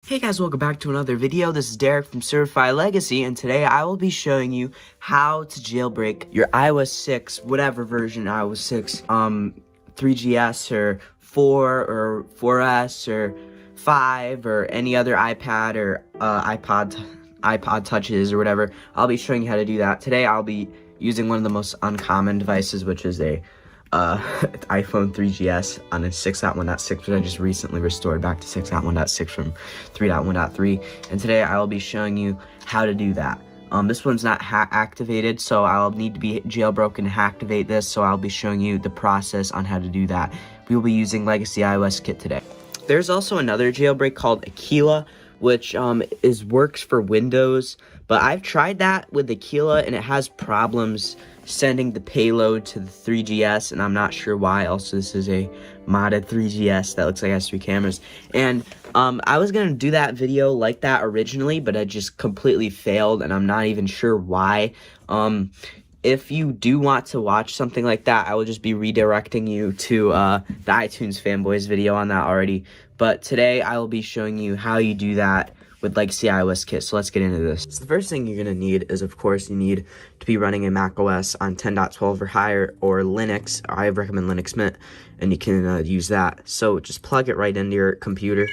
Hey guys, welcome back to another video. This is Derek from Certified Legacy, and today I will be showing you how to jailbreak your iOS 6, whatever version iOS 6, 3GS or 4 or 4S or 5 or any other iPad or iPod Touches or whatever. I'll be showing you how to do that. Today I'll be using one of the most uncommon devices, which is a iPhone 3GS on a 6.1.6, which I just recently restored back to 6.1.6 from 3.1.3, and today I will be showing you how to do that. This one's not activated, so I'll need to be jailbroken to activate this, so I'll be showing you the process on how to do that. We will be using Legacy iOS Kit today. There's also another jailbreak called Aquila, which works for Windows, but I've tried that with Aquila and it has problems sending the payload to the 3GS, and I'm not sure why. Also, this is a modded 3GS that looks like it has 3 cameras, and I was gonna do that video like that originally, but it just completely failed, and I'm not even sure why. If you do want to watch something like that, I will just be redirecting you to the iTunes Fanboys video on that already. But today, I will be showing you how you do that with Legacy iOS Kit. So let's get into this. So the first thing you're going to need is, of course, you need to be running a Mac OS on 10.12 or higher, or Linux. I recommend Linux Mint, and you can use that. So just plug it right into your computer,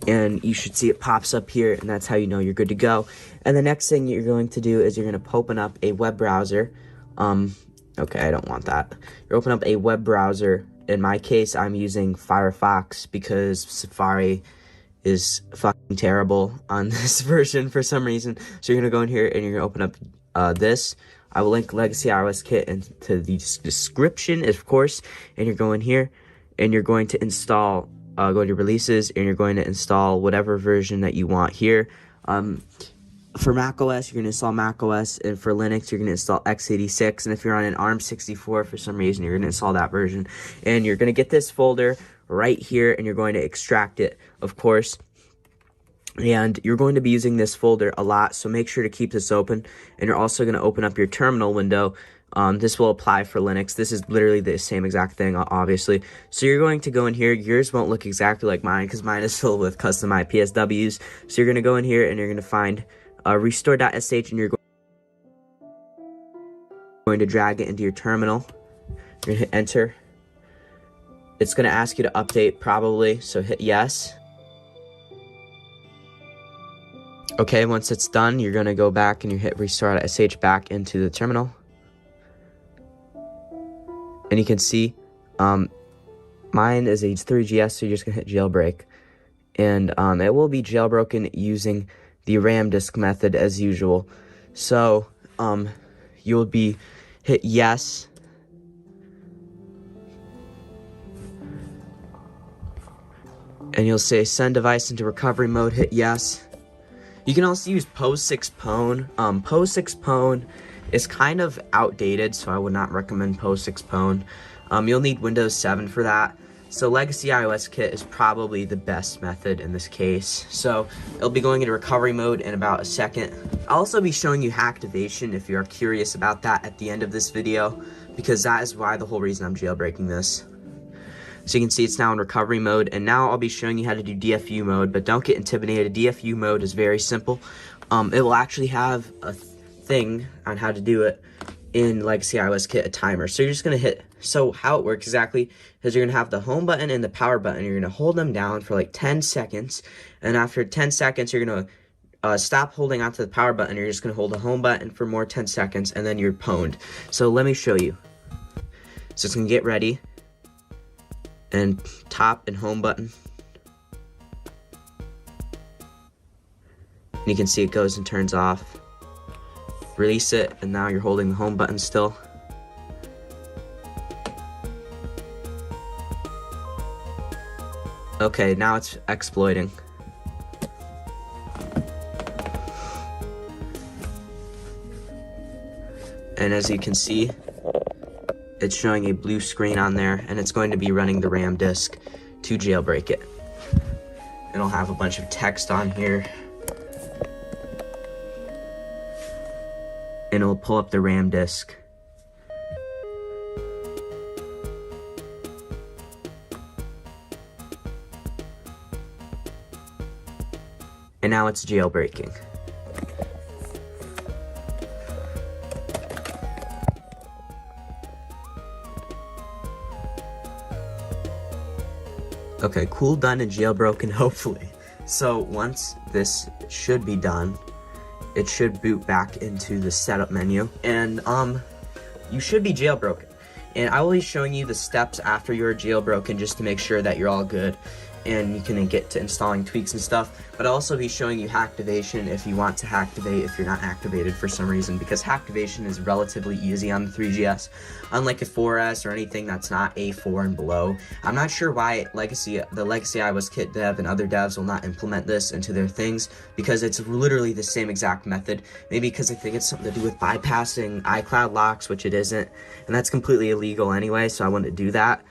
and you should see it pops up here, and that's how you know you're good to go. And the next thing you're going to do is you're going to open up a web browser. Okay, I don't want that. You open up a web browser. In my case, I'm using Firefox because Safari is fucking terrible on this version for some reason. So you're going to go in here and you're going to open up this. I will link Legacy iOS Kit into the description, of course. And you're going here and you're going to install, go to releases, and you're going to install whatever version that you want here. For macOS, you're going to install macOS, and for Linux, you're going to install x86, and if you're on an ARM64 for some reason, you're going to install that version. And you're going to get this folder right here, and you're going to extract it, of course. And you're going to be using this folder a lot, so make sure to keep this open. And you're also going to open up your terminal window. This will apply for Linux. This is literally the same exact thing, obviously. So you're going to go in here. Yours won't look exactly like mine, because mine is filled with custom IPSWs. So you're going to go in here, and you're going to find restore.sh, and you're going to drag it into your terminal. You're going to hit enter. It's going to ask you to update probably, so hit yes. Okay, once it's done, you're going to go back and you hit restore.sh back into the terminal. And you can see mine is a 3GS, so you're just going to hit jailbreak. And it will be jailbroken using the RAM disk method as usual. So you'll be hit yes, and you'll say send device into recovery mode, hit yes. You can also use PO6Pwn. PO6Pwn is kind of outdated, so I would not recommend PO6Pwn. You'll need Windows 7 for that. So Legacy iOS Kit is probably the best method in this case. So it'll be going into recovery mode in about a second. I'll also be showing you Hacktivation if you are curious about that at the end of this video, because that is the whole reason I'm jailbreaking this. So you can see it's now in recovery mode, and now I'll be showing you how to do DFU mode, but don't get intimidated. DFU mode is very simple. It will actually have a thing on how to do it in Legacy iOS Kit, a timer. So you're just going to hit, so how it works exactly is you're going to have the home button and the power button. You're going to hold them down for like 10 seconds, and after 10 seconds, you're going to stop holding onto the power button. You're just going to hold the home button for more 10 seconds, and then you're pwned. So let me show you. So it's going to get ready, and top and home button. And you can see it goes and turns off. Release it, and now you're holding the home button still. Okay, now it's exploiting. And as you can see, it's showing a blue screen on there, and it's going to be running the RAM disk to jailbreak it. It'll have a bunch of text on here, and it'll pull up the RAM disk. And now it's jailbreaking. Okay, cool, done, and jailbroken, hopefully. So once this should be done, it should boot back into the setup menu, and you should be jailbroken. And I will be showing you the steps after you're jailbroken just to make sure that you're all good and you can get to installing tweaks and stuff. But I'll also be showing you hacktivation if you want to hacktivate if you're not activated for some reason, because hacktivation is relatively easy on the 3GS, unlike a 4S or anything that's not A4 and below. I'm not sure why the legacy iOS kit dev and other devs will not implement this into their things, because it's literally the same exact method. Maybe because I think it's something to do with bypassing iCloud locks, which it isn't, and that's completely illegal anyway, so I wouldn't do that.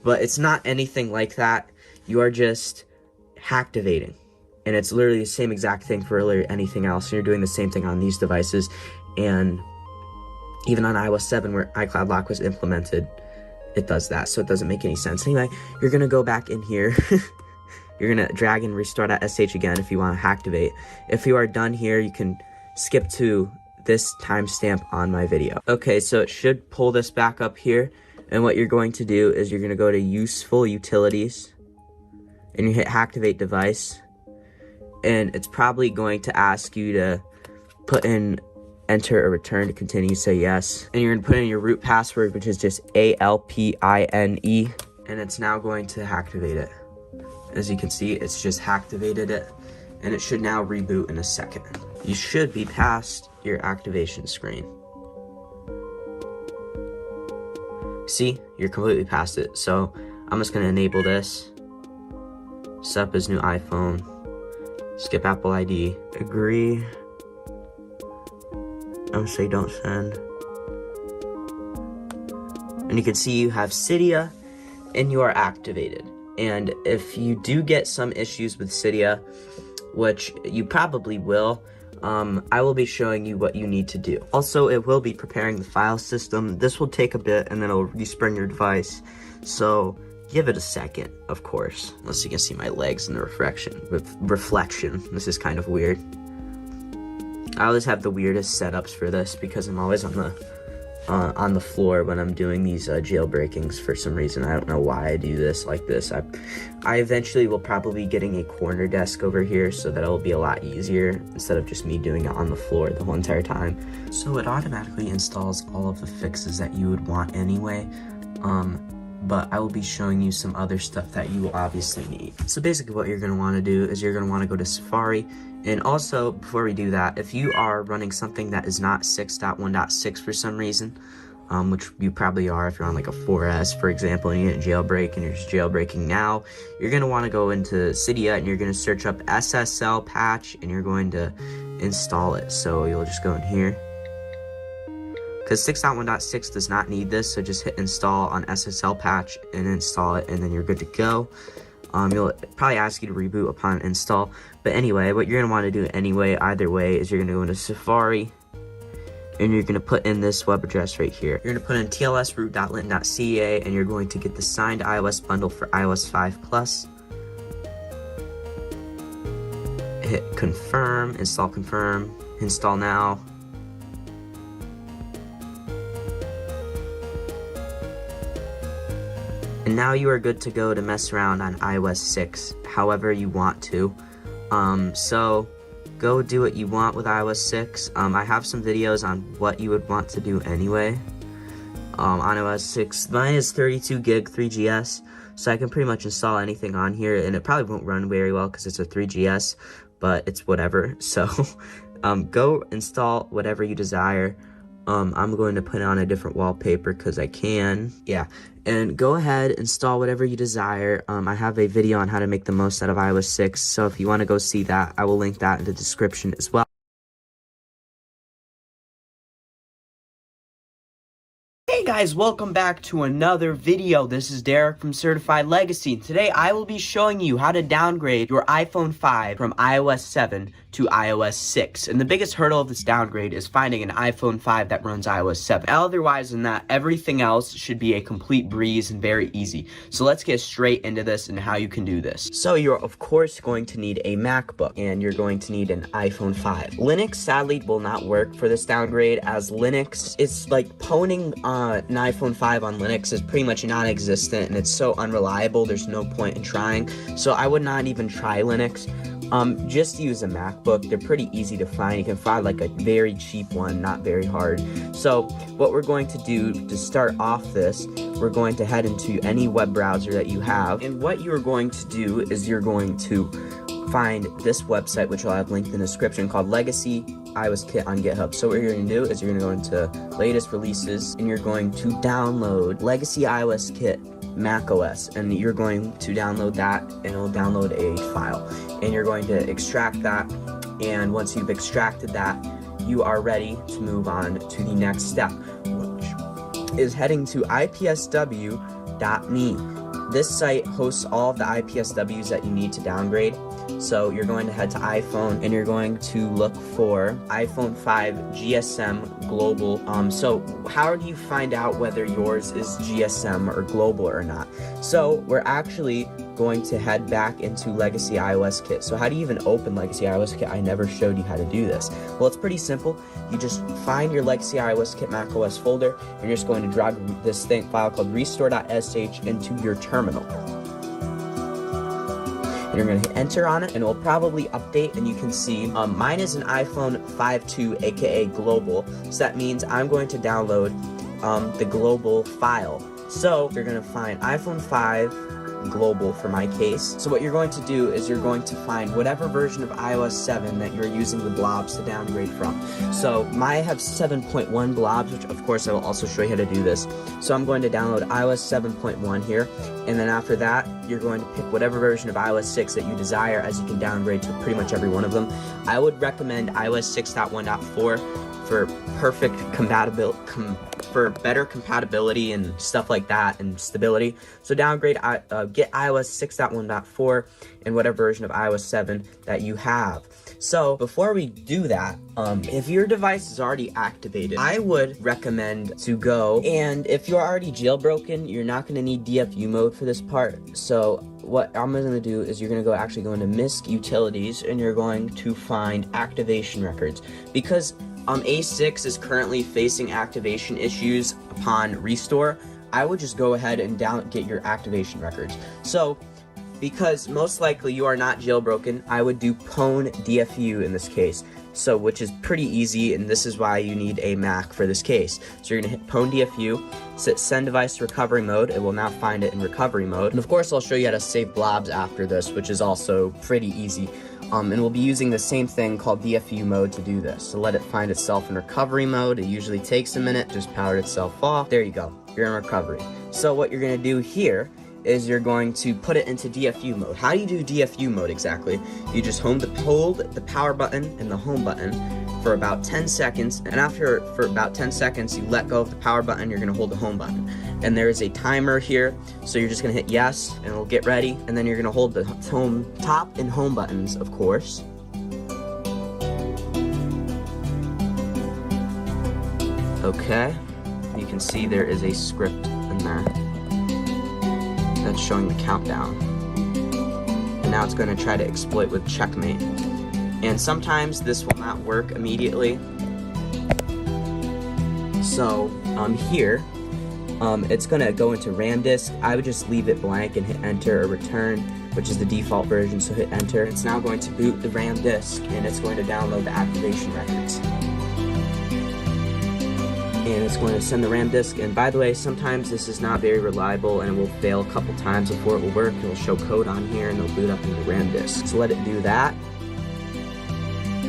But it's not anything like that. You are just hacktivating, and it's literally the same exact thing for really anything else. And you're doing the same thing on these devices, and even on iOS 7 where iCloud lock was implemented, it does that, so it doesn't make any sense. Anyway, you're gonna go back in here. You're gonna drag and restore.sh again if you want to hacktivate. If you are done here, you can skip to this timestamp on my video. Okay, so it should pull this back up here, and what you're going to do is you're gonna go to useful utilities, and you hit Hacktivate Device, and it's probably going to ask you to enter a return to continue, say yes, and you're going to put in your root password, which is just ALPINE, and it's now going to Hacktivate it. As you can see, it's just Hacktivated it, and it should now reboot in a second. You should be past your activation screen. See, you're completely past it, so I'm just going to enable this. Set up his new iPhone, skip Apple ID, agree, I'm gonna say don't send, and you can see you have Cydia and you are activated. And if you do get some issues with Cydia, which you probably will, I will be showing you what you need to do. Also, it will be preparing the file system. This will take a bit, and then it'll respring your device, so give it a second, of course. Unless you can see my legs in the reflection. This is kind of weird. I always have the weirdest setups for this because I'm always on the floor when I'm doing these jailbreakings for some reason. I don't know why I do this like this. I eventually will probably be getting a corner desk over here so that it'll be a lot easier instead of just me doing it on the floor the whole entire time. So it automatically installs all of the fixes that you would want anyway. But I will be showing you some other stuff that you will obviously need. So basically what you're going to want to do is you're going to want to go to Safari. And also, before we do that, if you are running something that is not 6.1.6 for some reason, which you probably are if you're on like a 4S, for example, and you didn't jailbreak and you're just jailbreaking now, you're going to want to go into Cydia and you're going to search up SSL patch and you're going to install it. So you'll just go in here. Because 6.1.6 does not need this, so just hit install on SSL patch and install it, and then you're good to go. You'll probably ask you to reboot upon install, but anyway, what you're going to want to do anyway, either way, is you're going to go into Safari, and you're going to put in this web address right here. You're going to put in tlsroot.lint.ca, and you're going to get the signed iOS bundle for iOS 5 Plus. Hit confirm, install now. And now you are good to go to mess around on iOS 6 however you want to. So go do what you want with iOS 6. I have some videos on what you would want to do anyway. On iOS 6, mine is 32 gig 3GS, so I can pretty much install anything on here, and it probably won't run very well because it's a 3GS, but it's whatever. So go install whatever you desire. I'm going to put on a different wallpaper because I can. Yeah, and go ahead, install whatever you desire. I have a video on how to make the most out of iOS 6, so if you want to go see that, I will link that in the description as well. Hey guys, welcome back to another video. This is Derek from Certified Legacy. Today I will be showing you how to downgrade your iPhone 5 from iOS 7 to iOS 6. And the biggest hurdle of this downgrade is finding an iPhone 5 that runs iOS 7. Otherwise than that, everything else should be a complete breeze and very easy. So let's get straight into this and how you can do this. So you're of course going to need a MacBook, and you're going to need an iPhone 5. Linux sadly will not work for this downgrade, as Linux, it's like pwning an iPhone 5 on Linux is pretty much non-existent, and it's so unreliable, there's no point in trying. So I would not even try Linux. Just use a MacBook. They're pretty easy to find. You can find like a very cheap one, not very hard. So what we're going to do to start off this, we're going to head into any web browser that you have, and what you're going to do is you're going to find this website, which I'll have linked in the description, called Legacy iOS Kit on GitHub. So what you're going to do is you're going to go into latest releases, and you're going to download Legacy iOS Kit macOS, and you're going to download that, and it'll download a file, and you're going to extract that. And once you've extracted that, you are ready to move on to the next step, which is heading to ipsw.me. This site hosts all of the IPSWs that you need to downgrade. So you're going to head to iPhone, and you're going to look for iPhone 5 GSM Global. So how do you find out whether yours is GSM or global or not? So we're actually going to head back into Legacy iOS Kit. So how do you even open Legacy iOS Kit? I never showed you how to do this. Well, it's pretty simple. You just find your Legacy iOS Kit macOS folder, and you're just going to drag this file called restore.sh into your terminal. And you're going to hit enter on it, and it will probably update, and you can see mine is an iPhone 5.2 aka global, so that means I'm going to download the global file. So you're going to find iPhone 5 global for my case. So what you're going to do is you're going to find whatever version of iOS 7 that you're using the blobs to downgrade from. So I have 7.1 blobs, which of course I will also show you how to do this. So I'm going to download iOS 7.1 here, and then after that you're going to pick whatever version of iOS 6 that you desire, as you can downgrade to pretty much every one of them. I would recommend iOS 6.1.4 for perfect compatibility, for better compatibility and stuff like that, and stability. So downgrade, get iOS 6.1.4 and whatever version of iOS 7 that you have. So before we do that, if your device is already activated, I would recommend to go, and if you're already jailbroken, you're not going to need DFU mode for this part. So what I'm going to do is you're going to actually go into MISC Utilities, and you're going to find activation records, because A6 is currently facing activation issues upon restore. I would just go ahead and get your activation records. So because most likely you are not jailbroken, I would do pwn DFU in this case. So which is pretty easy, and this is why you need a Mac for this case. So you're gonna hit pwn DFU, send device to recovery mode. It will now find it in recovery mode. And of course I'll show you how to save blobs after this, which is also pretty easy. And we'll be using the same thing called DFU mode to do this. So let it find itself in recovery mode. It usually takes a minute, just powered itself off. There you go, you're in recovery. So what you're gonna do here is you're going to put it into DFU mode. How do you do DFU mode exactly? You just hold the power button and the home button for about 10 seconds, and for about 10 seconds, you let go of the power button, you're gonna hold the home button. And there is a timer here, so you're just gonna hit yes, and it'll get ready, and then you're gonna hold the top and home buttons, of course. Okay, you can see there is a script in there that's showing the countdown. And now it's going to try to exploit with checkmate. And sometimes this will not work immediately. So here, it's going to go into RAM disk. I would just leave it blank and hit enter or return, which is the default version, so hit enter. It's now going to boot the RAM disk, and it's going to download the activation records. And it's going to send the RAM disk. And by the way, sometimes this is not very reliable, and it will fail a couple times before it will work. It will show code on here, and it'll boot up into RAM disk. So let it do that.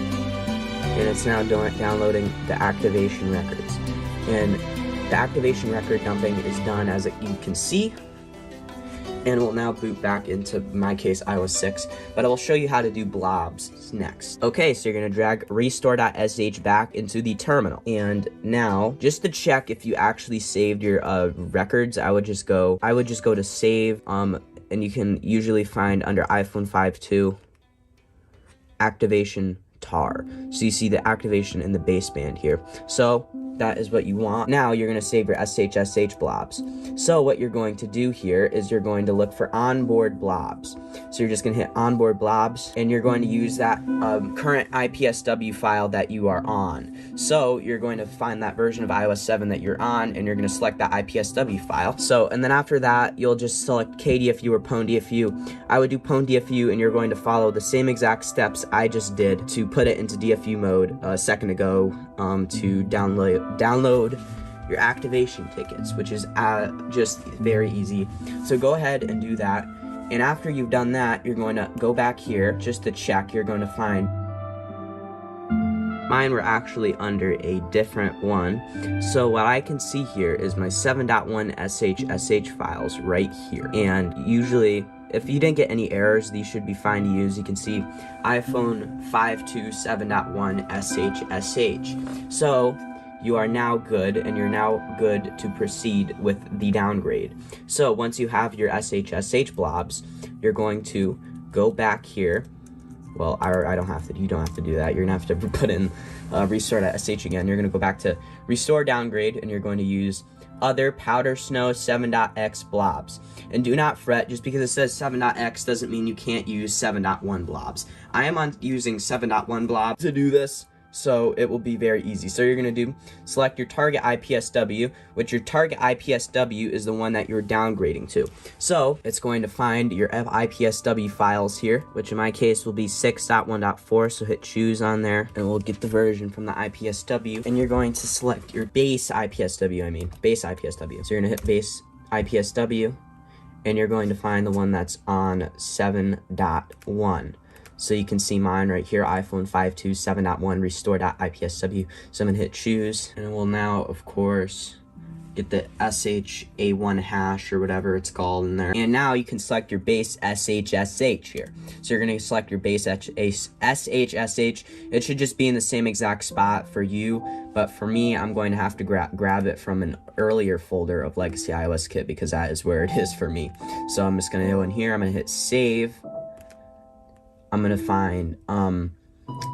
And it's now downloading the activation records. And the activation record dumping is done, as you can see. And it will now boot back into, in my case, iOS 6. But I will show you how to do blobs next. Okay, so you're going to drag restore.sh back into the terminal. And now, just to check if you actually saved your records, I would just go to save. And you can usually find under iPhone 5.2 activation tar. So you see the activation in the baseband here. So that is what you want. Now you're going to save your SHSH blobs. So what you're going to do here is you're going to look for onboard blobs. So you're just going to hit onboard blobs, and you're going to use that current IPSW file that you are on. So you're going to find that version of iOS 7 that you're on, and you're going to select that IPSW file. So, and then after that, you'll just select KDFU or PwnDFU. I would do PwnDFU, and you're going to follow the same exact steps I just did to put it into DFU mode a second ago to download your activation tickets, which is just very easy. So go ahead and do that. And after you've done that, you're going to go back here just to check. You're going to find mine were actually under a different one. So what I can see here is my 7.1 SHSH files right here. And usually, if you didn't get any errors, these should be fine to use. You can see iPhone 5.2 7.1 SHSH. So you are now good, and you're now good to proceed with the downgrade. So once you have your SHSH blobs, you're going to go back here. Well, I don't have to, you don't have to do that. You're gonna have to put in restore.sh again. You're gonna go back to restore downgrade, and you're going to use other powder snow 7.x blobs. And do not fret, just because it says 7.x doesn't mean you can't use 7.1 blobs. I am using 7.1 blobs to do this, so it will be very easy. So you're going to select your target IPSW, which your target IPSW is the one that you're downgrading to. So it's going to find your IPSW files here, which in my case will be 6.1.4, so hit choose on there, and we'll get the version from the IPSW, and you're going to select your base IPSW, base IPSW. So you're going to hit base IPSW, and you're going to find the one that's on 7.1. So you can see mine right here, iPhone 5.2 7.1 restore.ipsw. So I'm gonna hit choose, and it will now, of course, get the SHA1 hash or whatever it's called in there. And now you can select your base SHSH here. So you're gonna select your base SHSH. It should just be in the same exact spot for you, but for me, I'm going to have to grab it from an earlier folder of Legacy iOS Kit, because that is where it is for me. So I'm just gonna go in here, I'm gonna hit save. I'm going to find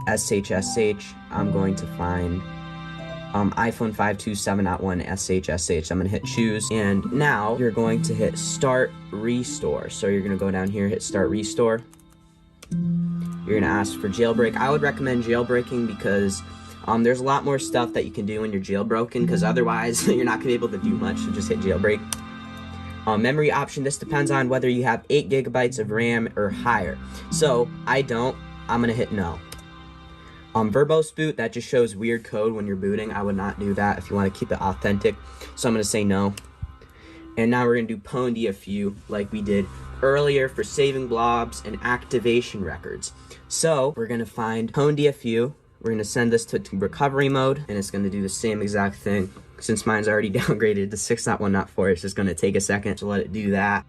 SHSH. I'm going to find iPhone 5.2 7.1 SHSH. I'm going to hit choose. And now you're going to hit start restore. So you're going to go down here, hit start restore. You're going to ask for jailbreak. I would recommend jailbreaking because there's a lot more stuff that you can do when you're jailbroken, because otherwise you're not going to be able to do much. So just hit jailbreak. Memory option, this depends on whether you have 8 GB of RAM or higher. So I don't, I'm gonna hit no. Verbose boot, that just shows weird code when you're booting. I would not do that if you want to keep it authentic. So I'm gonna say no. And now we're gonna do PwnDFU like we did earlier for saving blobs and activation records. So we're gonna find PwnDFU. We're gonna send this to recovery mode, and it's gonna do the same exact thing. Since mine's already downgraded to 6.1.4, it's just going to take a second to let it do that.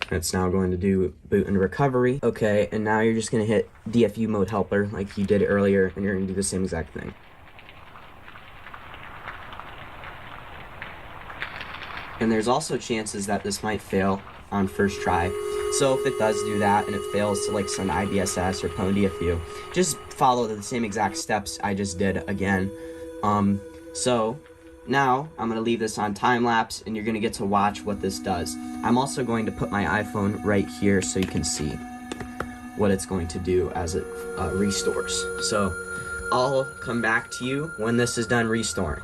It's now going to do boot and recovery. Okay, and now you're just going to hit DFU mode helper like you did earlier, and you're going to do the same exact thing. And there's also chances that this might fail on first try. So if it does do that and it fails to like send IBSS or PwnDFU, just follow the same exact steps I just did again. So now I'm going to leave this on time lapse, and you're going to get to watch what this does. I'm also going to put my iPhone right here so you can see what it's going to do as it restores. So I'll come back to you when this is done restoring.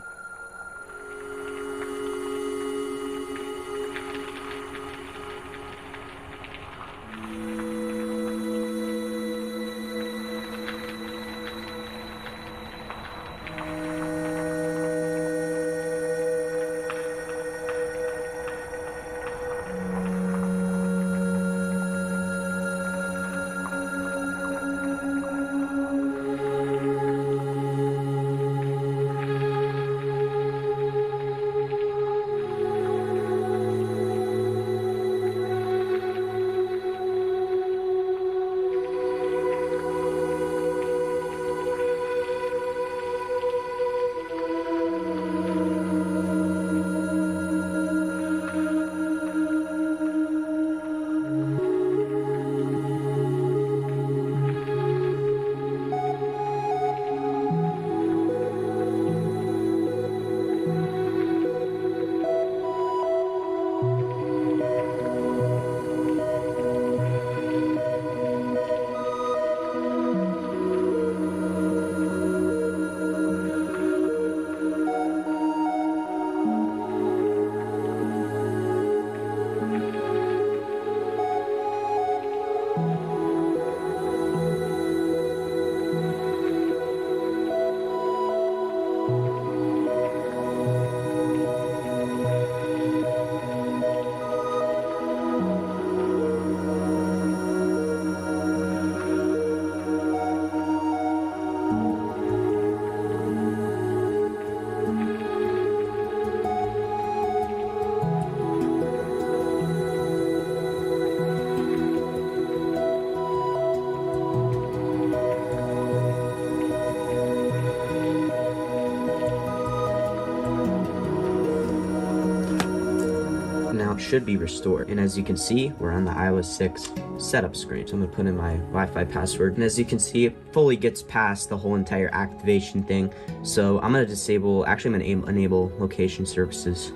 account should be restored. And as you can see, we're on the iOS 6 setup screen. So I'm gonna put in my Wi-Fi password. And as you can see, it fully gets past the whole entire activation thing. So I'm gonna disable, actually I'm gonna enable location services.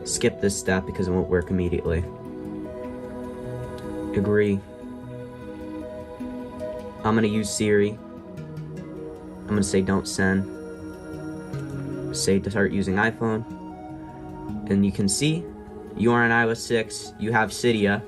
Skip this step because it won't work immediately. Agree. I'm gonna use Siri. I'm gonna say don't send. Say to start using iPhone. And you can see you are on iOS 6, you have Cydia.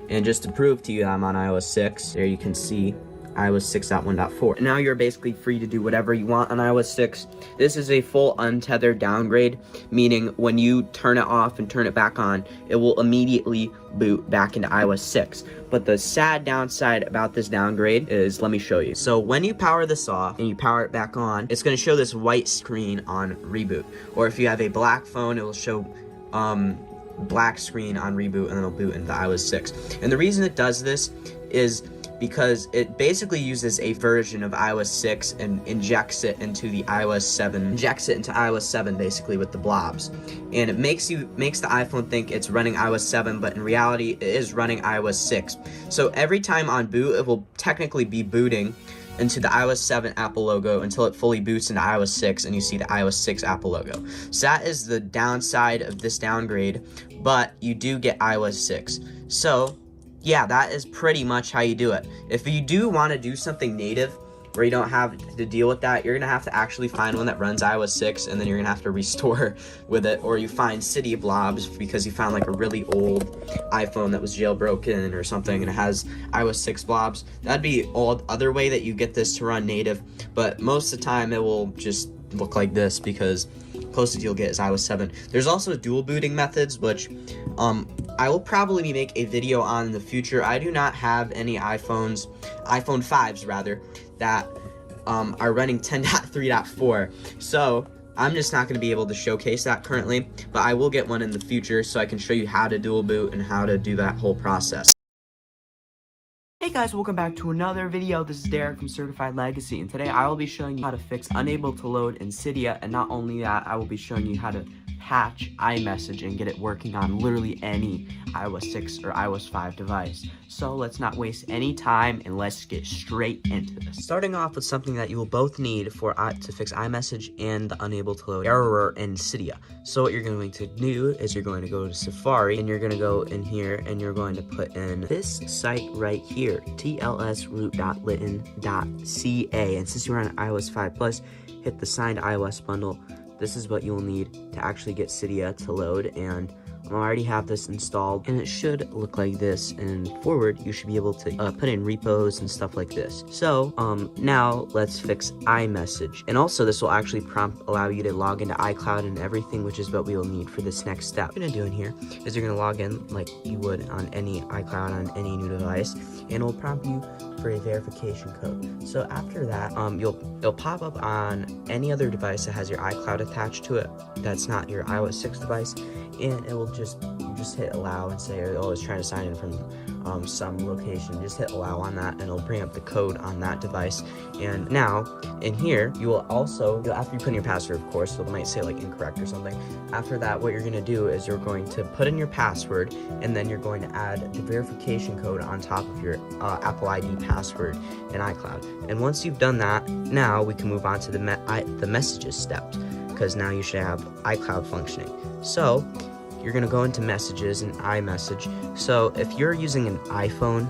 And just to prove to you I'm on iOS 6, there you can see iOS 6.1.4. Now you're basically free to do whatever you want on iOS 6. This is a full untethered downgrade, meaning when you turn it off and turn it back on, it will immediately boot back into iOS 6. But the sad downside about this downgrade is, let me show you. So when you power this off and you power it back on, it's going to show this white screen on reboot. Or if you have a black phone, it will show black screen on reboot, and then it'll boot into iOS 6. And the reason it does this is because it basically uses a version of iOS 6 and injects it into the iOS 7, injects it into iOS 7 basically with the blobs. And it makes the iPhone think it's running iOS 7, but in reality it is running iOS 6. So every time on boot, it will technically be booting into the iOS 7 Apple logo until it fully boots into iOS 6 and you see the iOS 6 Apple logo. So that is the downside of this downgrade, but you do get iOS 6. So yeah, that is pretty much how you do it. If you do want to do something native where you don't have to deal with that, you're going to have to actually find one that runs iOS 6, and then you're going to have to restore with it, or you find Cydia blobs because you found like a really old iPhone that was jailbroken or something and it has iOS 6 blobs. That'd be all other way that you get this to run native, but most of the time it will just look like this because closest you'll get is iOS 7. There's also dual booting methods, which I will probably make a video on in the future. I do not have any iPhone 5s rather, that are running 10.3.4, so I'm just not going to be able to showcase that currently, but I will get one in the future so I can show you how to dual boot and how to do that whole process. Hey guys, welcome back to another video. This is Derek from Certified Legacy, and today I will be showing you how to fix unable to load in Cydia, and not only that, I will be showing you how to patch iMessage and get it working on literally any iOS 6 or iOS 5 device. So let's not waste any time and let's get straight into this. Starting off with something that you will both need to fix iMessage and the unable to load error in Cydia. So what you're going to do is you're going to go to Safari and you're going to go in here and you're going to put in this site right here, tlsroot.litten.ca. And since you're on iOS 5 Plus, hit the signed iOS bundle. This is what you will need to actually get Cydia to load, and I already have this installed, and it should look like this, and forward you should be able to put in repos and stuff like this. So now let's fix iMessage, and also this will actually allow you to log into iCloud and everything, which is what we will need for this next step. What you're gonna do in here is you're gonna log in like you would on any iCloud on any new device, and it will prompt you for a verification code. So after that, it'll pop up on any other device that has your iCloud attached to it that's not your iOS 6 device, and it will just hit allow and say, oh, it's trying to sign in from some location. Just hit allow on that and it'll bring up the code on that device. And now in here you will also, after you put in your password, of course, so it might say like incorrect or something. After that, what you're going to do is you're going to put in your password, and then you're going to add the verification code on top of your Apple ID password in iCloud. And once you've done that, now we can move on to the messages step, because now you should have iCloud functioning. So you're going to go into messages and iMessage. So if you're using an iPhone,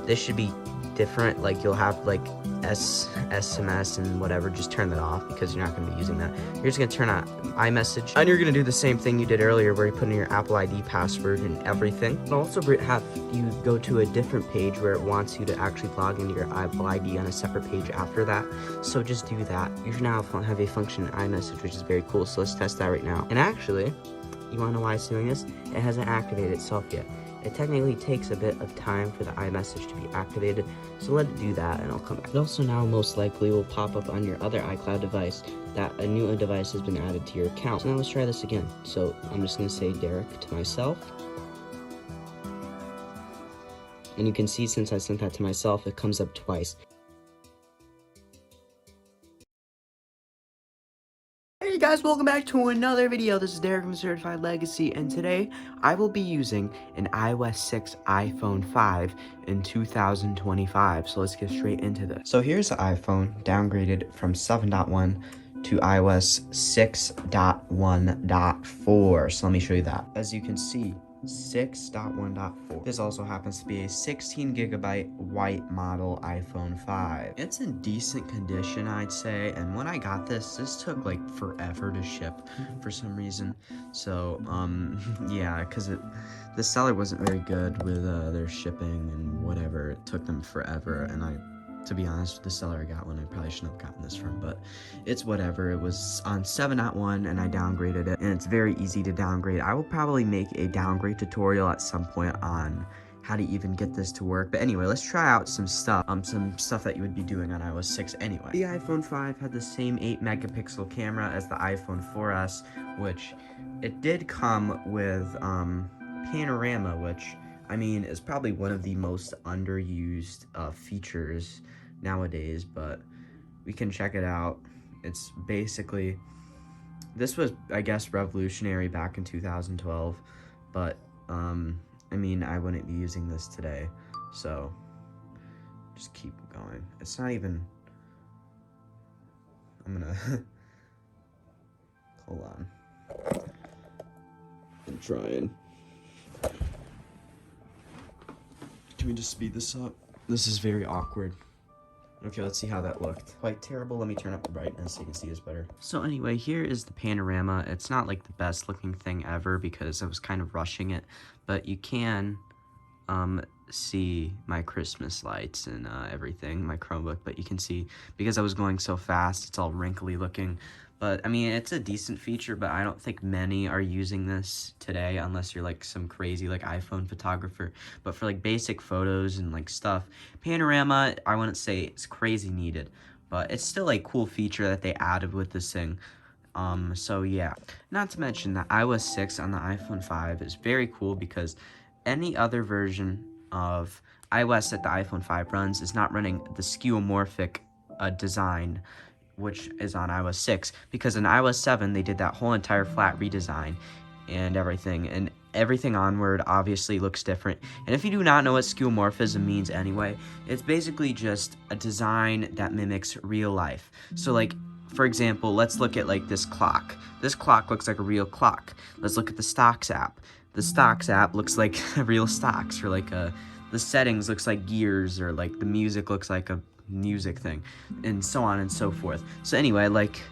this should be different. Like you'll have like SMS and whatever, just turn that off because you're not going to be using that. You're just going to turn on iMessage, and you're going to do the same thing you did earlier where you put in your Apple ID password and everything. It'll also have you go to a different page where it wants you to actually log into your Apple ID on a separate page after that. So just do that. You should now have a function in iMessage, which is very cool. So let's test that right now. And actually, you want to know why it's doing this? It hasn't activated itself yet. It technically takes a bit of time for the iMessage to be activated, so let it do that and I'll come back. It also now most likely will pop up on your other iCloud device that a new device has been added to your account. So now let's try this again. So I'm just going to say Derek to myself. And you can see since I sent that to myself, it comes up twice. Hey guys, welcome back to another video. This is Derek from Certified Legacy, and today I will be using an iOS 6 iPhone 5 in 2025. So let's get straight into this. So here's the iPhone downgraded from 7.1 to iOS 6.1.4. So let me show you that. As you can see, 6.1.4. This also happens to be a 16 gigabyte white model iPhone 5. It's in decent condition, I'd say, and when I got this took like forever to ship for some reason. So yeah, because the seller wasn't very good with their shipping and whatever. It took them forever, and to be honest, the seller I got one I probably shouldn't have gotten this from, but it's whatever. It was on 7.1 and I downgraded it, and it's very easy to downgrade. I will probably make a downgrade tutorial at some point on how to even get this to work. But anyway, let's try out some stuff that you would be doing on iOS 6 anyway. The iPhone 5 had the same 8 megapixel camera as the iPhone 4S, which it did come with panorama, which I mean is probably one of the most underused features nowadays, but we can check it out. It's basically, this was, I guess, revolutionary back in 2012, but I mean, I wouldn't be using this today, so just keep going. It's not even, I'm gonna hold on. I'm trying. Can we just speed this up? This is very awkward. Okay, let's see how that looked. Quite terrible. Let me turn up the brightness so you can see this better. So anyway, here is the panorama. It's not like the best looking thing ever because I was kind of rushing it, but you can see my Christmas lights and everything, my Chromebook, but you can see, because I was going so fast, it's all wrinkly looking. But, I mean, it's a decent feature, but I don't think many are using this today unless you're, like, some crazy, like, iPhone photographer. But for, like, basic photos and, like, stuff, panorama, I wouldn't say it's crazy needed. But it's still a cool feature that they added with this thing. So, yeah. Not to mention that iOS 6 on the iPhone 5 is very cool because any other version of iOS that the iPhone 5 runs is not running the skeuomorphic design, which is on iOS 6, because in iOS 7 they did that whole entire flat redesign and everything onward obviously looks different. And if you do not know what skeuomorphism means anyway, it's basically just a design that mimics real life. So, like, for example, let's look at like this clock. This clock looks like a real clock. Let's look at the Stocks app. The Stocks app looks like real stocks, or like the settings looks like gears, or like the music looks like a music thing, and so on and so forth. So anyway, like,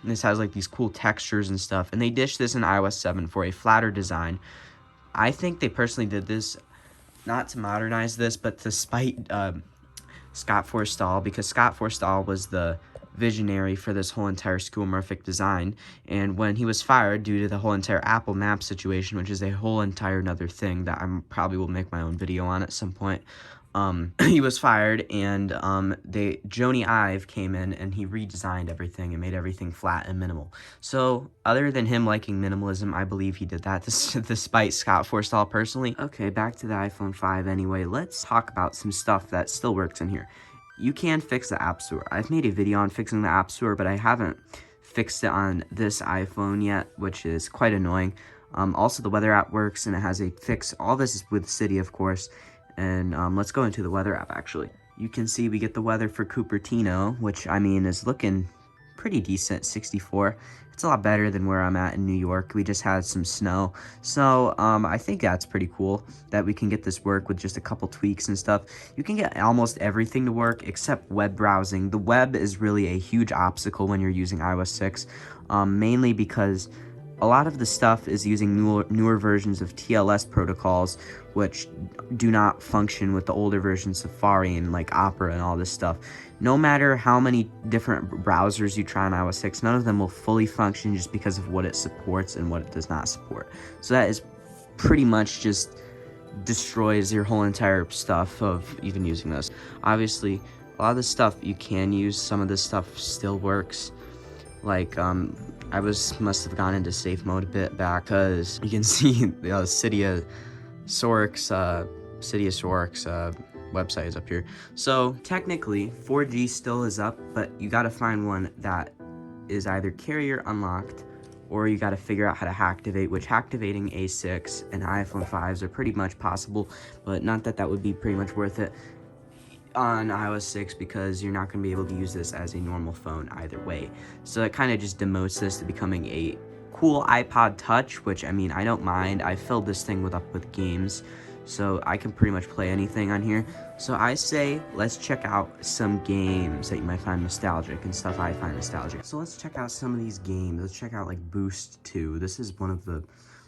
this has like these cool textures and stuff, and they dished this in iOS 7 for a flatter design. I think they personally did this not to modernize this, but to spite Scott Forstall, because Scott Forstall was the visionary for this whole entire skeuomorphic design, and when he was fired due to the whole entire Apple Map situation, which is a whole entire another thing that I probably will make my own video on at some point, he was fired, and Joni Ive came in and he redesigned everything and made everything flat and minimal. So other than him liking minimalism, I believe he did that despite Scott Forstall personally. Okay, back to the iPhone 5 anyway. Let's talk about some stuff that still works in here. You can fix the App Store. I've made a video on fixing the App Store, but I haven't fixed it on this iPhone yet, which is quite annoying. Also, the weather app works, and it has a fix. All this is with Cydia, of course. And let's go into the weather app, actually. You can see we get the weather for Cupertino, which, I mean, is looking pretty decent, 64. It's a lot better than where I'm at in New York. We just had some snow. So I think that's pretty cool that we can get this work with just a couple tweaks and stuff. You can get almost everything to work except web browsing. The web is really a huge obstacle when you're using iOS 6, mainly because a lot of the stuff is using newer versions of TLS protocols, which do not function with the older versions, Safari and like Opera and all this stuff. No matter how many different browsers you try on iOS 6, none of them will fully function just because of what it supports and what it does not support. So that is pretty much just destroys your whole entire stuff of even using this. Obviously, a lot of the stuff you can use, some of this stuff still works. Like, I must have gone into safe mode a bit back, because you can see the Cydia Sorix website is up here. So technically 4G still is up, but you gotta find one that is either carrier unlocked, or you got to figure out how to activate, which activating A6 and iPhone 5s are pretty much possible, but not that that would be pretty much worth it on iOS 6 because you're not going to be able to use this as a normal phone either way. So it kind of just demotes this to becoming a cool iPod Touch, which, I mean, I don't mind. I filled this thing up with games, so I can pretty much play anything on here. So I say, let's check out some games that you might find nostalgic and stuff I find nostalgic. So let's check out some of these games. Let's check out like Boost 2. This is one of the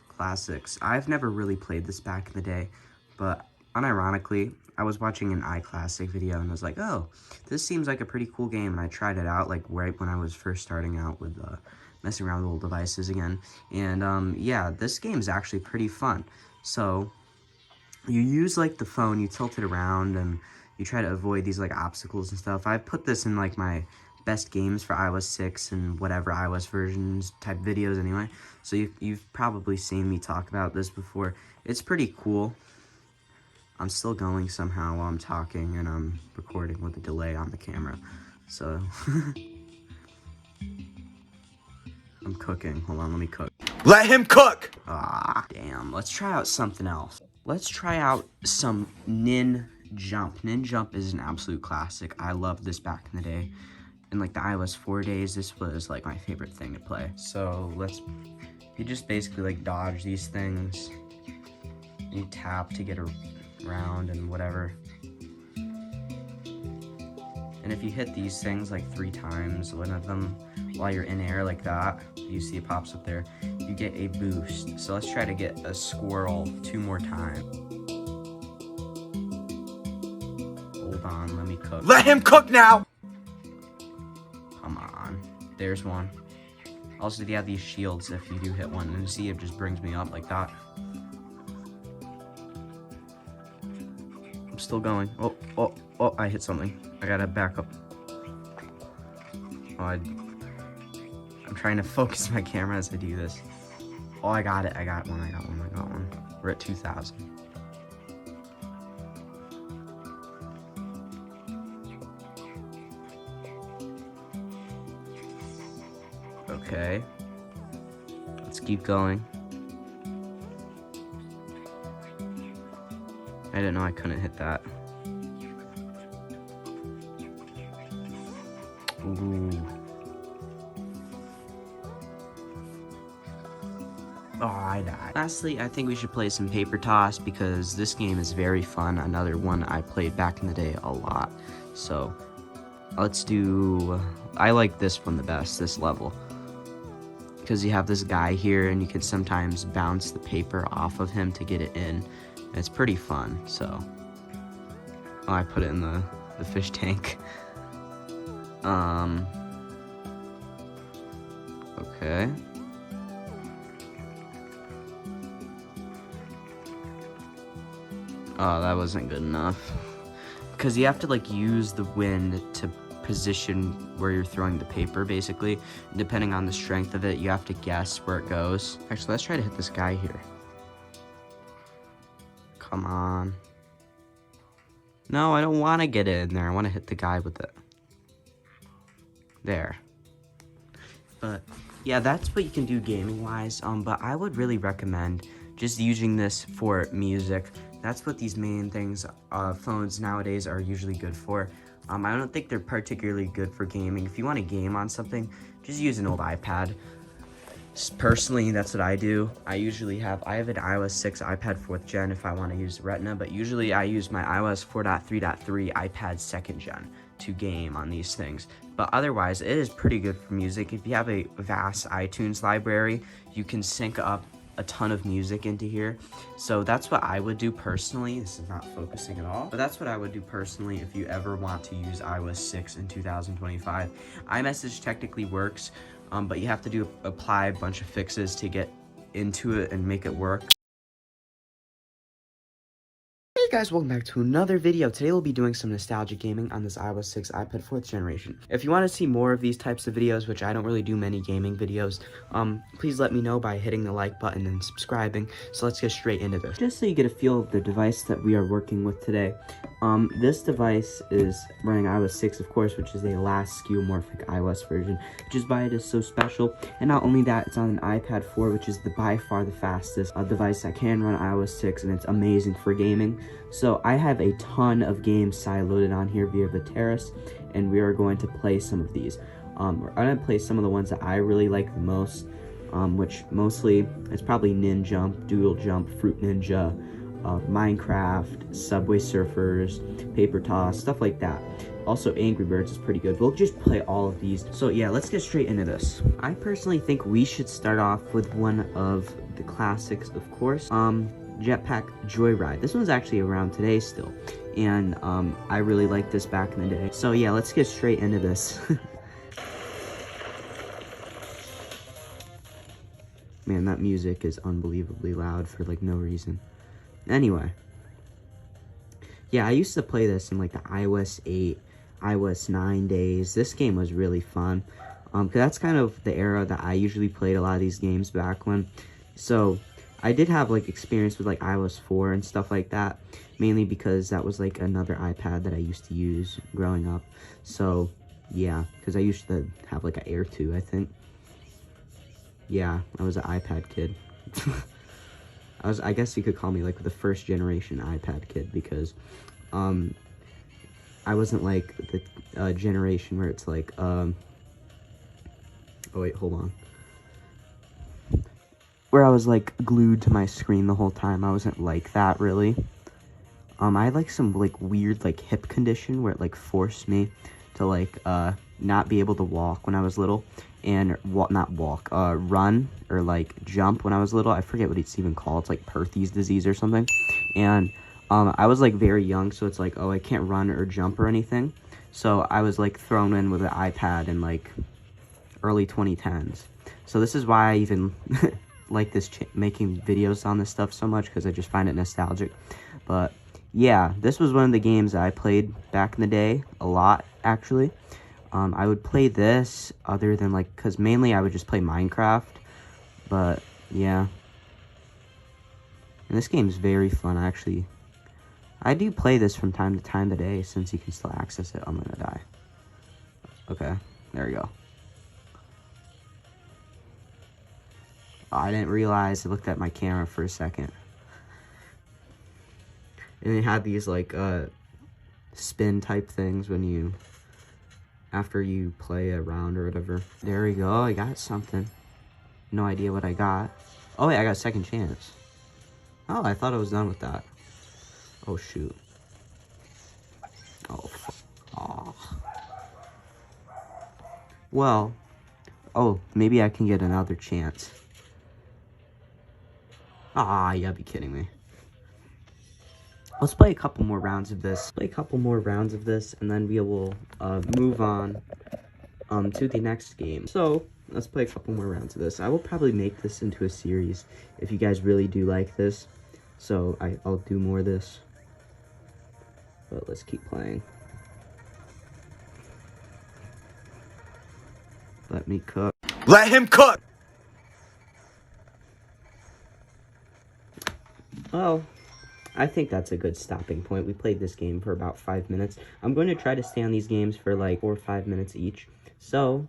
classics. I've never really played this back in the day, but unironically, I was watching an iClassic video and was like, oh, this seems like a pretty cool game. And I tried it out like right when I was first starting out with messing around with old devices again. And yeah, this game is actually pretty fun. So you use like the phone, you tilt it around, and you try to avoid these like obstacles and stuff. I put this in like my best games for iOS 6 and whatever iOS versions type videos anyway. So you've probably seen me talk about this before. It's pretty cool. I'm still going somehow while I'm talking, and I'm recording with a delay on the camera. So I'm cooking. Hold on, let me cook. Let him cook! Ah, damn. Let's try out something else. Let's try out some Nin Jump. Nin Jump is an absolute classic. I loved this back in the day. In like the iOS 4 days, this was like my favorite thing to play. So you just basically like dodge these things. You tap to get around and whatever. And if you hit these things like 3 times, one of them while you're in air like that, you see it pops up there, you get a boost. So let's try to get a squirrel 2 more times. Hold on, let me cook. Let him cook now! Come on. There's one. Also, they have these shields if you do hit one. And see, it just brings me up like that. I'm still going. Oh, I hit something. I gotta back up. Oh, I'm trying to focus my camera as I do this. Oh, I got it. I got one. We're at 2,000. Okay. Let's keep going. I didn't know I couldn't hit that. Ooh. Oh, I died. Lastly, I think we should play some Paper Toss because this game is very fun. Another one I played back in the day a lot. So, let's do... I like this one the best, this level. Because you have this guy here and you can sometimes bounce the paper off of him to get it in. It's pretty fun, so. Oh, I put it in the fish tank. Okay. Oh, that wasn't good enough. Because you have to, like, use the wind to position where you're throwing the paper, basically. Depending on the strength of it, you have to guess where it goes. Actually, let's try to hit this guy here. Come on. No, I don't want to get it in there. I want to hit the guy with it. There. But, yeah, that's what you can do gaming-wise. But I would really recommend just using this for music. That's what these main things, phones nowadays are usually good for. I don't think they're particularly good for gaming. If you want to game on something, just use an old iPad. Personally, that's what I do. I have an iOS 6 iPad 4th gen if I want to use Retina, but usually I use my iOS 4.3.3 iPad 2nd gen to game on these things. But otherwise, it is pretty good for music. If you have a vast iTunes library, you can sync up a ton of music into here. So that's what I would do personally. This is not focusing at all, but that's what I would do personally if you ever want to use iOS 6 in 2025. iMessage technically works, but you have to apply a bunch of fixes to get into it and make it work. Hey guys, welcome back to another video. Today we'll be doing some nostalgia gaming on this iOS 6 iPad 4th generation. If you want to see more of these types of videos, which I don't really do many gaming videos, please let me know by hitting the like button and subscribing. So let's get straight into this. Just so you get a feel of the device that we are working with today, This device is running iOS 6, of course, which is a last skeuomorphic iOS version, which is why it is so special. And not only that, it's on an iPad 4, which is by far the fastest device that can run iOS 6, and it's amazing for gaming. So I have a ton of games sideloaded on here via the Terrace, and we are going to play some of these. I'm going to play some of the ones that I really like the most, which mostly is probably Ninjump, Dual Jump, Fruit Ninja, Minecraft, Subway Surfers, Paper Toss, stuff like that. Also, Angry Birds is pretty good. We'll just play all of these. So yeah, let's get straight into this. I personally think we should start off with one of the classics, of course. Jetpack Joyride. This one's actually around today still, and I really liked this back in the day. So yeah, let's get straight into this. Man, that music is unbelievably loud for like no reason. Anyway, yeah, I used to play this in like the iOS 8, iOS 9 days. This game was really fun, because that's kind of the era that I usually played a lot of these games back when. So I did have like experience with like iOS 4 and stuff like that, mainly because that was like another iPad that I used to use growing up. So yeah, because I used to have like an Air 2, I think. Yeah, I was an iPad kid. I guess you could call me like the first generation iPad kid, because I wasn't like the generation where it's like oh wait, hold on, where I was like glued to my screen the whole time. I wasn't like that really. I had like some like weird like hip condition where it like forced me to like not be able to walk when I was little, and run or like jump when I was little. I forget what it's even called. It's like Perthes disease or something. And I was like very young, so it's like, oh, I can't run or jump or anything. So I was like thrown in with an iPad in like early 2010s. So this is why I even like this making videos on this stuff so much, because I just find it nostalgic. But yeah, this was one of the games that I played back in the day a lot, actually. I would play this other than like, because mainly I would just play Minecraft, but yeah. And this game's very fun, actually. I do play this from time to time today, since you can still access it. I'm gonna die. Okay, there we go. Oh, I didn't realize I looked at my camera for a second. And it had these like spin type things when you, after you play a round or whatever. There we go, I got something. No idea what I got. Oh wait, I got a second chance. Oh, I thought I was done with that. Oh shoot. Oh, oh. Well, oh, maybe I can get another chance. Ah, you gotta be kidding me. Let's play a couple more rounds of this. And then we will move on to the next game. So let's play a couple more rounds of this. I will probably make this into a series if you guys really do like this. So I'll do more of this. But let's keep playing. Let me cook. Let him cook! Well, I think that's a good stopping point. We played this game for about 5 minutes. I'm going to try to stay on these games for like 4 or 5 minutes each. So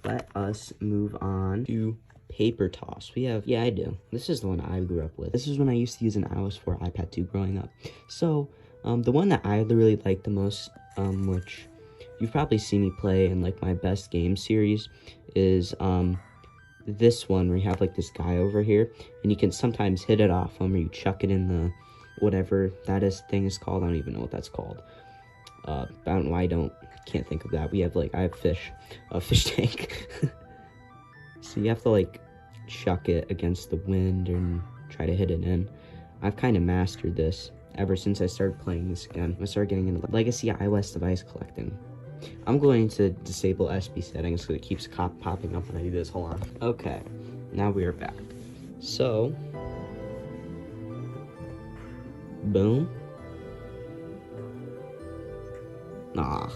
let us move on to Paper Toss. We have, yeah, I do. This is the one I grew up with. This is when I used to use an iOS 4 iPad 2 growing up. So the one that I really like the most, which you've probably seen me play in like my best game series, is this one where you have like this guy over here, and you can sometimes hit it off him, or you chuck it in the whatever thing is called. I don't even know what that's called. I don't know why can't think of that. We have like, I have a fish tank. So you have to like chuck it against the wind and try to hit it in. I've kind of mastered this ever since I started playing this again. I started getting into legacy iOS device collecting. I'm going to disable SB settings so it keeps popping up when I do this. Hold on. Okay, now we are back. So, boom. Ah.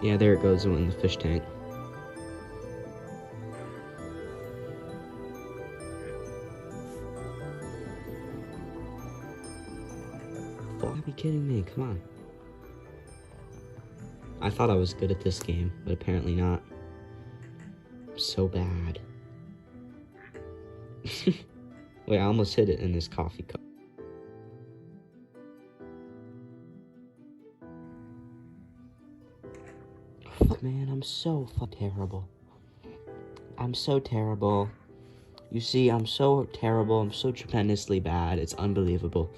Yeah, there it goes in the fish tank. kidding me? Come on. I thought I was good at this game, but apparently not. So bad. Wait, I almost hit it in this coffee cup. Man, I'm so terrible. I'm so terrible. You see, I'm so terrible. I'm so tremendously bad. It's unbelievable.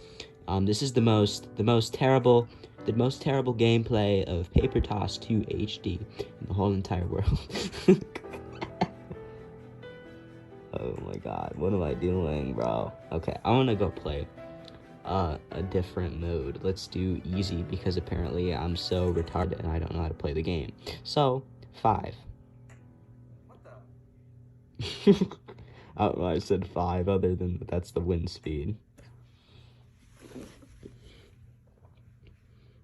This is the most terrible gameplay of Paper Toss 2 HD in the whole entire world. Oh my god, what am I doing, bro? Okay, I want to go play a different mode. Let's do easy, because apparently I'm so retarded and I don't know how to play the game. So, 5. What the? I don't know why I said 5, other than that's the wind speed.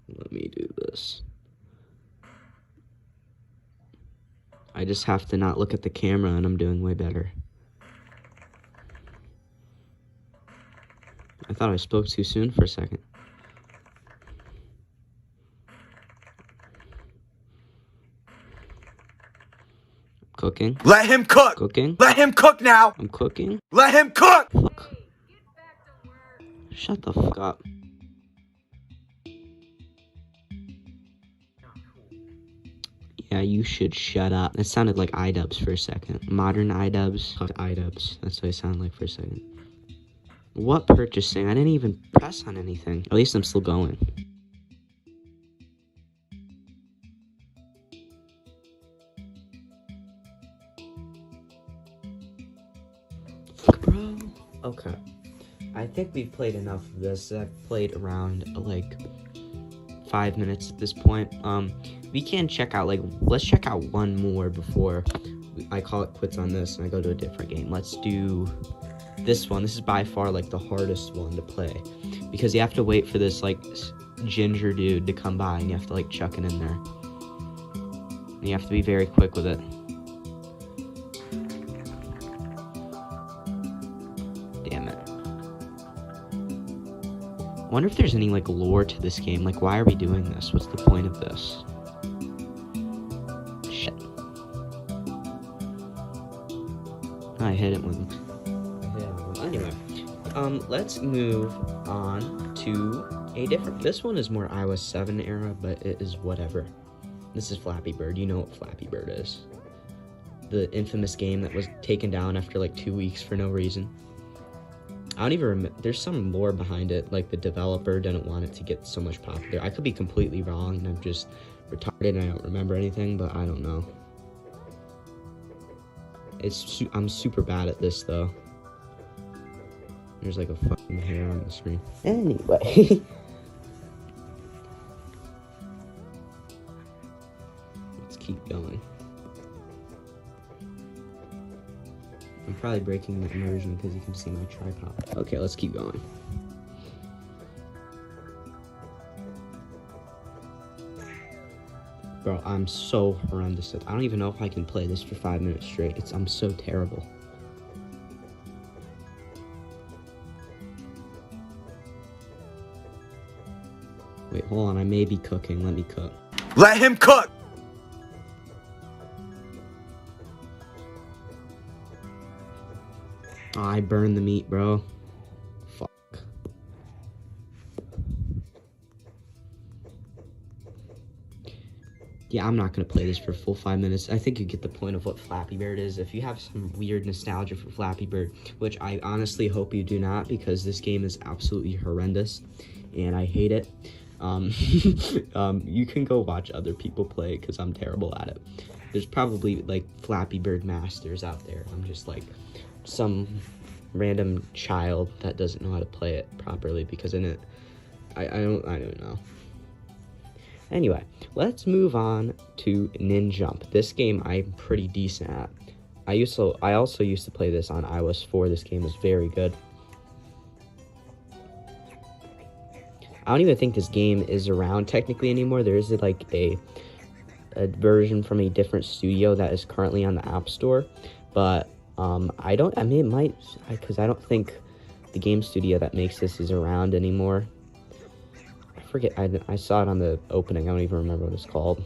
Let me do this. I just have to not look at the camera and I'm doing way better. I thought I spoke too soon for a second. Cooking. Let him cook. Cooking. Let him cook now. I'm cooking. Let him cook. Fuck. Shut the fuck up. Yeah, you should shut up. It sounded like iDubbbz for a second. Modern iDubbbz. Fuck iDubbbz. That's what I sound like for a second. What purchasing? I didn't even press on anything. At least I'm still going. Fuck, bro. Okay. I think we've played enough of this. I've played around, like, 5 minutes at this point. We can check out, like, let's check out one more before I call it quits on this and I go to a different game. Let's do this one. This is by far, like, the hardest one to play, because you have to wait for this, like, ginger dude to come by and you have to, like, chuck it in there. And you have to be very quick with it. Damn it. I wonder if there's any, like, lore to this game. Like, why are we doing this? What's the point of this? Shit. I hit it with... Anyway, let's move on to a different... This one is more iOS 7 era, but it is whatever. This is Flappy Bird. You know what Flappy Bird is. The infamous game that was taken down after, like, 2 weeks for no reason. I don't even remember. There's some lore behind it, like the developer didn't want it to get so much popular. I could be completely wrong, and I'm just retarded and I don't remember anything, but I don't know. I'm super bad at this, though. There's like a fucking hair on the screen. Anyway. Let's keep going. I'm probably breaking the immersion because you can see my tripod. Okay, let's keep going. Bro, I'm so horrendous at... I don't even know if I can play this for 5 minutes straight. I'm so terrible. Wait, hold on. I may be cooking. Let me cook. Let him cook. Oh, I burned the meat, bro. Fuck. Yeah, I'm not gonna play this for a full 5 minutes. I think you get the point of what Flappy Bird is. If you have some weird nostalgia for Flappy Bird, which I honestly hope you do not, because this game is absolutely horrendous, and I hate it. You can go watch other people play, because I'm terrible at it. There's probably, like, Flappy Bird masters out there. I'm just, like, some random child that doesn't know how to play it properly, because in it, I don't know. Anyway, let's move on to Ninjump. This game I'm pretty decent at. I also used to play this on iOS 4. This game is very good. I don't even think this game is around technically anymore. There is like a version from a different studio that is currently on the App Store, but it might, because I don't think the game studio that makes this is around anymore. I forget, I saw it on the opening. I don't even remember what it's called.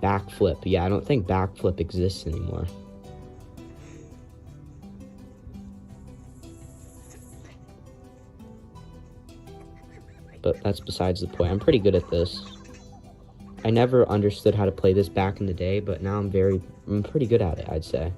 Backflip. Yeah, I don't think backflip exists anymore. But that's besides the point. I'm pretty good at this. I never understood how to play this back in the day, but now I'm pretty good at it, I'd say.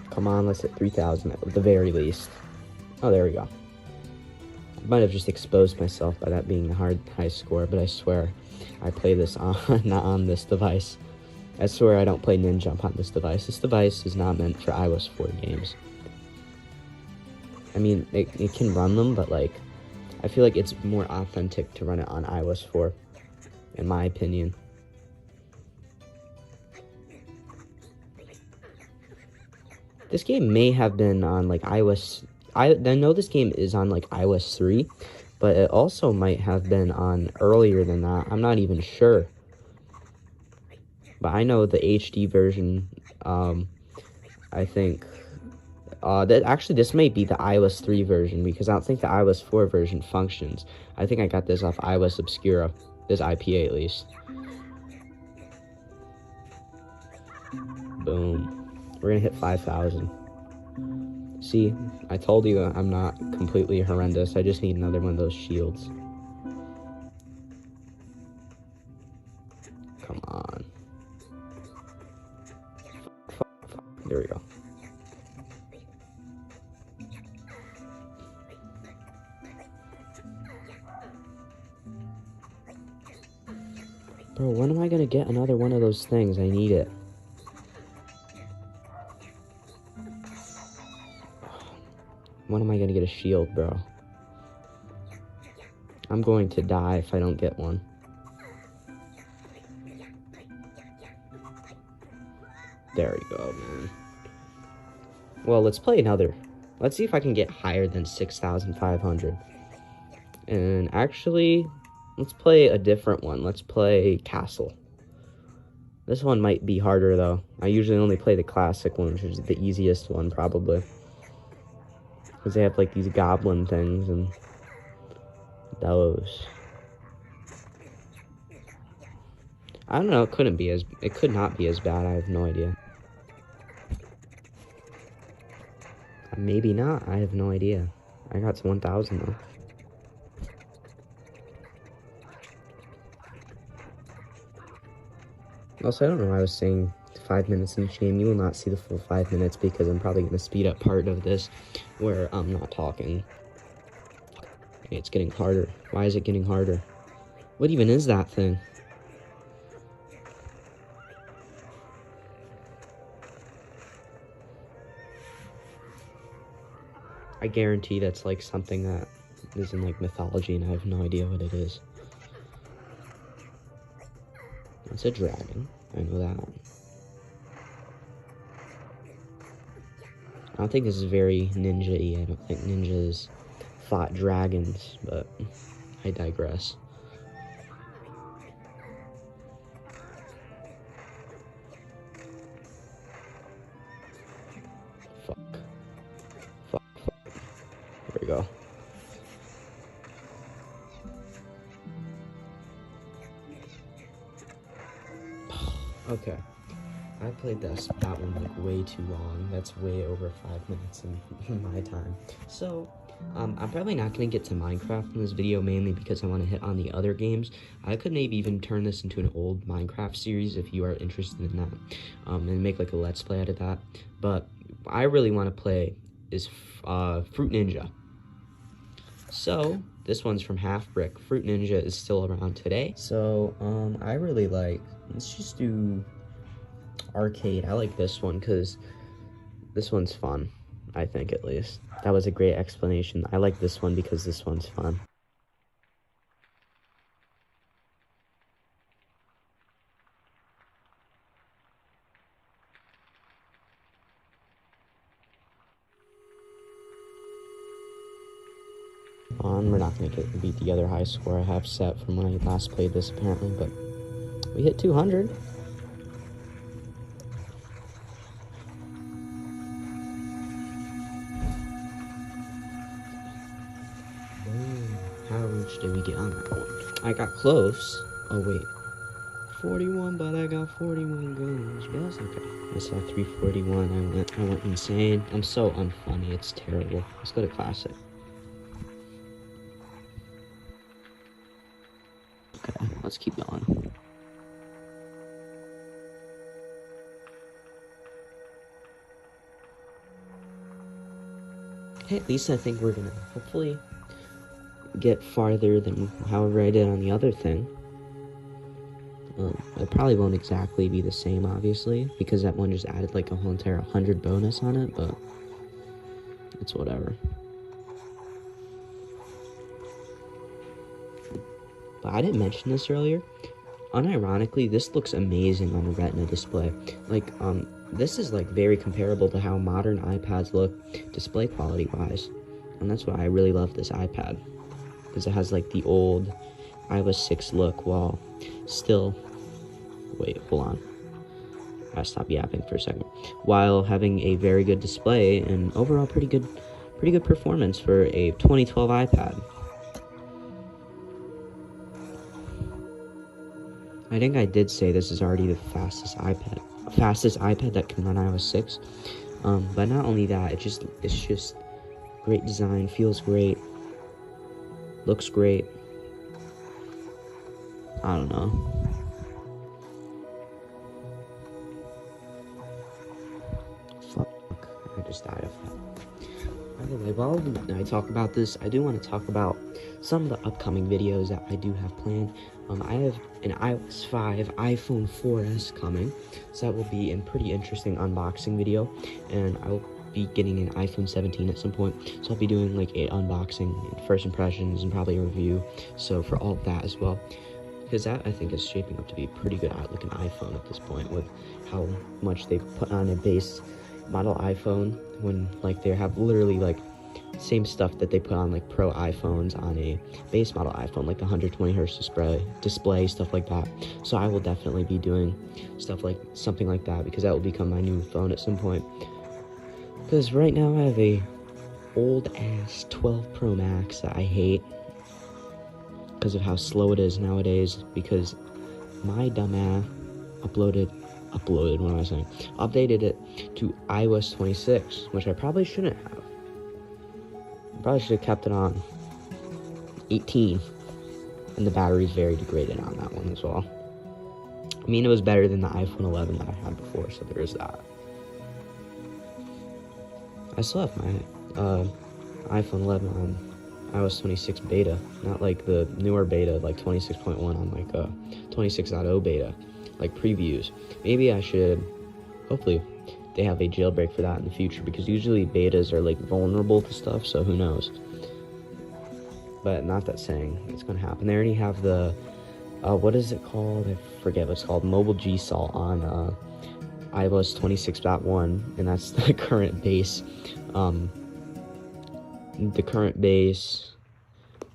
Come on, let's hit 3,000 at the very least. Oh, there we go. I might have just exposed myself by that being a high score, but I swear I play this on not on this device. I swear I don't play Ninja on this device. This device is not meant for iOS 4 games. I mean, it can run them, but like, I feel like it's more authentic to run it on iOS 4, in my opinion. This game may have been on like iOS. I know this game is on like iOS 3, but it also might have been on earlier than that. I'm not even sure. But I know the HD version, I think, that actually this may be the iOS 3 version, because I don't think the iOS 4 version functions. I think I got this off iOS Obscura, this IPA at least. Boom. We're gonna hit 5,000. See, I told you I'm not completely horrendous. I just need another one of those shields. Come on. There we go. Bro, when am I gonna get another one of those things? I need it. When am I gonna get a shield, bro? I'm going to die if I don't get one. There we go, man. Well, let's play another. Let's see if I can get higher than 6,500. And actually, let's play a different one. Let's play Castle. This one might be harder, though. I usually only play the classic one, which is the easiest one, probably. Because they have, like, these goblin things and those. I don't know, it could not be as bad, I have no idea. Maybe not, I have no idea. I got to 1,000, though. Also, I don't know why I was saying 5 minutes in each game. You will not see the full 5 minutes because I'm probably going to speed up part of this where I'm not talking. Okay, it's getting harder. Why is it getting harder? What even is that thing? I guarantee that's like something that is in like mythology and I have no idea what it is. It's a dragon. I know that. I don't think this is very ninja-y. I don't think ninjas fought dragons, but I digress. Fuck. Fuck. There we go. Okay. I played that one like way too long. That's way over 5 minutes in my time. So, I'm probably not going to get to Minecraft in this video, mainly because I want to hit on the other games. I could maybe even turn this into an old Minecraft series if you are interested in that, and make like a Let's Play out of that. But I really want to play is Fruit Ninja. So, this one's from Half Brick. Fruit Ninja is still around today. So, I really like, let's just do arcade. I like this one because this one's fun, I think, at least. That was a great explanation. I like this one because this one's fun. on. We're not going to beat the other high score I have set from when I last played this, apparently, but we hit 200. How much did we get on that one? I got close. Oh, wait. 41, but I got 41 goals. But that's okay. I saw 341. I went insane. I'm so unfunny. It's terrible. Let's go to classic. Okay, let's keep going. Hey, at least I think we're gonna hopefully get farther than however I did on the other thing. It probably won't exactly be the same, obviously, because that one just added like a whole entire 100 bonus on it, but it's whatever. But I didn't mention this earlier. Unironically, this looks amazing on a Retina display. Like, this is like very comparable to how modern iPads look display quality wise. And that's why I really love this iPad, because it has like the old iOS 6 look while still, wait, hold on, I gotta stop yapping for a second, while having a very good display and overall pretty good performance for a 2012 iPad. I think I did say this is already the fastest iPad that can run iOS 6. But not only that, it's just great design, feels great, looks great. I don't know. Fuck, I just died of that. By the way, while I talk about this, I do want to talk about some of the upcoming videos that I do have planned. I have an iOS 5 iPhone 4S coming, so that will be a pretty interesting unboxing video, and I will be getting an iPhone 17 at some point, so I'll be doing like an unboxing and first impressions and probably a review, so for all of that as well, because that I think is shaping up to be a pretty good looking iPhone at this point, with how much they've put on a base model iPhone, when like they have literally like same stuff that they put on like pro iPhones on a base model iPhone, like the 120 hertz display, stuff like that. So I will definitely be doing stuff like something like that, because that will become my new phone at some point. Because right now I have a old ass 12 Pro Max that I hate because of how slow it is nowadays, because my dumbass updated it to iOS 26, which I probably shouldn't have. Probably should have kept it on 18, and the battery's very degraded on that one as well. I mean, it was better than the iPhone 11 that I had before, so there is that. I still have my iPhone 11 on iOS 26 beta, not like the newer beta, like 26.1 on like 26.0 beta, like previews. Maybe I should, hopefully they have a jailbreak for that in the future, because usually betas are like vulnerable to stuff, so who knows. But not that saying it's gonna happen. They already have the what is it called, I forget what it's called, mobile GSOL on iOS 26.1, and that's the current base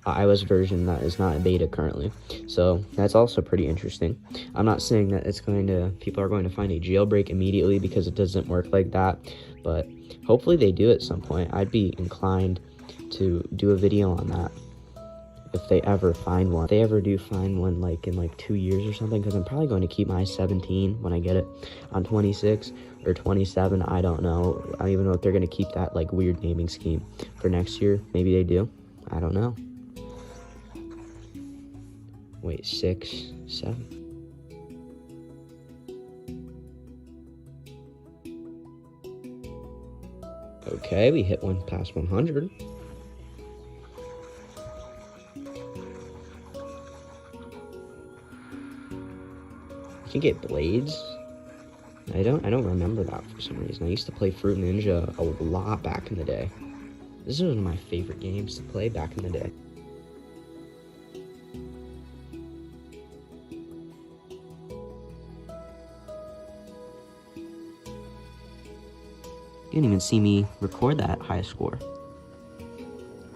iOS version that is not in beta currently. So that's also pretty interesting. I'm not saying that people are going to find a jailbreak immediately, because it doesn't work like that, but hopefully they do at some point. I'd be inclined to do a video on that if they ever find one. If they ever do find one, like in like 2 years or something, because I'm probably going to keep my 17 when I get it on 26 or 27. I don't know. I don't even know if they're going to keep that like weird naming scheme for next year. Maybe they do. I don't know. Wait, 6, 7. Okay, we hit one past 100. You can get blades. I don't remember that for some reason. I used to play Fruit Ninja a lot back in the day. This is one of my favorite games to play back in the day. You didn't even see me record that high score.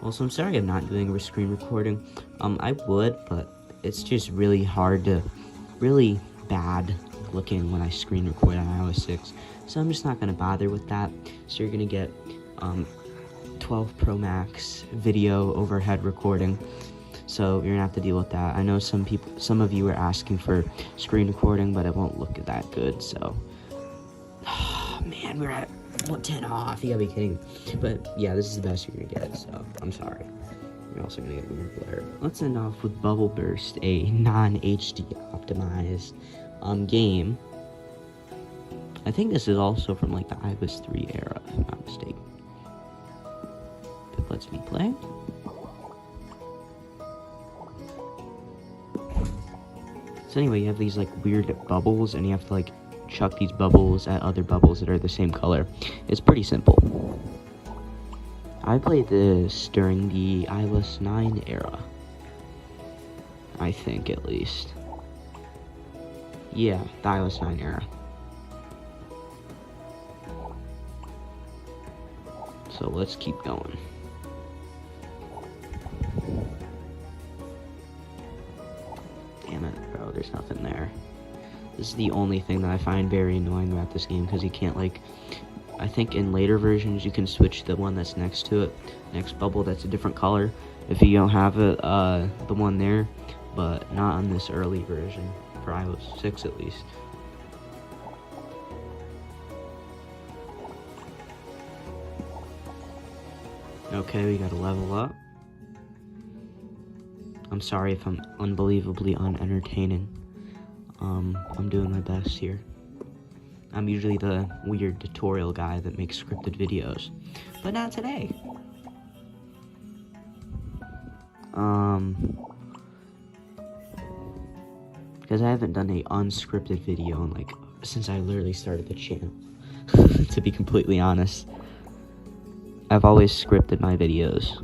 Also, I'm sorry I'm not doing a screen recording. I would, but it's just really hard to, really bad looking when I screen record on iOS 6. So I'm just not going to bother with that. So you're going to get 12 Pro Max video overhead recording. So you're going to have to deal with that. I know some of you are asking for screen recording, but it won't look that good. So, oh, man, we're at 110 off. You gotta be kidding. But yeah, this is the best you're gonna get. So I'm sorry. You're also gonna get weird blur. Let's end off with Bubble Burst, a non-HD optimized game. I think this is also from like the iOS 3 era, if I'm not mistaken. It lets me play. So anyway, you have these like weird bubbles, and you have to like chuck these bubbles at other bubbles that are the same color. It's pretty simple. I played this during the iOS 9 era. I think, at least. Yeah, the iOS 9 era. So let's keep going. Damn it, bro, there's nothing there. This is the only thing that I find very annoying about this game, because you can't, like, I think in later versions you can switch the one that's next to it, next bubble that's a different color, if you don't have it, the one there, but not on this early version, for iOS 6 at least. Okay, we gotta level up. I'm sorry if I'm unbelievably unentertaining. I'm doing my best here. I'm usually the weird tutorial guy that makes scripted videos, but not today. Because I haven't done a unscripted video in like, since I literally started the channel, to be completely honest. I've always scripted my videos.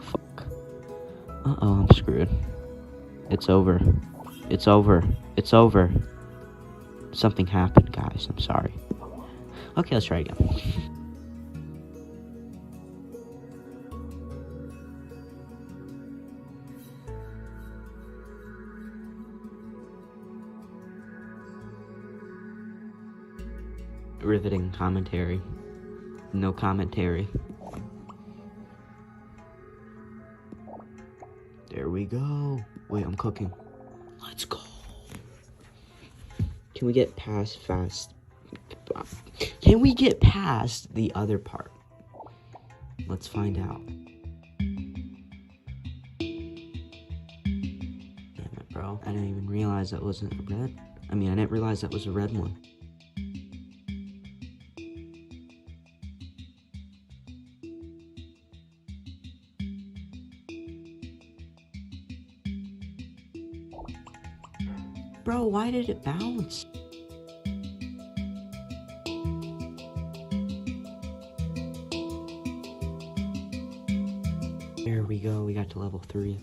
Fuck. Uh-oh, I'm screwed. It's over. It's over. It's over. Something happened, guys. I'm sorry. Okay, let's try again. Riveting commentary. No commentary. There we go. Wait, I'm cooking. Let's go. Can we get past Can we get past the other part? Let's find out. Damn it, bro. I didn't even realize that wasn't red. I didn't realize that was a red one. Bro, why did it bounce? There we go, we got to level 3.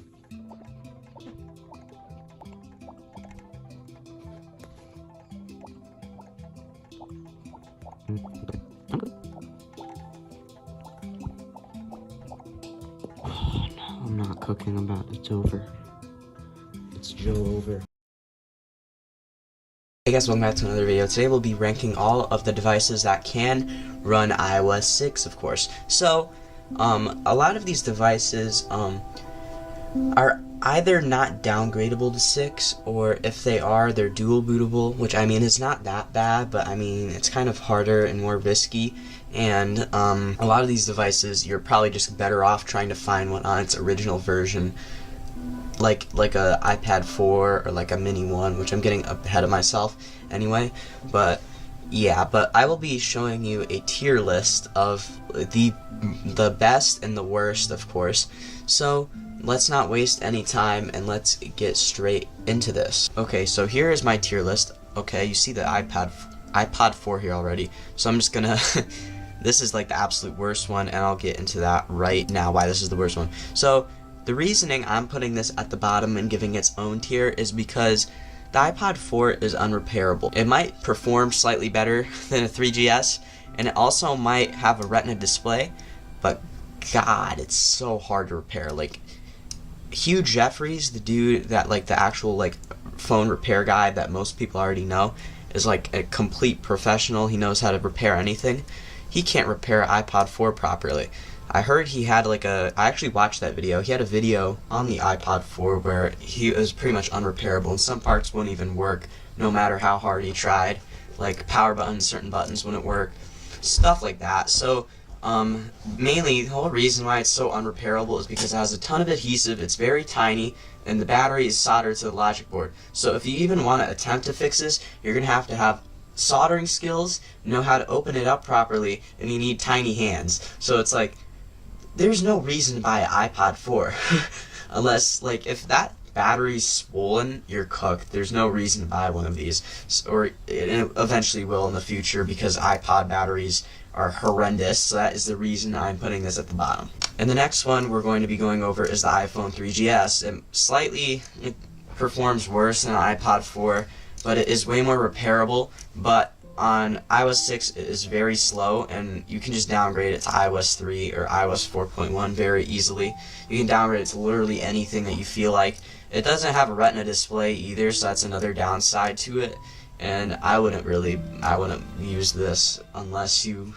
Oh no, I'm not cooking, it's over. It's Joe over. Hey guys, welcome back to another video. Today we'll be ranking all of the devices that can run iOS 6, of course. So, a lot of these devices are either not downgradable to 6, or if they are, they're dual bootable, which is not that bad, but it's kind of harder and more risky. And a lot of these devices, you're probably just better off trying to find one on its original version, like a iPad 4 or like a mini one, which I'm getting ahead of myself anyway. But yeah, but I will be showing you a tier list of the best and the worst, of course. So let's not waste any time and let's get straight into this. Okay, so here is my tier list. Okay, you see the iPod 4 here already. So I'm just gonna this is like the absolute worst one, and I'll get into that right now, why this is the worst one. So the reasoning I'm putting this at the bottom and giving its own tier is because the iPod 4 is unrepairable. It might perform slightly better than a 3GS, and it also might have a Retina display, but God, it's so hard to repair. Like, Hugh Jeffries, the dude that, like, the actual, like, phone repair guy that most people already know, is like a complete professional. He knows how to repair anything. He can't repair iPod 4 properly. I heard he had like I actually watched that video. He had a video on the iPod 4 where he was pretty much unrepairable, and some parts wouldn't even work no matter how hard he tried. Like power buttons, certain buttons wouldn't work, stuff like that. So mainly the whole reason why it's so unrepairable is because it has a ton of adhesive, it's very tiny, and the battery is soldered to the logic board. So if you even want to attempt to fix this, you're going to have soldering skills, know how to open it up properly, and you need tiny hands. So it's like, there's no reason to buy an iPod 4 unless, like, if that battery's swollen, you're cooked. There's no reason to buy one of these, or it eventually will in the future, because iPod batteries are horrendous. So that is the reason I'm putting this at the bottom. And the next one we're going to be going over is the iPhone 3GS. It performs worse than an iPod 4, but it is way more repairable. But on iOS 6 it is very slow, and you can just downgrade it to iOS 3 or iOS 4.1 very easily. You can downgrade it to literally anything that you feel like. It doesn't have a Retina display either, so that's another downside to it. And I wouldn't use this unless you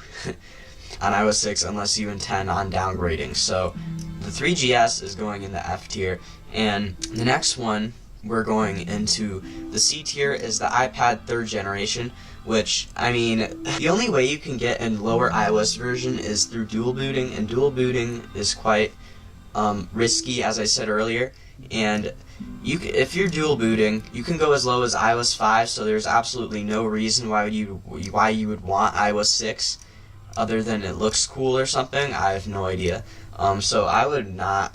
on iOS 6 unless you intend on downgrading. So the 3GS is going in the F tier, and the next one we're going into the C tier is the iPad 3rd generation, which, I mean, the only way you can get a lower iOS version is through dual booting, and dual booting is quite risky, as I said earlier. And if you're dual booting, you can go as low as iOS 5, so there's absolutely no reason why you would want iOS 6 other than it looks cool or something. I have no idea. So I would not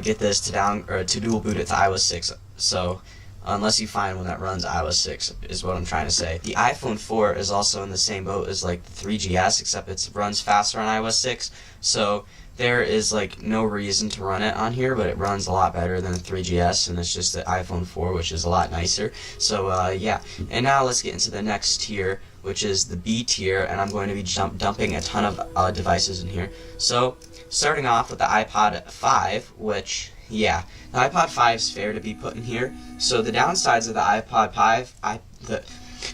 get this to dual boot it to iOS 6. So unless you find one that runs iOS 6 is what I'm trying to say. The iPhone 4 is also in the same boat as like the 3GS, except it runs faster on iOS 6. So there is like no reason to run it on here, but it runs a lot better than the 3GS, and it's just the iPhone 4, which is a lot nicer. So yeah, and now let's get into the next tier, which is the B tier, and I'm going to be dumping a ton of devices in here. So starting off with the iPod 5, which, yeah, the iPod 5 is fair to be put in here. So the downsides of the iPod 5, the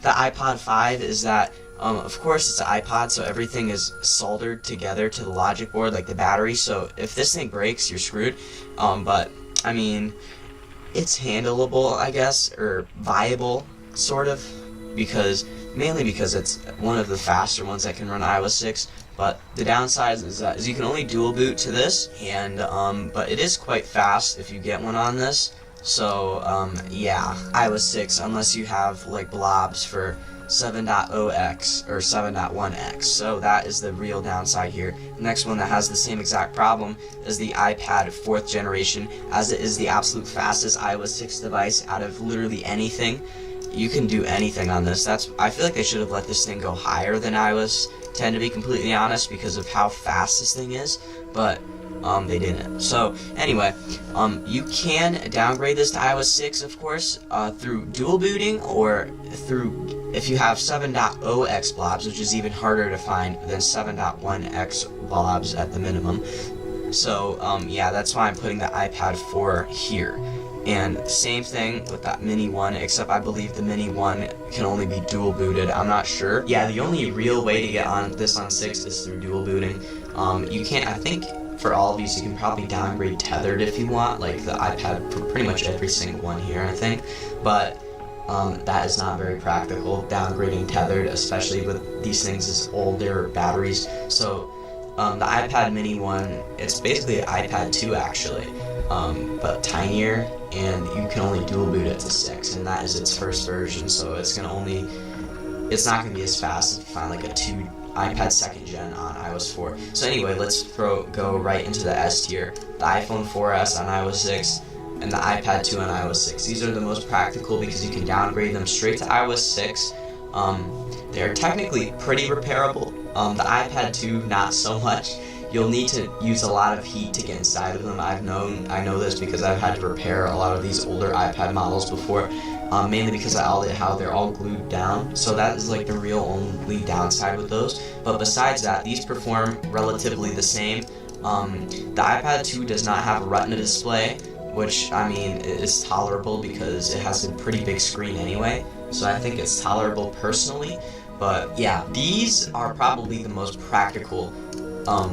iPod 5 is that, of course, it's an iPod, so everything is soldered together to the logic board, like the battery. So if this thing breaks, you're screwed. But I mean, it's handleable, I guess, or viable, sort of, mainly because it's one of the faster ones that can run iOS 6. But the downside is you can only dual boot to this, and but it is quite fast if you get one on this. So yeah, iOS 6, unless you have like blobs for 7.0x or 7.1x. So that is the real downside here. The next one that has the same exact problem is the iPad 4th generation, as it is the absolute fastest iOS 6 device out of literally anything. You can do anything on this. I feel like they should have let this thing go higher than iOS 10, to be completely honest, because of how fast this thing is, but they didn't. So anyway, you can downgrade this to iOS 6, of course, through dual booting, or through, if you have 7.0x blobs, which is even harder to find than 7.1x blobs at the minimum. So yeah, that's why I'm putting the iPad 4 here. And same thing with that Mini 1, except I believe the Mini 1 can only be dual booted. I'm not sure. Yeah, the only real way to get on this on 6 is through dual booting. You can't, I think, for all of these, you can probably downgrade tethered if you want, like the iPad, for pretty much every single one here, I think. But that is not very practical, downgrading tethered, especially with these things as older batteries. So the iPad Mini 1, it's basically an iPad 2 actually, but tinier, and you can only dual boot it to 6, and that is its first version, so it's not gonna be as fast if you find like a iPad 2nd gen on iOS 4. So anyway, let's go right into the S tier. The iPhone 4S on iOS 6 and the iPad 2 on iOS 6. These are the most practical because you can downgrade them straight to iOS 6. They're technically pretty repairable. The iPad 2, not so much. You'll need to use a lot of heat to get inside of them. I know this because I've had to repair a lot of these older iPad models before. mainly because of how they're all glued down. So that is like the real only downside with those. But besides that, these perform relatively the same. The iPad 2 does not have a Retina display, which, I mean, is tolerable because it has a pretty big screen anyway, so I think it's tolerable personally. But yeah, these are probably the most practical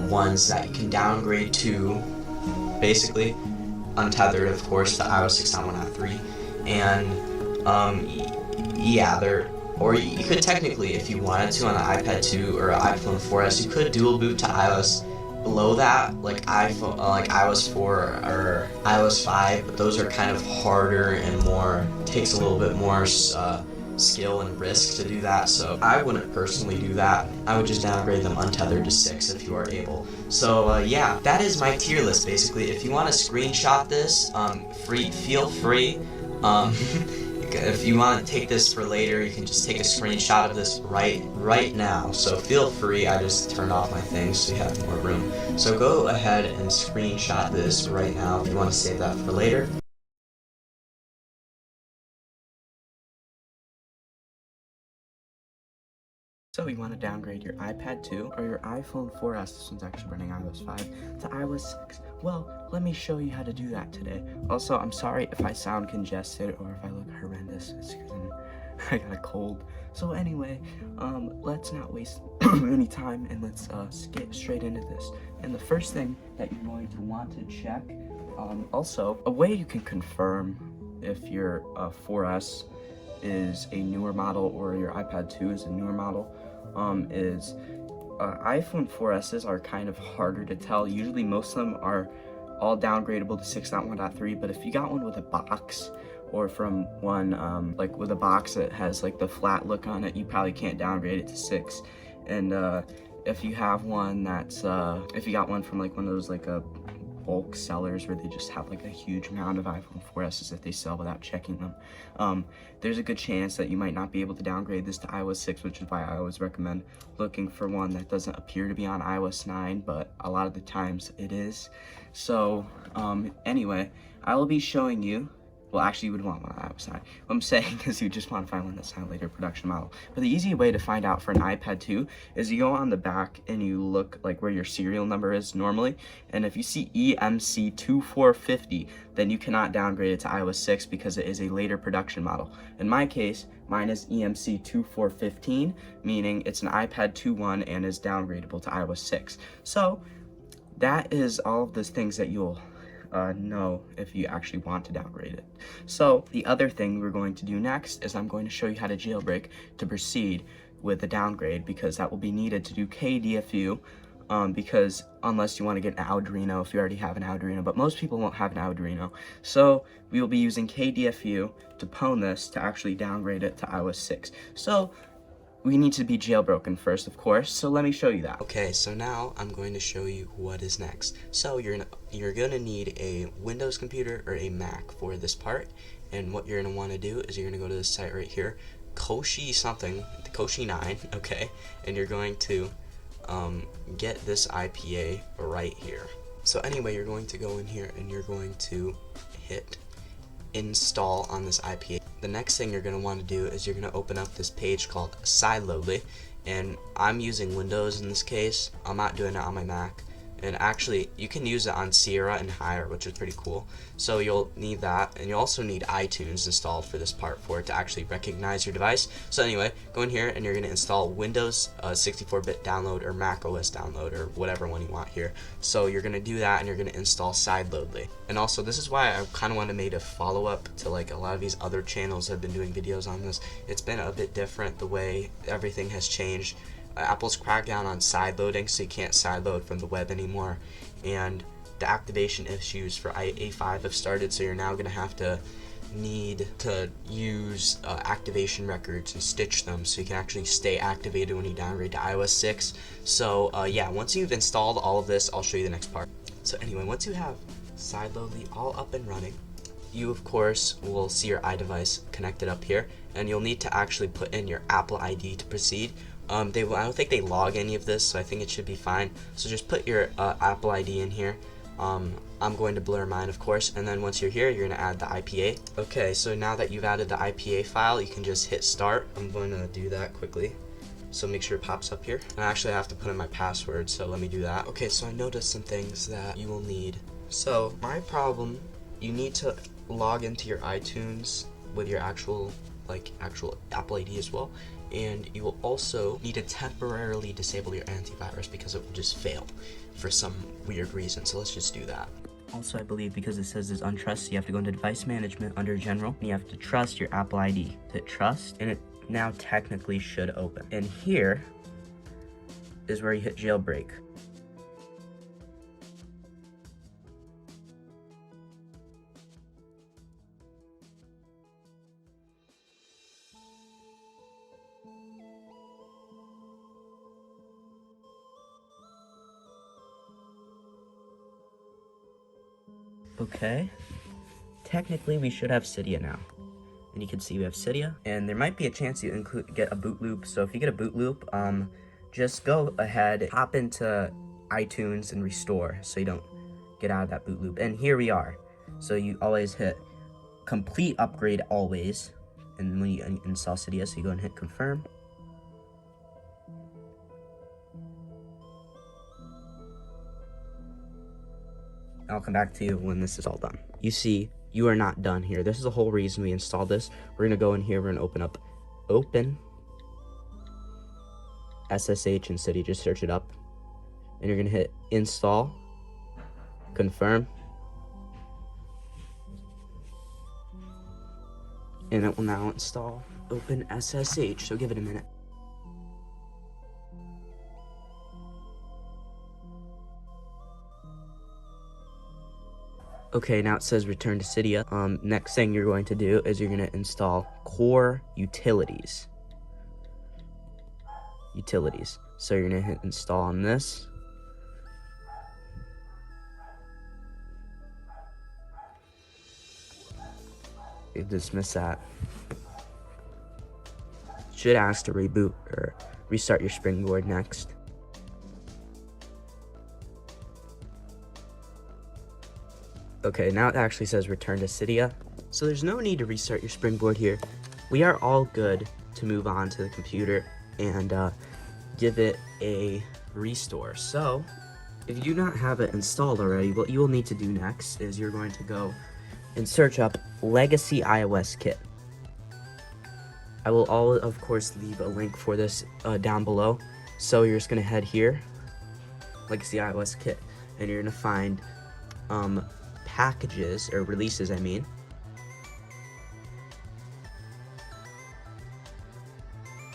ones that you can downgrade to, basically, untethered, of course, to iOS 6.1.3, and yeah, or you could technically, if you wanted to, on the iPad 2 or iPhone 4S, you could dual boot to iOS below that, like iOS 4 or iOS 5, but those are kind of harder and takes a little bit more skill and risk to do that, so I wouldn't personally do that. I would just downgrade them untethered to 6 if you are able. So yeah, that is my tier list basically. If you want to screenshot this, feel free. If you want to take this for later, you can just take a screenshot of this right now. So feel free. I just turned off my things so you have more room. So go ahead and screenshot this right now if you want to save that for later. So you want to downgrade your iPad 2 or your iPhone 4S, this one's actually running iOS 5, to iOS 6. Well, let me show you how to do that today. Also, I'm sorry if I sound congested or if I look horrendous. It's because I got a cold. So anyway, let's not waste any time and let's get straight into this. And the first thing that you're going to want to check, also, a way you can confirm if your 4S is a newer model or your iPad 2 is a newer model, is iPhone 4Ss are kind of harder to tell. Usually most of them are all downgradable to 6.1.3, but if you got one with a box or from one like with a box that has like the flat look on it, you probably can't downgrade it to 6. And if you have one that's if you got one from like one of those like a bulk sellers where they just have like a huge amount of iPhone 4Ss that they sell without checking them, there's a good chance that you might not be able to downgrade this to iOS 6, which is why I always recommend looking for one that doesn't appear to be on iOS 9, but a lot of the times it is. So anyway, I will be showing you, well, actually you would want one on iOS 9. What I'm saying is you just want to find one that's not a later production model. But the easy way to find out for an iPad 2 is you go on the back and you look like where your serial number is normally. And if you see EMC2450, then you cannot downgrade it to iOS 6 because it is a later production model. In my case, mine is EMC2415, meaning it's an iPad 2.1 and is downgradable to iOS 6. So that is all of those things that you'll know if you actually want to downgrade it. So the other thing we're going to do next is I'm going to show you how to jailbreak to proceed with the downgrade, because that will be needed to do KDFU, because unless you want to get an Arduino, if you already have an Arduino, but most people won't have an Arduino. So we will be using KDFU to pwn this to actually downgrade it to iOS 6. So we need to be jailbroken first, of course, so let me show you that. Okay, so now I'm going to show you what is next. So you're gonna need a Windows computer or a Mac for this part, and what you're gonna want to do is you're gonna go to this site right here, Koshi 9, okay, and you're going to get this IPA right here. So anyway, you're going to go in here and you're going to hit install on this IPA. The next thing you're going to want to do is you're going to open up this page called Sideloadly, and I'm using Windows in this case. I'm not doing it on my Mac, and actually you can use it on Sierra and higher, which is pretty cool. So you'll need that, and you also need iTunes installed for this part for it to actually recognize your device. So anyway, go in here and you're going to install Windows 64-bit download or Mac OS download or whatever one you want here. So you're going to do that and you're going to install Sideloadly. And also, this is why I kind of want to make a follow-up to like a lot of these other channels that have been doing videos on this. It's been a bit different the way everything has changed. Apple's cracked down on sideloading, so you can't sideload from the web anymore, and the activation issues for A5 have started, so you're now going to need to use activation records and stitch them so you can actually stay activated when you downgrade to iOS 6. So yeah, once you've installed all of this, I'll show you the next part. So anyway, once you have Sideloadly all up and running, you of course will see your iDevice connected up here, and you'll need to actually put in your Apple ID to proceed. I don't think they log any of this, so I think it should be fine. So just put your Apple ID in here. I'm going to blur mine, of course, and then once you're here, you're gonna add the IPA. Okay, so now that you've added the IPA file, you can just hit start. I'm going to do that quickly. So make sure it pops up here. And actually I have to put in my password, so let me do that. Okay, so I noticed some things that you will need. So my problem, you need to log into your iTunes with your actual Apple ID as well. And you will also need to temporarily disable your antivirus because it will just fail for some weird reason. So let's just do that. Also, I believe because it says it's untrusted, you have to go into device management under general, and you have to trust your Apple ID. Hit trust, and it now technically should open. And here is where you hit jailbreak. Okay, technically we should have Cydia now. And you can see we have Cydia, and there might be a chance you get a boot loop. So if you get a boot loop, just go ahead, hop into iTunes and restore so you don't get out of that boot loop. And here we are. So you always hit complete upgrade always, and when you install Cydia, so you go and hit confirm. I'll come back to you when this is all done. You see, you are not done here. This is the whole reason we installed this. We're gonna go in here, we're gonna open SSH and Cydia, just search it up. And you're gonna hit install, confirm. And it will now install open SSH, so give it a minute. Okay, now it says return to Cydia. Next thing you're going to do is you're going to install core utilities. So you're going to hit install on this. You dismiss that. Should ask to reboot or restart your Springboard next. Okay, now it actually says return to Cydia. So there's no need to restart your Springboard here. We are all good to move on to the computer and give it a restore. So if you do not have it installed already, what you will need to do next is you're going to go and search up Legacy iOS Kit. I will of course leave a link for this down below. So you're just gonna head here, Legacy iOS Kit, and you're gonna find packages, or releases, I mean.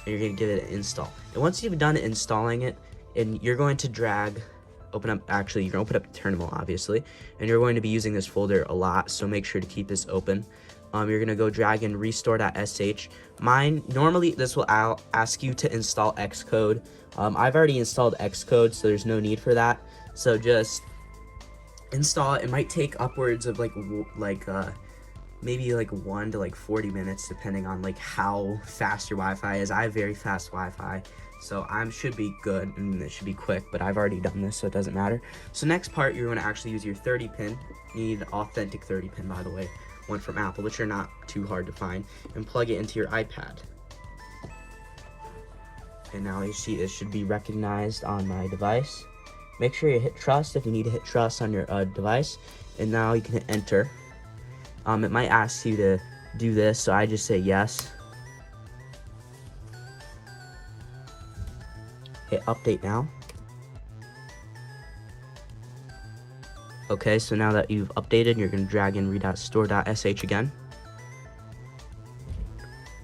And you're going to give it an install. And once you've done installing it, and you're going to you're going to open up Terminal, obviously, and you're going to be using this folder a lot, so make sure to keep this open. You're going to go drag in restore.sh. Normally this will ask you to install Xcode. I've already installed Xcode, so there's no need for that. So just install it. It might take upwards of maybe 1 to 40 minutes, depending on how fast your Wi-Fi is. I have very fast Wi-Fi, so I should be good and it should be quick, but I've already done this, so it doesn't matter. So next part, you're going to actually use your 30 pin. You need an authentic 30 pin, by the way, one from Apple, which are not too hard to find, and plug it into your iPad. And now you see it should be recognized on my device. Make sure you hit trust if you need to hit trust on your device, and now you can hit enter. It might ask you to do this, so I just say yes. Hit update now. Okay, so now that you've updated, you're going to drag in re.store.sh again.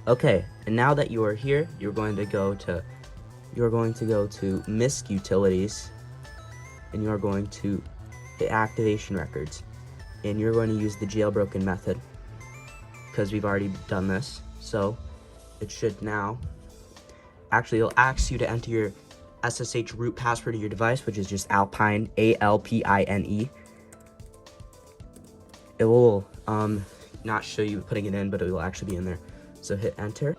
Okay, and now that you are here, you're going to go to MISC utilities, and you are going to hit activation records, and you're going to use the jailbroken method because we've already done this. So it should now it'll ask you to enter your SSH root password of your device, which is just Alpine, ALPINE. It will not show you putting it in, but it will actually be in there. So hit enter,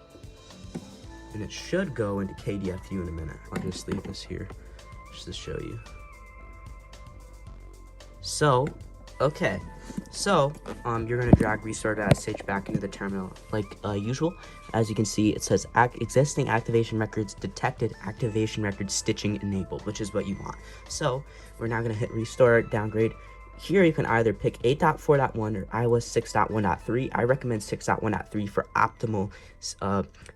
and it should go into KDFU in a minute. I'll just leave this here just to show you. So, okay. So, you're gonna drag restore.sh back into the terminal like usual. As you can see, it says existing activation records detected, activation record stitching enabled, which is what you want. So, we're now gonna hit restore, downgrade. Here you can either pick 8.4.1 or iOS 6.1.3. I recommend 6.1.3 for optimal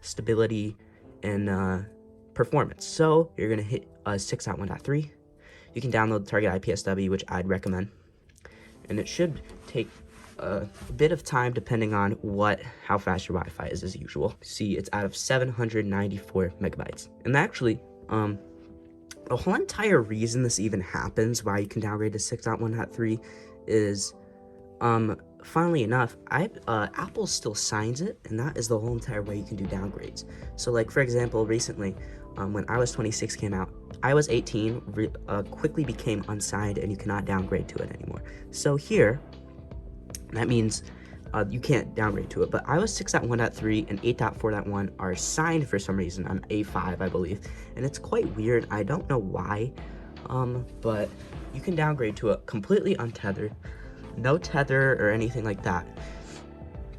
stability and performance. So you're gonna hit 6.1.3. You can download the target IPSW, which I'd recommend, and it should take a bit of time depending on how fast your Wi-Fi is as usual. See, it's out of 794 megabytes, and actually, the whole entire reason this even happens, why you can downgrade to 6.1.3, is, funnily enough, Apple still signs it, and that is the whole entire way you can do downgrades. So, like, for example, recently, when iOS 26 came out, iOS 18 quickly became unsigned, and you cannot downgrade to it anymore. So here, that means you can't downgrade to it, but iOS 6.1.3 and 8.4.1 are signed for some reason on A5, I believe, and it's quite weird. I don't know why, but you can downgrade to it completely untethered, no tether or anything like that.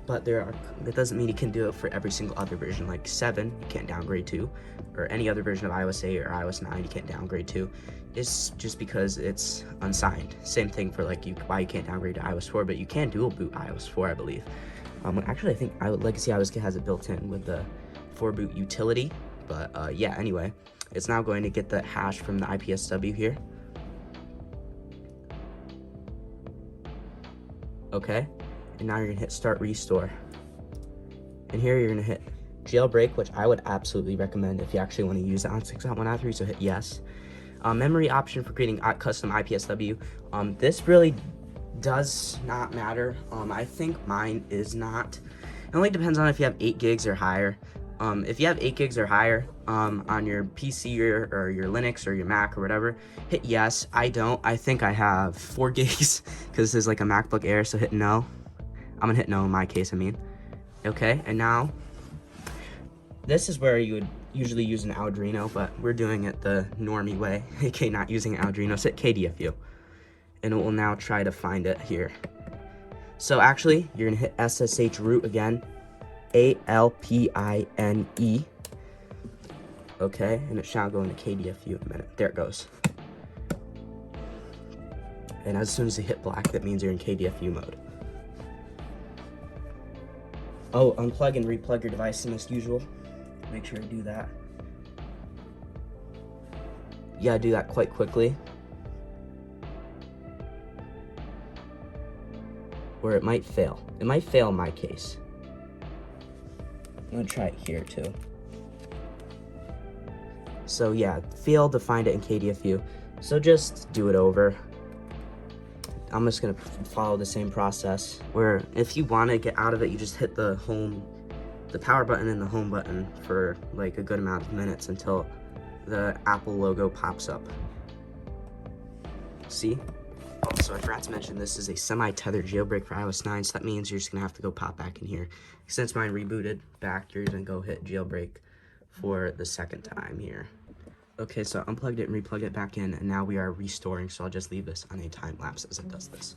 But that doesn't mean you can do it for every single other version, like 7 you can't downgrade to, or any other version of iOS 8 or iOS 9 you can't downgrade to. It's just because it's unsigned. Same thing for like why you can't downgrade to iOS 4, but you can dual boot iOS 4, I believe. Actually, I think Legacy iOS has it built in with the 4boot utility, but yeah, anyway, it's now going to get the hash from the IPSW here. Okay, and now you're gonna hit start restore. And here you're gonna hit jailbreak, which I would absolutely recommend if you actually want to use it on 6.1.3, so hit yes. Memory option for creating custom IPSW. This really does not matter. I think mine is not. It only depends on if you have 8 gigs or higher. If you have 8 gigs or higher on your PC or your Linux or your Mac or whatever, hit yes. I don't. I think I have 4 gigs because this is like a MacBook Air, so hit no. I'm gonna hit no in my case, I mean. Okay, and now this is where you would usually use an Arduino, but we're doing it the normie way, aka not using an Arduino, so hit KDFU. And it will now try to find it here. So actually, you're gonna hit SSH root again, ALPINE. Okay, and it shall go into KDFU in a minute. There it goes. And as soon as you hit black, that means you're in KDFU mode. Oh, unplug and replug your device as usual. Make sure to do that. You gotta do that quite quickly, or it might fail. It might fail in my case. I'm gonna try it here too. So yeah, failed to find it in KDFU. So just do it over. I'm just gonna follow the same process, where if you wanna get out of it, you just hit the power button and the home button for like a good amount of minutes until the Apple logo pops up. See? Oh, so I forgot to mention, this is a semi-tethered jailbreak for iOS 9, so that means you're just gonna have to go pop back in here. Since mine rebooted back, you're gonna go hit jailbreak for the second time here. Okay, so I unplugged it and replugged it back in, and now we are restoring, so I'll just leave this on a time lapse as it does this.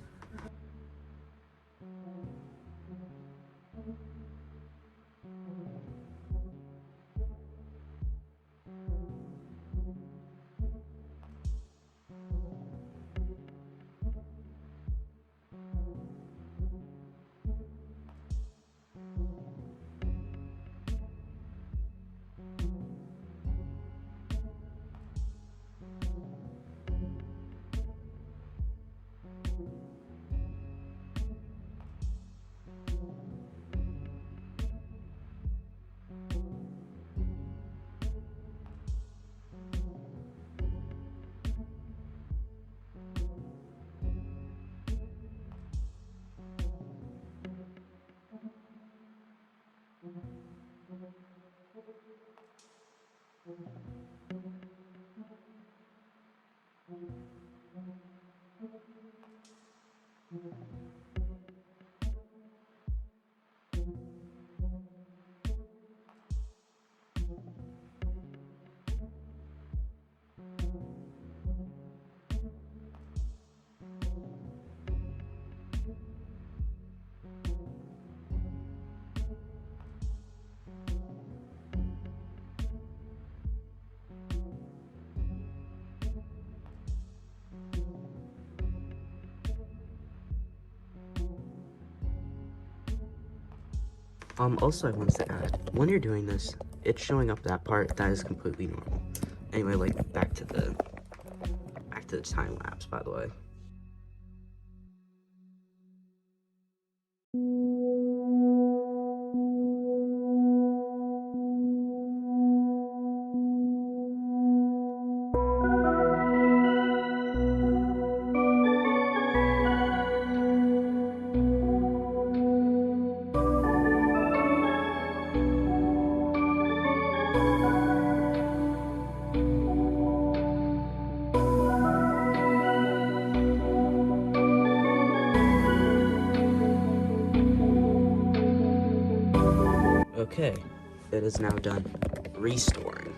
Also I wanted to add, when you're doing this, it's showing up that part, that is completely normal. Anyway, like, back to the time lapse, by the way. Okay, it is now done restoring.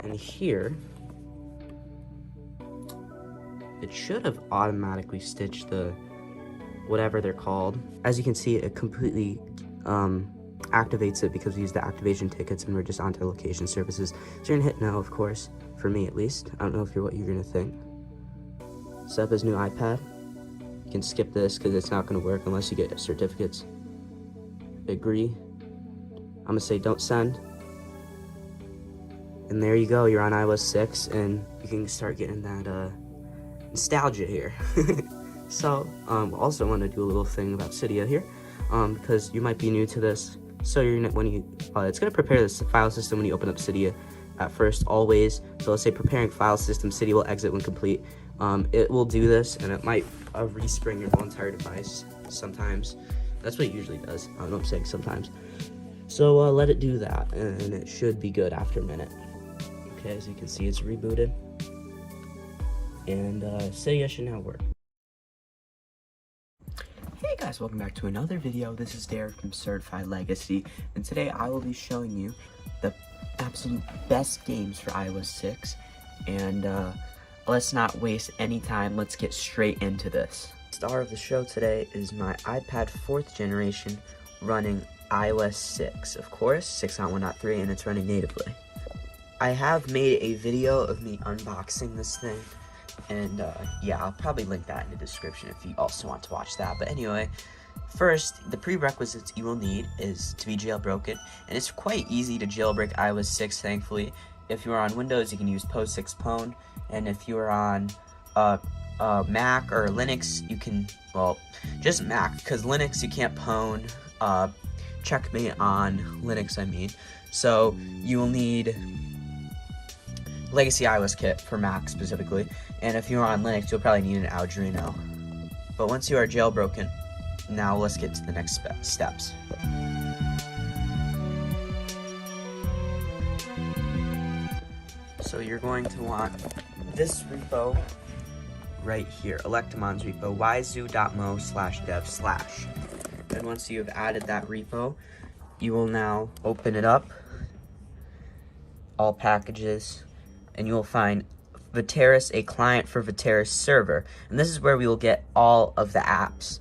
And here, it should have automatically stitched the, whatever they're called. As you can see, it completely activates it because we use the activation tickets and we're just onto location services. So you're gonna hit no, of course, for me at least. I don't know what you're gonna think. Set up his new iPad. You can skip this because it's not gonna work unless you get certificates. Agree. I'm gonna say don't send. And there you go, you're on iOS 6 and you can start getting that nostalgia here. So, also want to do a little thing about Cydia here, because you might be new to this. So it's gonna prepare this file system when you open up Cydia at first, always. So let's say preparing file system, Cydia will exit when complete. It will do this and it might respring your whole entire device sometimes. That's what it usually does. I don't know, I'm saying sometimes. So let it do that, and it should be good after a minute. Okay, as you can see, it's rebooted, and Cydia should now work. Hey guys, welcome back to another video. This is Derek from Certified Legacy, and today I will be showing you the absolute best games for iOS 6, and let's not waste any time. Let's get straight into this. Star of the show today is my iPad 4th generation running iOS 6, of course, 6.1.3, and it's running natively. I have made a video of me unboxing this thing, and yeah, I'll probably link that in the description if you also want to watch that. But anyway, first, the prerequisites you will need is to be jailbroken, and it's quite easy to jailbreak iOS 6, thankfully. If you're on Windows, you can use POSIX Pwn, and if you're on Mac or Linux, you can, well, just Mac, because Linux you can't pwn. Checkmate on Linux, I mean. So you will need Legacy iOS Kit for Mac specifically, and if you're on Linux, you'll probably need an Arduino. But once you are jailbroken, now let's get to the next steps. So you're going to want this repo right here, Electimons Repo, yzu.moe/dev/. And once you have added that repo, you will now open it up, all packages, and you will find Vateris, a client for Vateris server. And this is where we will get all of the apps,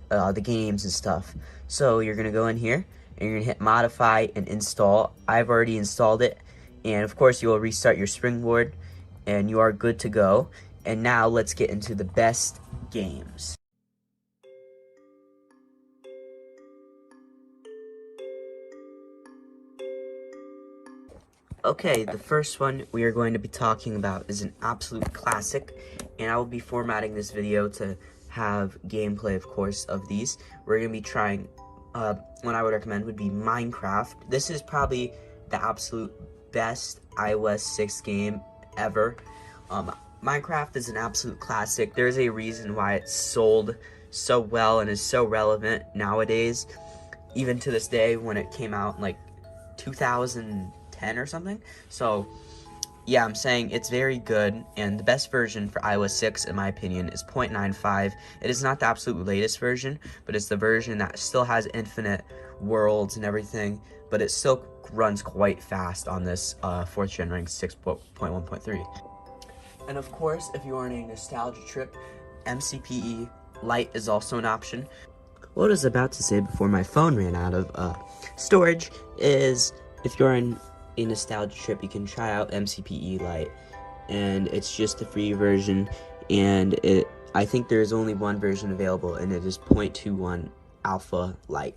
the games and stuff. So you're gonna go in here and you're gonna hit modify and install. I've already installed it, and of course you will restart your Springboard and you are good to go. And now let's get into the best games. Okay, the first one we are going to be talking about is an absolute classic, and I will be formatting this video to have gameplay, of course, of these. We're going to be trying, one I would recommend would be Minecraft. This is probably the absolute best iOS 6 game ever. Minecraft is an absolute classic. There's a reason why it's sold so well and is so relevant nowadays, even to this day when it came out in like 2010 or something. So yeah, I'm saying it's very good, and the best version for iOS 6 in my opinion is 0.95. It is not the absolute latest version, but it's the version that still has infinite worlds and everything, but it still runs quite fast on this 4th gen running 6.1.3. And of course, if you're on a nostalgia trip, MCPE Lite is also an option. What I was about to say before my phone ran out of storage is, if you're on a nostalgia trip, you can try out MCPE Lite, and it's just the free version, and I think there's only one version available, and it is 0.21 Alpha Lite.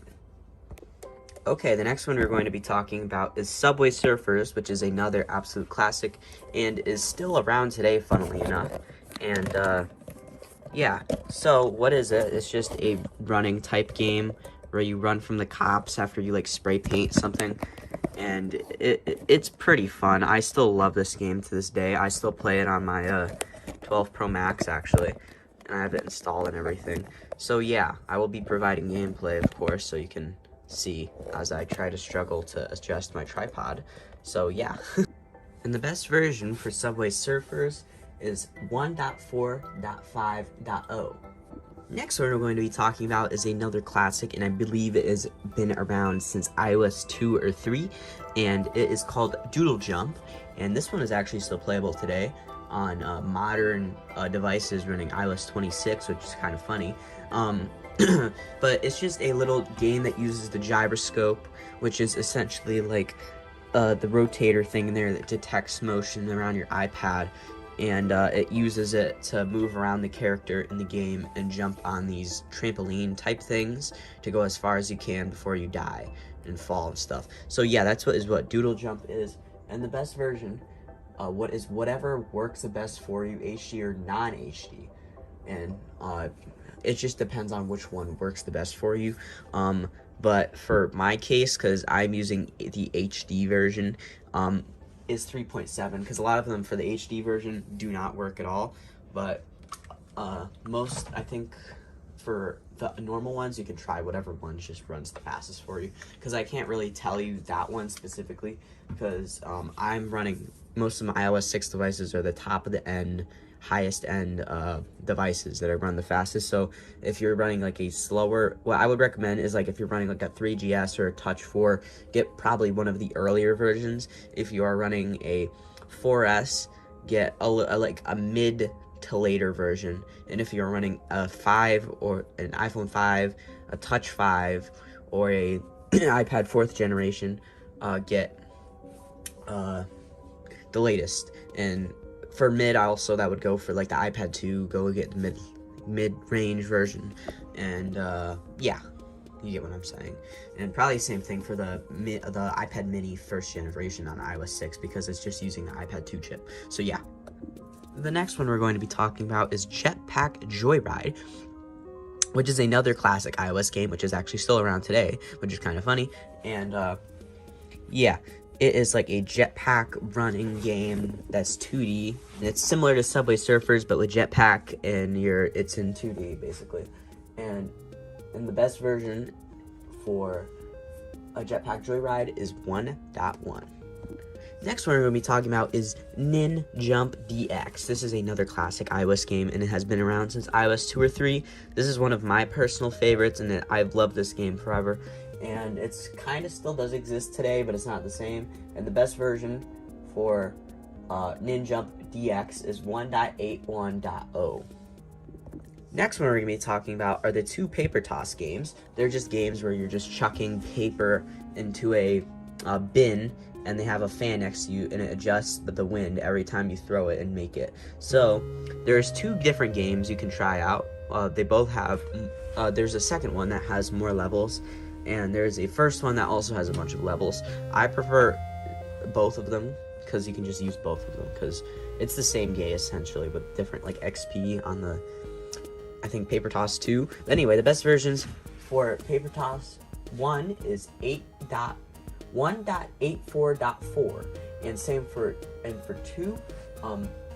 Okay, the next one we're going to be talking about is Subway Surfers, which is another absolute classic and is still around today, funnily enough. And yeah, so what is it? It's just a running type game where you run from the cops after you like spray paint something, and it's pretty fun. I still love this game to this day. I still play it on my 12 Pro Max actually, and I have it installed and everything. So yeah, I will be providing gameplay, of course, so you can see as I try to struggle to adjust my tripod. So yeah. And the best version for Subway Surfers is 1.4.5.0. Next one we're going to be talking about is another classic, and I believe it has been around since iOS 2 or 3, and it is called Doodle Jump, and this one is actually still playable today on modern devices running iOS 26, which is kind of funny. But it's just a little game that uses the gyroscope, which is essentially like the rotator thing in there that detects motion around your iPad, and it uses it to move around the character in the game and jump on these trampoline type things to go as far as you can before you die and fall and stuff. So yeah, that's what Doodle Jump is, and the best version, whatever works the best for you, HD or non-HD, and it just depends on which one works the best for you. But for my case, because I'm using the HD version, is 3.7, because a lot of them for the HD version do not work at all. But most, I think, for the normal ones, you can try whatever one just runs the fastest for you. Because I can't really tell you that one specifically, because I'm running, most of my iOS 6 devices are the top of the end, highest end devices that I run the fastest. So if you're running like a slower, what I would recommend is like if you're running like a 3GS or a Touch 4, get probably one of the earlier versions. If you are running a 4S, get like a mid to later version. And if you're running a 5 or an iPhone 5, a Touch 5, or a iPad 4th generation, get the latest. And for mid, also that would go for like the iPad 2, go get the mid-range version, and yeah, you get what I'm saying. And probably the same thing for the iPad mini 1st generation on iOS 6, because it's just using the iPad 2 chip. So yeah. The next one we're going to be talking about is Jetpack Joyride, which is another classic iOS game, which is actually still around today, which is kind of funny. And yeah, it is like a jetpack running game that's 2D. And it's similar to Subway Surfers, but with jetpack, and it's in 2D basically. And the best version for a Jetpack Joyride is 1.1. Next one we're going to be talking about is Nin Jump DX. This is another classic iOS game, and it has been around since iOS 2 or 3. This is one of my personal favorites, and I've loved this game forever. And it's kind of still does exist today, but it's not the same. And the best version for Nin Jump DX is 1.81.0. Next one we're going to be talking about are the two paper toss games. They're just games where you're just chucking paper into a bin, and they have a fan next to you, and it adjusts the wind every time you throw it and make it. So there's two different games you can try out. They both have, there's a second one that has more levels, and there's a first one that also has a bunch of levels. I prefer both of them, because you can just use both of them, because it's the same game essentially, but different like XP on the, I think, Paper Toss 2. But anyway, the best versions for Paper Toss 1 is 1.84.4, and same for 2,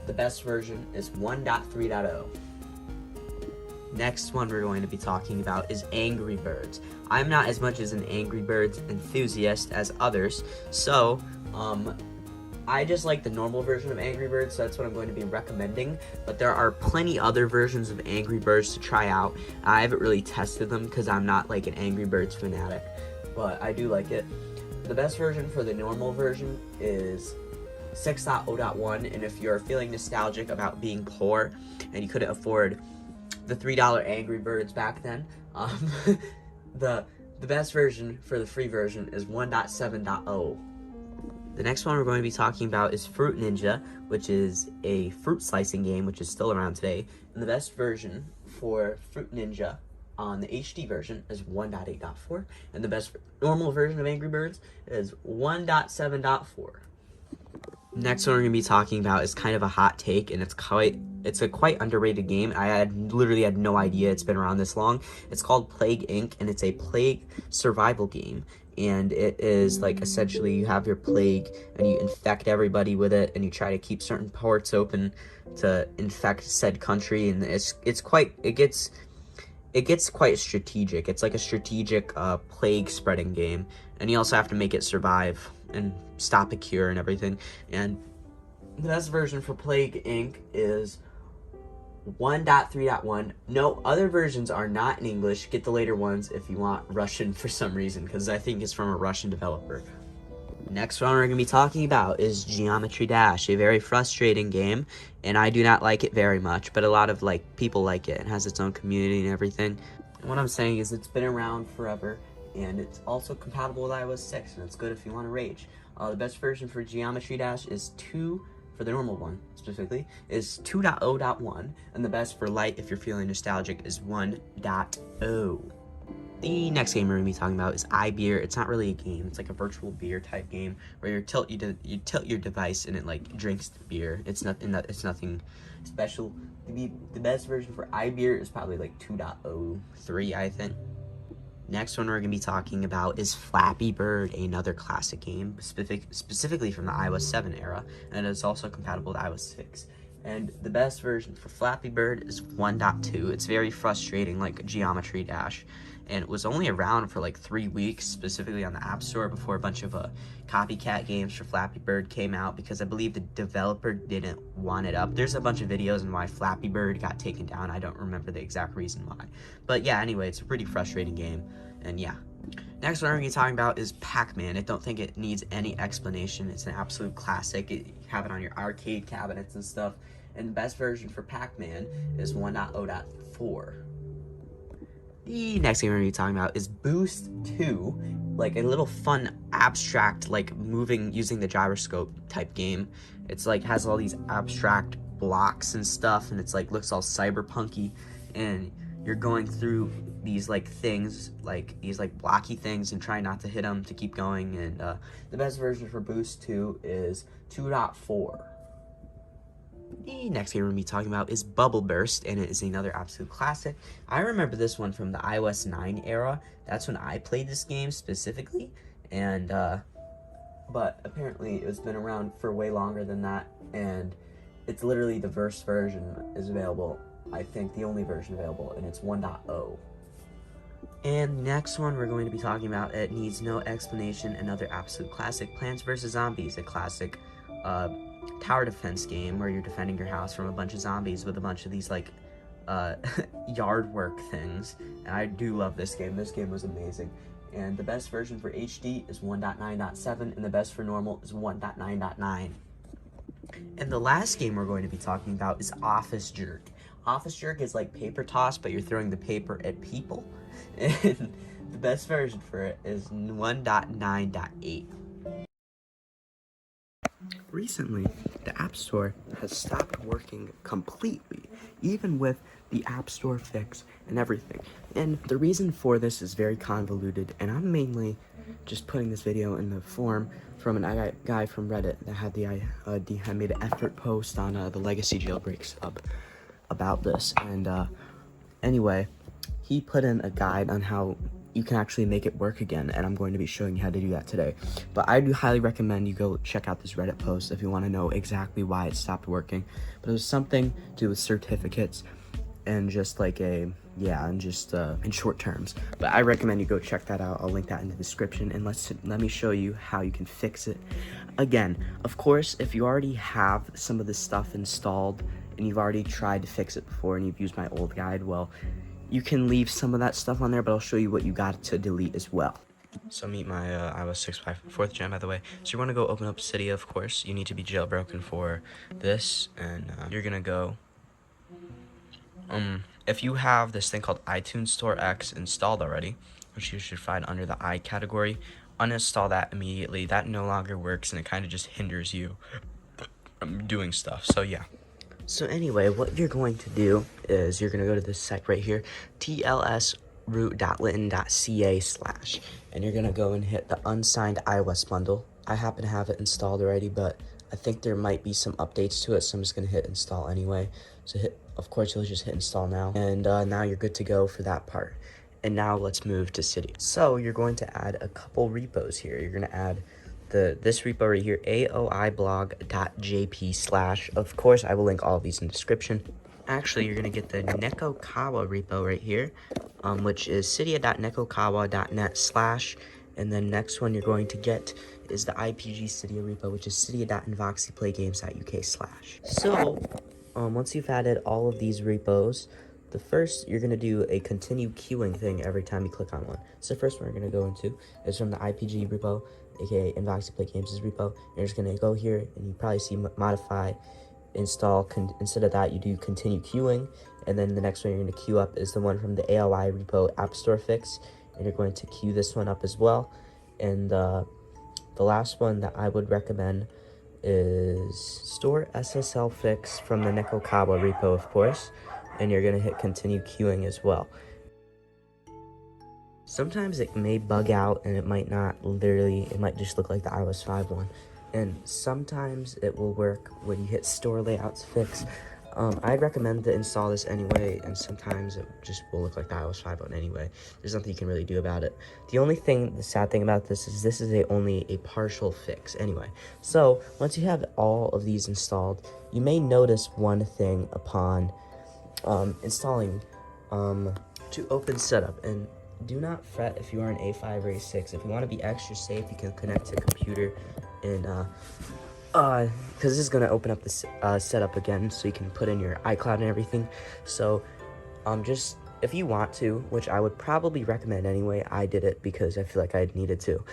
the best version is 1.3.0. Next one we're going to be talking about is Angry Birds. I'm not as much as an Angry Birds enthusiast as others, so I just like the normal version of Angry Birds, so that's what I'm going to be recommending. But there are plenty other versions of Angry Birds to try out. I haven't really tested them because I'm not like an Angry Birds fanatic, but I do like it. The best version for the normal version is 6.0.1, and if you're feeling nostalgic about being poor and you couldn't afford the $3 Angry Birds back then, the best version for the free version is 1.7.0. The next one we're going to be talking about is Fruit Ninja, which is a fruit slicing game, which is still around today. And the best version for Fruit Ninja on the HD version is 1.8.4, and the best normal version of Angry Birds is 1.7.4. Next one we're gonna be talking about is kind of a hot take, and it's a quite underrated game. I literally had no idea it's been around this long. It's called Plague Inc., and it's a plague survival game. And it is like essentially you have your plague and you infect everybody with it, and you try to keep certain ports open to infect said country, and it gets quite strategic. It's like a strategic plague spreading game, and you also have to make it survive and stop a cure and everything. And the best version for Plague Inc. is 1.3.1. No, other versions are not in English. Get the later ones if you want Russian for some reason, because I think it's from a Russian developer. Next one we're going to be talking about is Geometry Dash, a very frustrating game, and I do not like it very much, but a lot of people like it. It has its own community and everything. And what I'm saying is it's been around forever, and it's also compatible with iOS 6, and it's good if you want to rage. The best version for Geometry Dash is 2, for the normal one specifically, is 2.0.1, and the best for light, if you're feeling nostalgic, is 1.0. The next game we're going to be talking about is iBeer. It's not really a game. It's like a virtual beer type game where you tilt your device and it like drinks the beer. It's nothing special. The best version for iBeer is probably like 2.03, I think. Next one we're going to be talking about is Flappy Bird, another classic game, specifically from the iOS 7 era, and it's also compatible with iOS 6. And the best version for Flappy Bird is 1.2. It's very frustrating, like Geometry Dash, and it was only around for like 3 weeks, specifically on the App Store, before a bunch of copycat games for Flappy Bird came out, because I believe the developer didn't want it up. There's a bunch of videos on why Flappy Bird got taken down. I don't remember the exact reason why. But yeah, anyway, it's a pretty frustrating game, and yeah. Next one we're going to be talking about is Pac-Man. I don't think it needs any explanation. It's an absolute classic. You have it on your arcade cabinets and stuff. And the best version for Pac-Man is 1.0.4. The next game we're going to be talking about is Boost 2, like a little fun, abstract, like moving using the gyroscope type game. It's like has all these abstract blocks and stuff, and it's like looks all cyberpunky, and you're going through these like things, like these like blocky things, and trying not to hit them to keep going. And the best version for Boost 2 is 2.4. The next game we're going to be talking about is Bubble Burst, and it is another absolute classic. I remember this one from the iOS 9 era. That's when I played this game specifically, and but apparently it's been around for way longer than that, and it's literally the first version is available. I think the only version available, and it's 1.0. And next one we're going to be talking about, it needs no explanation, another absolute classic, Plants vs. Zombies, a classic tower defense game where you're defending your house from a bunch of zombies with a bunch of these like yard work things. And I do love this game. This game was amazing. And the best version for HD is 1.9.7, and the best for normal is 1.9.9. And the last game we're going to be talking about is Office Jerk. Office Jerk is like paper toss, but you're throwing the paper at people. And the best version for it is 1.9.8. Recently, the App Store has stopped working completely, even with the App Store fix and everything. And the reason for this is very convoluted, and I'm mainly just putting this video in the form from a guy from Reddit that had made an effort post on the Legacy Jailbreak sub about this. And anyway, he put in a guide on how you can actually make it work again, and I'm going to be showing you how to do that today. But I do highly recommend you go check out this Reddit post if you want to know exactly why it stopped working. But it was something to do with certificates and just like in short terms. But I recommend you go check that out. I'll link that in the description, and let me show you how you can fix it. Again, of course, if you already have some of this stuff installed and you've already tried to fix it before and you've used my old guide, well, you can leave some of that stuff on there, but I'll show you what you got to delete as well. So meet my iOS 6 4th gen, by the way. So you want to go open up Cydia, of course. You need to be jailbroken for this, and you're going to go... if you have this thing called iTunes Store X installed already, which you should find under the I category, uninstall that immediately. That no longer works, and it kind of just hinders you from doing stuff. So yeah. So anyway, what you're going to do is you're going to go to this site right here, TLS root.litten.ca/, and you're gonna go and hit the unsigned iOS bundle. I happen to have it installed already, but I think there might be some updates to it, so I'm just gonna hit install anyway. So of course you'll just hit install now, and now you're good to go for that part. And now let's move to Cydia. So you're going to add a couple repos here. You're gonna add this repo right here, aoiblog.jp/. Of course, I will link all of these in the description. Actually, you're gonna get the nekokawa repo right here, which is cydia.nekokawa.net/. And then next one you're going to get is the IPG Cydia repo, which is cydia.invoxyplaygames.uk/. So, once you've added all of these repos, the first, you're going to do a continue queuing thing every time you click on one. So the first one we're going to go into is from the IPG repo, aka invoxyplaygames' repo. You're just going to go here, and you probably see modify, install. Instead of that, you do continue queuing, and then the next one you're going to queue up is the one from the AOI repo App Store fix, and you're going to queue this one up as well. And the last one that I would recommend is store SSL fix from the nekokawa repo, of course, and you're going to hit continue queuing as well. Sometimes it may bug out and it might not literally, it might just look like the iOS 5 one, and sometimes it will work when you hit store layouts fix. I'd recommend to install this anyway, and sometimes it just will look like the iOS 5 one anyway. There's nothing you can really do about it. The sad thing about this is only a partial fix anyway. So once you have all of these installed, you may notice one thing upon installing to open setup. And do not fret if you are an A5 or A6. If you want to be extra safe, you can connect to a computer and because this is going to open up this setup again, so you can put in your iCloud and everything. So just if you want to, which I would probably recommend anyway, I did it because I feel like I needed to,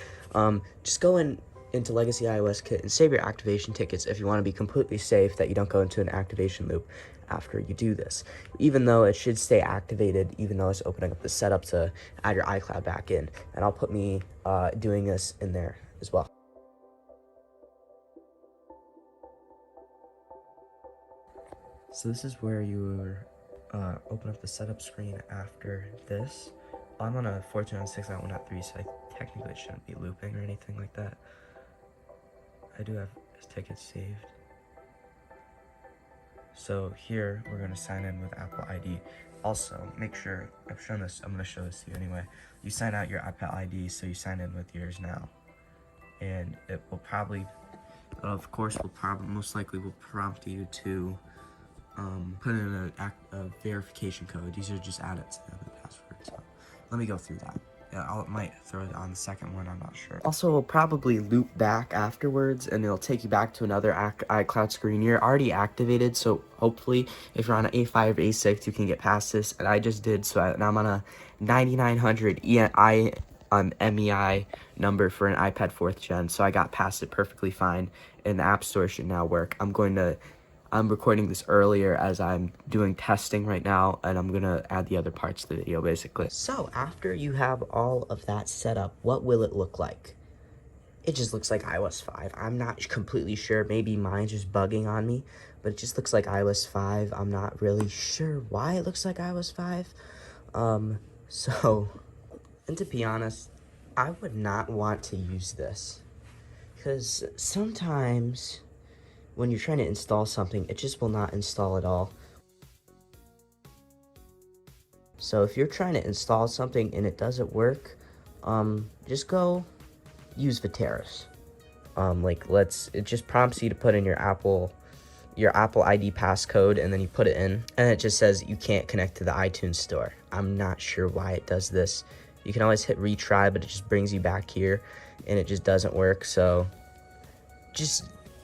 just go into Legacy iOS Kit and save your activation tickets if you want to be completely safe that you don't go into an activation loop after you do this, even though it should stay activated, even though it's opening up the setup to add your iCloud back in. And I'll put me doing this in there as well. So this is where you open up the setup screen after this. I'm on a 14.6.1.3, so I technically shouldn't be looping or anything like that. I do have tickets saved. So here we're going to sign in with Apple ID. Also, make sure, I'm going to show this to you anyway. You sign out your Apple ID, so you sign in with yours now. And it will probably, most likely will prompt you to put in a verification code. These are just added to the other password. So let me go through that. Yeah, I might throw it on the second one, I'm not sure. Also, we'll probably loop back afterwards, and it'll take you back to another iCloud screen. You're already activated, so hopefully, if you're on an A5 or A6, you can get past this, and I just did, so now I'm on a 9900 MEI number for an iPad 4th gen, so I got past it perfectly fine, and the App Store should now work. I'm recording this earlier as I'm doing testing right now, and I'm gonna add the other parts to the video, basically. So, after you have all of that set up, what will it look like? It just looks like iOS 5. I'm not completely sure. Maybe mine's just bugging on me, but it just looks like iOS 5. I'm not really sure why it looks like iOS 5. And to be honest, I would not want to use this, because sometimes when you're trying to install something, it just will not install at all. So if you're trying to install something and it doesn't work, just go use Viteris. It just prompts you to put in your Apple ID passcode, and then you put it in, and it just says you can't connect to the iTunes store. I'm not sure why it does this. You can always hit retry, but it just brings you back here, and it just doesn't work. So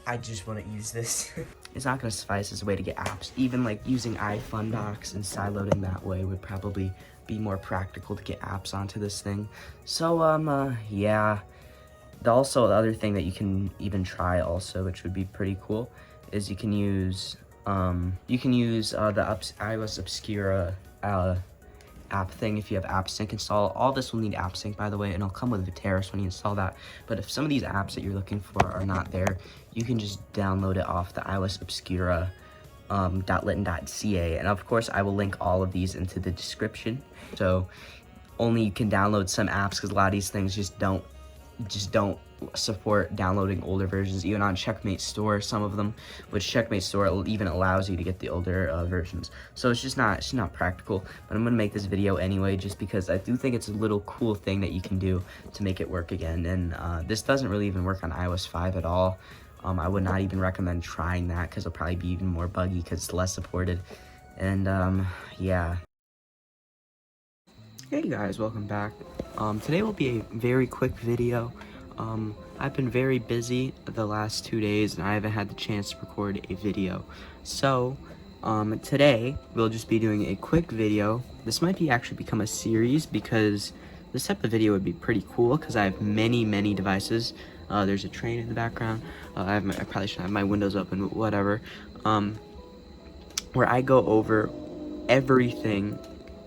I just want to use this. It's not going to suffice as a way to get apps. Even like using iFundocs and sideloading that way would probably be more practical to get apps onto this thing. So, yeah. Also, the other thing that you can even try also, which would be pretty cool, is you can use the iOS Obscura app thing if you have AppSync installed. All this will need AppSync, by the way, and it'll come with Viteris when you install that. But if some of these apps that you're looking for are not there, you can just download it off the iOS Obscura .litten.ca, and of course I will link all of these into the description. So only you can download some apps, because a lot of these things just don't support downloading older versions, even on Checkmate Store, some of them, which Checkmate Store even allows you to get the older versions. So it's just not practical, but I'm gonna make this video anyway, just because I do think it's a little cool thing that you can do to make it work again. And this doesn't really even work on iOS 5 at all. I would not even recommend trying that, because it'll probably be even more buggy because it's less supported. And yeah. Hey guys, welcome back. Today will be a very quick video. I've been very busy the last 2 days and I haven't had the chance to record a video. So, today we'll just be doing a quick video. This might actually become a series, because this type of video would be pretty cool, because I have many devices. There's a train in the background. I probably shouldn't have my windows open, but whatever. Where I go over everything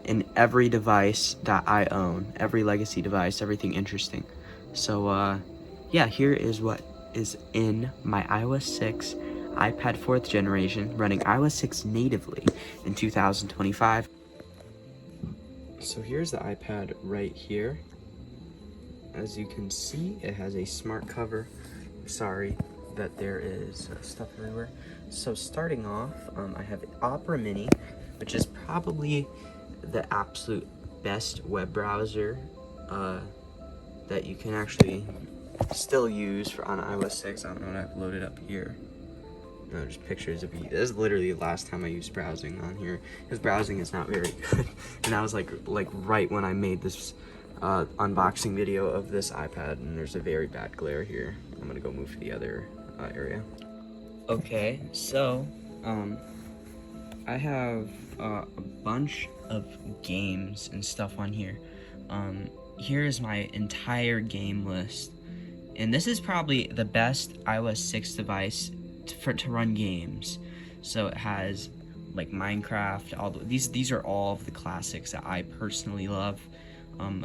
in every device that I own, every legacy device, everything interesting. So yeah, here is what is in my iOS 6 iPad 4th generation running iOS 6 natively in 2025. So here's the iPad right here. As you can see, it has a smart cover. Sorry that there is stuff everywhere. So starting off, I have Opera Mini, which is probably the absolute best web browser that you can actually still use on iOS 6. I don't know what I've loaded up here. No, just pictures of it. This is literally the last time I used browsing on here, because browsing is not very good. And that was like right when I made this unboxing video of this iPad, and there's a very bad glare here. I'm gonna go move to the other area. Okay, so I have a bunch of games and stuff on here. Here is my entire game list, and this is probably the best iOS 6 device to run games. So it has like Minecraft. These are all of the classics that I personally love.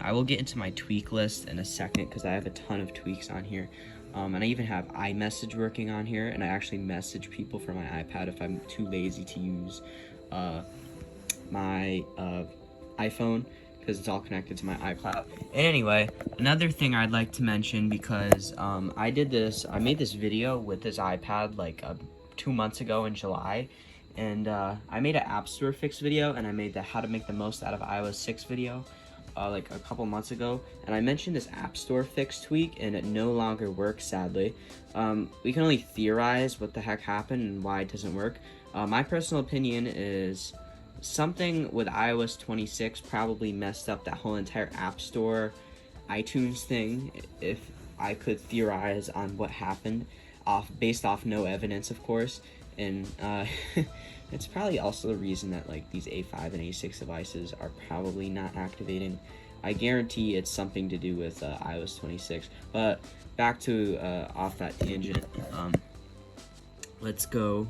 I will get into my tweak list in a second, because I have a ton of tweaks on here. And I even have iMessage working on here, and I actually message people from my iPad if I'm too lazy to use my iPhone, because it's all connected to my iCloud. And anyway, another thing I'd like to mention, because I made this video with this iPad like 2 months ago in July, and I made an App Store fix video, and I made the how to make the most out of iOS 6 video like a couple months ago, and I mentioned this App Store fix tweak, and it no longer works, sadly. We can only theorize what the heck happened and why it doesn't work. My personal opinion is something with iOS 26 probably messed up that whole entire App Store iTunes thing, if I could theorize on what happened, based off no evidence, of course. And it's probably also the reason that like these A5 and A6 devices are probably not activating. I guarantee it's something to do with iOS 26. But back to off that tangent, let's go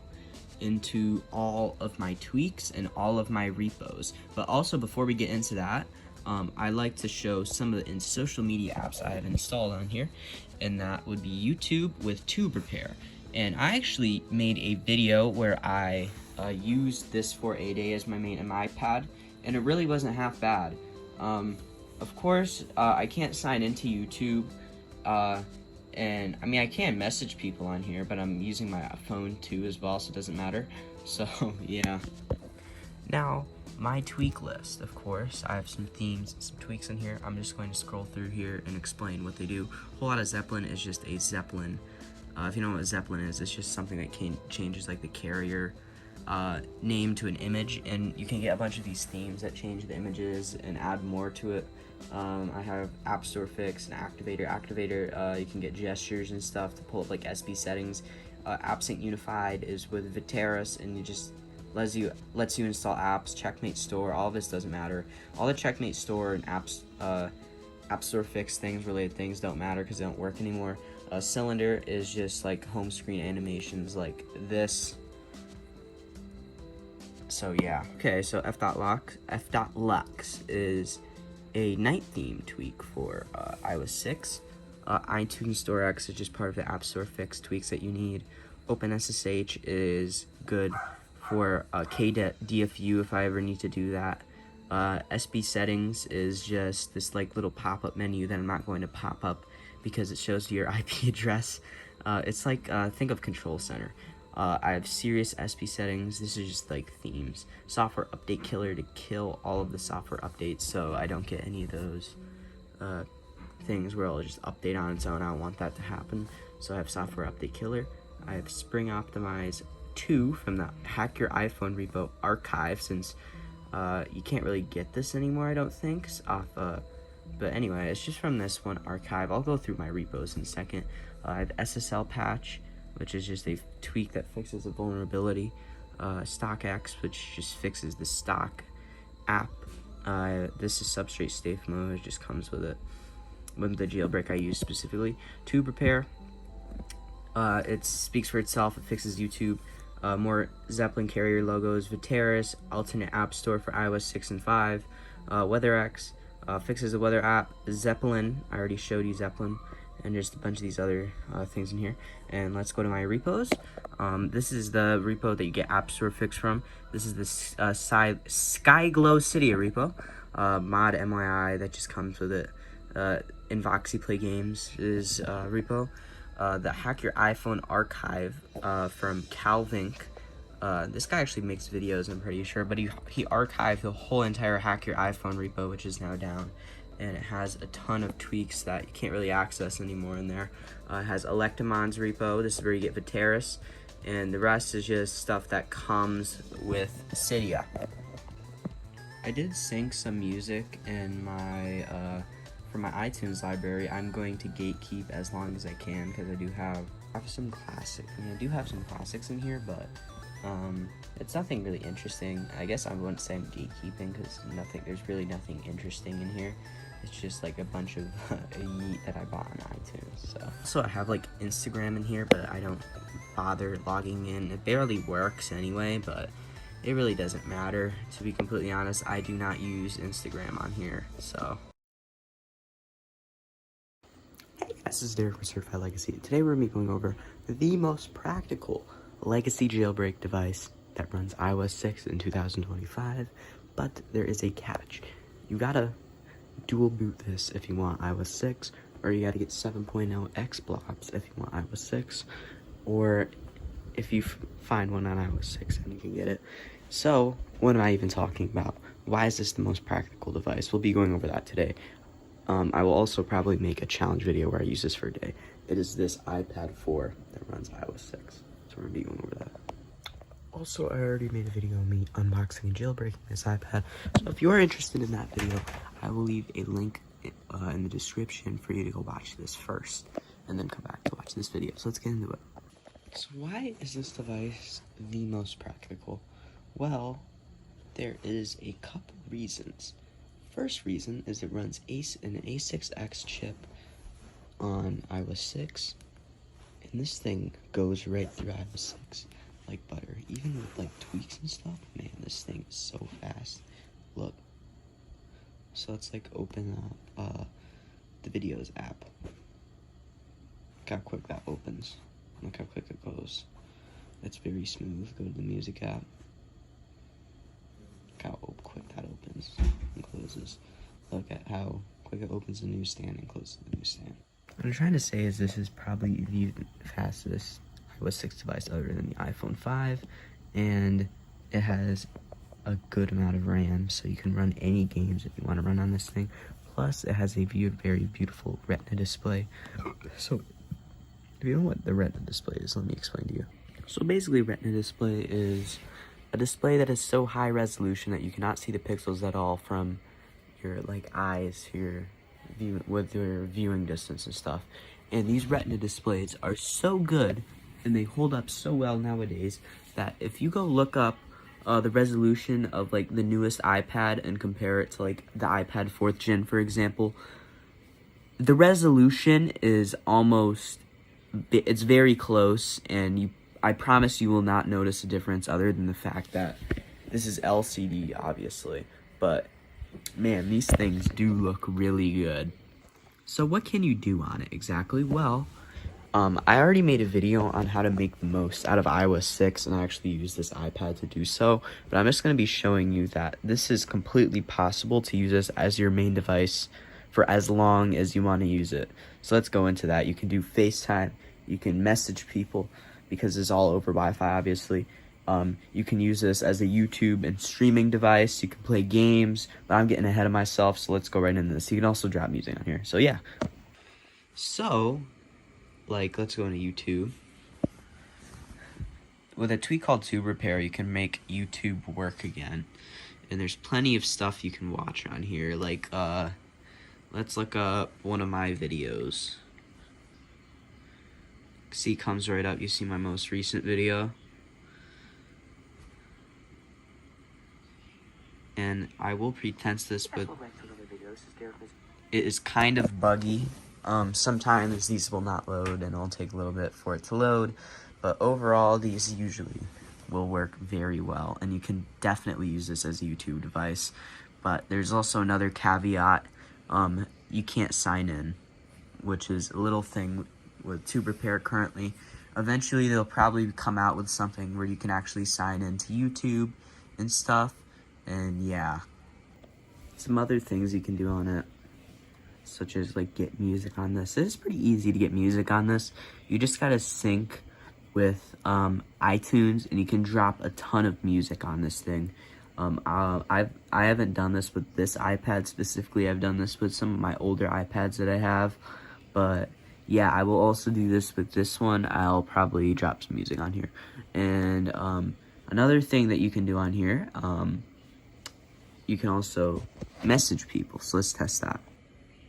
into all of my tweaks and all of my repos. But also, before we get into that, I like to show some of the social media apps I have installed on here, and that would be YouTube with Tube Repair. And I actually made a video where I used this for a day as my main iPad, and it really wasn't half bad. Of course, I can't sign into YouTube, and I mean, I can message people on here, but I'm using my phone too as well, so it doesn't matter. So yeah. Now, my tweak list, of course, I have some themes and some tweaks in here. I'm just going to scroll through here and explain what they do. A whole lot of Zeppelin is just a Zeppelin. If you know what Zeppelin is, it's just something that changes like the carrier name to an image, and you can get a bunch of these themes that change the images and add more to it. I have App Store Fix and Activator. You can get gestures and stuff to pull up like SB settings. AppSync Unified is with Viteris, and it just lets you install apps. Checkmate Store, all of this doesn't matter. All the Checkmate Store and App Store Fix things, related things, don't matter because they don't work anymore. Cylinder is just like home screen animations like this. So yeah. Okay, so f.lux is a night theme tweak for iOS 6. iTunes Store X is just part of the App Store Fix tweaks that you need. OpenSSH is good for KDFU if I ever need to do that. SB settings is just this like little pop-up menu that I'm not going to pop up because it shows you your IP address. It's like, think of Control Center. I have serious SB settings. This is just like themes. Software update killer to kill all of the software updates so I don't get any of those things where it'll just update on its own. I don't want that to happen. So I have software update killer. I have spring optimize 2 from the Hack Your iPhone Repo archive, since you can't really get this anymore, I don't think, but anyway, it's just from this one archive. I'll go through my repos in a second. I have SSL patch, which is just a tweak that fixes a vulnerability. StockX, which just fixes the stock app. This is substrate safe mode, it just comes with it, with the jailbreak I use specifically. Tube repair, it speaks for itself, it fixes YouTube. More Zeppelin carrier logos, Viteris, alternate app store for iOS 6 and 5, WeatherX, fixes the weather app, Zeppelin, I already showed you Zeppelin, and just a bunch of these other things in here. And let's go to my repos. This is the repo that you get App Store fix from. This is the Skyglow Cydia repo, mod MYI that just comes with it. Invoxy Play Games is repo. The Hack Your iPhone archive from Calvink. This guy actually makes videos, I'm pretty sure, but he archived the whole entire Hack Your iPhone repo, which is now down, and it has a ton of tweaks that you can't really access anymore in there. It has Electimons Repo, this is where you get Viteris, and the rest is just stuff that comes with Cydia. I did sync some music in my for my iTunes library. I'm going to gatekeep as long as I can because I do have some classic. I mean, I do have some classics in here, but it's nothing really interesting. I guess I wouldn't say I'm gatekeeping because there's really nothing interesting in here. It's just like a bunch of yeet that I bought on iTunes. So I have like Instagram in here, but I don't bother logging in. It barely works anyway, but it really doesn't matter. To be completely honest, I do not use Instagram on here, so. Hey guys, this is Derek from Certified Legacy. Today we're going to be going over the most practical legacy jailbreak device that runs iOS 6 in 2025, but there is a catch. You gotta dual boot this if you want iOS 6, or you gotta get 7.0 X blobs if you want iOS 6, or if you find one on iOS 6 and you can get it. So, what am I even talking about? Why is this the most practical device? We'll be going over that today. I will also probably make a challenge video where I use this for a day. It is this iPad 4 that runs iOS 6. So we're going to be going over that. Also, I already made a video of me unboxing and jailbreaking this iPad. So if you are interested in that video, I will leave a link in the description for you to go watch this first, and then come back to watch this video. So let's get into it. So why is this device the most practical? Well, there is a couple reasons. First reason is it runs an A6X chip on iOS 6, and this thing goes right through iOS 6 like butter. Even with like tweaks and stuff, man, this thing is so fast. Look. So let's like open up the videos app. Look how quick that opens. Look how quick it goes. It's very smooth. Go to the music app. Look how quick that opens and closes. Look at how quick it opens the newsstand and closes the newsstand. What I'm trying to say is this is probably the fastest iOS 6 device other than the iPhone 5, and it has a good amount of RAM, so you can run any games if you want to run on this thing. Plus, it has a very beautiful Retina display. So, if you know what the Retina display is, let me explain to you. So basically, Retina display is a display that is so high resolution that you cannot see the pixels at all from your eyes, with your viewing distance and stuff. And these Retina displays are so good, and they hold up so well nowadays, that if you go look up the resolution of the newest iPad and compare it to the iPad 4th gen, for example, the resolution is it's very close, and I promise you will not notice a difference other than the fact that this is LCD, obviously. But man, these things do look really good. So what can you do on it exactly? Well, I already made a video on how to make the most out of iOS 6, and I actually use this iPad to do so, but I'm just going to be showing you that this is completely possible to use this as your main device for as long as you want to use it. So let's go into that. You can do FaceTime, you can message people, because it's all over Wi-Fi, obviously. You can use this as a YouTube and streaming device. You can play games, but I'm getting ahead of myself, so let's go right into this. You can also drop music on here, so yeah. So, like, let's go into YouTube. With a tweak called Tube Repair, you can make YouTube work again. And there's plenty of stuff you can watch on here. Like, let's look up one of my videos. See, comes right up. You see my most recent video. And I will pre-tense this, but it is kind of buggy. Sometimes these will not load and it'll take a little bit for it to load, but overall these usually will work very well, and you can definitely use this as a YouTube device. But there's also another caveat. You can't sign in, which is a little thing with Tube Repair currently. Eventually they'll probably come out with something where you can actually sign into YouTube and stuff, and yeah. Some other things you can do on it, such as like get music on this. It's pretty easy to get music on this. You just gotta sync with iTunes, and you can drop a ton of music on this thing. I haven't done this with this iPad specifically. I've done this with some of my older iPads that I have, but yeah, I will also do this with this one. I'll probably drop some music on here. And another thing that you can do on here, you can also message people. So let's test that.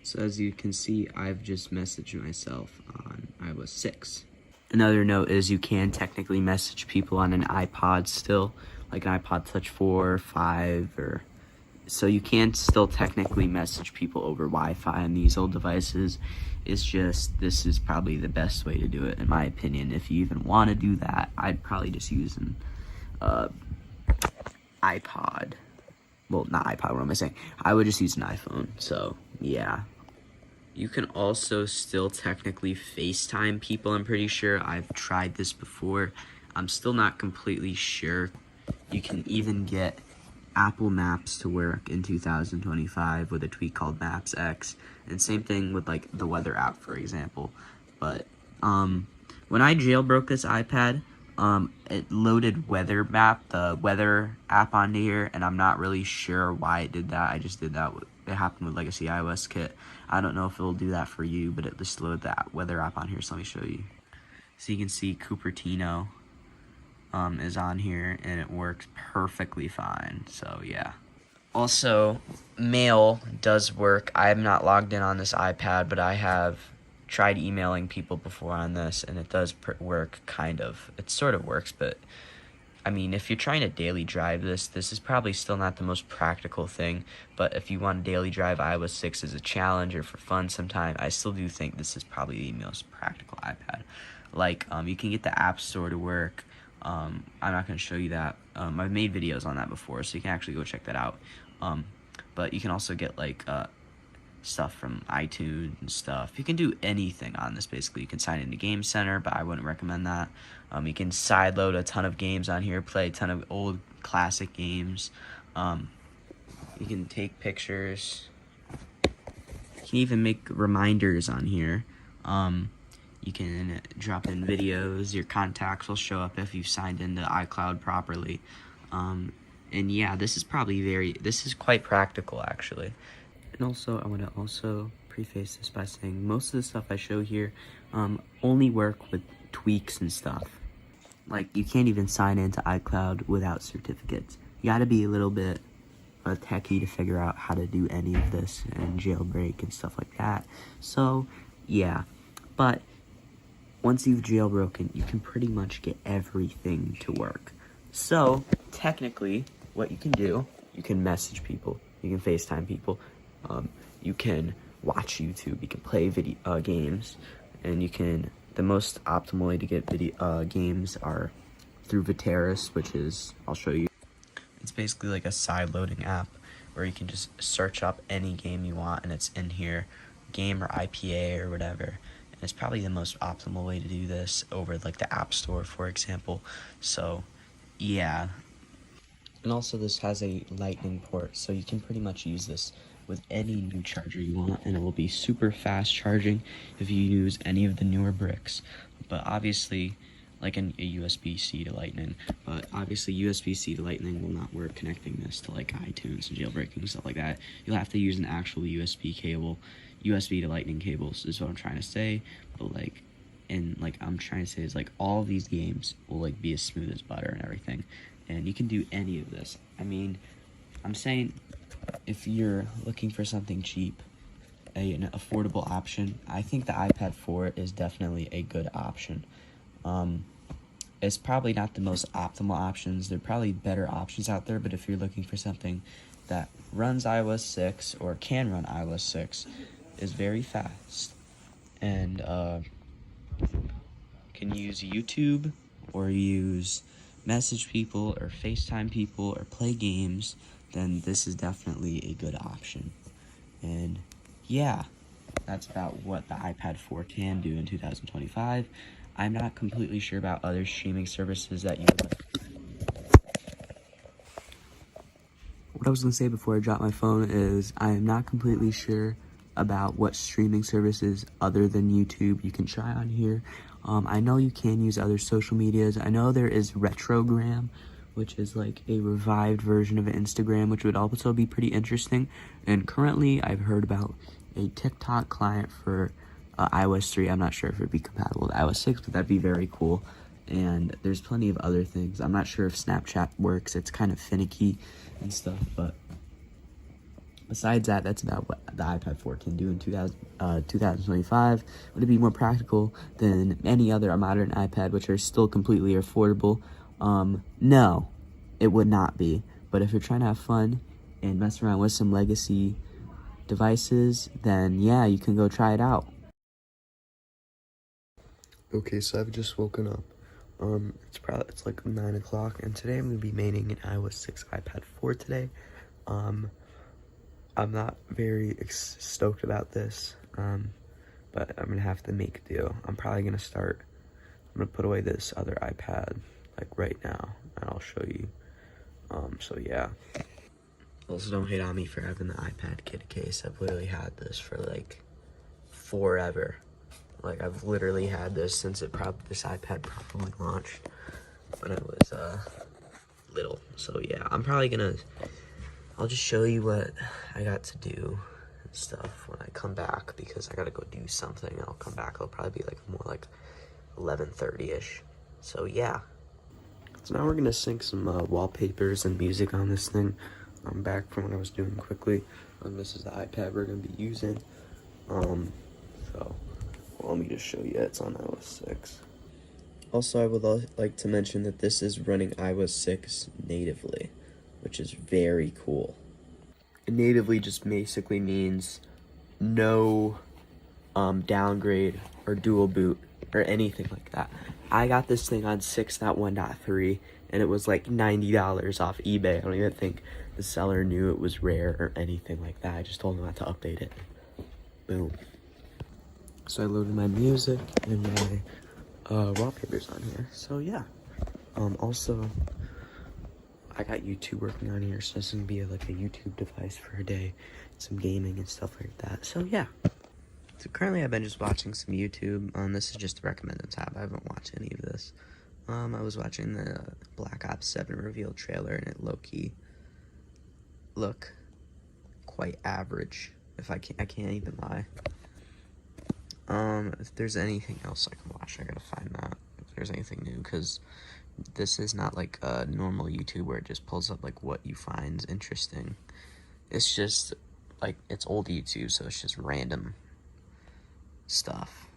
So as you can see, I've just messaged myself on iOS 6. Another note is you can technically message people on an iPod still, like an iPod Touch 4 or 5, or so you can still technically message people over Wi-Fi on these old devices. It's just, this is probably the best way to do it, in my opinion. If you even want to do that, I'd probably just use an iPod. Well, not iPod, what am I saying? I would just use an iPhone, so yeah. You can also still technically FaceTime people, I'm pretty sure. I've tried this before. I'm still not completely sure. You can even get Apple Maps to work in 2025 with a tweak called Maps X. And same thing with like the weather app, for example. But when I jailbroke this iPad, it loaded Weather Map, the weather app onto here, and I'm not really sure why it did that. I just did that. It happened with Legacy iOS Kit. I don't know if it'll do that for you, but it just loaded that weather app on here, so let me show you. So you can see Cupertino is on here, and it works perfectly fine, so yeah. Also, mail does work. I am not logged in on this iPad, but I have tried emailing people before on this, and it does work, kind of. It sort of works, but I mean, if you're trying to daily drive this is probably still not the most practical thing, but if you want to daily drive iOS 6 as a challenge or for fun sometime, I still do think this is probably the most practical iPad. Like, you can get the App Store to work. I'm not going to show you that. I've made videos on that before, so you can actually go check that out. But you can also get, like, stuff from iTunes and stuff. You can do anything on this, basically. You can sign into Game Center, but I wouldn't recommend that. You can sideload a ton of games on here, play a ton of old classic games. You can take pictures. You can even make reminders on here. You can drop in videos. Your contacts will show up if you've signed into iCloud properly. And yeah, this is quite practical, actually. And also, I want to also preface this by saying most of the stuff I show here only work with tweaks and stuff. Like, you can't even sign into iCloud without certificates. You gotta be a little bit techie to figure out how to do any of this and jailbreak and stuff like that. So, yeah. But once you've jailbroken, you can pretty much get everything to work. So, technically, what you can do, you can message people, you can FaceTime people, you can watch YouTube, you can play video games, and you can, the most optimal way to get video games are through Viteris, which is, I'll show you. It's basically like a side-loading app where you can just search up any game you want, and it's in here, game or IPA or whatever, and it's probably the most optimal way to do this over like the App Store, for example. So yeah. And also this has a lightning port, so you can pretty much use this with any new charger you want, and it will be super fast charging if you use any of the newer bricks. But obviously, like a USB-C to lightning, but obviously USB-C to lightning will not work connecting this to like iTunes and jailbreaking and stuff like that. You'll have to use an actual USB cable. USB to lightning cables is what I'm trying to say, but like, and like I'm trying to say is like all of these games will like be as smooth as butter and everything, and you can do any of this. I mean, I'm saying if you're looking for something cheap, an affordable option, I think the iPad 4 is definitely a good option. It's probably not the most optimal options. There are probably better options out there, but if you're looking for something that runs iOS 6 or can run iOS 6, is very fast, and can use YouTube or use message people or FaceTime people or play games, then this is definitely a good option. And yeah, that's about what the iPad 4 can do in 2025. I'm not completely sure about other streaming services that you would. What I was going to say before I drop my phone is I am not completely sure about what streaming services other than YouTube you can try on here. I know you can use other social medias. I know there is Retrogram, which is like a revived version of Instagram, which would also be pretty interesting. And currently, I've heard about a TikTok client for iOS 3. I'm not sure if it would be compatible with iOS 6, but that'd be very cool. And there's plenty of other things. I'm not sure if Snapchat works. It's kind of finicky and stuff, but besides that, that's about what the iPad 4 can do in 2025. Would it be more practical than any other modern iPad, which are still completely affordable? No, it would not be. But if you're trying to have fun and mess around with some legacy devices, then yeah, you can go try it out. Okay, so I've just woken up. It's like 9 o'clock, and today I'm gonna be maining an iOS 6 iPad 4 today. I'm not very stoked about this, but I'm gonna have to make do. I'm gonna put away this other iPad like right now, and I'll show you. So yeah. Also, don't hate on me for having the iPad kid case. I've literally had this for like forever. Like I've literally had this since this iPad probably launched when I was little. So yeah, I'll just show you what I got to do and stuff when I come back, because I gotta go do something, and I'll come back. It'll probably be like more like 11:30ish. So yeah. So now we're gonna sync some wallpapers and music on this thing. I'm back from what I was doing quickly. This is the iPad we're gonna be using. Let me just show you. It's on iOS 6. Also, I would like to mention that this is running iOS 6 natively, which is very cool. Natively just basically means no downgrade or dual boot or anything like that. I got this thing on 6.1.3 and it was like $90 off eBay. I don't even think the seller knew it was rare or anything like that. I just told him not to update it. Boom. So I loaded my music and my wallpapers on here. So yeah. Also, I got YouTube working on here, so this is gonna be like a YouTube device for a day, some gaming and stuff like that. So yeah. So currently I've been just watching some YouTube. This is just the recommended tab. I haven't watched any of this. I was watching the Black Ops 7 reveal trailer, and it low-key look quite average. I can't even lie. If there's anything else I can watch, I gotta find that. If there's anything new, because this is not like a normal YouTube where it just pulls up like what you find interesting. It's just like, it's old YouTube, so it's just random stuff.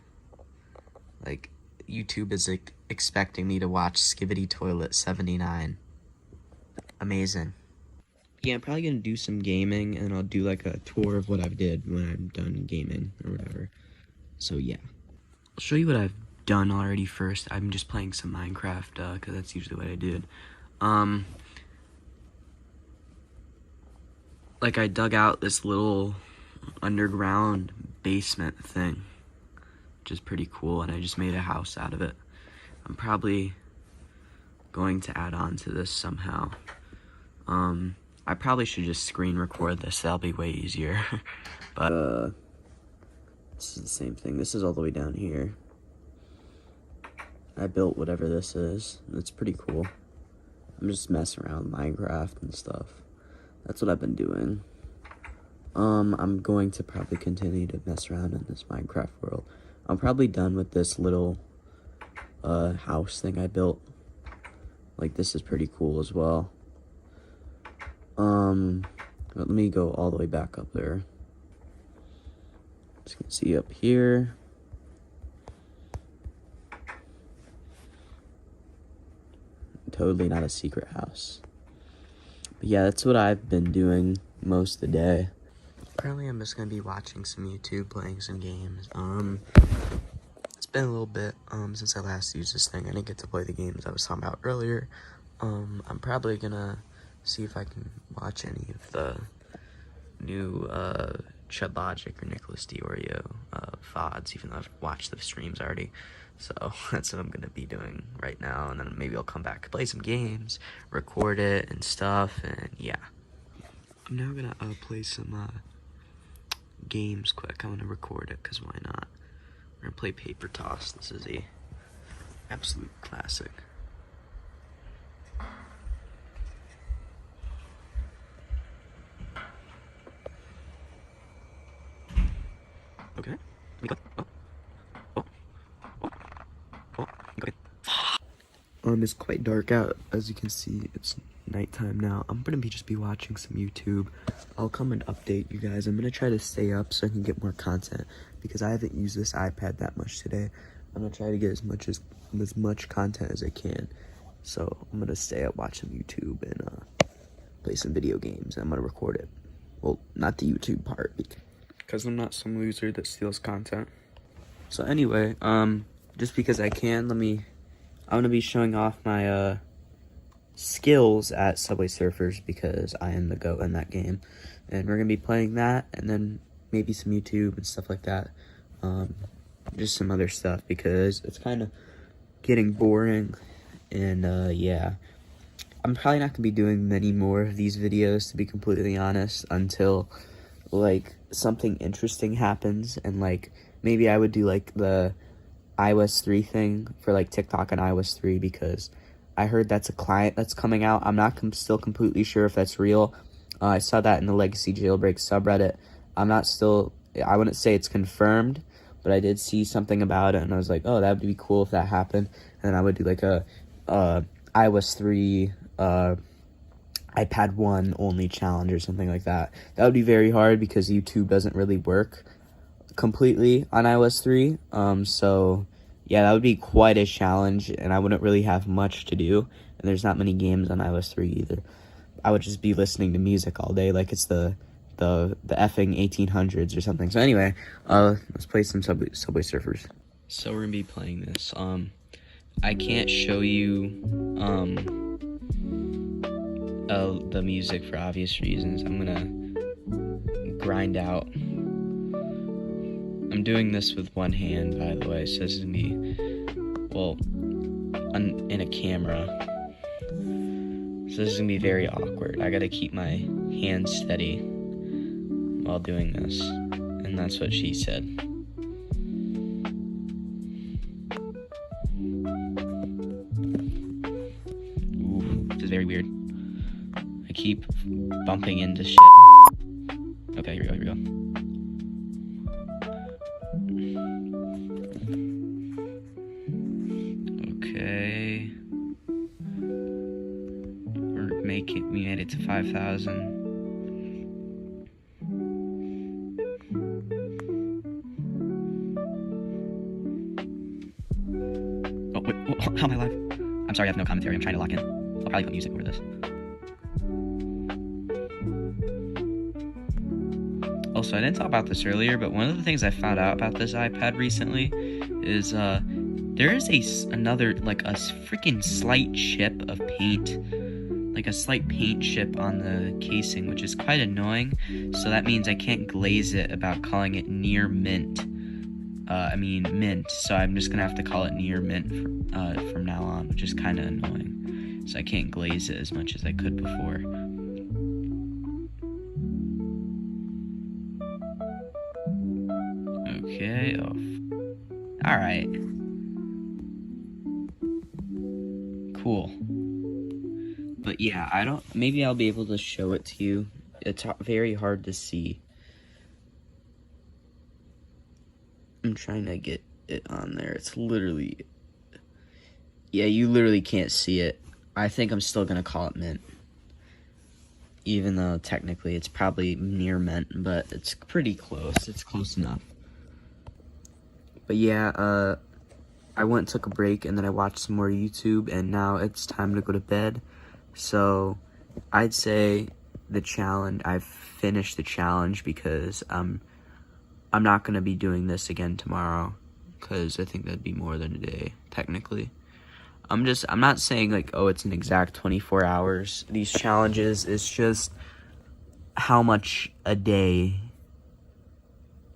Like, YouTube is like expecting me to watch Skibidi Toilet 79. Amazing. Yeah, I'm probably gonna do some gaming, and I'll do like a tour of what I've did when I'm done gaming or whatever. So yeah, I'll show you what I've done already first. I'm just playing some Minecraft, because that's usually what I did. Like, I dug out this little underground basement thing which is pretty cool, and I just made a house out of it. I'm probably going to add on to this somehow. I probably should just screen record this, that'll be way easier. But this is the same thing. This is all the way down here. I built whatever this is, and it's pretty cool. I'm just messing around with Minecraft and stuff. That's what I've been doing. I'm going to probably continue to mess around in this Minecraft world. I'm probably done with this little house thing I built. Like, this is pretty cool as well. Let me go all the way back up there. As you can see up here. Totally not a secret house. But yeah, that's what I've been doing most of the day. Currently, I'm just gonna be watching some YouTube, playing some games. It's been a little bit since I last used this thing. I didn't get to play the games I was talking about earlier. I'm probably gonna see if I can watch any of the new Chud Logic or Nicholas Diorio VODs, even though I've watched the streams already. So that's what I'm gonna be doing right now, and then maybe I'll come back, play some games, record it and stuff, and yeah. I'm now gonna play some games quick. I'm gonna record it, cause why not? We're gonna play Paper Toss. This is a absolute classic. Okay. We go. It's quite dark out, as you can see. It's nighttime now. I'm gonna just be watching some YouTube. I'll come and update you guys. I'm gonna try to stay up so I can get more content, because I haven't used this iPad that much today. I'm gonna try to get as much content as I can. So I'm gonna stay up, watch some YouTube, and play some video games. I'm gonna record it. Well, not the YouTube part, because I'm not some loser that steals content. So anyway, just because I can, I'm gonna be showing off my skills at Subway Surfers, because I am the GOAT in that game. And we're gonna be playing that, and then maybe some YouTube and stuff like that. Just some other stuff, because it's kind of getting boring. And yeah, I'm probably not gonna be doing many more of these videos, to be completely honest, until like something interesting happens. And like maybe I would do like the iOS 3 thing for like TikTok and iOS 3, because I heard that's a client that's coming out. I'm not still completely sure if that's real. I saw that in the Legacy Jailbreak subreddit. I wouldn't say it's confirmed, but I did see something about it, and I was like, oh, that would be cool if that happened. And then I would do like a iOS 3 iPad 1 only challenge or something like that. That would be very hard, because YouTube doesn't really work completely on iOS 3. So yeah, that would be quite a challenge, and I wouldn't really have much to do, and there's not many games on iOS 3 either. I would just be listening to music all day, like it's the effing 1800s or something. So anyway, let's play some Subway Surfers. So we're gonna be playing this. I can't show you the music for obvious reasons. I'm gonna grind out. I'm doing this with one hand, by the way, so this is gonna be, well, in a camera. So this is gonna be very awkward. I gotta keep my hand steady while doing this, and that's what she said. Ooh, this is very weird. I keep bumping into shit. Okay, here we go. Okay. We made it to 5,000. Oh, wait, how am I live? I'm sorry, I have no commentary. I'm trying to lock in. I'll probably put music over this. Also, I didn't talk about this earlier, but one of the things I found out about this iPad recently is there is another, like a freaking slight chip of paint, like a slight paint chip on the casing, which is quite annoying. So that means I can't glaze it about calling it near mint. mint, so I'm just gonna have to call it near mint from now on, which is kind of annoying. So I can't glaze it as much as I could before. Okay, alright. Cool. But yeah, maybe I'll be able to show it to you. It's very hard to see. I'm trying to get it on there. It's literally, yeah, you literally can't see it. I think I'm still gonna call it mint, even though technically it's probably near mint, but it's pretty close. It's close enough. But yeah, I went and took a break, and then I watched some more YouTube, and now it's time to go to bed. So I'd say I've finished the challenge, because I'm not gonna be doing this again tomorrow, because I think that'd be more than a day, technically. I'm not saying like, oh, it's an exact 24 hours. These challenges, it's just how much a day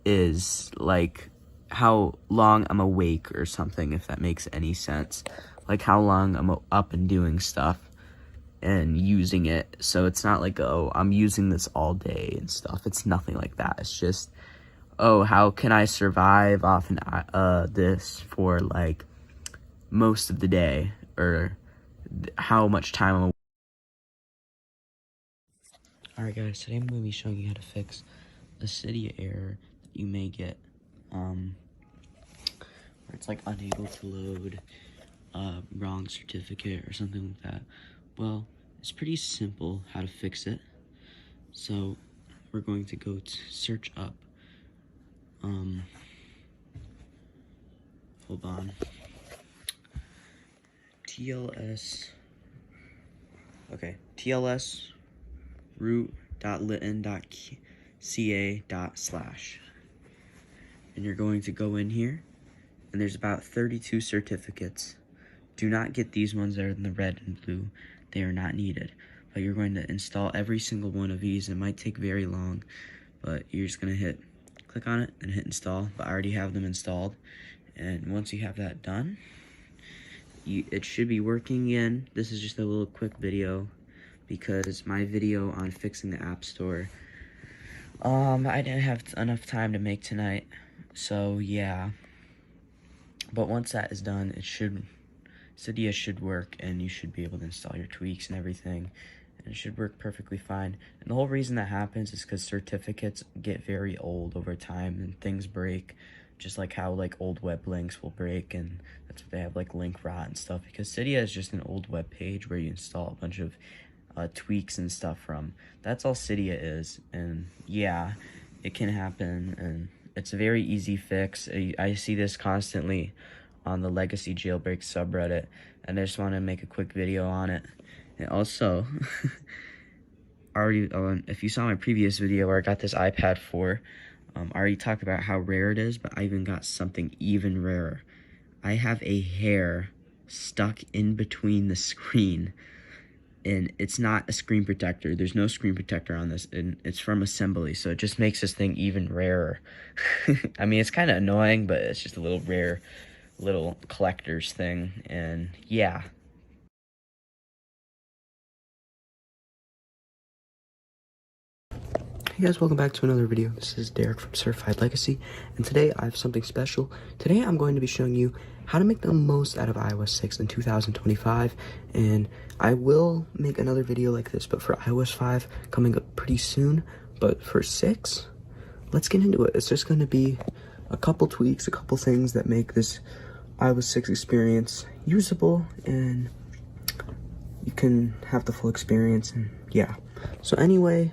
is, like how long I'm awake or something, if that makes any sense. Like how long I'm up and doing stuff and using it. So it's not like, oh, I'm using this all day and stuff. It's nothing like that. It's just, oh, how can I survive off this for like most of the day, or how much time I'm. Alright guys, today I'm going to be showing you how to fix a Cydia error that you may get, where it's like unable to load, wrong certificate or something like that. Well, it's pretty simple how to fix it. So we're going to go to search up, hold on, TLS root.litten.ca/, and you're going to go in here, and there's about 32 certificates. Do not get these ones that are in the red and blue. They are not needed. But you're going to install every single one of these. It might take very long, but you're just going to click on it and hit install. But I already have them installed. And once you have that done, it should be working again. This is just a little quick video, because my video on fixing the App Store, I didn't have enough time to make tonight. So yeah. But once that is done, Cydia should work, and you should be able to install your tweaks and everything, and it should work perfectly fine. And the whole reason that happens is because certificates get very old over time, and things break, just like how like old web links will break, and that's what they have, like link rot and stuff, because Cydia is just an old web page where you install a bunch of tweaks and stuff from. That's all Cydia is. And yeah, it can happen, and it's a very easy fix. I see this constantly on the Legacy Jailbreak subreddit, and I just want to make a quick video on it. And also, if you saw my previous video where I got this iPad 4, I already talked about how rare it is, but I even got something even rarer. I have a hair stuck in between the screen, and it's not a screen protector. There's no screen protector on this, and it's from assembly, so it just makes this thing even rarer. I mean, it's kind of annoying, but it's just a little rare little collector's thing. And yeah. Hey guys, welcome back to another video. This is Derek from Certified Legacy, and today I have something special. Today I'm going to be showing you how to make the most out of iOS 6 in 2025, and I will make another video like this, but for iOS 5 coming up pretty soon. But for 6, let's get into it. It's just going to be a couple tweaks, a couple things that make this iOS 6 experience usable, and you can have the full experience. And yeah, so anyway,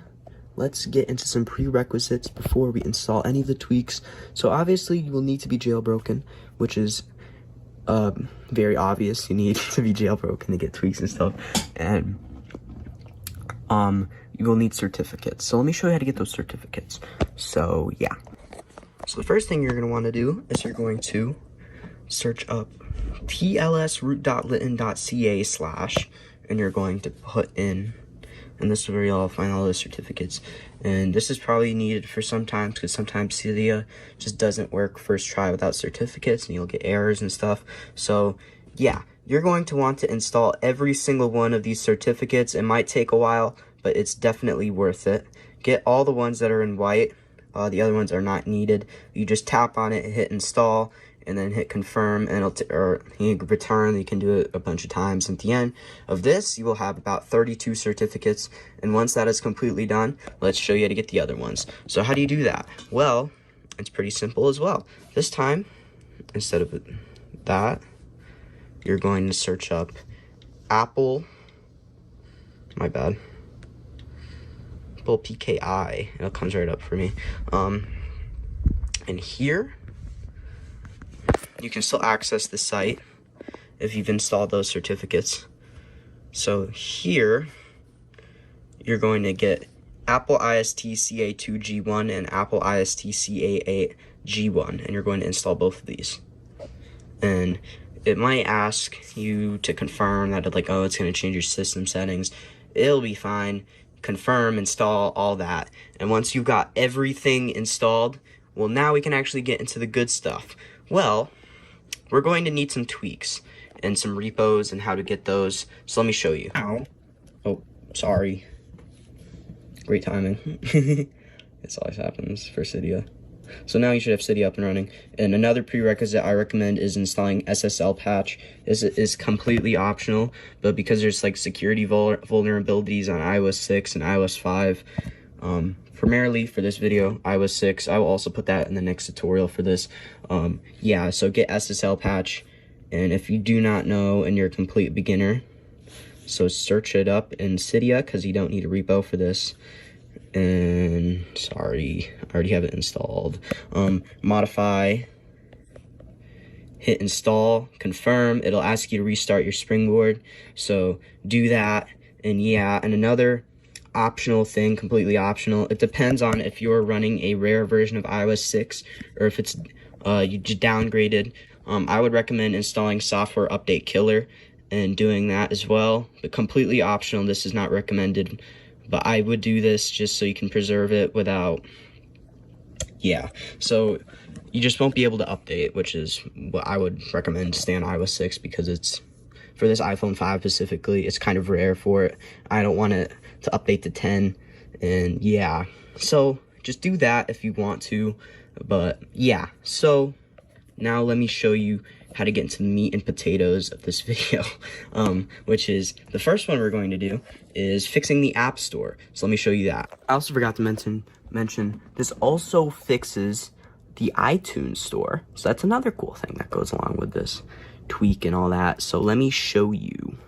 let's get into some prerequisites before we install any of the tweaks. So obviously you will need to be jailbroken, which is very obvious. You need to be jailbroken to get tweaks and stuff. And you will need certificates. So let me show you how to get those certificates. So yeah. So the first thing you're going to want to do is you're going to search up tls root.litten.ca/, and you're going to put in and this is where you'll find all those certificates. And this is probably needed for sometimes, because sometimes Cydia just doesn't work first try without certificates, and you'll get errors and stuff. So yeah, you're going to want to install every single one of these certificates. It might take a while, but it's definitely worth it. Get all the ones that are in white. The other ones are not needed. You just tap on it, hit install, and then hit confirm, and or you can return. You can do it a bunch of times. At the end of this, you will have about 32 certificates, and once that is completely done, let's show you how to get the other ones. So how do you do that? Well, it's pretty simple as well. This time, instead of that, you're going to search up Apple, Apple PKI, and it comes right up for me. And here, you can still access the site if you've installed those certificates. So here, you're going to get Apple IST-CA2G1 and Apple IST-CA8G1, and you're going to install both of these. And it might ask you to confirm that, like, oh, it's going to change your system settings. It'll be fine. Confirm, install, all that. And once you've got everything installed, well, now we can actually get into the good stuff. Well, we're going to need some tweaks and some repos and how to get those. So let me show you. Ow. Oh, sorry. Great timing. This always happens for Cydia. So now you should have Cydia up and running. And another prerequisite I recommend is installing SSL patch. This is completely optional, but because there's like security vulnerabilities on iOS 6 and iOS 5, primarily for this video, iOS 6, I will also put that in the next tutorial for this. Yeah, so get SSL patch, and if you do not know and you're a complete beginner, so search it up in Cydia, because you don't need a repo for this. And sorry, I already have it installed. Modify, hit install, confirm. It'll ask you to restart your springboard, so do that. And yeah, and another optional thing, completely optional, it depends on if you're running a rare version of iOS 6 or if it's you just downgraded. I would recommend installing software update killer and doing that as well, but completely optional. This is not recommended, but I would do this just so you can preserve it without, yeah. So you just won't be able to update, which is what I would recommend. Stay on iOS 6 because it's, for this iPhone 5 specifically, it's kind of rare for it. I don't want it to update to 10, and yeah. So just do that if you want to, but yeah. So now let me show you how to get into the meat and potatoes of this video, which is the first one we're going to do is fixing the App Store. So let me show you that. I also forgot to mention this also fixes the iTunes Store. So that's another cool thing that goes along with this tweak and all that. So let me show you.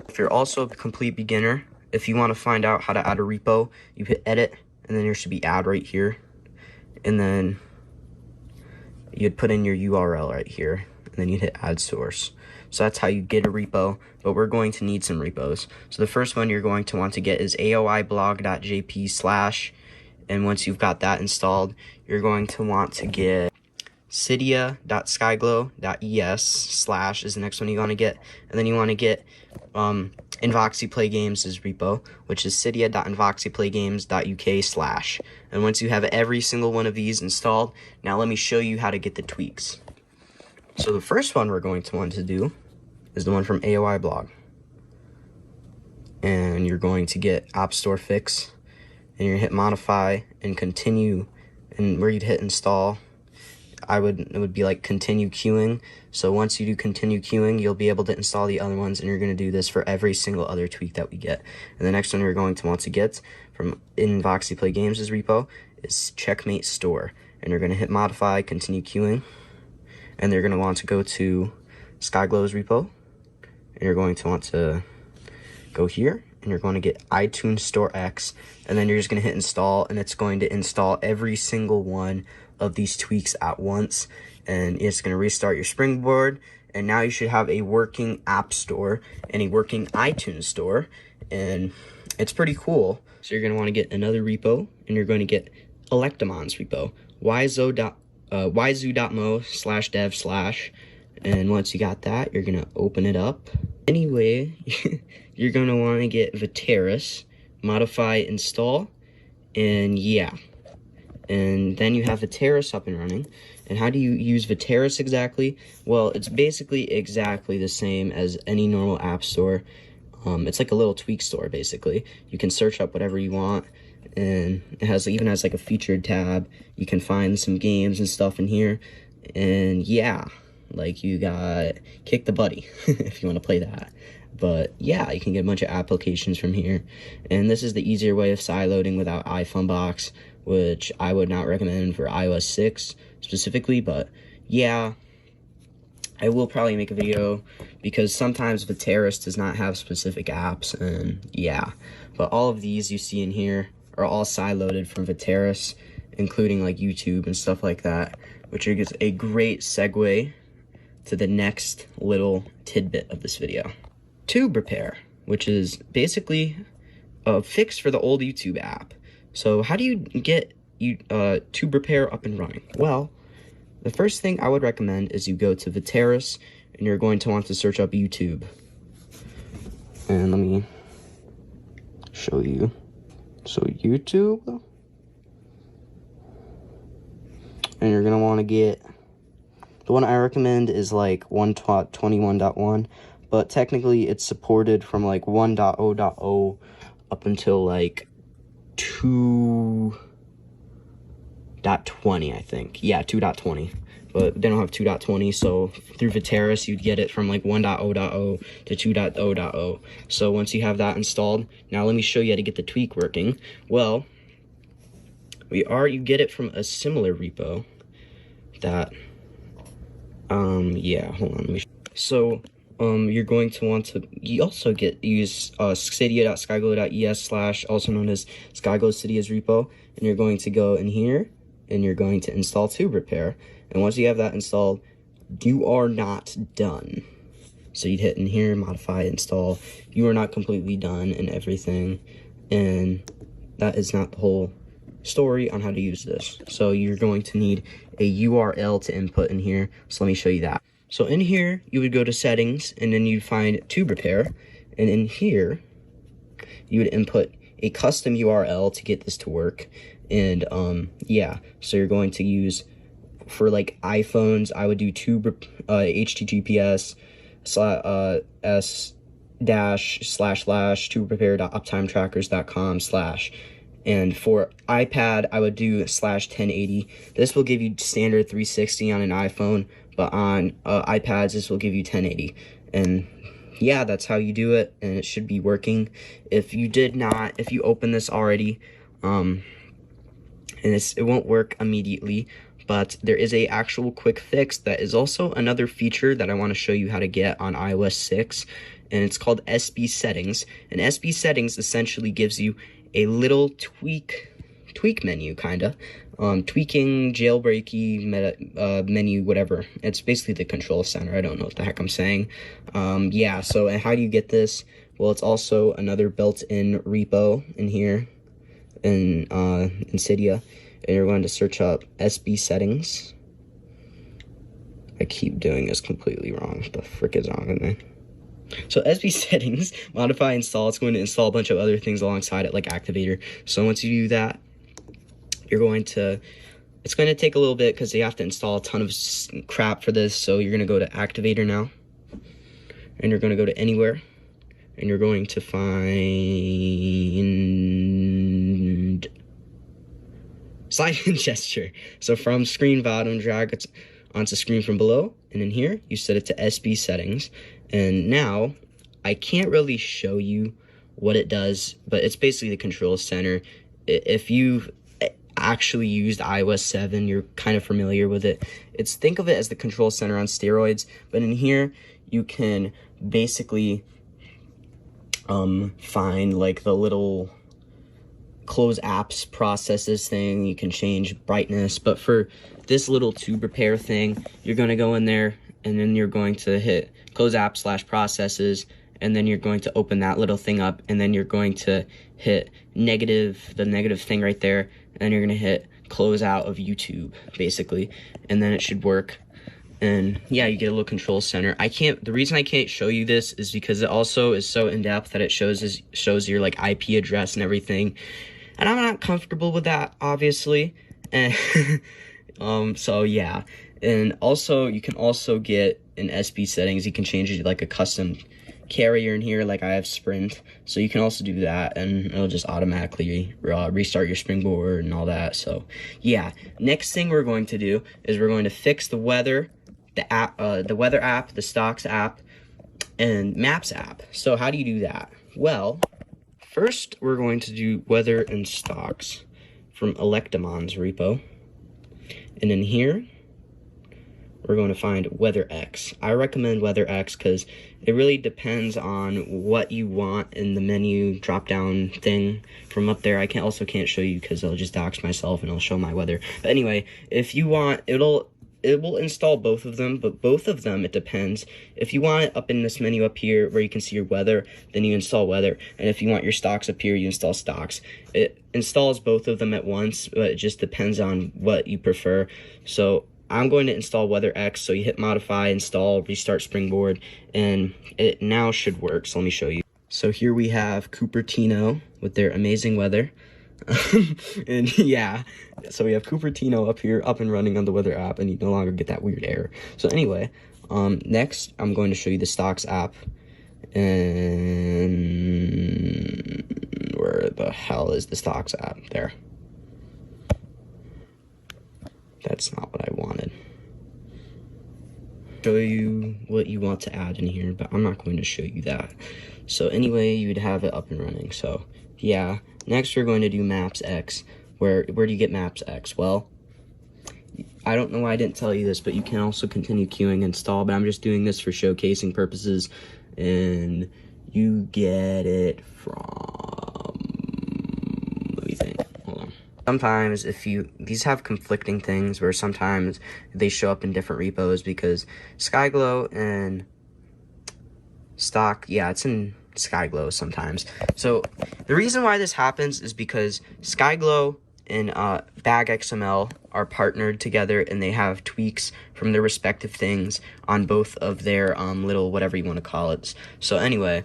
If you're also a complete beginner, if you want to find out how to add a repo, you hit edit, and then there should be add right here, and then you'd put in your URL right here, and then you'd hit add source. So that's how you get a repo, but we're going to need some repos. So the first one you're going to want to get is aoiblog.jp/, and once you've got that installed, you're going to want to get cydia.skyglow.es/ is the next one you want to get, and then you want to get InvoxyPlayGames' repo, which is cydia.invoxyplaygames.uk/. And once you have every single one of these installed, now let me show you how to get the tweaks. So the first one we're going to want to do is the one from AOI blog. And you're going to get App Store Fix, and you're gonna hit modify and continue, and where you'd hit install, it would be like continue queuing. So once you do continue queuing, you'll be able to install the other ones, and you're going to do this for every single other tweak that we get. And the next one you're going to want to get from InvoxyPlayGames' repo is Checkmate Store, and you're going to hit modify, continue queuing, and you're going to want to go to Skyglow's repo, and you're going to want to go here, and you're going to get iTunes Store X, and then you're just going to hit install, and it's going to install every single one of these tweaks at once, and it's going to restart your springboard, and now you should have a working App Store and a working iTunes Store, and it's pretty cool. So you're going to want to get another repo, and you're going to get Electimons Repo, yzu.moe/dev/, and once you got that, you're going to open it up. Anyway, you're going to want to get Viteris, modify install, and yeah. And then you have Vateris up and running. And how do you use Vateris exactly? Well, it's basically exactly the same as any normal app store. It's like a little tweak store, basically. You can search up whatever you want, and it even has like a featured tab. You can find some games and stuff in here, and yeah, like you got Kick the Buddy if you want to play that. But yeah, you can get a bunch of applications from here, and this is the easier way of sideloading without iPhone box, which I would not recommend for iOS 6 specifically. But yeah, I will probably make a video because sometimes Vateris does not have specific apps, and yeah. But all of these you see in here are all sideloaded from Vateris, including like YouTube and stuff like that, which is a great segue to the next little tidbit of this video. Tube Repair, which is basically a fix for the old YouTube app. So how do you get Tube Repair up and running? Well, the first thing I would recommend is you go to Vateris, and you're going to want to search up YouTube. And let me show you. So YouTube, and you're gonna want to get, the one I recommend is like 1.21.1, but technically it's supported from like 1.0.0 up until like 2.20, I think. Yeah, 2.20. But they don't have 2.20, so through Vateris, you'd get it from like 1.0.0 to 2.0.0. So once you have that installed, now let me show you how to get the tweak working. Well, you get it from a similar repo that, yeah, hold on, let me show you. So, you're going to want to, you also use Cydia.skyglow.es / also known as Skyglow Cydia's repo, and you're going to go in here, and you're going to install Tube Repair. And once you have that installed, you are not done. So you'd hit in here, modify, install. You are not completely done and everything. And that is not the whole story on how to use this. So you're going to need a URL to input in here. So let me show you that. So in here, you would go to settings, and then you'd find Tube Repair. And in here, you would input a custom URL to get this to work. And yeah, so you're going to use, for like iPhones, I would do https s-//tuberepair.uptimetrackers.com/, and for iPad, I would do /1080. This will give you standard 360 on an iPhone, but on iPads, this will give you 1080. And yeah, that's how you do it, and it should be working. If you open this already, and it won't work immediately, but there is a actual quick fix that is also another feature that I want to show you how to get on iOS 6, and it's called SB Settings. And SB Settings essentially gives you a little tweak menu, kinda. Tweaking, jailbreaky, menu, whatever. It's basically the control center. I don't know what the heck I'm saying. Yeah, so and how do you get this? Well, it's also another built-in repo in here, in Cydia, and you're going to search up SB Settings. I keep doing this completely wrong. What the frick is wrong with me? So SB Settings, modify, install. It's going to install a bunch of other things alongside it, like Activator. So once you do that, you're going to, it's going to take a little bit because you have to install a ton of crap for this. So you're going to go to Activator now, and you're going to go to Anywhere, and you're going to find Slide and Gesture. So from screen bottom, drag it onto screen from below, and in here, you set it to SB Settings. And now, I can't really show you what it does, but it's basically the control center. If you've actually used iOS 7, you're kind of familiar with it. Think of it as the control center on steroids, but in here, you can basically find like the little close apps processes thing. You can change brightness, but for this little Tube Repair thing, you're going to go in there, and then you're going to hit close app / processes, and then you're going to open that little thing up, and then you're going to hit the negative thing right there, and then you're going to hit close out of YouTube, basically, and then it should work. And yeah, you get a little control center. The reason I can't show you this is because it also is so in depth that it shows your like IP address and everything. And I'm not comfortable with that, obviously. And so yeah. And also you can also get in SB settings, you can change it to like a custom carrier in here, like I have Sprint, so you can also do that, and it'll just automatically restart your springboard and all that. So yeah, next thing we're going to do is we're going to fix the weather, the weather app, the stocks app, and maps app. So how do you do that? Well, first we're going to do weather and stocks from Electimons Repo, and in here we're going to find WeatherX. I recommend WeatherX because it really depends on what you want in the menu drop-down thing from up there. I can't show you because I'll just dox myself and I'll show my weather. But anyway, if you want, it will install both of them, but both of them, it depends. If you want it up in this menu up here where you can see your weather, then you install weather. And if you want your stocks up here, you install stocks. It installs both of them at once, but it just depends on what you prefer. So I'm going to install WeatherX, so you hit modify, install, restart springboard, and it now should work. So let me show you. So here we have Cupertino with their amazing weather. And yeah, so we have Cupertino up here, up and running on the weather app, and you no longer get that weird error. So anyway, next I'm going to show you the stocks app. And where the hell is the stocks app? There. That's not what I wanted. Show you what you want to add in here, but I'm not going to show you that. So anyway, you would have it up and running. So yeah, next we're going to do Maps X. Where do you get Maps X? Well, I don't know why I didn't tell you this, but you can also continue queuing install, but I'm just doing this for showcasing purposes, and you get it from, let me think, hold on. Sometimes these have conflicting things where sometimes they show up in different repos because Skyglow and stock, yeah, it's in Skyglow sometimes. So the reason why this happens is because Skyglow and BagXML are partnered together, and they have tweaks from their respective things on both of their little whatever you want to call it. So anyway,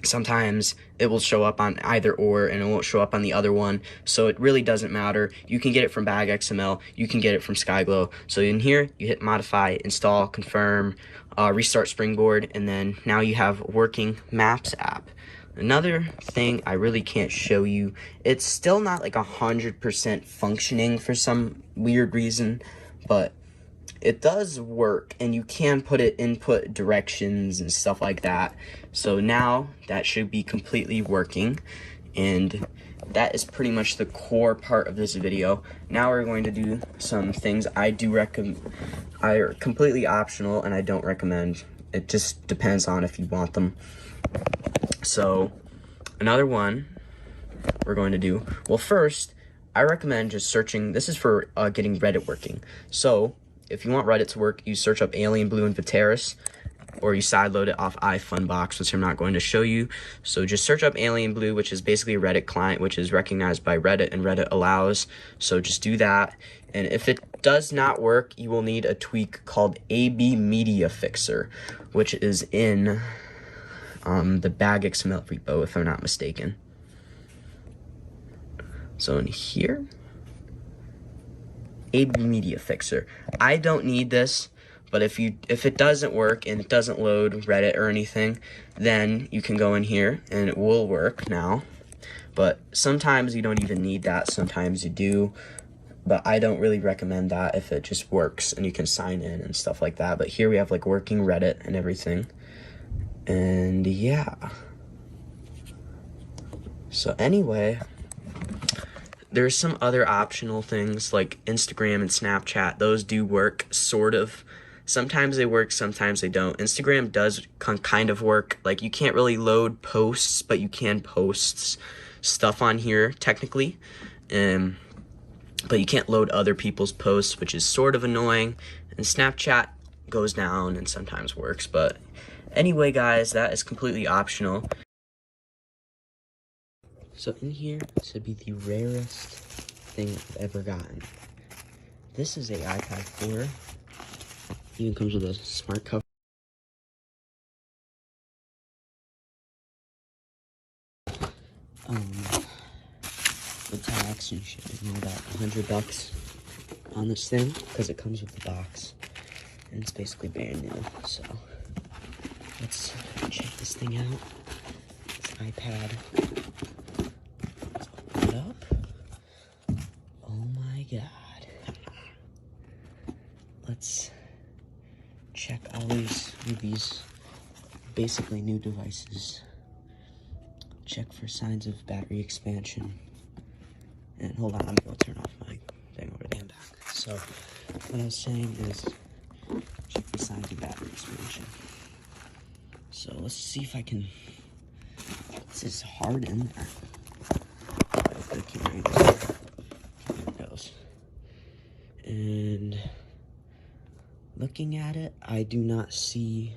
sometimes it will show up on either or, and it won't show up on the other one, so it really doesn't matter. You can get it from BagXML, you can get it from Skyglow. So in here, you hit modify, install, confirm, restart springboard, and then now you have working Maps app. Another thing I really can't show you, it's still not like 100% functioning for some weird reason, but it does work, and you can input directions and stuff like that. So now that should be completely working, and that is pretty much the core part of this video. Now we're going to do some things I do are completely optional, and I don't recommend. It just depends on if you want them. So another one we're going to do, well, first I recommend just searching. This is for getting Reddit working. So if you want Reddit to work, you search up Alien Blue and Viteris, or you sideload it off iFunbox, which I'm not going to show you. So just search up Alien Blue, which is basically a Reddit client, which is recognized by Reddit, and Reddit allows. So just do that. And if it does not work, you will need a tweak called AB Media Fixer, which is in the BagXML repo, if I'm not mistaken. So in here, AB Media Fixer. I don't need this, but if it doesn't work and it doesn't load Reddit or anything, then you can go in here and it will work now. But sometimes you don't even need that, sometimes you do. But I don't really recommend that if it just works and you can sign in and stuff like that. But here we have like working Reddit and everything. And yeah. So anyway, there's some other optional things like Instagram and Snapchat. Those do work, sort of. Sometimes they work, sometimes they don't. Instagram does kind of work. Like, you can't really load posts, but you can post stuff on here, technically. But you can't load other people's posts, which is sort of annoying. And Snapchat goes down and sometimes works. But anyway, guys, that is completely optional. So in here should be the rarest thing I've ever gotten. This is a iPad 4 Even comes with a smart cover. The tax and shit is about $100 on this thing because it comes with the box and it's basically brand new. So let's check this thing out. This iPad. Let's open it up. Oh my god. Let's check always with these basically new devices. Check for signs of battery expansion. And hold on, I'm gonna turn off my thing over there and back. So what I was saying is check for signs of battery expansion. So let's see if I can. This is hard in there. There it goes. And looking at it, I do not see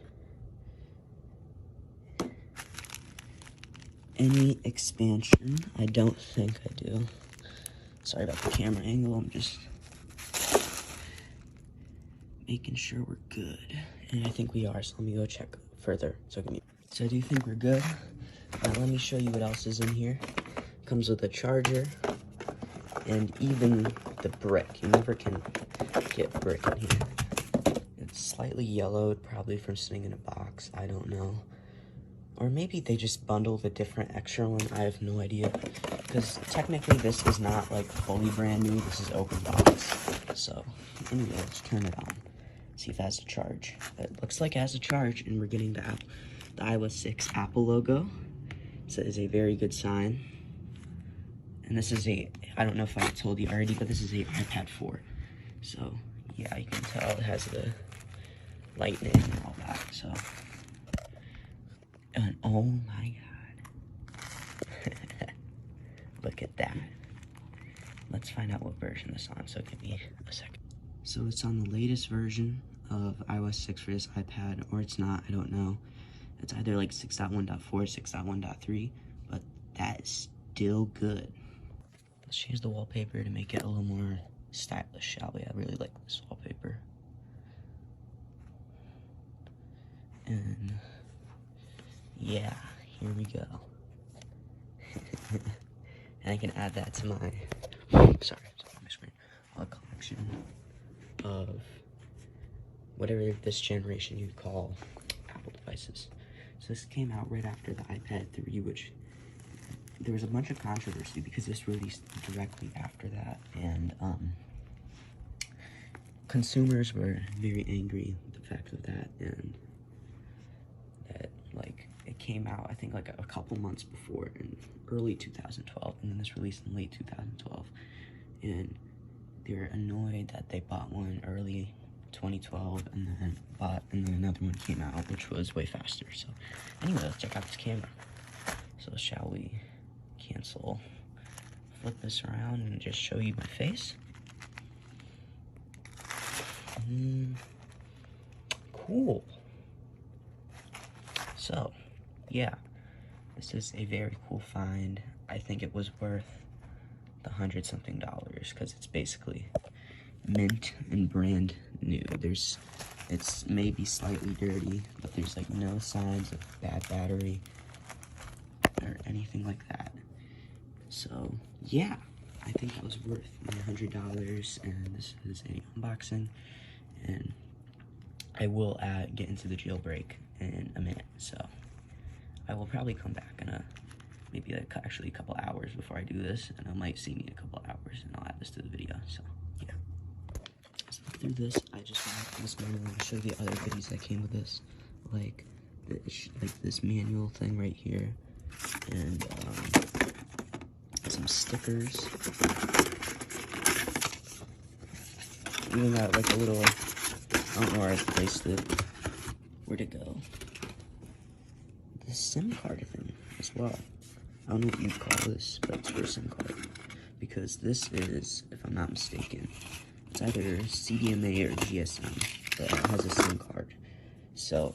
any expansion. I don't think I do. Sorry about the camera angle, I'm just making sure we're good. And I think we are, so let me go check further. So I do think we're good. Now let me show you what else is in here. Comes with a charger and even the brick. You never can get brick in here. It's slightly yellowed, probably from sitting in a box, I don't know. Or maybe they just bundled a different extra one, I have no idea. Because technically this is not like fully brand new, this is open box. So anyway, let's turn it on. See if it has a charge. It looks like it has a charge, and we're getting the iOS 6 Apple logo. So it is a very good sign. And this is I don't know if I told you already, but this is a iPad 4. So yeah, you can tell it has the lightning and all that, so. And oh my god. Look at that. Let's find out what version this is on, so give me a second. So it's on the latest version of iOS 6 for this iPad, or it's not, I don't know. It's either like 6.1.4 or 6.1.3, but that is still good. Let's change the wallpaper to make it a little more stylish, shall we? I really like this wallpaper. And yeah, here we go. And I can add that to my, sorry, my screen, a collection of whatever this generation you'd call Apple devices. So this came out right after the iPad 3, which there was a bunch of controversy because this released directly after that, and consumers were very angry with the fact of that, and that like it came out I think like a couple months before in early 2012, and then this released in late 2012, and they were annoyed that they bought one early 2012 and then another one came out which was way faster. So anyway, let's check out this camera. So shall we flip this around and just show you my face? Cool. So yeah, this is a very cool find. I think it was worth the $100-something because it's basically mint and brand new. It's maybe slightly dirty, but there's like no signs of bad battery or anything like that. So yeah, I think it was worth my $100, and this is a unboxing, and I will get into the jailbreak in a minute, so I will probably come back in maybe like actually a couple hours before I do this, and I might see me in a couple hours and I'll add this to the video. So yeah, so through this I just want this manual to show the other goodies that came with this, like this manual thing right here, and some stickers. Even got like a little, I don't know where I placed it. Where'd it go? The SIM card thing as well. I don't know what you'd call this, but it's for a SIM card. Because this is, if I'm not mistaken, it's either CDMA or GSM, but it has a SIM card. So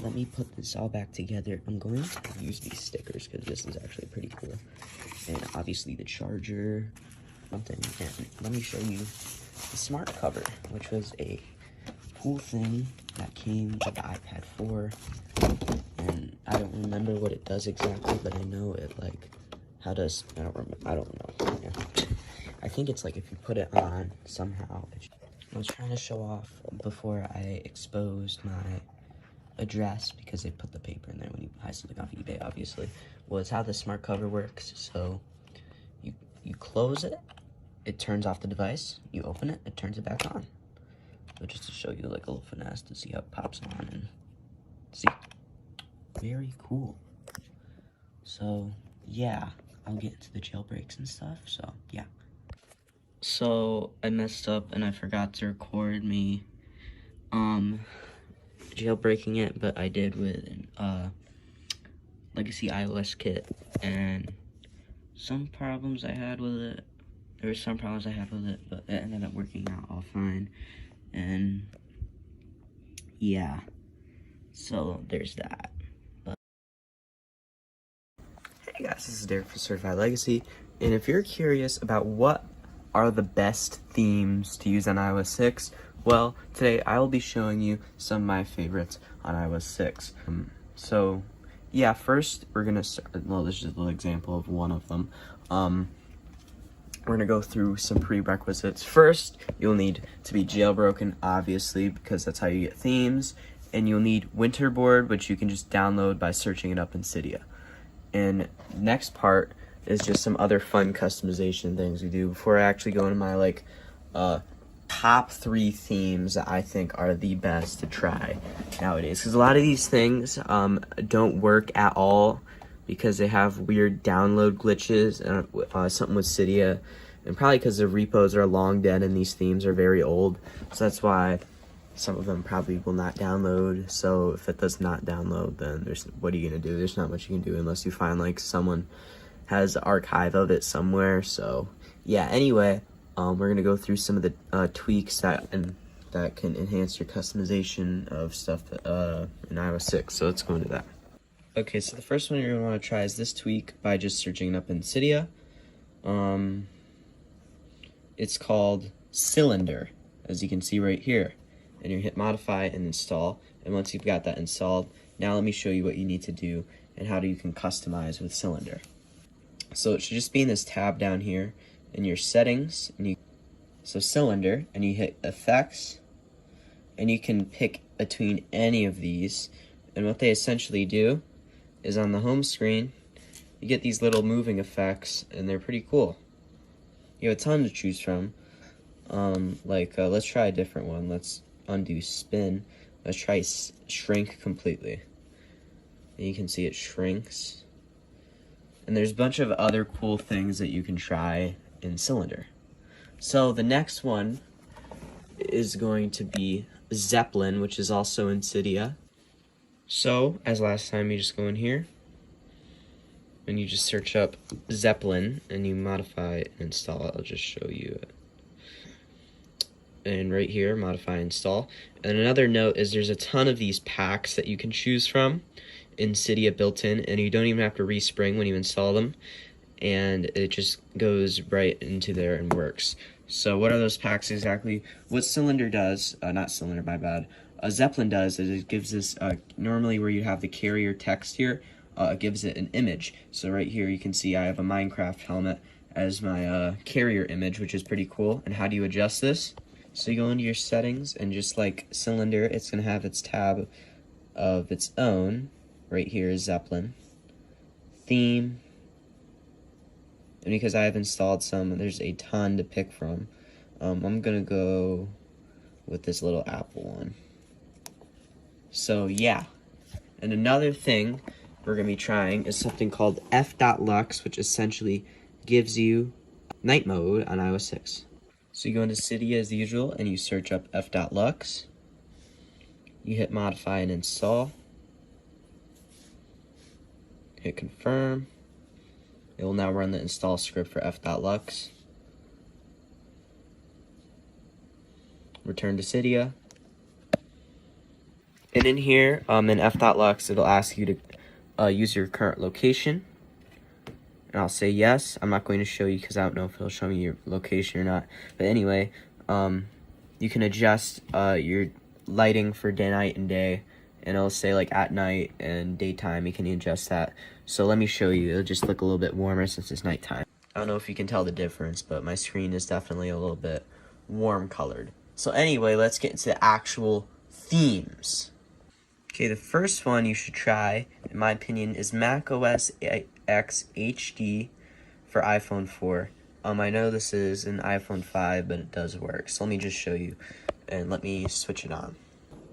let me put this all back together. I'm going to use these stickers because this is actually pretty cool. And obviously the charger, something. And let me show you the smart cover, which was a cool thing that came with the iPad 4, and I don't remember what it does exactly, but I know it, like, I don't know. Yeah. I think it's like if you put it on somehow. I was trying to show off before I exposed my address, because they put the paper in there when you buy something off eBay, obviously, was how the smart cover works. So you close it, it turns off the device, you open it, it turns it back on. So just to show you like a little finesse to see how it pops on, and see, very cool. So yeah, I'll get into the jailbreaks and stuff. So yeah. So I messed up and I forgot to record me jailbreaking it, but I did with an legacy iOS kit, and some problems I had with it. There were some problems I had with it, but it ended up working out all fine. And yeah, so there's that. Hey guys, this is Derek from Certified Legacy, and if you're curious about what are the best themes to use on iOS 6, well, today I will be showing you some of my favorites on iOS 6. So, yeah, first we're gonna start, well, this is just a little example of one of them. We're gonna go through some prerequisites. First, you'll need to be jailbroken, obviously, because that's how you get themes, and you'll need Winterboard, which you can just download by searching it up in Cydia. And next part is just some other fun customization things we do before I actually go into my like top 3 themes that I think are the best to try nowadays, because a lot of these things don't work at all because they have weird download glitches and something with Cydia, and probably because the repos are long dead and these themes are very old, so that's why some of them probably will not download. So if it does not download, then what are you gonna do? There's not much you can do unless you find like someone has an archive of it somewhere. So yeah, anyway, we're gonna go through some of the tweaks that can enhance your customization of stuff in iOS 6. So let's go into that. Okay, so the first one you're gonna want to try is this tweak by just searching it up in Cydia. It's called Cylinder, as you can see right here. And you hit modify and install, and once you've got that installed, now let me show you what you need to do and how you can customize with Cylinder. So it should just be in this tab down here in your settings, and so Cylinder, and you hit effects, and you can pick between any of these, and what they essentially do is on the home screen you get these little moving effects, and they're pretty cool. You have a ton to choose from. Let's try a different one. Let's undo spin. Let's try shrink completely. And you can see it shrinks. And there's a bunch of other cool things that you can try in Cylinder. So the next one is going to be Zeppelin, which is also in Cydia. So, as last time, you just go in here and you just search up Zeppelin and you modify and install it. I'll just show you it. And right here, modify, install. And another note is there's a ton of these packs that you can choose from in Cydia built in, and you don't even have to respring when you install them, and it just goes right into there and works. So what are those packs exactly? What Cylinder does, not Cylinder, my bad, Zeppelin does is it gives this, normally where you have the carrier text here, it gives it an image. So right here you can see I have a Minecraft helmet as my carrier image, which is pretty cool. And how do you adjust this? So you go into your settings, and just like Cylinder, it's going to have its tab of its own. Right here is Zeppelin. Theme. And because I have installed some, there's a ton to pick from. I'm going to go with this little Apple one. So yeah. And another thing we're going to be trying is something called f.lux, which essentially gives you night mode on iOS 6. So you go into Cydia as usual, and you search up f.lux. You hit modify and install. Hit confirm. It will now run the install script for f.lux. Return to Cydia. And in here, in f.lux, it'll ask you to use your current location. And I'll say yes. I'm not going to show you because I don't know if it'll show me your location or not. But anyway, you can adjust your lighting for day, night, and day, and it'll say like at night and daytime. You can adjust that. So let me show you. It'll just look a little bit warmer since it's nighttime. I don't know if you can tell the difference, but my screen is definitely a little bit warm colored. So anyway, let's get into the actual themes. Okay, the first one you should try, in my opinion, is macOS X HD for iPhone 4. I know this is an iPhone 5, but it does work. So let me just show you, and let me switch it on.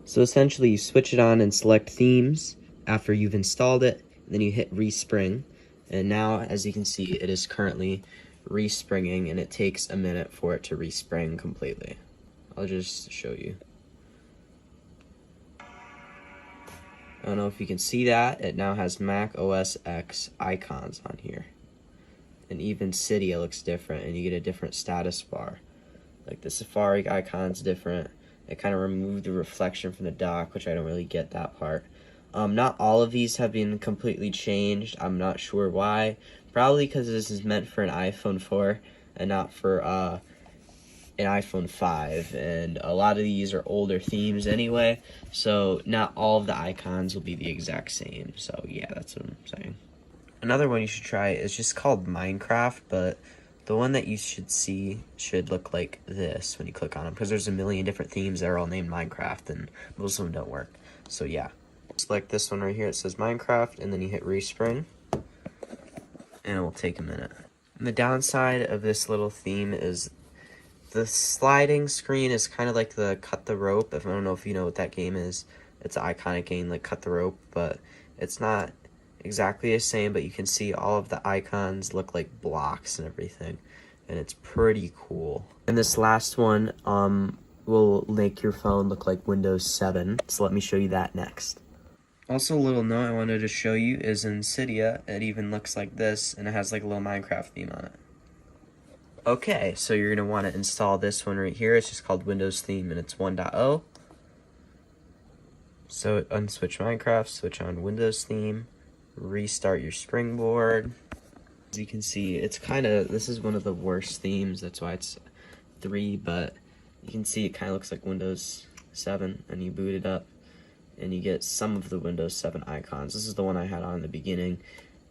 So essentially, you switch it on and select themes after you've installed it, and then you hit respring. And now, as you can see, it is currently respringing, and it takes a minute for it to respring completely. I'll just show you. I don't know if you can see that. It now has Mac OS X icons on here. And even Cydia looks different, and you get a different status bar. Like the Safari icon's different. It kind of removed the reflection from the dock, which I don't really get that part. Not all of these have been completely changed. I'm not sure why. Probably because this is meant for an iPhone 4 and not for an iPhone 5. And a lot of these are older themes anyway, so not all of the icons will be the exact same. So yeah, that's what I'm saying. Another one you should try is just called Minecraft, but the one that you should see should look like this when you click on them, because there's a million different themes that are all named Minecraft, and most of them don't work. So yeah. Select this one right here. It says Minecraft, and then you hit respring, and it will take a minute. And the downside of this little theme is the sliding screen is kind of like the Cut the Rope. If I don't know if you know what that game is. It's an iconic game like Cut the Rope, but it's not exactly the same. But you can see all of the icons look like blocks and everything, and it's pretty cool. And this last one will make your phone look like Windows 7. So let me show you that next. Also, a little note I wanted to show you is in Cydia, it even looks like this, and it has like a little Minecraft theme on it. Okay, so you're going to want to install this one right here. It's just called Windows Theme, and it's 1.0. So unswitch Minecraft, switch on Windows Theme, restart your Springboard. As you can see, it's kind of, this is one of the worst themes, that's why it's 3, but you can see it kind of looks like Windows 7, and you boot it up, and you get some of the Windows 7 icons. This is the one I had on in the beginning,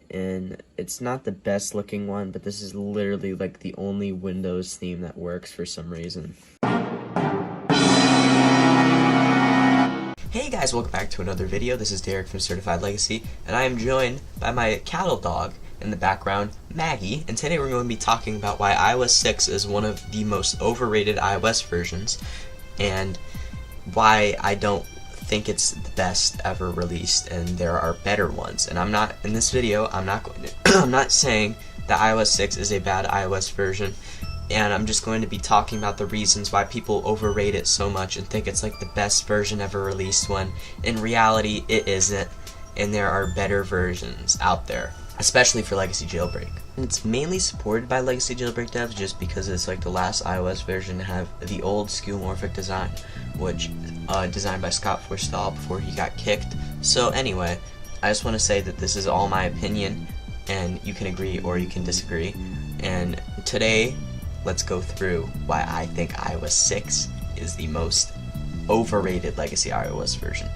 and it's not the best looking one, but this is literally like the only Windows theme that works for some reason. Hey guys, welcome back to another video. This is Derek from Certified Legacy, and I am joined by my cattle dog in the background, Maggie, and today we're going to be talking about why iOS 6 is one of the most overrated iOS versions, and why I don't think it's the best ever released, and there are better ones. And I'm not, in this video, I'm not going to I'm not saying that iOS 6 is a bad iOS version, and I'm just going to be talking about the reasons why people overrate it so much and think it's like the best version ever released, when in reality it isn't, and there are better versions out there, especially for Legacy Jailbreak. And it's mainly supported by Legacy Jailbreak devs just because it's like the last iOS version to have the old skeuomorphic design, which designed by Scott Forstall before he got kicked. So anyway, I just want to say that this is all my opinion, and you can agree or you can disagree. And today, let's go through why I think iOS 6 is the most overrated Legacy iOS version.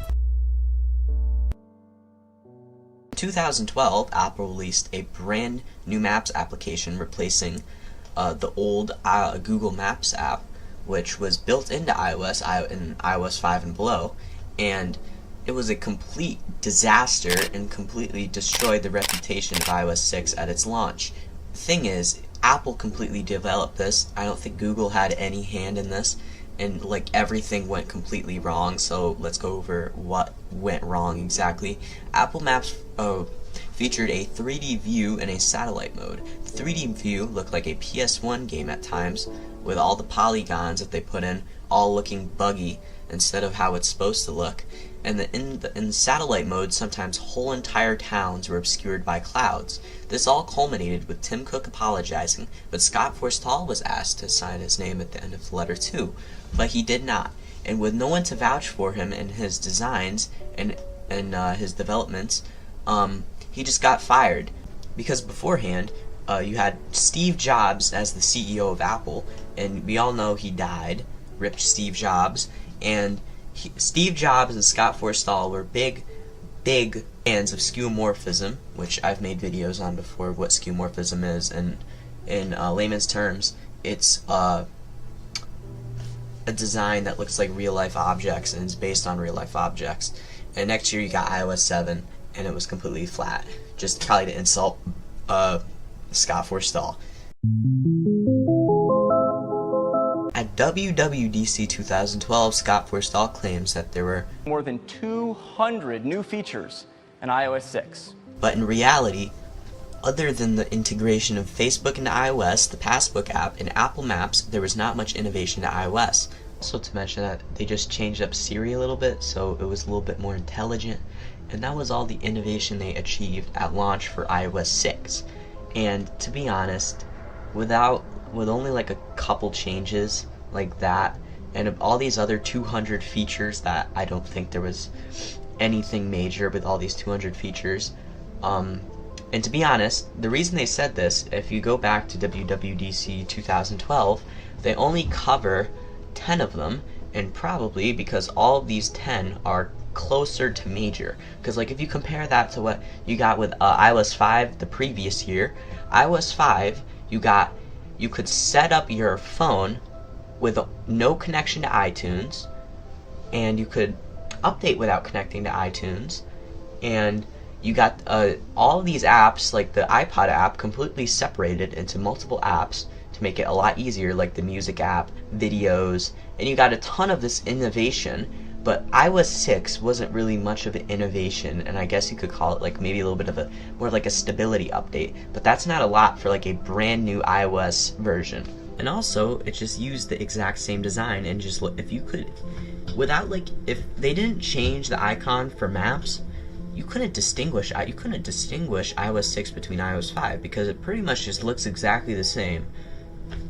In 2012, Apple released a brand new Maps application replacing the old Google Maps app, which was built into iOS in iOS 5 and below, and it was a complete disaster and completely destroyed the reputation of iOS 6 at its launch. The thing is, Apple completely developed this. I don't think Google had any hand in this, and like everything went completely wrong. So let's go over what went wrong exactly. Apple Maps featured a 3D view in a satellite mode. The 3D view looked like a PS1 game at times, with all the polygons that they put in all looking buggy instead of how it's supposed to look. And in the satellite mode, sometimes whole entire towns were obscured by clouds. This all culminated with Tim Cook apologizing, but Scott Forstall was asked to sign his name at the end of the letter too, but he did not. And with no one to vouch for him in his designs and his developments, he just got fired. Because beforehand, you had Steve Jobs as the CEO of Apple, and we all know he died. Ripped Steve Jobs. And Steve Jobs and Scott Forstall were big fans of skeuomorphism, which I've made videos on before, what skeuomorphism is, and in layman's terms, it's a design that looks like real-life objects and is based on real-life objects. And next year you got iOS 7, and it was completely flat, just probably to insult Scott Forstall. At WWDC 2012, Scott Forstall claims that there were more than 200 new features in iOS 6. But in reality, other than the integration of Facebook into iOS, the Passbook app, and Apple Maps, there was not much innovation to iOS. Also to mention that they just changed up Siri a little bit, so it was a little bit more intelligent, and that was all the innovation they achieved at launch for iOS 6. And to be honest, with only like a couple changes like that, and all these other 200 features that I don't think there was anything major with all these 200 features. And to be honest, the reason they said this, if you go back to WWDC 2012, they only cover 10 of them, and probably because all of these 10 are closer to major. Because like if you compare that to what you got with iOS 5 the previous year, iOS 5 you could set up your phone with no connection to iTunes, and you could update without connecting to iTunes, and you got all of these apps, like the iPod app, completely separated into multiple apps to make it a lot easier, like the music app, videos, and you got a ton of this innovation. But iOS 6 wasn't really much of an innovation, and I guess you could call it like maybe a little bit of more like a stability update, but that's not a lot for like a brand new iOS version. And also, it just used the exact same design, and just look, if you could, without like, if they didn't change the icon for maps, you couldn't distinguish iOS 6 between iOS 5, because it pretty much just looks exactly the same,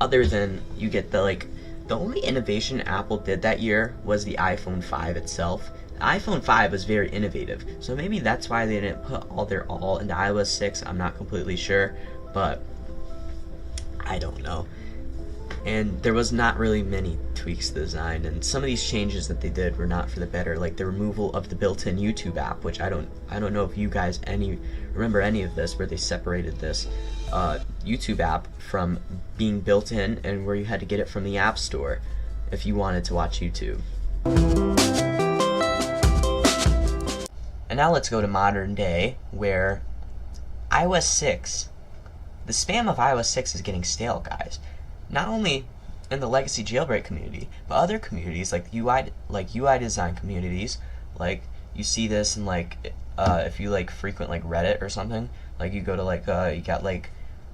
other than you get the only innovation Apple did that year was the iPhone 5 itself. The iPhone 5 was very innovative, so maybe that's why they didn't put all their all into iOS 6. I'm not completely sure, but I don't know. And there was not really many tweaks to the design, and some of these changes that they did were not for the better, like the removal of the built-in YouTube app, which I don't know if you guys remember any of this, where they separated this YouTube app from being built in, and where you had to get it from the App Store if you wanted to watch YouTube. And now let's go to modern day, where iOS 6, the spam of iOS 6 is getting stale, guys. Not only in the legacy jailbreak community, but other communities like UI design communities. Like you see this in if you frequent Reddit or something, like you go to you got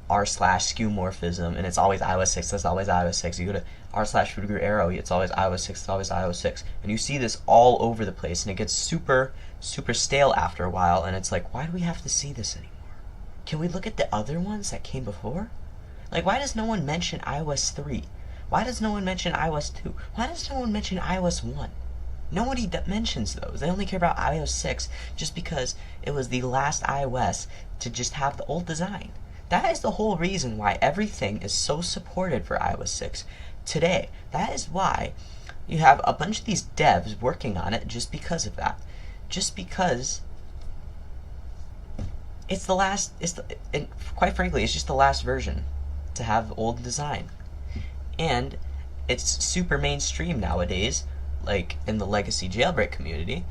r/skeuomorphism, and it's always iOS 6. That's always iOS 6. You go to r/arrow, it's always iOS 6. It's always iOS 6, and you see this all over the place, and it gets super stale after a while. And it's like, why do we have to see this anymore? Can we look at the other ones that came before? Like, why does no one mention iOS 3? Why does no one mention iOS 2? Why does no one mention iOS 1? Nobody mentions those. They only care about iOS 6 just because it was the last iOS to just have the old design. That is the whole reason why everything is so supported for iOS 6 today. That is why you have a bunch of these devs working on it just because of that. Just because it's the last, and quite frankly, it's just the last version to have old design. And it's super mainstream nowadays, like in the legacy jailbreak community.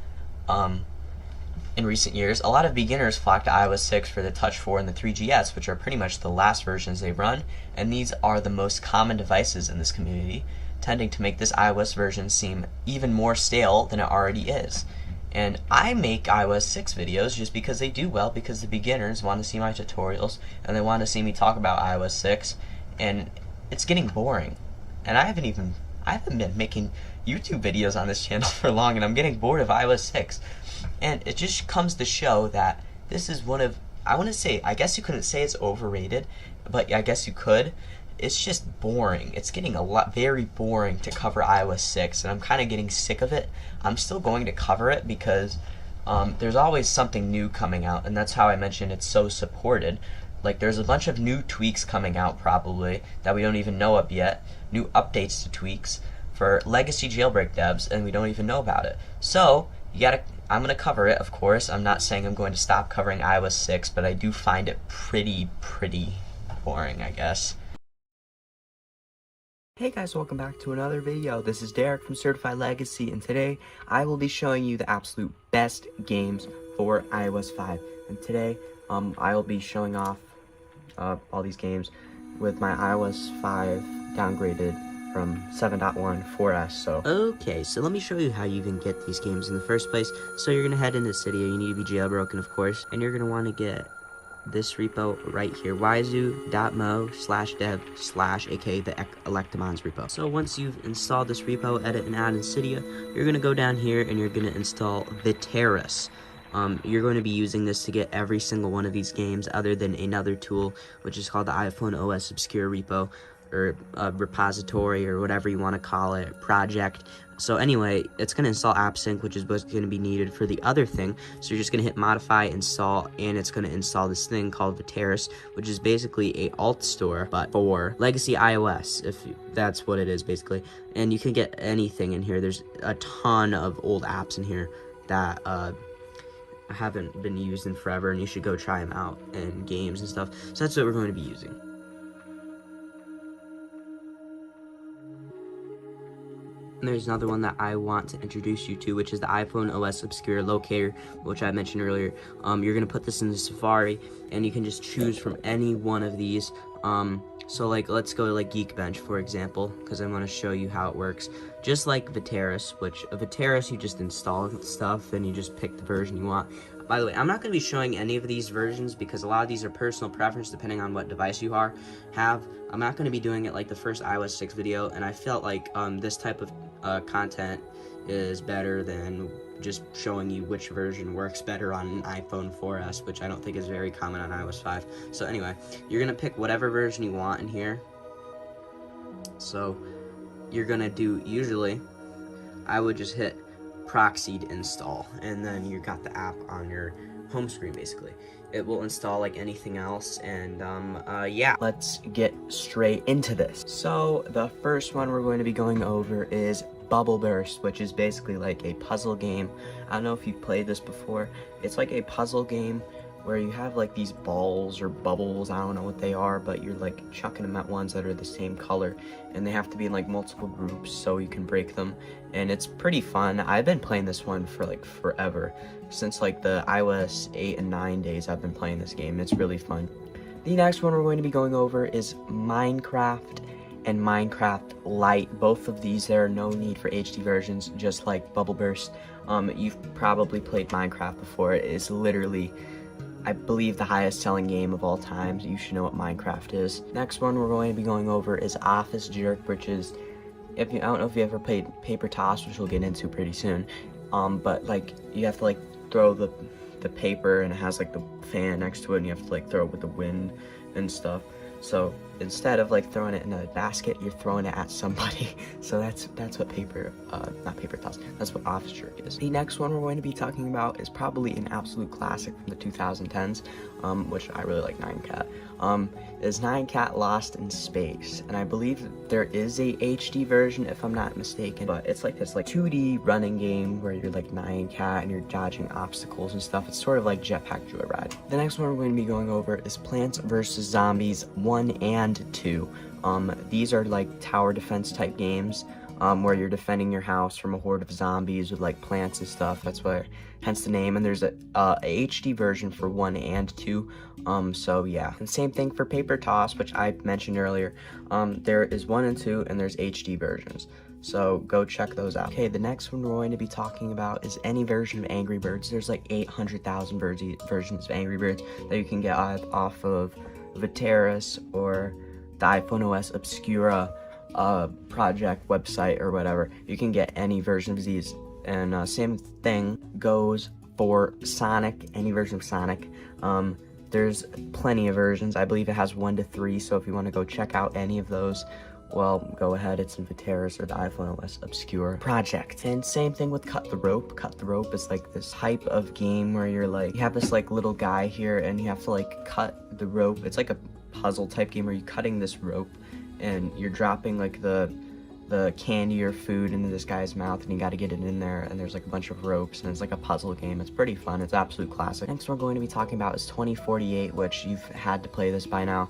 In recent years, a lot of beginners flock to iOS 6 for the Touch 4 and the 3GS, which are pretty much the last versions they run, and these are the most common devices in this community, tending to make this iOS version seem even more stale than it already is. And I make iOS 6 videos just because they do well, because the beginners want to see my tutorials, and they want to see me talk about iOS 6, and it's getting boring. And I haven't been making YouTube videos on this channel for long, and I'm getting bored of iOS 6. And it just comes to show that this is one of, I guess you couldn't say it's overrated, but I guess you could. It's just boring. It's getting very boring to cover iOS 6, and I'm kind of getting sick of it. I'm still going to cover it because there's always something new coming out, and that's how I mentioned it's so supported. Like, there's a bunch of new tweaks coming out probably that we don't even know of yet, new updates to tweaks for legacy jailbreak devs, and we don't even know about it. So I'm gonna cover it, of course. I'm not saying I'm going to stop covering iOS 6, but I do find it pretty boring, I guess. Hey guys, welcome back to another video. This is Derek from Certified Legacy, and today I will be showing you the absolute best games for iOS 5. And today, I will be showing off all these games with my iOS 5 downgraded from 7.1 4S. So okay, so let me show you how you even get these games in the first place. So you're gonna head into Cydia. You need to be jailbroken, of course, and you're gonna want to get this repo right here, yzu.moe/dev/ aka the Electimons Repo. So once you've installed this repo, edit and add in Cydia, you're gonna go down here and you're gonna install VTRS. You're going to be using this to get every single one of these games, other than another tool which is called the iPhone OS Obscure Repo, or repository, or whatever you want to call it, project. So anyway, it's going to install AppSync, which is what's going to be needed for the other thing. So you're just going to hit modify, install, and it's going to install this thing called VTRS, which is basically a alt store, but for legacy iOS, that's what it is basically. And you can get anything in here. There's a ton of old apps in here that haven't been used in forever, and you should go try them out, and games and stuff. So that's what we're going to be using. And there's another one that I want to introduce you to, which is the iPhone OS Obscure Locator, which I mentioned earlier. You're going to put this into Safari, and you can just choose from any one of these. So like, let's go to like Geekbench, for example, because I want to show you how it works. Just like VTRS, which VTRS, you just install stuff, and you just pick the version you want. By the way, I'm not going to be showing any of these versions because a lot of these are personal preference depending on what device you have. I'm not going to be doing it like the first iOS 6 video, and I felt like this type of content is better than just showing you which version works better on an iPhone 4S, which I don't think is very common on iOS 5. So anyway, you're going to pick whatever version you want in here. So you're going to do, usually, I would just hit proxied install, and then you got the app on your home screen basically. It will install like anything else, and yeah. let's get straight into this. So the first one we're going to be going over is Bubble Burst, which is basically like a puzzle game. I don't know if you've played this before. It's like a puzzle game where you have like these balls or bubbles, I don't know what they are, but you're like chucking them at ones that are the same color, and they have to be in like multiple groups so you can break them, and it's pretty fun. I've been playing this one for like forever, since like the iOS 8 and 9 days I've been playing this game. It's really fun. The next one we're going to be going over is Minecraft and Minecraft Lite. Both of these, there are no need for HD versions, just like Bubble Burst. You've probably played Minecraft before. It is literally, I believe, the highest selling game of all time. You should know what Minecraft is. Next one we're going to be going over is Office Jerk, which is, I don't know if you ever played Paper Toss, which we'll get into pretty soon. But like, you have to like throw the paper, and it has like the fan next to it, and you have to like throw it with the wind and stuff. So instead of like throwing it in a basket, you're throwing it at somebody. So that's what not Paper Toss, that's what Office Jerk is. The next one we're going to be talking about is probably an absolute classic from the 2010s, which I really like, 9cat. Is 9cat Lost in Space, and I believe there is a HD version if I'm not mistaken, but it's like this like 2D running game where you're like 9cat and you're dodging obstacles and stuff. It's sort of like Jetpack Joyride. The next one we're going to be going over is Plants vs. Zombies 1 and 2. These are like tower defense type games, where you're defending your house from a horde of zombies with like plants and stuff. That's why, hence the name. And there's a HD version for 1 and 2. So yeah, and same thing for Paper Toss, which I mentioned earlier. There is 1 and 2, and there's HD versions. So go check those out. Okay, the next one we're going to be talking about is any version of Angry Birds. There's like 800,000 versions of Angry Birds that you can get off of VTRS or the iPhone OS Obscura project website or whatever. You can get any version of these, and same thing goes for Sonic, any version of Sonic. There's plenty of versions. I believe it has 1 to 3, so if you want to go check out any of those, well, go ahead. It's in VTRS or the iPhone OS Obscure project. And same thing with Cut the Rope. Cut the Rope is like this type of game where you're like, you have this like little guy here, and you have to like cut the rope. It's like a puzzle type game where you're cutting this rope, and you're dropping like the the candy or food into this guy's mouth, and you got to get it in there, and there's like a bunch of ropes, and it's like a puzzle game. It's pretty fun. It's absolute classic. Next we're going to be talking about is 2048, which you've had to play this by now.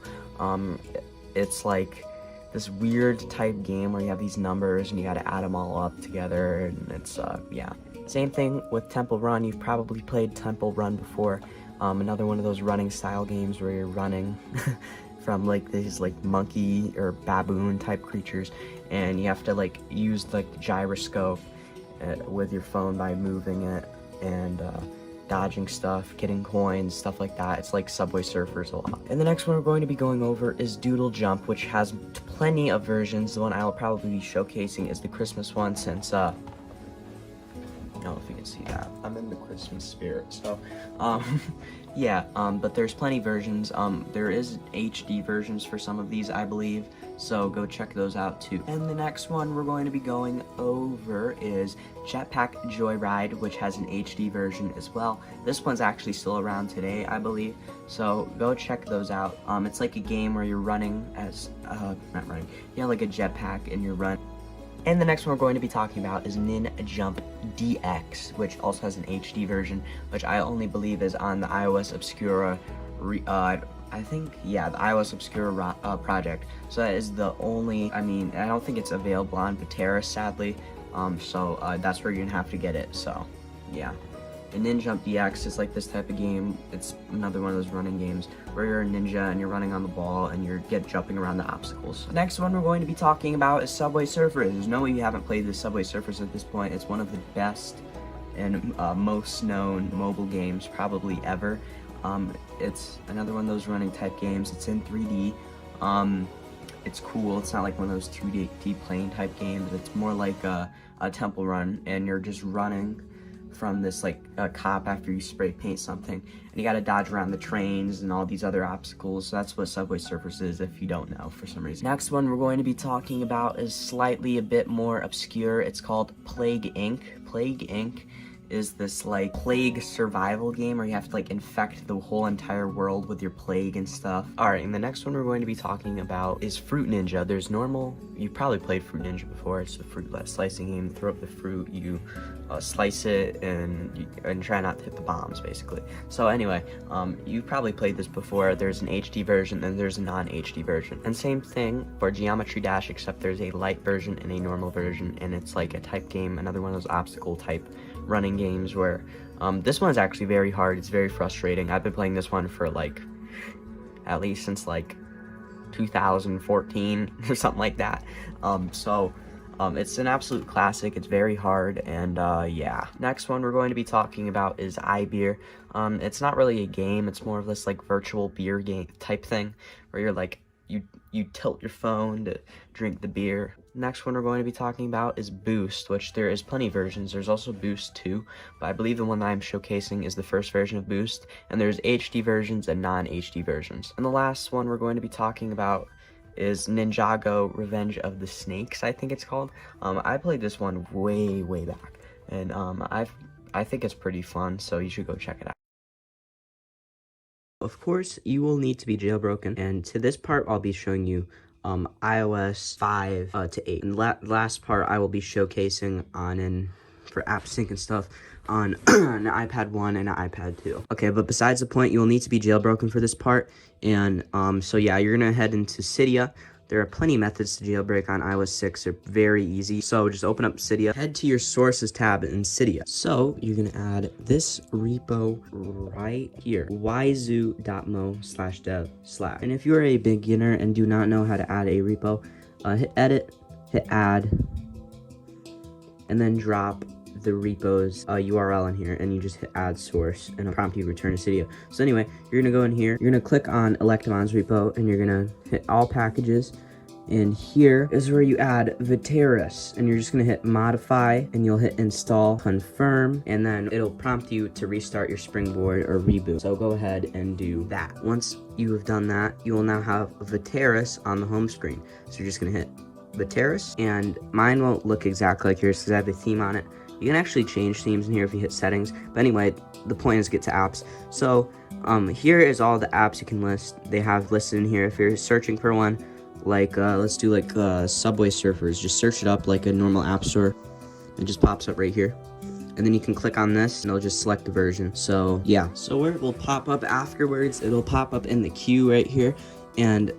It's like this weird type game where you have these numbers and you got to add them all up together, and it's yeah. Same thing with Temple Run. You've probably played Temple Run before. Another one of those running style games where you're running from like these like monkey or baboon type creatures, and you have to like use like the gyroscope with your phone by moving it and dodging stuff, getting coins, stuff like that. It's like Subway Surfers a lot. And the next one we're going to be going over is Doodle Jump, which has plenty of versions. The one I will probably be showcasing is the Christmas one, since I don't know if you can see that. I'm in the Christmas spirit, so yeah, but there's plenty versions. There is HD versions for some of these, I believe, so go check those out too. And the next one we're going to be going over is Jetpack Joyride, which has an HD version as well. This one's actually still around today, I believe, so go check those out. It's like a game where you're running as, not running, you have like a jetpack and you're running. And the next one we're going to be talking about is Ninjump DX, which also has an HD version, which I only believe is on the iOS Obscura, I think, yeah, the iOS Obscura project. So that is the only, I mean, I don't think it's available on Pwnage, sadly, so that's where you're gonna have to get it, so, yeah. And Ninjump DX is like this type of game. It's another one of those running games where you're a ninja and you're running on the ball and you're jumping around the obstacles. Next one we're going to be talking about is Subway Surfers. There's no way you haven't played the Subway Surfers at this point. It's one of the best and most known mobile games probably ever. It's another one of those running type games. It's in 3D. It's cool. It's not like one of those 2D plane type games. It's more like a Temple Run, and you're just running from this like cop after you spray paint something, and you got to dodge around the trains and all these other obstacles. So that's what Subway Surfers is, if you don't know for some reason. Next one we're going to be talking about is slightly a bit more obscure. It's called Plague Inc. Plague Inc. is this like plague survival game where you have to like infect the whole entire world with your plague and stuff. Alright, and the next one we're going to be talking about is Fruit Ninja. There's normal, you've probably played Fruit Ninja before. It's a fruit slicing game. You throw up the fruit, you slice it, and try not to hit the bombs, basically. So anyway, you've probably played this before. There's an HD version and there's a non-HD version. And same thing for Geometry Dash, except there's a light version and a normal version, and it's like a type game, another one of those obstacle type running games where this one's actually very hard. It's very frustrating. I've been playing this one for like at least since like 2014 or something like that. It's an absolute classic. It's very hard, and yeah. Next one we're going to be talking about is iBeer. It's not really a game. It's more of this like virtual beer game type thing where you're like you tilt your phone to drink the beer. Next one we're going to be talking about is Boost, which there is plenty of versions. There's also Boost 2, but I believe the one that I'm showcasing is the first version of Boost, and there's HD versions and non-HD versions. And the last one we're going to be talking about is Ninjago Revenge of the Snakes, I think it's called. I played this one way back, and I think it's pretty fun, so you should go check it out. Of course, you will need to be jailbroken, and to this part, I'll be showing you iOS 5 to 8. And last part, I will be showcasing for app sync and stuff on an iPad 1 and an iPad 2. Okay, but besides the point, you will need to be jailbroken for this part, and so yeah, you're gonna head into Cydia. There are plenty of methods to jailbreak on iOS 6. They're very easy. So just open up Cydia, head to your sources tab in Cydia. So you're gonna add this repo right here, yzu.moe/dev/. And if you're a beginner and do not know how to add a repo, hit edit, hit add, and then drop the repo's URL in here, and you just hit add source, and it'll prompt you to return to Cydia. So anyway, you're gonna go in here, you're gonna click on Electimons Repo, and you're gonna hit all packages, and here is where you add Viteris, and you're just gonna hit modify, and you'll hit install, confirm, and then it'll prompt you to restart your Springboard or reboot. So go ahead and do that. Once you have done that, you will now have Viteris on the home screen. So you're just gonna hit Viteris, and mine won't look exactly like yours because I have the theme on it. You can actually change themes in here if you hit settings. But anyway, the point is get to apps. So here is all the apps you can list. They have listed in here. If you're searching for one, like, let's do like Subway Surfers. Just search it up like a normal app store. It just pops up right here. And then you can click on this and it'll just select the version. So yeah, so where it will pop up afterwards, it'll pop up in the queue right here, and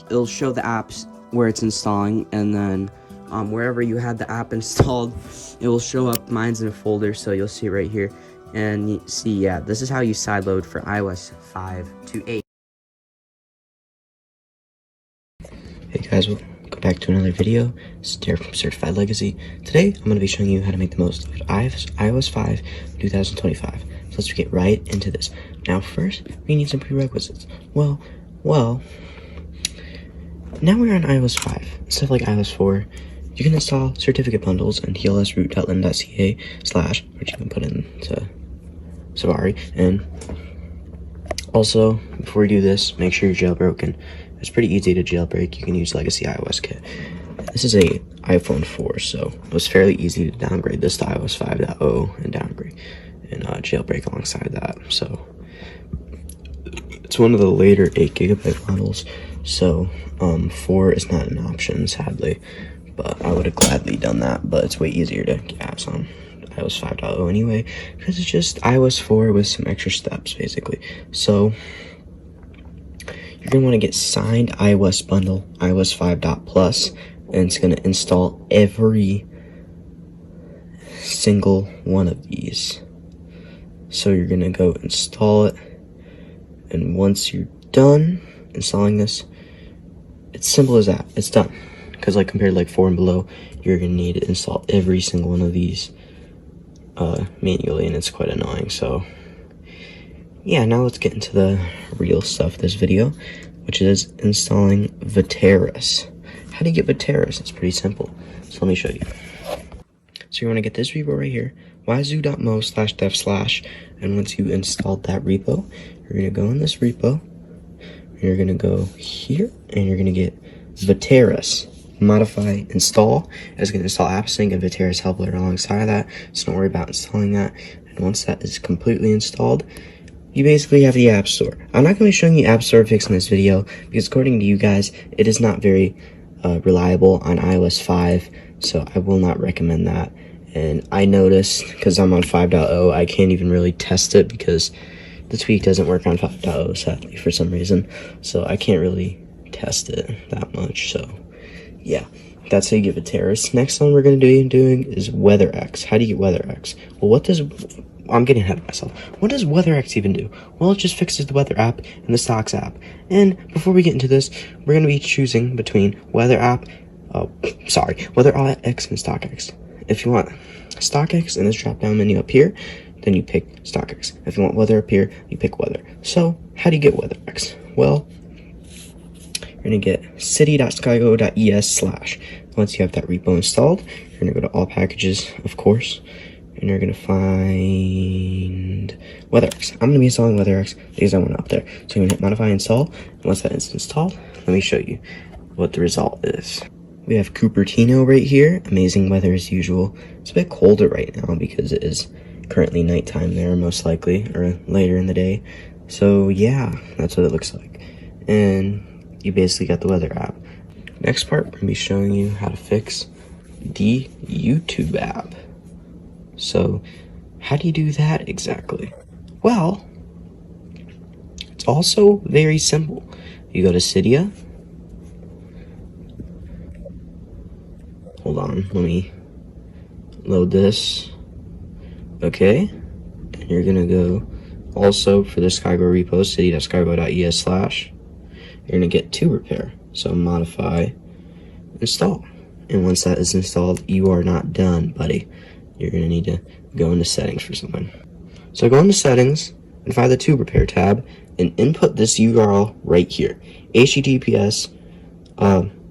it'll show the apps where it's installing, and then wherever you had the app installed, it will show up. Mine's in a folder, so you'll see it right here. And you see, yeah, this is how you sideload for iOS 5 to 8. Hey guys, welcome back to another video. This is Derek from Certified Legacy. Today, I'm going to be showing you how to make the most of iOS 5 2025. So let's get right into this. Now first, we need some prerequisites. Well, now we're on iOS 5. Instead of like iOS 4, you can install certificate bundles in tlsroot.lin.ca/, which you can put into Safari. And also, before you do this, make sure you're jailbroken. It's pretty easy to jailbreak. You can use Legacy iOS Kit. This is a iPhone 4, so it was fairly easy to downgrade this to iOS 5.0 and downgrade and jailbreak alongside that. So it's one of the later 8GB models, so 4 is not an option, sadly, but I would have gladly done that. But it's way easier to get apps on iOS 5.0 anyway, because it's just iOS 4 with some extra steps basically. So you're going to want to get signed iOS bundle, iOS 5.plus, and it's going to install every single one of these. So you're going to go install it, and once you're done installing this, it's simple as that. It's done. Because like compared to like 4 and below, you're going to need to install every single one of these manually, and it's quite annoying. So yeah, now let's get into the real stuff of this video, which is installing Vateris. How do you get Vateris? It's pretty simple. So let me show you. So you want to get this repo right here, yzu.moe/dev/, and once you installed that repo, you're going to go in this repo, and you're going to go here, and you're going to get Vateris. Modify install. It's going to install AppSync and Vateris helper alongside that, so don't worry about installing that. And once that is completely installed, you basically have the App Store. I'm not going to be showing you App Store fix in this video because according to you guys, it is not very reliable on iOS 5, so I will not recommend that. And I noticed, because I'm on 5.0, I can't even really test it because the tweak doesn't work on 5.0, sadly, for some reason. So I can't really test it that much, so yeah. That's how you get Vateris. Next one we're going to be doing is WeatherX. How do you get WeatherX? Well, I'm getting ahead of myself. What does WeatherX even do? Well, it just fixes the Weather app and the Stocks app. And before we get into this, we're going to be choosing between WeatherX and StockX. If you want StockX in this drop-down menu up here, then you pick StockX. If you want Weather up here, you pick Weather. So, how do you get WeatherX? Well, you're going to get cydia.skygo.es/. Once you have that repo installed, you're going to go to all packages, of course, and you're going to find WeatherX. I'm going to be installing WeatherX because I want it up there. So you're going to hit modify install, and once that is installed, let me show you what the result is. We have Cupertino right here. Amazing weather as usual. It's a bit colder right now because it is currently nighttime there, most likely, or later in the day. So yeah, that's what it looks like. And you basically got the Weather app. Next part, we're going to be showing you how to fix the YouTube app. So, how do you do that exactly? Well, it's also very simple. You go to Cydia. Hold on, let me load this. Okay, and you're going to go also for the Skygo repo, cydia.skygo.es/. You're going to get to repair. So modify, install. And once that is installed, you are not done, buddy. You're going to need to go into settings for something. So go into settings and find the to repair tab and input this URL right here. HTTPS,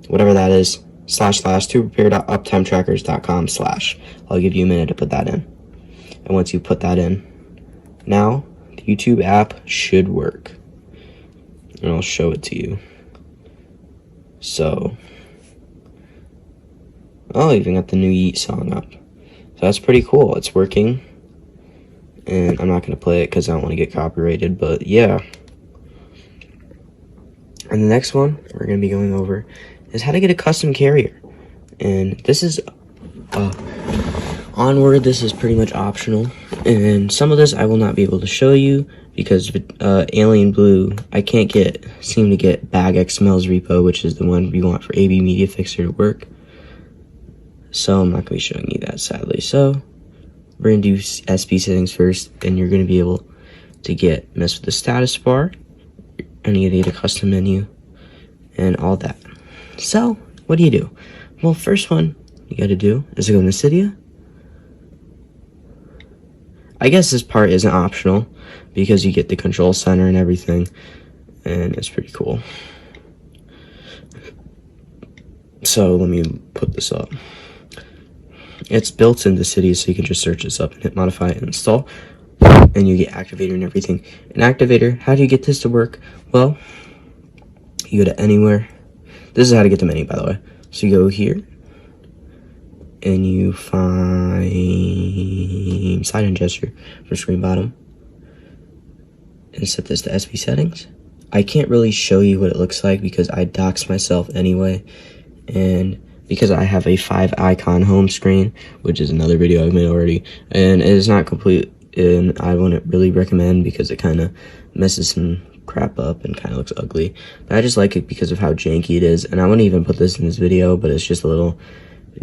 whatever that is, //to-repair.uptimetrackers.com/. I'll give you a minute to put that in. And once you put that in, now the YouTube app should work. And I'll show it to you. So, oh, even got the new Yeet song up. So that's pretty cool. It's working. And I'm not going to play it because I don't want to get copyrighted, but yeah. And the next one we're going to be going over is how to get a custom carrier. And this is onward, this is pretty much optional. And some of this I will not be able to show you because Alien Blue, I can't seem to get Electimons Repo, which is the one we want for AB Media Fixer to work. So I'm not going to be showing you that, sadly. So we're going to do SP settings first, and you're going to be able to mess with the status bar, and you get a custom menu, and all that. So, what do? Well, first one you got to do is go into Cydia. I guess this part isn't optional, because you get the control center and everything, and it's pretty cool. So, let me put this up. It's built into Cydia, so you can just search this up and hit modify and install, and you get activator and everything. An activator, how do you get this to work? Well, you go to anywhere. This is how to get the menu, by the way. So you go here, and you find slide and gesture for screen bottom, and set this to SP settings. I can't really show you what it looks like because I dox myself anyway, and because I have a 5-icon home screen, which is another video I've made already, and it is not complete, and I wouldn't really recommend because it kind of messes some crap up and kind of looks ugly. But I just like it because of how janky it is, and I wouldn't even put this in this video, but it's just a little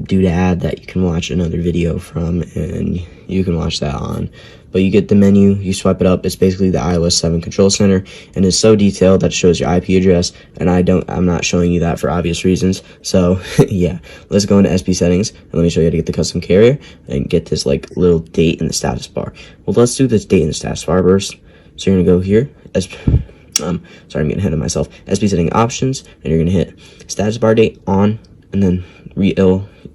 doodad that you can watch another video from, and you can watch that on. But you get the menu, you swipe it up, it's basically the iOS 7 control center, and it's so detailed that it shows your IP address, and I'm not showing you that for obvious reasons. So yeah, let's go into SP settings, and let me show you how to get the custom carrier, and get this like little date in the status bar. Well, let's do this date in the status bar first. So you're gonna go here, sorry, I'm getting ahead of myself, SP setting options, and you're gonna hit status bar date on, and then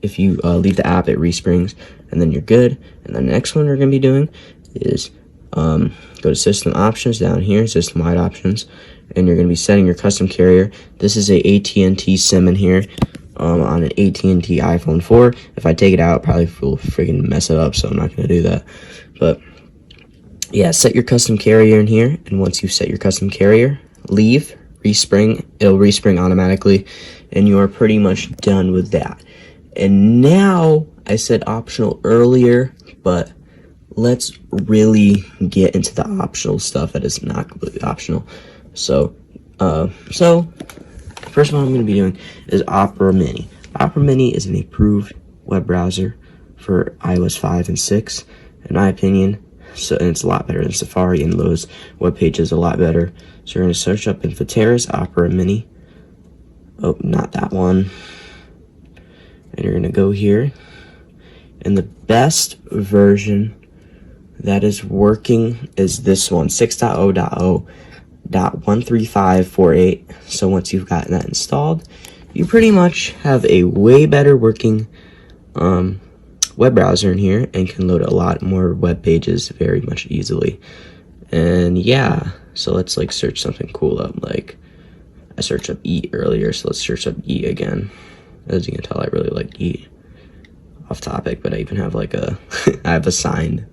if you leave the app, it resprings, and then you're good. And the next one we're going to be doing is go to system options down here, system wide options, and you're going to be setting your custom carrier. This is a AT&T SIM in here on an AT&T iPhone 4. If I take it out, probably will friggin' mess it up, so I'm not going to do that. But yeah, set your custom carrier in here, and once you set your custom carrier, leave, respring, it'll respring automatically, and you are pretty much done with that. And now, I said optional earlier, but let's really get into the optional stuff that is not completely optional. So first one I'm going to be doing is Opera Mini. Opera Mini is an approved web browser for iOS 5 and 6, in my opinion. So, and it's a lot better than Safari, and loads web pages a lot better. So you're going to search up in Fataris Opera Mini. Oh, not that one. And you're going to go here, and the best version that is working is this one, 6.0.0.13548. So once you've gotten that installed, you pretty much have a way better working web browser in here, and can load a lot more web pages very much easily. And yeah, so let's like search something cool up. Like I searched up E earlier, so let's search up E again. As you can tell, I really like E. Off topic, but I even have like I have a signed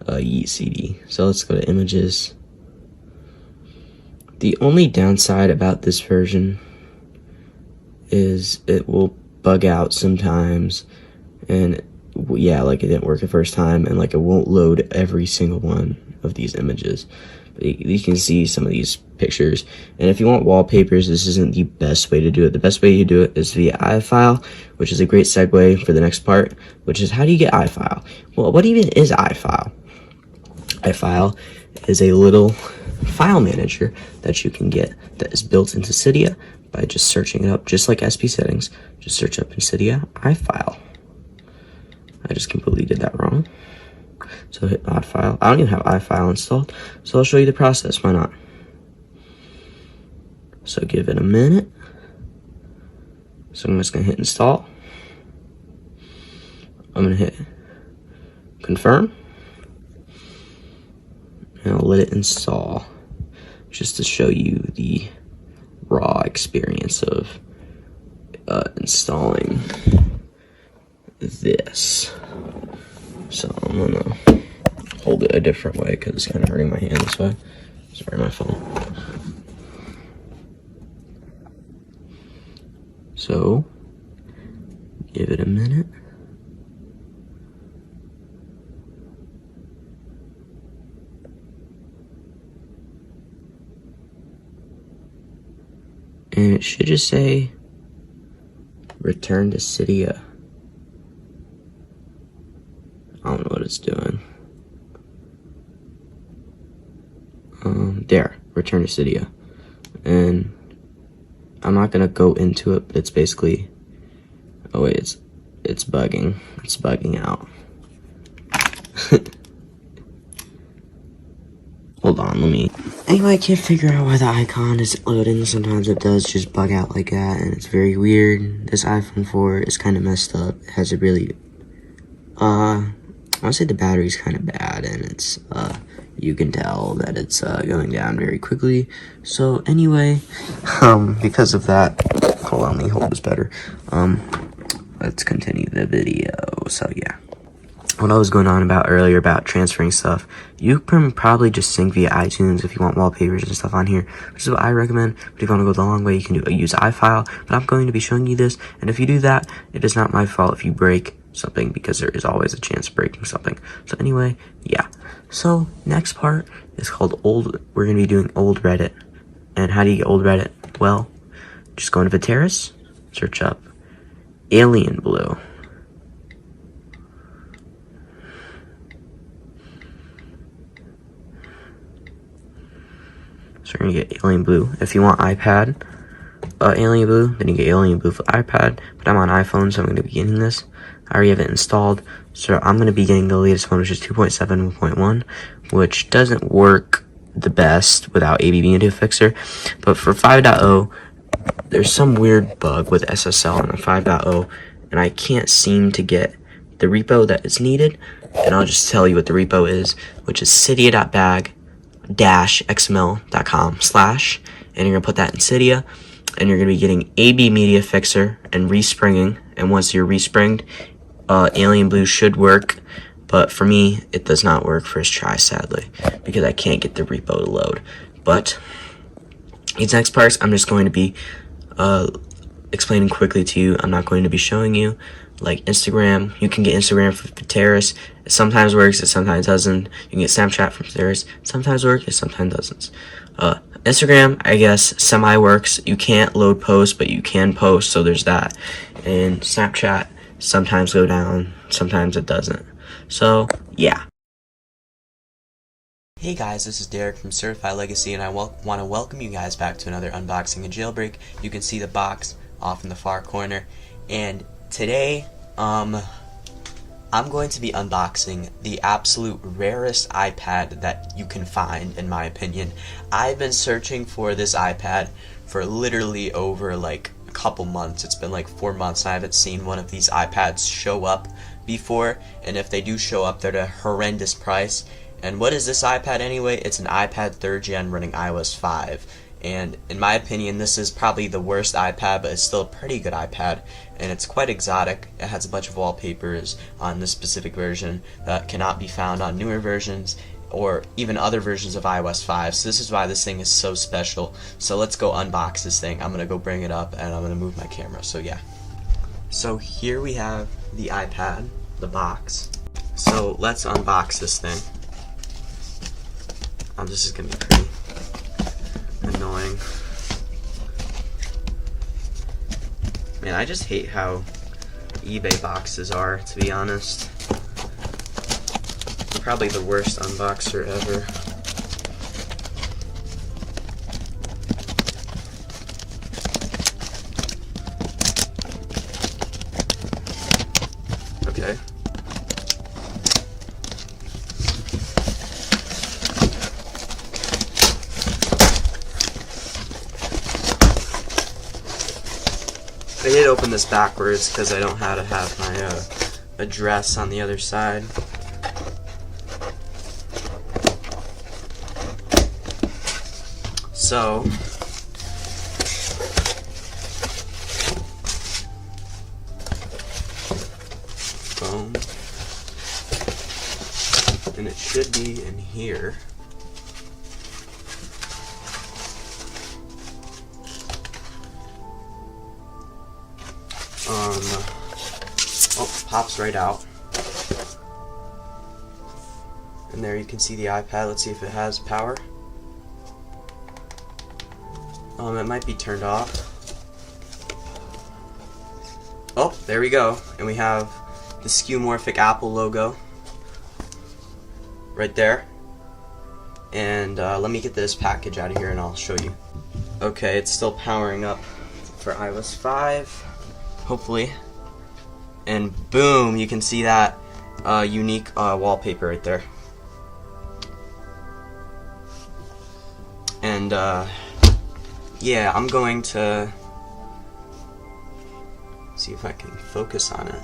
Yeet CD. So let's go to images. The only downside about this version is it will bug out sometimes, and yeah, like it didn't work the first time, and like it won't load every single one of these images. But you can see some of these pictures, and if you want wallpapers, this isn't the best way to do it. The best way to do it is via iFile, which is a great segue for the next part, which is how do you get iFile? Well, what even is iFile? iFile is a little file manager that you can get that is built into Cydia by just searching it up, just like SP settings. Just search up in Cydia iFile. I just completely did that wrong. So hit mod file. I don't even have iFile installed, so I'll show you the process. Why not? So give it a minute. So I'm just gonna hit install. I'm gonna hit confirm, and I'll let it install, just to show you the raw experience of installing this. So I'm gonna hold it a different way because it's kind of hurting my hand this way. Sorry, my phone. So, give it a minute. And it should just say, return to Cydia. I don't know what it's doing. There, return to Cydia. And I'm not gonna go into it, but it's basically, oh wait, it's bugging. It's bugging out. Hold on, let me. Anyway, I can't figure out why the icon is loading. Sometimes it does just bug out like that, and it's very weird. This iPhone 4 is kind of messed up. It has a really, I want to say the battery's kind of bad, and it's, you can tell that it's, going down very quickly. So, anyway, because of that, hold on, let me hold this better. Let's continue the video. So, yeah. What I was going on about earlier about transferring stuff, you can probably just sync via iTunes if you want wallpapers and stuff on here, which is what I recommend. But if you want to go the long way, you can use iFile. But I'm going to be showing you this, and if you do that, it is not my fault if you break something, because there is always a chance of breaking something. So anyway, yeah. So next part is called old. We're going to be doing old Reddit. And how do you get old Reddit? Well, just go into Pwnage, search up Alien Blue. So you're gonna get Alien Blue. If you want iPad, Alien Blue, then you get Alien Blue for iPad. But I'm on iPhone, so I'm gonna be getting this. I already have it installed, so I'm gonna be getting the latest one, which is 2.7.1, which doesn't work the best without ABB Media Fixer. But for 5.0, there's some weird bug with SSL on 5.0, and I can't seem to get the repo that is needed. And I'll just tell you what the repo is, which is cydia.bag-xml.com/ and you're gonna put that in Cydia, and you're gonna be getting AB Media Fixer and respringing. And once you're respringed, Alien Blue should work, but for me it does not work first try, sadly, because I can't get the repo to load. But these next parts I'm just going to be explaining quickly to you. I'm not going to be showing you. Like Instagram, you can get Instagram from Pwnage. It sometimes works, it sometimes doesn't. You can get Snapchat from Pwnage. It sometimes works, it sometimes doesn't. Instagram, I guess, semi-works. You can't load posts, but you can post, so there's that. And Snapchat, sometimes go down, sometimes it doesn't. So, yeah. Hey guys, this is Derek from Certified Legacy, and I want to welcome you guys back to another unboxing of Jailbreak. You can see the box off in the far corner, and today, I'm going to be unboxing the absolute rarest iPad that you can find, in my opinion. I've been searching for this iPad for literally over like a couple months. It's been like 4 months, and I haven't seen one of these iPads show up before, and if they do show up, they're at a horrendous price. And what is this iPad anyway? It's an iPad 3rd gen running iOS 5. And in my opinion, this is probably the worst iPad, but it's still a pretty good iPad, and it's quite exotic. It has a bunch of wallpapers on this specific version that cannot be found on newer versions or even other versions of iOS 5. So this is why this thing is so special. So let's go unbox this thing. I'm gonna go bring it up, and I'm gonna move my camera. So yeah. So here we have the iPad, the box. So let's unbox this thing. This is gonna be pretty annoying. Man, I just hate how eBay boxes are, to be honest. I'm probably the worst unboxer ever. Okay. I did open this backwards because I don't know how to have my address on the other side. So, boom, and it should be in here. oh, pops right out. And there you can see the iPad. Let's see if it has power. It might be turned off. Oh, there we go. And we have the skeuomorphic Apple logo right there. And let me get this package out of here and I'll show you. Okay, it's still powering up for iOS 5, hopefully. And boom, you can see that unique wallpaper right there. And yeah, I'm going to see if I can focus on it.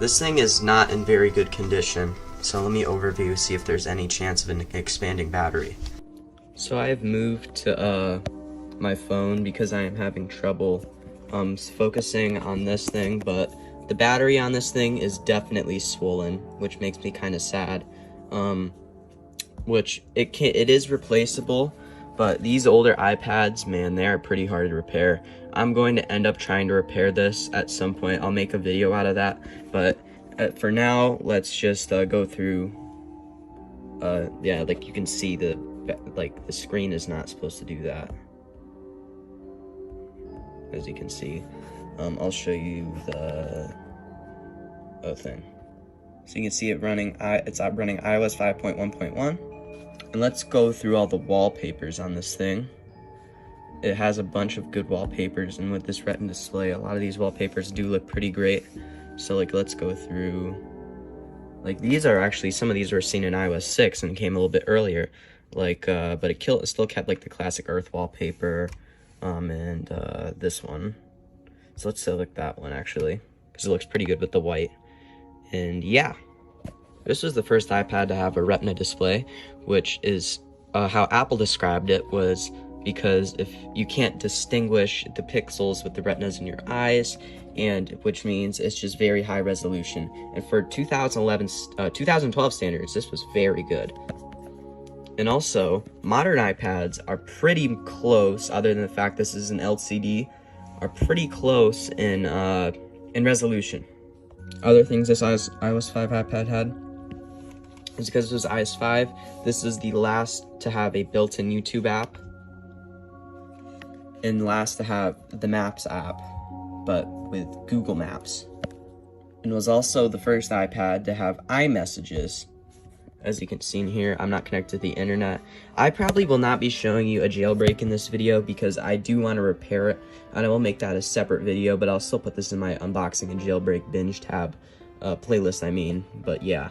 This thing is not in very good condition, so let me overview, see if there's any chance of an expanding battery. So I have moved to my phone because I am having trouble focusing on this thing, but the battery on this thing is definitely swollen, which makes me kind of sad. Which it is replaceable, but these older iPads, man, they are pretty hard to repair. I'm going to end up trying to repair this at some point. I'll make a video out of that, but for now, let's just go through. Yeah, like you can see the screen is not supposed to do that. As you can see, I'll show you the thing. So you can see it running. It's running iOS 5.1.1. And let's go through all the wallpapers on this thing. It has a bunch of good wallpapers, and with this Retina display, a lot of these wallpapers do look pretty great. So like, let's go through. Like, these are actually, some of these were seen in iOS 6 and came a little bit earlier. Like, but it still kept like the classic Earth wallpaper, and this one. So let's select that one actually, because it looks pretty good with the white. And yeah. This was the first iPad to have a Retina display, which is how Apple described it, was because if you can't distinguish the pixels with the retinas in your eyes, and which means it's just very high resolution. And for 2012 standards, this was very good. And also, modern iPads are pretty close, other than the fact this is an LCD, are pretty close in resolution. Other things this iOS 5 iPad had is because it was iOS 5, this is the last to have a built-in YouTube app, and last to have the Maps app, but with Google Maps. And was also the first iPad to have iMessages. As you can see in here, I'm not connected to the internet. I probably will not be showing you a jailbreak in this video because I do want to repair it, and I will make that a separate video, but I'll still put this in my unboxing and jailbreak binge tab playlist, I mean. But yeah.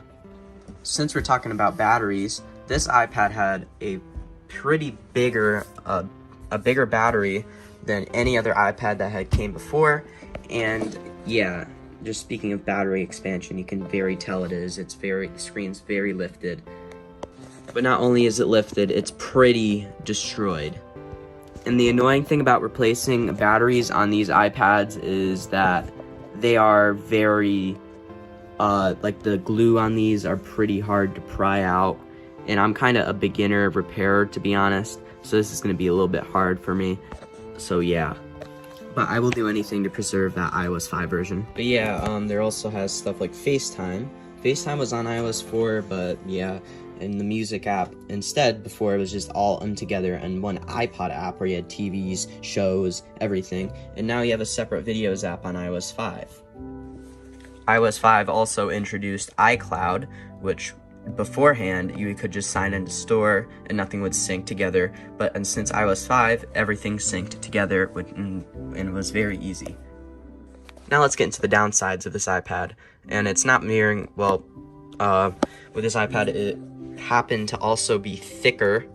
Since we're talking about batteries, this iPad had a pretty bigger battery than any other iPad that had came before. And yeah, just speaking of battery expansion, you can very tell it is. The screen's very lifted. But not only is it lifted, it's pretty destroyed. And the annoying thing about replacing batteries on these iPads is that they are very, like the glue on these are pretty hard to pry out. And I'm kind of a beginner repairer, to be honest. So this is going to be a little bit hard for me. So yeah. But I will do anything to preserve that iOS 5 version. But yeah, there also has stuff like FaceTime. FaceTime was on iOS 4, but yeah, in the music app instead, before it was just all together in one iPod app where you had TVs, shows, everything. And now you have a separate videos app on iOS 5. iOS 5 also introduced iCloud, which beforehand you could just sign into store and nothing would sync together, and since iOS 5 everything synced together and was very easy. Now let's get into the downsides of this iPad, and it's not mirroring well. With this iPad, it happened to also be thicker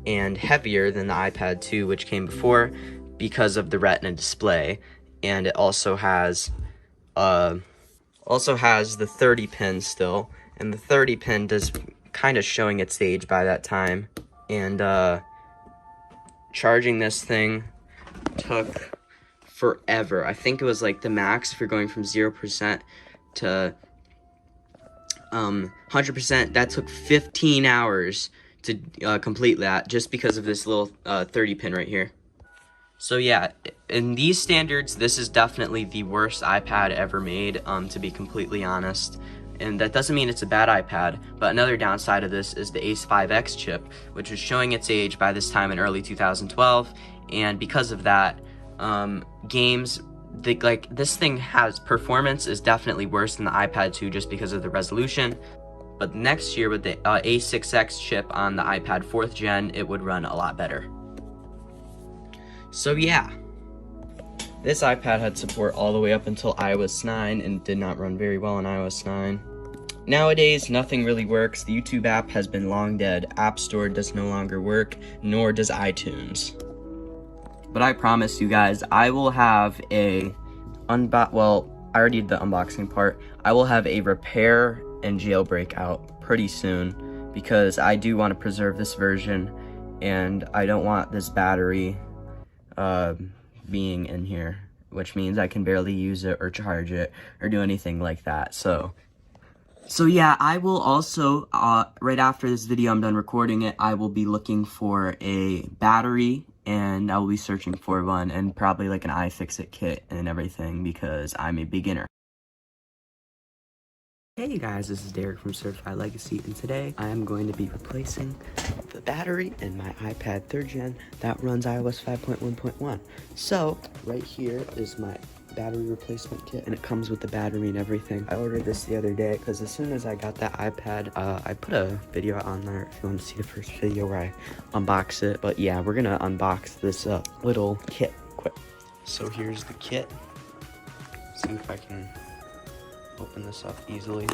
and heavier than the iPad 2, which came before, because of the Retina display, and it also has the 30 pin still. And the 30 pin does kind of showing its age by that time. And charging this thing took forever. I think it was like the max, if you're going from 0% to 100%, that took 15 hours to complete that, just because of this little 30 pin right here. So yeah, in these standards, this is definitely the worst iPad ever made, to be completely honest. And that doesn't mean it's a bad iPad, but another downside of this is the Ace 5X chip, which was showing its age by this time in early 2012, and because of that, games, this thing has performance is definitely worse than the iPad 2 just because of the resolution. But next year with the A6X chip on the iPad 4th gen, it would run a lot better. So yeah, this iPad had support all the way up until iOS 9 and did not run very well on iOS 9. Nowadays, nothing really works. The YouTube app has been long dead. App Store does no longer work, nor does iTunes. But I promise you guys, I will have a well, I already did the unboxing part. I will have a repair and jailbreak out pretty soon because I do want to preserve this version and I don't want this battery being in here, which means I can barely use it or charge it or do anything like that. So yeah, I will also, right after this video I'm done recording it, I will be looking for a battery and I will be searching for one and probably like an iFixit kit and everything because I'm a beginner. Hey guys, this is Derek from Certified Legacy, and today I am going to be replacing the battery in my iPad 3rd gen that runs iOS 5.1.1. So, right here is my battery replacement kit, and it comes with the battery and everything. I ordered this the other day because as soon as I got that iPad, I put a video on there if you want to see the first video where I unbox it. But yeah, we're gonna unbox this little kit quick. So here's the kit. See if I can open this up easily.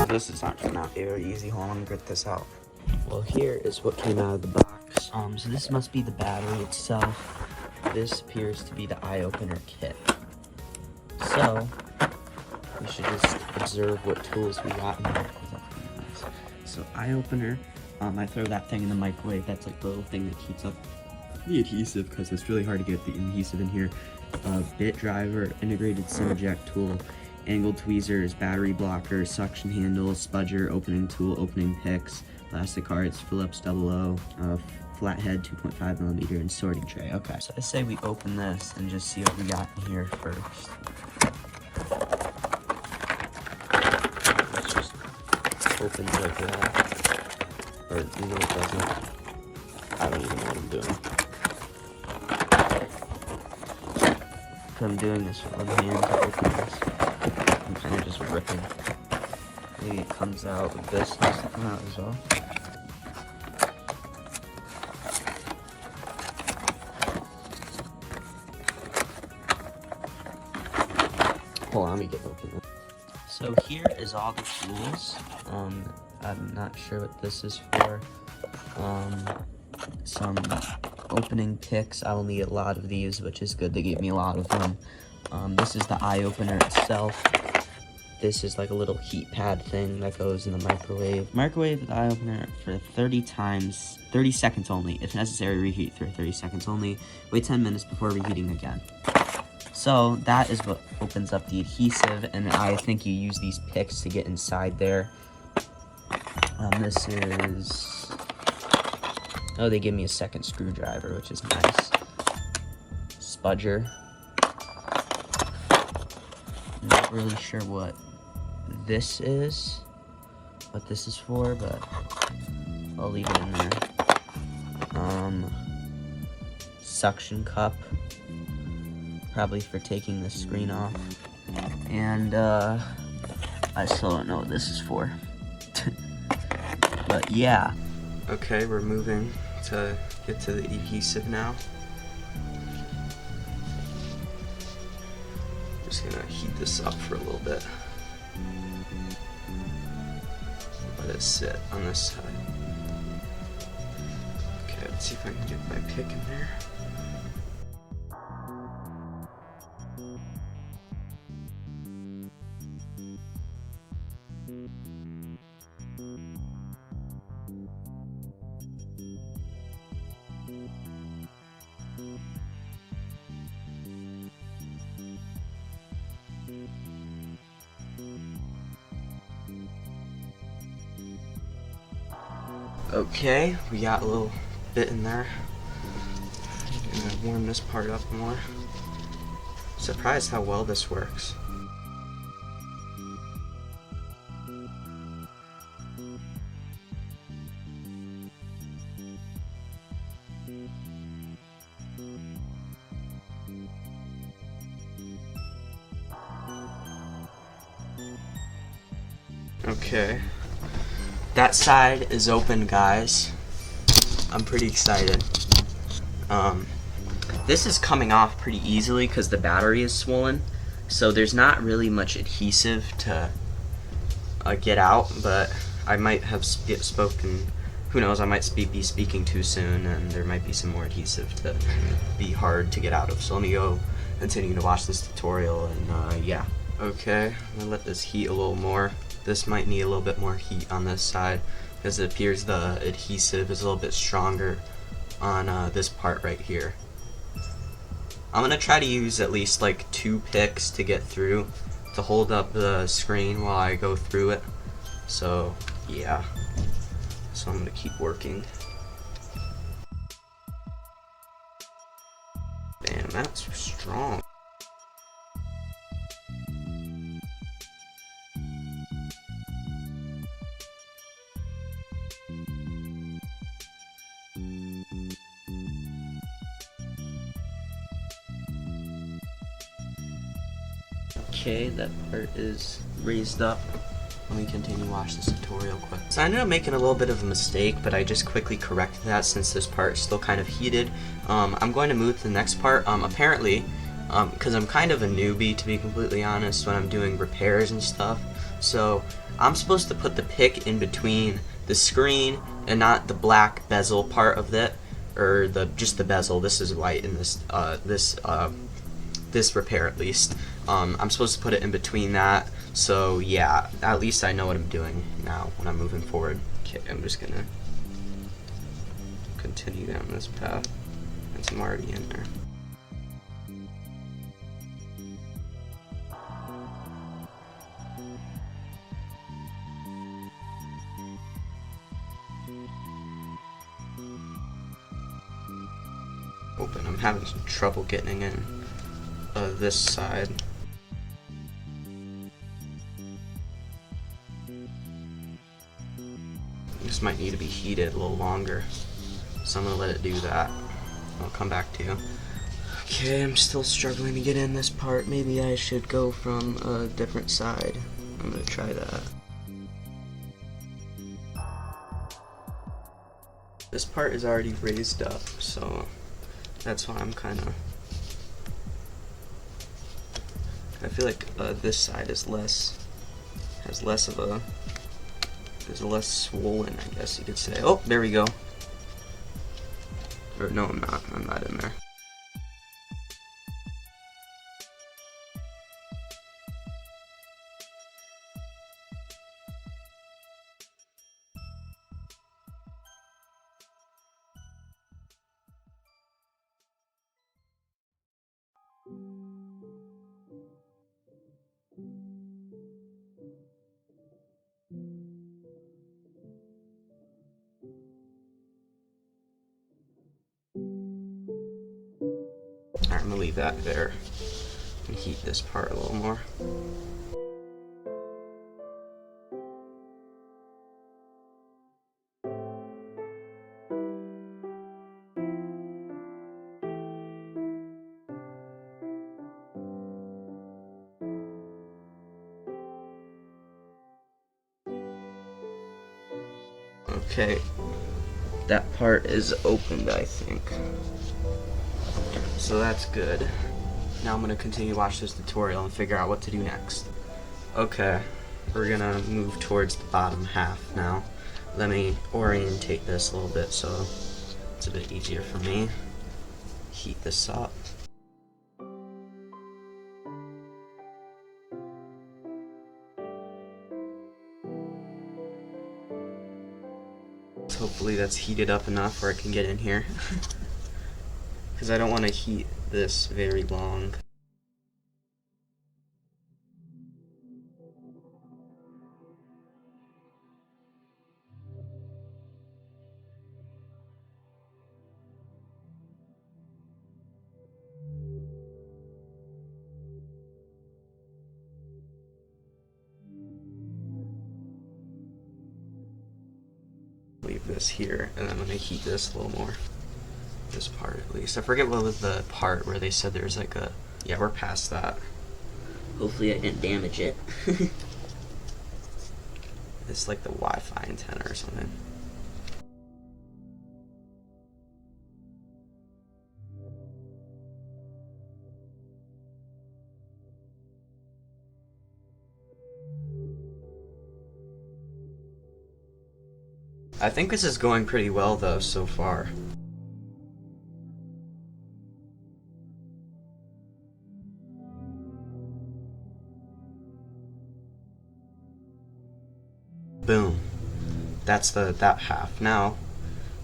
This is not coming out very easy. Hold on, let me get this out. Well, here is what came out of the box. So this must be the battery itself. This appears to be the eye opener kit. So we should just observe what tools we got in there. So eye opener, I throw that thing in the microwave. That's like the little thing that keeps up the adhesive because it's really hard to get the adhesive in here. Bit driver, integrated SIM eject tool, angled tweezers, battery blocker, suction handle, spudger, opening tool, opening picks, plastic cards, Phillips 00, flathead 2.5mm, and sorting tray. Okay, so I say we open this and just see what we got in here first. It's just opens like that. Or, no, it doesn't. I don't even know what I'm doing. I'm doing this with one hand to open this. I'm kind of just ripping. Maybe it comes out with this has to come out as well. Hold on, let me get open. So here is all the tools. I'm not sure what this is for. Some opening picks. I'll need a lot of these, which is good. They gave me a lot of them. This is the eye opener itself. This is like a little heat pad thing that goes in the microwave. Microwave the eye opener for 30 seconds only. If necessary, reheat for 30 seconds only. Wait 10 minutes before reheating again. So that is what opens up the adhesive, and I think you use these picks to get inside there. This is... Oh, they give me a second screwdriver, which is nice. Spudger. I'm not really sure what this is, what this is for, but I'll leave it in there. Suction cup, probably for taking the screen off. And I still don't know what this is for. But yeah. Okay, we're moving to get to the adhesive now. Just gonna heat this up for a little bit. Let it sit on this side. Okay, let's see if I can get my pick in there. Okay, we got a little bit in there. I'm gonna warm this part up more. Surprised how well this works. Okay, that side is open, guys. I'm pretty excited. This is coming off pretty easily because the battery is swollen, so there's not really much adhesive to get out, but I might have spoken, who knows, I might be speaking too soon, and there might be some more adhesive to be hard to get out of. So let me go continue to watch this tutorial, and yeah. Okay, I'm gonna let this heat a little more. This might need a little bit more heat on this side, because it appears the adhesive is a little bit stronger on this part right here. I'm gonna try to use at least like 2 picks to get through, to hold up the screen while I go through it. So yeah, so I'm gonna keep working. Damn, that's strong. Okay, that part is raised up. Let me continue to watch this tutorial quick. So I ended up making a little bit of a mistake, but I just quickly corrected that since this part is still kind of heated. I'm going to move to the next part. Apparently, because I'm kind of a newbie, to be completely honest, when I'm doing repairs and stuff. So I'm supposed to put the pick in between the screen and not the black bezel part of it, or just the bezel. This is white in this repair at least. I'm supposed to put it in between that, so yeah, at least I know what I'm doing now when I'm moving forward. Okay, I'm just gonna continue down this path, since I'm already in there. Open, I'm having some trouble getting in this side. This might need to be heated a little longer, so I'm gonna let it do that. I'll come back to you. Okay, I'm still struggling to get in this part. Maybe I should go from a different side. I'm gonna try that. This part is already raised up, so that's why I'm kind of... I feel like this side is less swollen, I guess you could say. Oh, there we go. Or no, I'm not in there. Alright, I'm gonna leave that there and heat this part a little more. Okay, that part is opened, I think. So that's good. Now I'm gonna continue to watch this tutorial and figure out what to do next. Okay, we're gonna move towards the bottom half now. Let me orientate this a little bit so it's a bit easier for me. Heat this up. Hopefully that's heated up enough where I can get in here. Because I don't want to heat this very long. like this here, and I'm gonna heat this a little more. This part at least. I forget what was the part where they said there's like a, yeah, we're past that. Hopefully I didn't damage it. It's like the Wi-Fi antenna or something. I think this is going pretty well though so far. Boom. That's that half. Now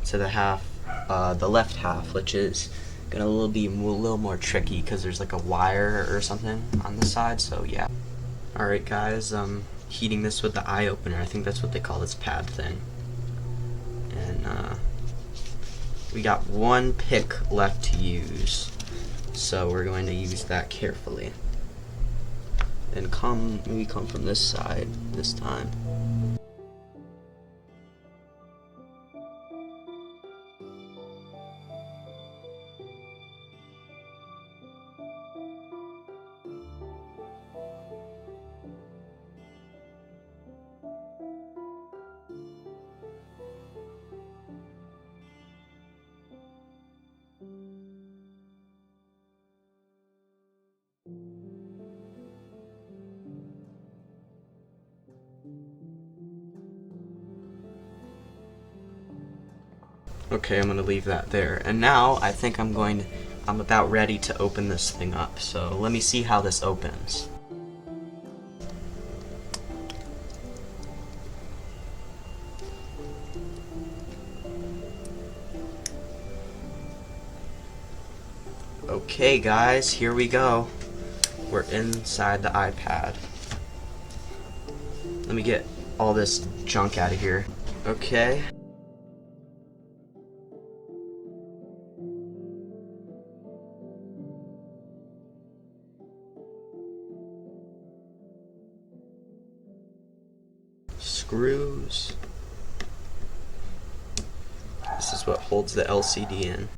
to the half, the left half, which is gonna be a little more tricky because there's like a wire or something on the side. So yeah. All right, guys. Heating this with the eye opener. I think that's what they call this pad thing. And we got one pick left to use, so we're going to use that carefully. And maybe come from this side this time. Okay, I'm gonna leave that there. And now I think I'm about ready to open this thing up. So let me see how this opens. Okay guys, here we go. We're inside the iPad. Let me get all this junk out of here. Okay. Screws. This is what holds the LCD in.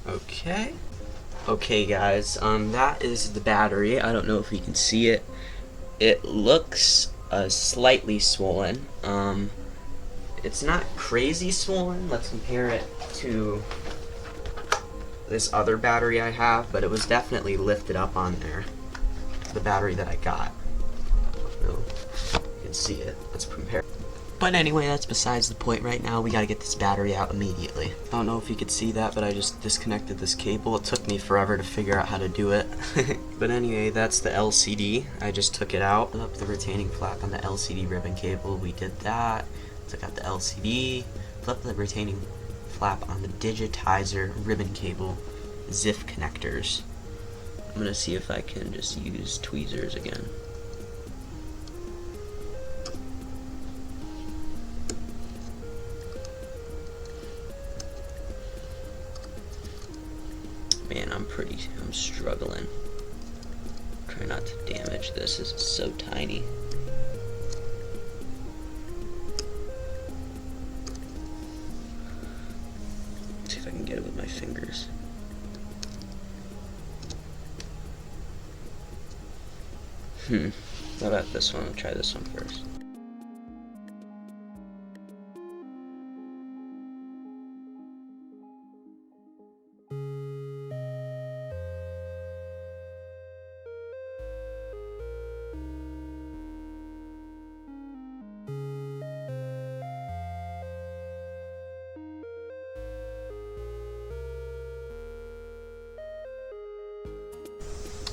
Okay. Okay guys, that is the battery. I don't know if you can see it. It looks slightly swollen. It's not crazy swollen. Let's compare it to this other battery I have, but it was definitely lifted up on there. The battery that I got. You can see it. Let's compare. But anyway, that's besides the point right now. We gotta get this battery out immediately. I don't know if you could see that, but I just disconnected this cable. It took me forever to figure out how to do it. But anyway, that's the LCD. I just took it out. Up the retaining flap on the LCD ribbon cable. We did that. Took out the LCD. Flip the retaining flap on the digitizer ribbon cable. ZIF connectors. I'm gonna see if I can just use tweezers again. Man, I'm struggling. Try not to damage this, it's so tiny. Let's see if I can get it with my fingers. How about this one? I'll try this one first.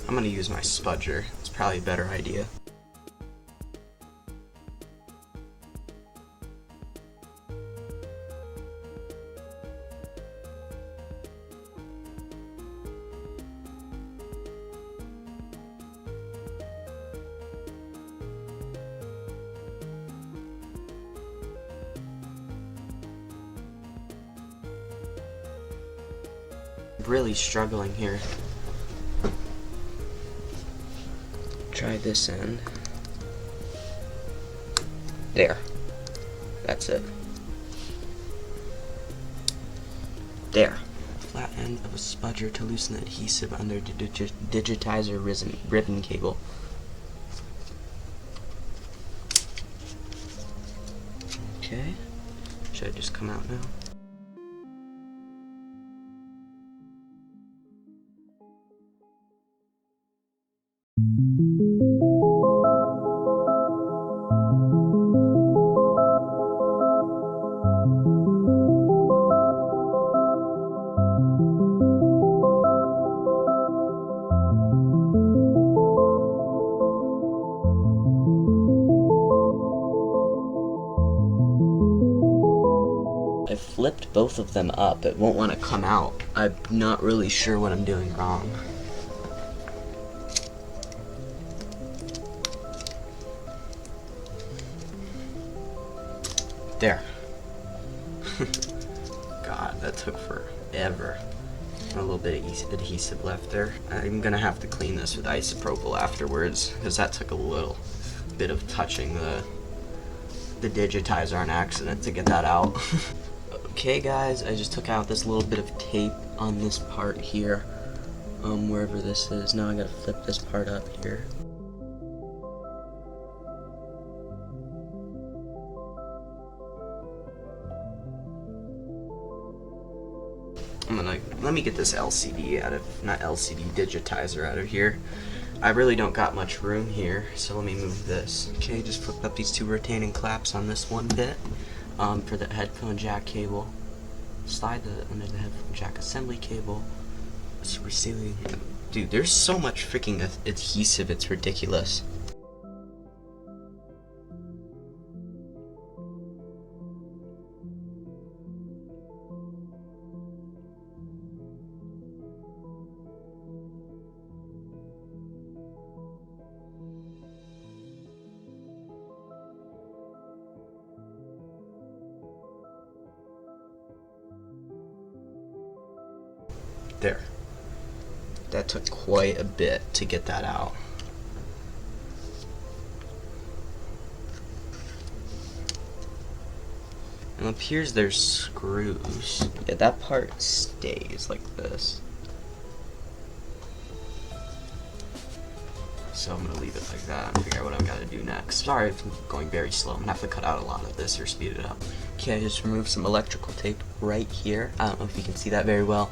I'm gonna use my spudger. It's probably a better idea. really struggling here. Try this end. There. That's it. There. Flat end of a spudger to loosen the adhesive under the digitizer ribbon cable. Okay. Should I just come out now? I flipped both of them up. It won't want to come out. I'm not really sure what I'm doing wrong. There. God, that took forever. A little bit of adhesive left there. I'm gonna have to clean this with isopropyl afterwards, because that took a little bit of touching the digitizer on accident to get that out. Okay guys, I just took out this little bit of tape on this part here, wherever this is. Now I gotta flip this part up here. Let me get this LCD digitizer out of here. I really don't got much room here, so let me move this. Okay, just flip up these two retaining claps on this one bit for the headphone jack cable. Slide under the headphone jack assembly cable. So we're sealing. Dude, there's so much freaking adhesive, it's ridiculous. There. That took quite a bit to get that out. And it appears there's screws. Yeah, that part stays like this. So I'm gonna leave it like that and figure out what I've got to do next. Sorry if I'm going very slow. I'm gonna have to cut out a lot of this or speed it up. Okay, I just removed some electrical tape right here. I don't know if you can see that very well.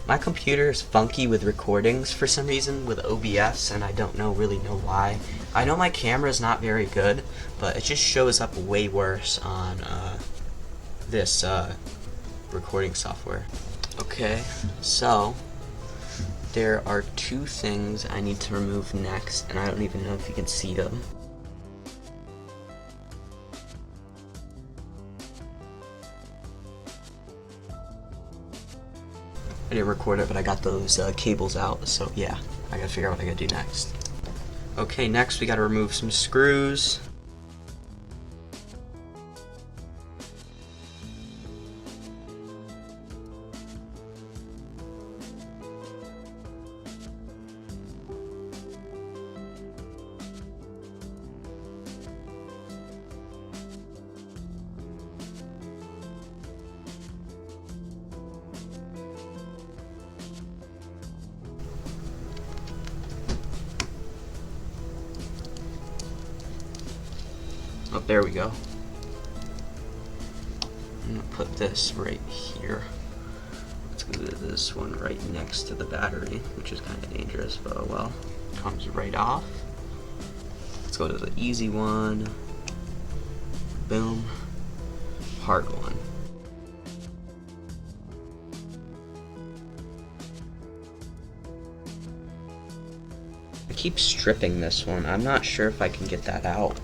My computer is funky with recordings for some reason with OBS, and I don't really know why. I know my camera is not very good, but it just shows up way worse on this recording software. Okay, so there are two things I need to remove next, and I don't even know if you can see them. I didn't record it, but I got those cables out, so yeah, I gotta figure out what I gotta do next. Okay, next we gotta remove some screws. Oh, there we go. I'm gonna put this right here. Let's go to this one right next to the battery, which is kind of dangerous, but oh well. Comes right off. Let's go to the easy one. Boom. Hard one. I keep stripping this one. I'm not sure if I can get that out.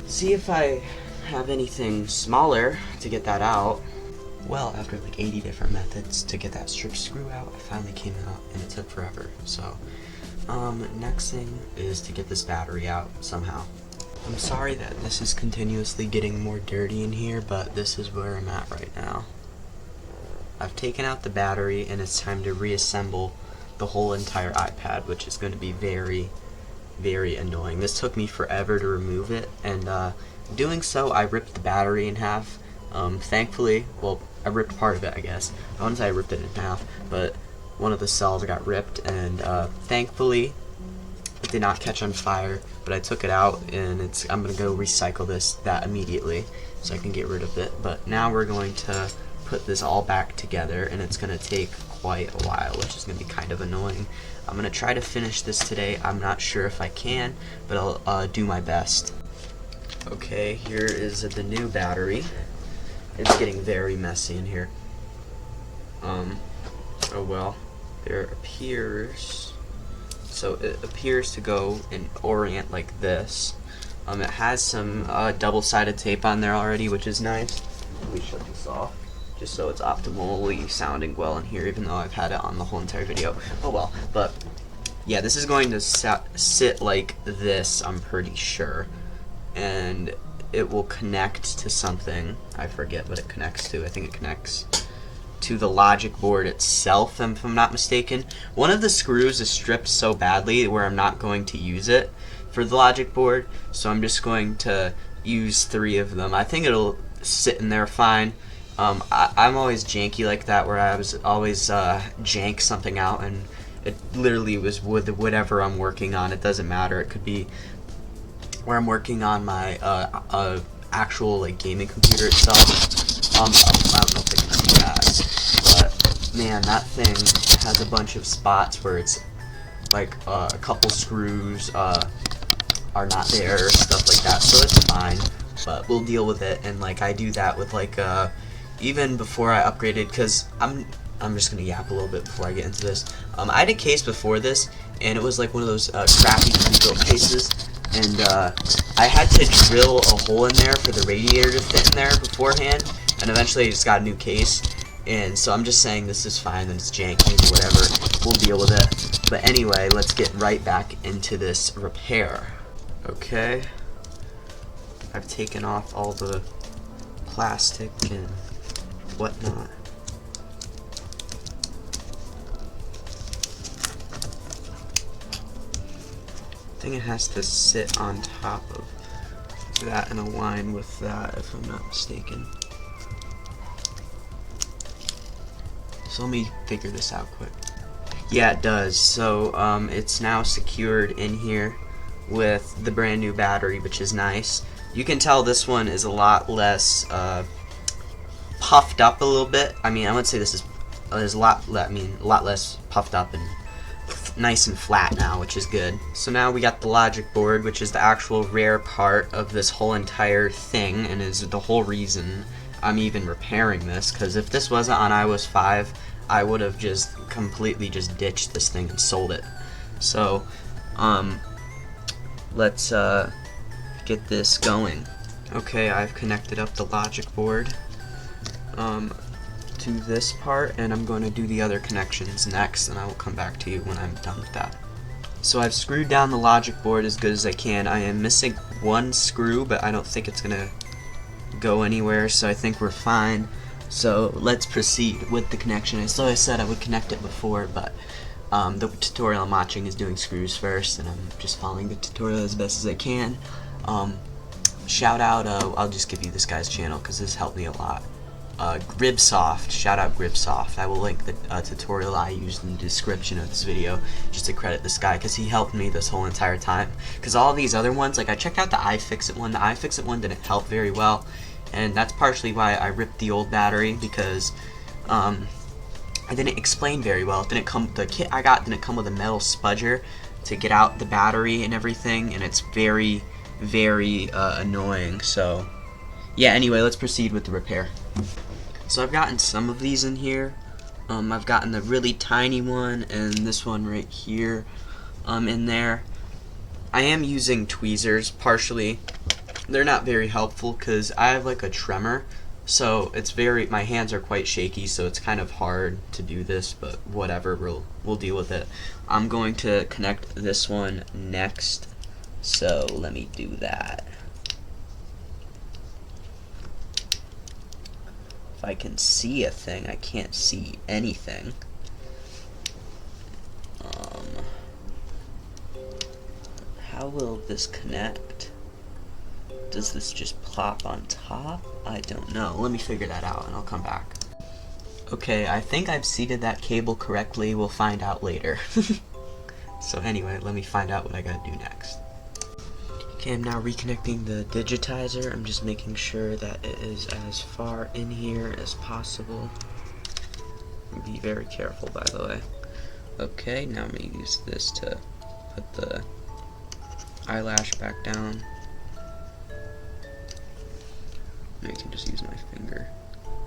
See if I have anything smaller to get that out. Well, after like 80 different methods to get that strip screw out, it finally came out, and it took forever. So, next thing is to get this battery out somehow. I'm sorry that this is continuously getting more dirty in here, but this is where I'm at right now. I've taken out the battery, and it's time to reassemble the whole entire iPad, which is going to be very, very annoying. This took me forever to remove it, and doing so, I ripped the battery in half. Thankfully, well, I ripped part of it, I guess. I wouldn't say I ripped it in half, but one of the cells got ripped, and thankfully, it did not catch on fire. But I took it out, and I'm gonna go recycle that immediately, so I can get rid of it. But now we're going to put this all back together, and it's gonna take quite a while, which is gonna be kind of annoying. I'm gonna try to finish this today. I'm not sure if I can, but I'll do my best. Okay, here is the new battery. It's getting very messy in here. Oh well, there appears, so it appears to go and orient like this. It has some double-sided tape on there already, which is nice. Let me shut this off, just so it's optimally sounding well in here, even though I've had it on the whole entire video. Oh well, but yeah, this is going to sit like this, I'm pretty sure. And it will connect to something. I forget what it connects to. I think it connects to the logic board itself, if I'm not mistaken. One of the screws is stripped so badly where I'm not going to use it for the logic board, so I'm just going to use 3 of them. I think it'll sit in there fine. I'm always janky like that, where I was always jank something out, and it literally was with whatever I'm working on. It doesn't matter. It could be where I'm working on my actual like gaming computer itself. I don't know if it can do that, but man, that thing has a bunch of spots where it's like a couple screws are not there, stuff like that. So it's fine, but we'll deal with it. And like I do that with like even before I upgraded, because I'm just gonna yap a little bit before I get into this. I had a case before this, and it was like one of those crappy pre-built cases. And I had to drill a hole in there for the radiator to fit in there beforehand, and eventually I just got a new case. And so I'm just saying this is fine, and it's janky, whatever, we'll deal with it. But anyway, let's get right back into this repair. Okay, I've taken off all the plastic and whatnot. I think it has to sit on top of that and align with that, if I'm not mistaken. So let me figure this out quick. Yeah, it does. So it's now secured in here with the brand new battery, which is nice. You can tell this one is a lot less puffed up a little bit. I mean, I would say this is a lot less puffed up and nice and flat now, which is good. So now we got the logic board, which is the actual rare part of this whole entire thing, and is the whole reason I'm even repairing this, because if this wasn't on iOS 5, I would have just completely just ditched this thing and sold it. So let's get this going. Okay, I've connected up the logic board to this part, and I'm going to do the other connections next, and I will come back to you when I'm done with that. So I've screwed down the logic board as good as I can. I am missing one screw, but I don't think it's gonna go anywhere, so I think we're fine. So let's proceed with the connection. So I said I would connect it before, but the tutorial I'm watching is doing screws first, and I'm just following the tutorial as best as I can. Shout out, I'll just give you this guy's channel because this helped me a lot. Gribsoft, shout out Gribsoft. I will link the tutorial I used in the description of this video just to credit this guy, because he helped me this whole entire time. Because all these other ones, like I checked out the iFixit one. The iFixit one didn't help very well, and that's partially why I ripped the old battery, because I didn't explain very well. It didn't come. The kit I got didn't come with a metal spudger to get out the battery and everything, and it's very, very annoying. So yeah. Anyway, let's proceed with the repair. So I've gotten some of these in here. I've gotten the really tiny one and this one right here in there. I am using tweezers partially. They're not very helpful because I have like a tremor, so it's my hands are quite shaky, so it's kind of hard to do this, but whatever, we'll deal with it. I'm going to connect this one next, so let me do that. If I can see a thing. I can't see anything. How will this connect? Does this just plop on top? I don't know. Let me figure that out and I'll come back. Okay, I think I've seated that cable correctly. We'll find out later. So anyway, let me find out what I gotta do next. Okay, I'm now reconnecting the digitizer. I'm just making sure that it is as far in here as possible. Be very careful, by the way. Okay, now I'm gonna use this to put the eyelash back down. Maybe I can just use my finger.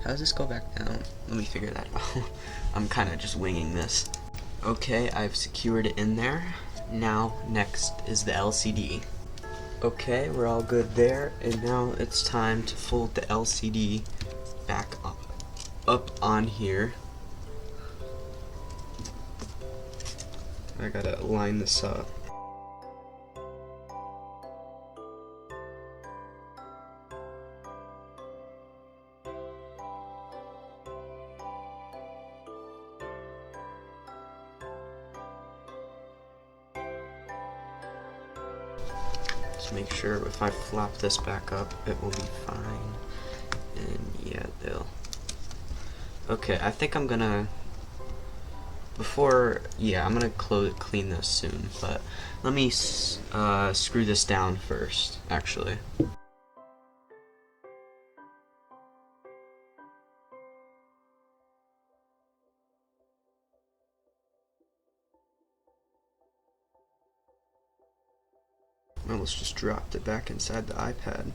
How does this go back down? Let me figure that out. I'm kind of just winging this. Okay, I've secured it in there. Now, next is the LCD. Okay, we're all good there, and now it's time to fold the LCD back up on here. I gotta line this up. Just make sure if I flop this back up, it will be fine. And yeah, they'll. Okay, I think I'm gonna. I'm gonna clean this soon, but let me screw this down first, actually. I almost just dropped it back inside the iPad.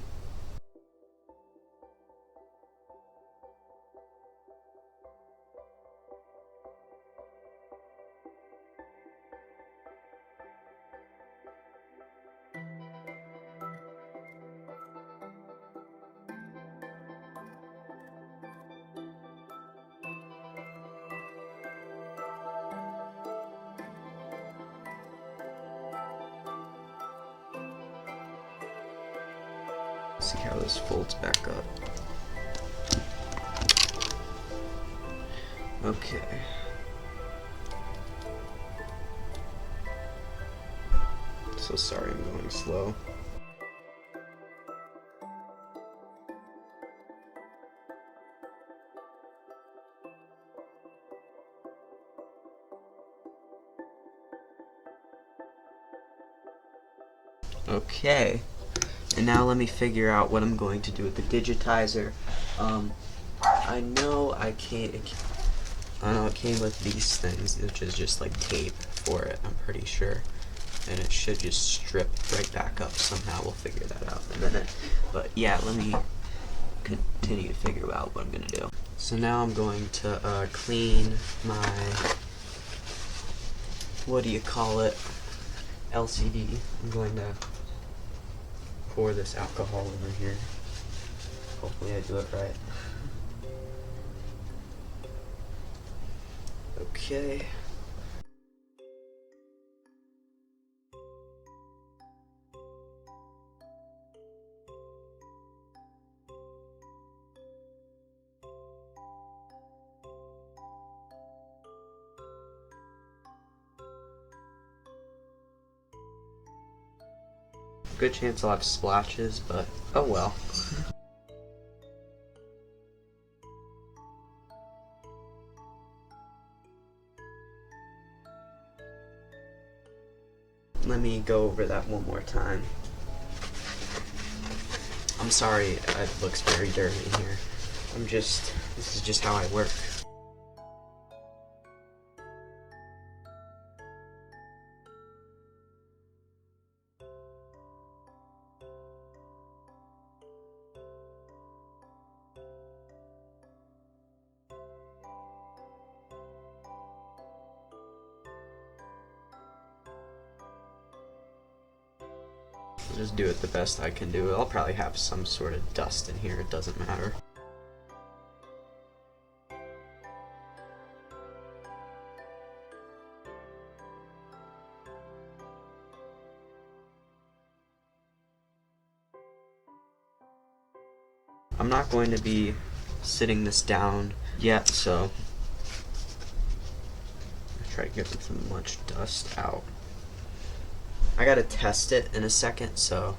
See how this folds back up. Okay. So sorry I'm going slow. Okay. And now let me figure out what I'm going to do with the digitizer. I know it came with these things, which is just like tape for it, I'm pretty sure. And it should just strip right back up somehow. We'll figure that out in a minute. But yeah, let me continue to figure out what I'm gonna do. So now I'm going to clean my, what do you call it, LCD. I'm going to pour this alcohol over here. Hopefully I do it right. Okay. Good chance I'll have splashes, but oh well. Let me go over that one more time. I'm sorry it looks very dirty in here. This is just how I work. I'll just do it the best I can do. I'll probably have some sort of dust in here, it doesn't matter. I'm not going to be sitting this down yet, so I'll try to get as much dust out. I gotta test it in a second, so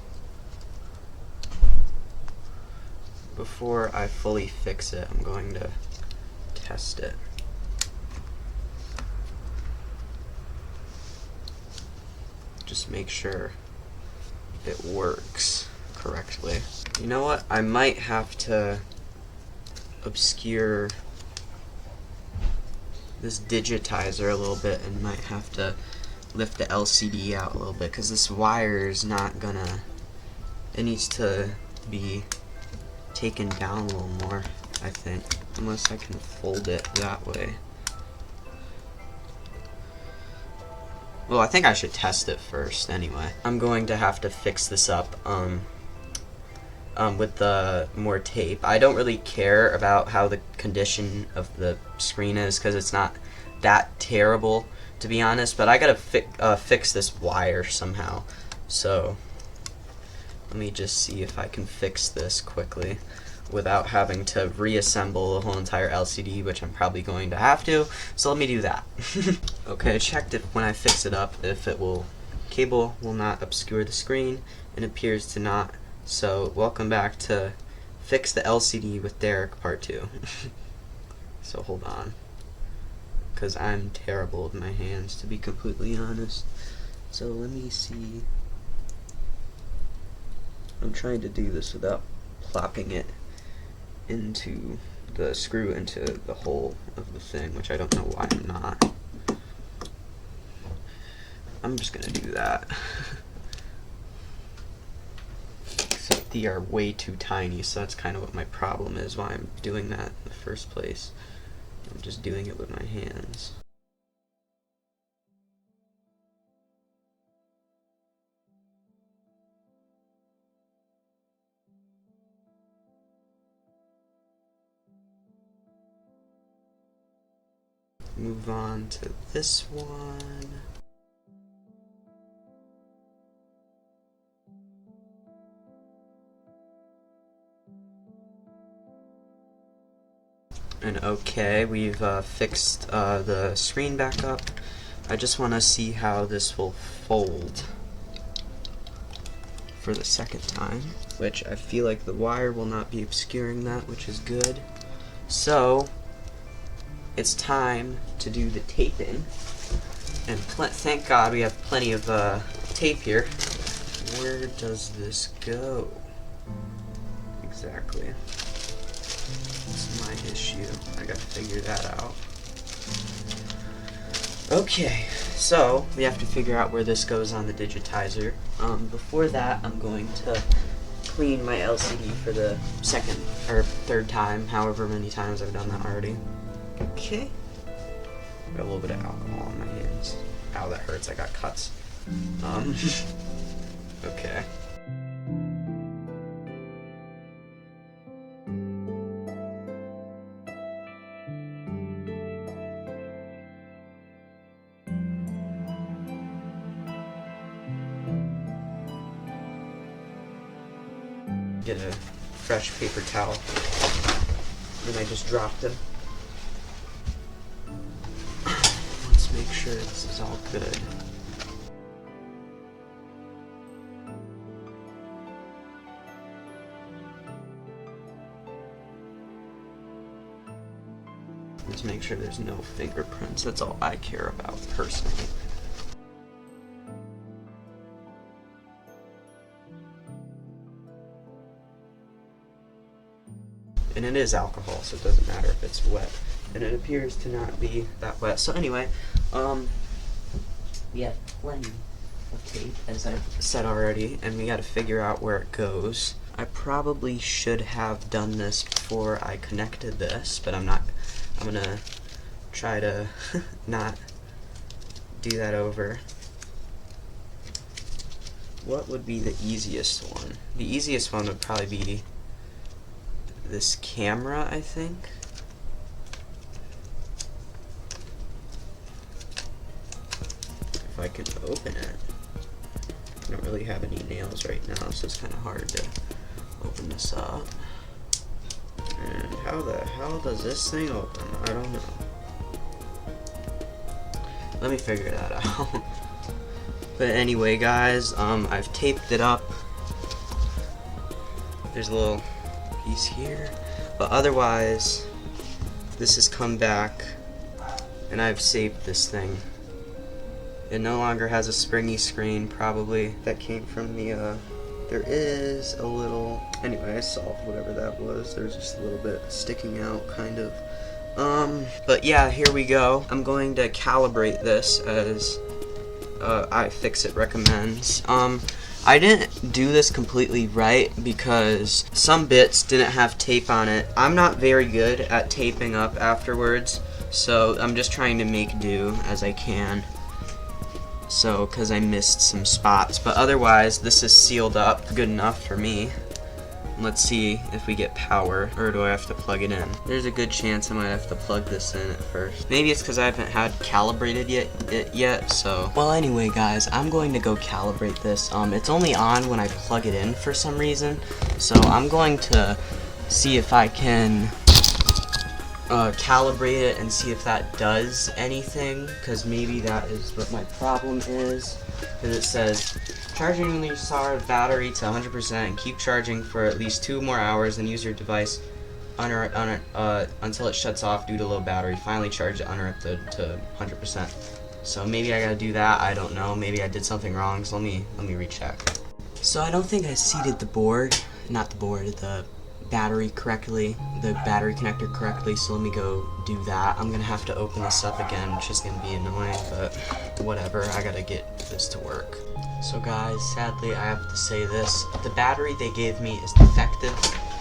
before I fully fix it, I'm going to test it. Just make sure it works correctly. You know what? I might have to obscure this digitizer a little bit and might have to lift the LCD out a little bit because this wire is not gonna, it needs to be taken down a little more, I think, unless I can fold it that way. Well, I think I should test it first anyway. I'm going to have to fix this up with the more tape. I don't really care about how the condition of the screen is because it's not that terrible, to be honest, but I gotta fix this wire somehow. So let me just see if I can fix this quickly without having to reassemble the whole entire LCD, which I'm probably going to have to. So let me do that. Okay, I checked if when I fix it up if cable will not obscure the screen, and it appears to not. So welcome back to Fix the LCD with Derek Part 2. So hold on, because I'm terrible with my hands, to be completely honest. So let me see. I'm trying to do this without plopping it into the screw into the hole of the thing, which I don't know why I'm not. I'm just gonna do that. Except they are way too tiny, so that's kind of what my problem is, why I'm doing that in the first place. I'm just doing it with my hands. Move on to this one. And okay, we've fixed the screen back up. I just want to see how this will fold for the second time, which I feel like the wire will not be obscuring that, which is good. So it's time to do the taping, and thank God we have plenty of tape here. Where does this go exactly? That's my issue. I gotta figure that out. Okay, so we have to figure out where this goes on the digitizer. Before that, I'm going to clean my LCD for the second or third time, however many times I've done that already. Okay. Got a little bit of alcohol on my hands. Ow, that hurts. I got cuts. Okay. Get a fresh paper towel. Then I just dropped them. Let's make sure this is all good. Let's make sure there's no fingerprints. That's all I care about personally. And it is alcohol, so it doesn't matter if it's wet. And it appears to not be that wet. So anyway, we have plenty of tape, as I've said already, and we gotta figure out where it goes. I probably should have done this before I connected this, but I'm gonna try to not do that over. What would be the easiest one? The easiest one would probably be this camera, I think. If I can open it. I don't really have any nails right now, so it's kind of hard to open this up. And how the hell does this thing open? I don't know. Let me figure that out. But anyway, guys, I've taped it up. There's a little piece here, but otherwise, this has come back, and I've saved this thing. It no longer has a springy screen, probably. That came from the, there is a little, anyway, I solved whatever that was. There's just a little bit sticking out, kind of. But yeah, here we go. I'm going to calibrate this as iFixit recommends. I didn't do this completely right because some bits didn't have tape on it. I'm not very good at taping up afterwards, so I'm just trying to make do as I can. So, because I missed some spots, but otherwise this is sealed up good enough for me. Let's see if we get power, or do I have to plug it in? There's a good chance I might have to plug this in at first. Maybe it's because I haven't had calibrated it yet, so. Well, anyway, guys, I'm going to go calibrate this. It's only on when I plug it in for some reason, so I'm going to see if I can calibrate it and see if that does anything, because maybe that is what my problem is. Because it says, charging only SAR battery to 100% and keep charging for at least 2 more hours and use your device until it shuts off due to low battery. Finally charge it uninterrupted to 100%. So maybe I gotta do that, I don't know. Maybe I did something wrong, so let me recheck. So I don't think I seated the board, not the board, the battery correctly, the battery connector correctly, so let me go do that. I'm gonna have to open this up again, which is gonna be annoying, but whatever, I gotta get this to work. So guys, sadly I have to say this, the battery they gave me is defective,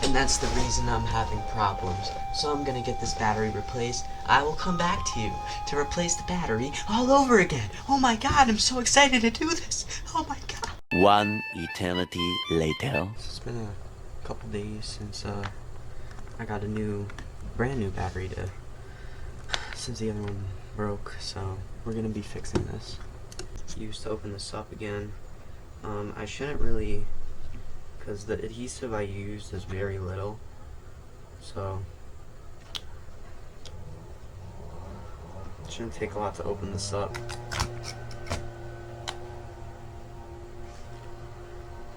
and that's the reason I'm having problems. So I'm gonna get this battery replaced. I will come back to you to replace the battery all over again. Oh my god, I'm so excited to do this. Oh my god. One eternity later. It's been a couple days since I got a brand new battery since the other one broke, so we're gonna be fixing this. Used to open this up again. I shouldn't really, because the adhesive I used is very little, so it shouldn't take a lot to open this up.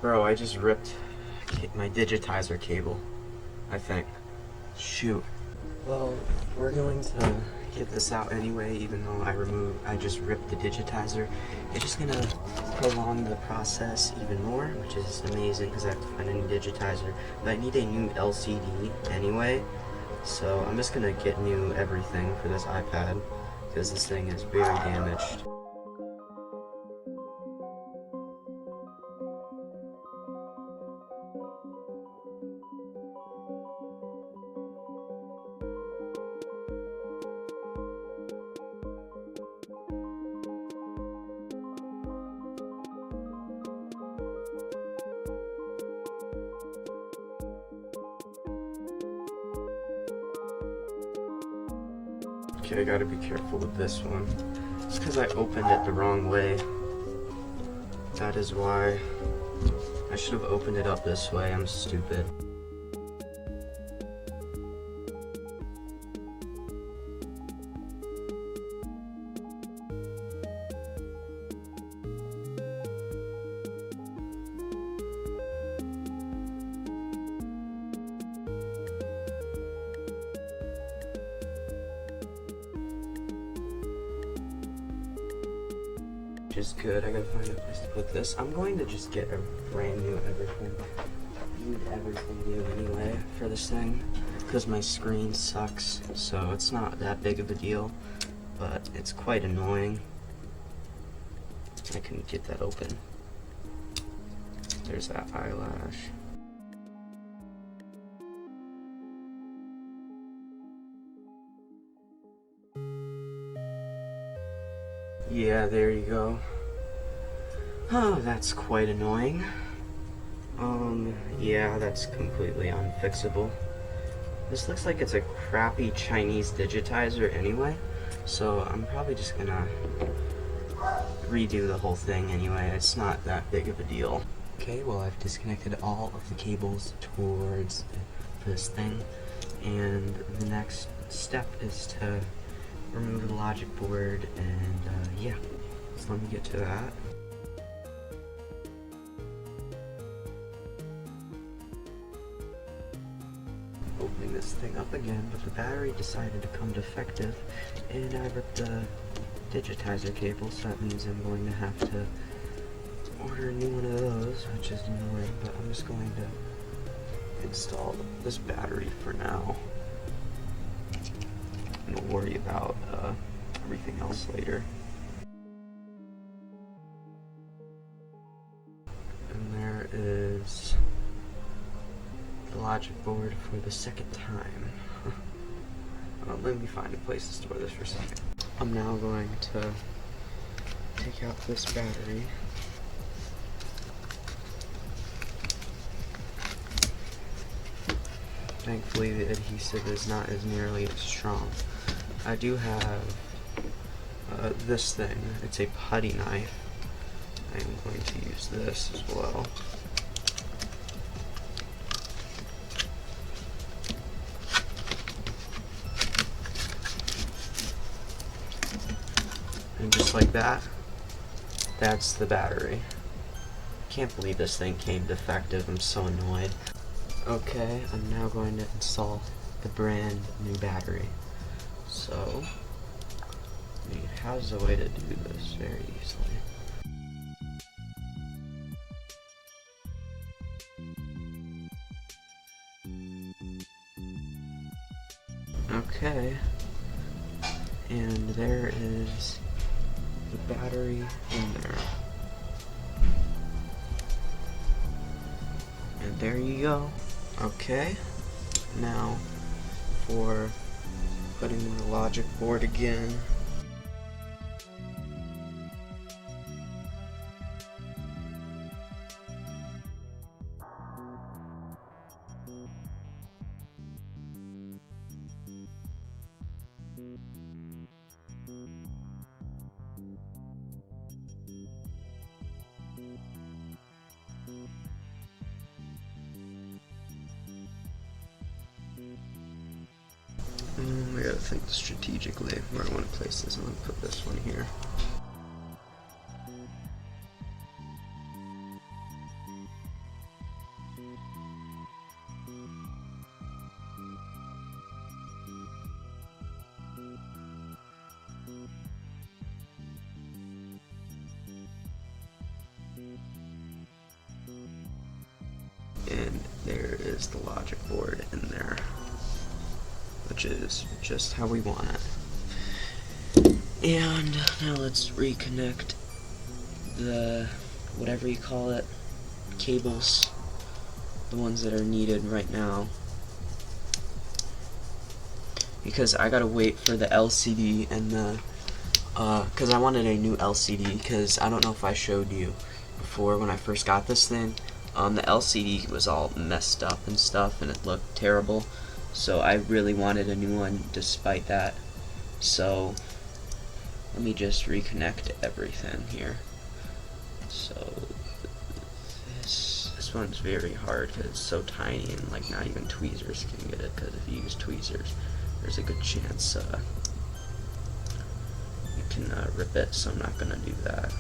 Bro, I just ripped my digitizer cable, I think. Shoot. Well, we're going to get this out anyway, even though I just ripped the digitizer. It's just gonna prolong the process even more, which is amazing because I have to find a new digitizer. But I need a new LCD anyway, so I'm just gonna get new everything for this iPad because this thing is very damaged. Okay, I gotta be careful with this one. It's because I opened it the wrong way. That is why. I should have opened it up this way, I'm stupid. Is good. I gotta find a place to put this. I'm going to just get a brand new everything. I need everything new anyway for this thing because my screen sucks, so it's not that big of a deal, but it's quite annoying. I can get that open. There's that eyelash. Yeah, there you go. Oh, that's quite annoying. Yeah, that's completely unfixable. This looks like it's a crappy Chinese digitizer anyway, so I'm probably just gonna redo the whole thing anyway. It's not that big of a deal. Okay, well, I've disconnected all of the cables towards this thing. And the next step is to remove the logic board, and yeah, so let me get to that. Opening this thing up again, but the battery decided to come defective, and I ripped the digitizer cable, so that means I'm going to have to order a new one of those, which is annoying, but I'm just going to install this battery for now. And we'll worry about everything else later. And there is the logic board for the second time. Let me find a place to store this for a second. I'm now going to take out this battery. Thankfully the adhesive is not as nearly as strong. I do have this thing. It's a putty knife. I'm going to use this as well. And just like that, that's the battery. Can't believe this thing came defective. I'm so annoyed. Okay, I'm now going to install the brand new battery. So, how's the way to do this very easily? Okay, and there is the battery in there. And there you go. Okay, now for putting in the logic board again. I gotta think strategically where I want to place this. I'm gonna put this one here. And there is the logic board in there, which is just how we want it. And now let's reconnect the, whatever you call it, cables, the ones that are needed right now. Because I gotta wait for the LCD and the, because I wanted a new LCD, because I don't know if I showed you before when I first got this thing. The LCD was all messed up and stuff, and it looked terrible. So I really wanted a new one despite that. So let me just reconnect everything here. So this one's very hard because it's so tiny, and like not even tweezers can get it, because if you use tweezers there's a good chance you can rip it, so I'm not gonna do that.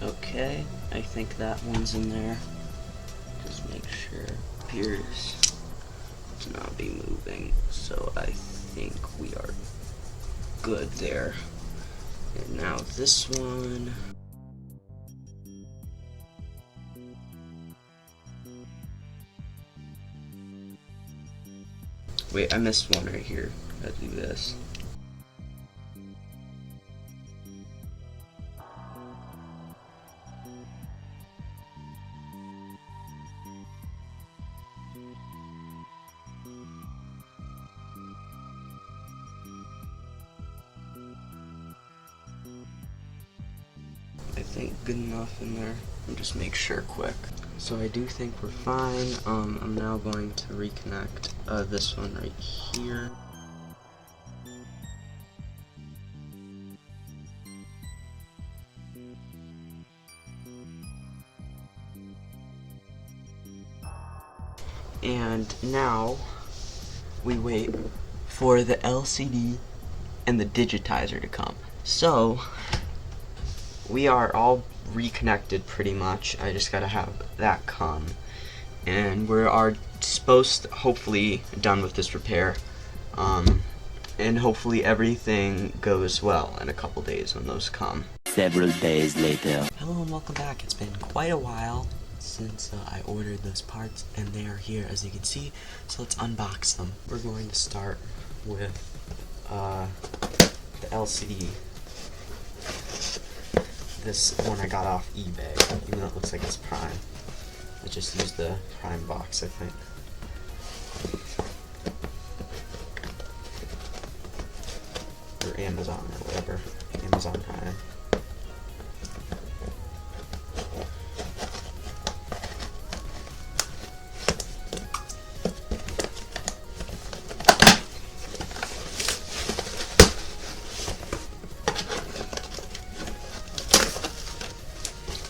Okay, I think that one's in there. Just make sure it appears to not be moving. So I think we are good there. And now this one. Wait, I missed one right here. Gotta do this. think good enough in there. And just make sure quick. So I do think we're fine. I'm now going to reconnect this one right here. And now we wait for the LCD and the digitizer to come. So we are all reconnected pretty much. I just gotta have that come. And we are supposed to, hopefully, done with this repair. And hopefully everything goes well in a couple days when those come. Several days later. Hello and welcome back. It's been quite a while since I ordered those parts, and they are here as you can see. So let's unbox them. We're going to start with the LCD. This one I got off eBay, even though it looks like it's Prime. I just used the Prime box, I think. Or Amazon or whatever. Amazon Prime.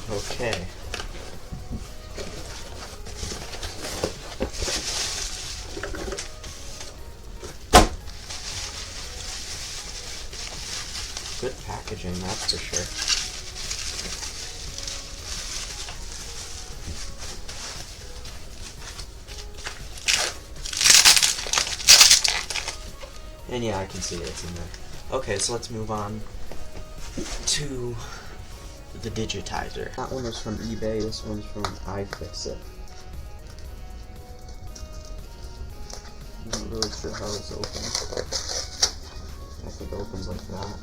Okay. Good packaging, that's for sure. And yeah, I can see it's in there. Okay, so let's move on to the digitizer. That one was from eBay, this one's from iFixit. I'm not really sure how this opens. I think it opens like that.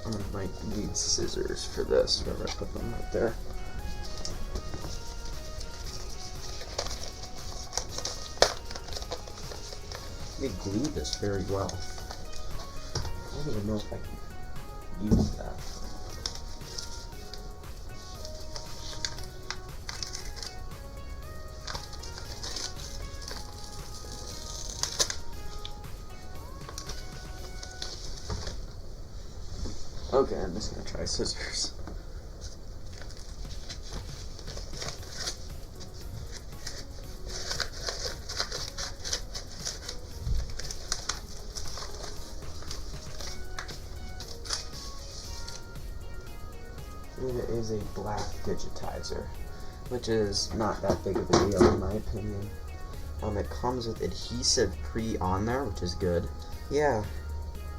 I might need scissors for this, wherever I put them right there. They glue this very well. I don't even know if I can use that. Okay, I'm just gonna try scissors. It is a black digitizer, which is not that big of a deal in my opinion. It comes with adhesive on there, which is good. Yeah,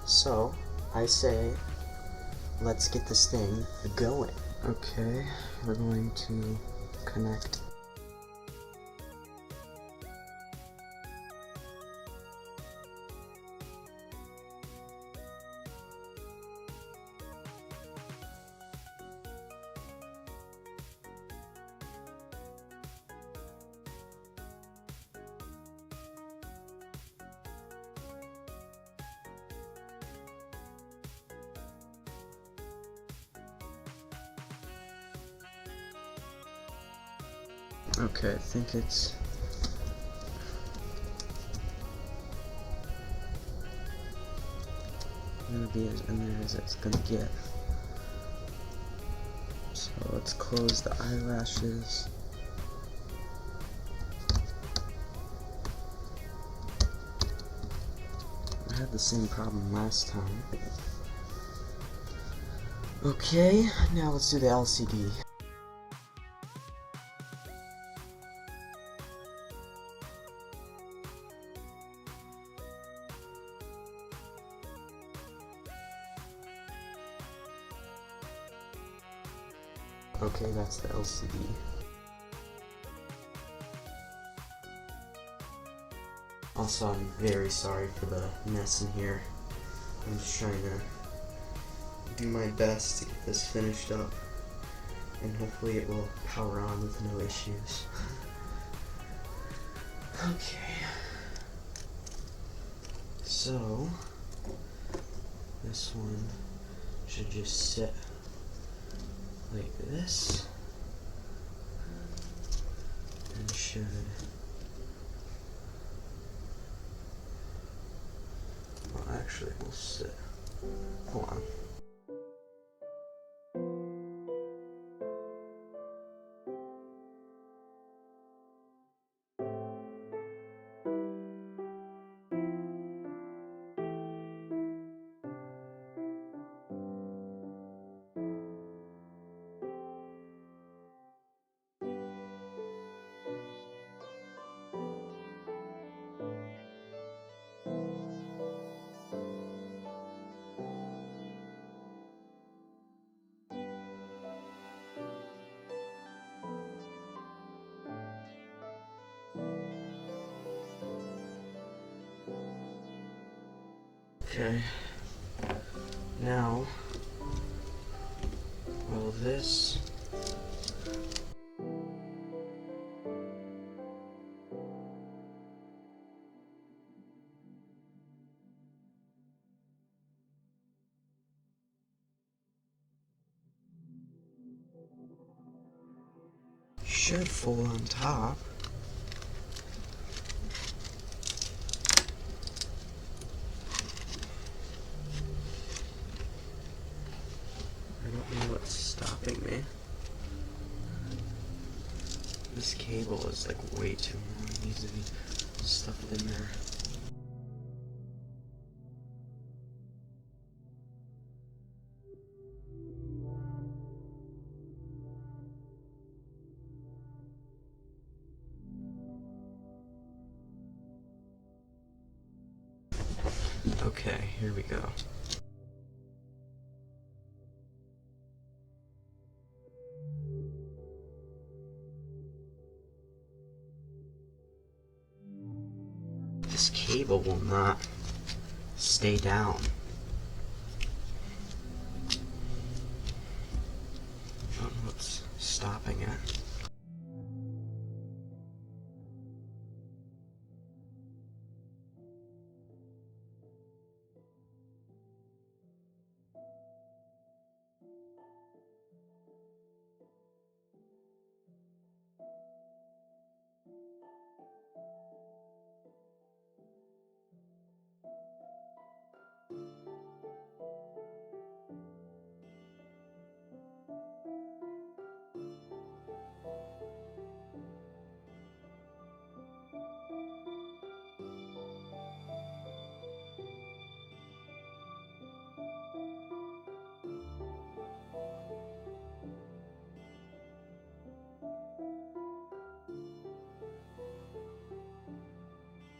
so I say let's get this thing going. Okay, we're going to connect. Okay, I think it's gonna be as in there as it's gonna get. So let's close the eyelashes. I had the same problem last time. Okay, now let's do the LCD. Okay, that's the LCD. Also, I'm very sorry for the mess in here. I'm just trying to do my best to get this finished up, and hopefully it will power on with no issues. Okay. So, this one should just sit like this, and should actually we'll sit. Hold on. Okay, now, will this should fold on top. I don't know what's stopping me. This cable is like way too long. It needs to be stuffed in there. Okay, here we go. This cable will not stay down. I don't know what's stopping it.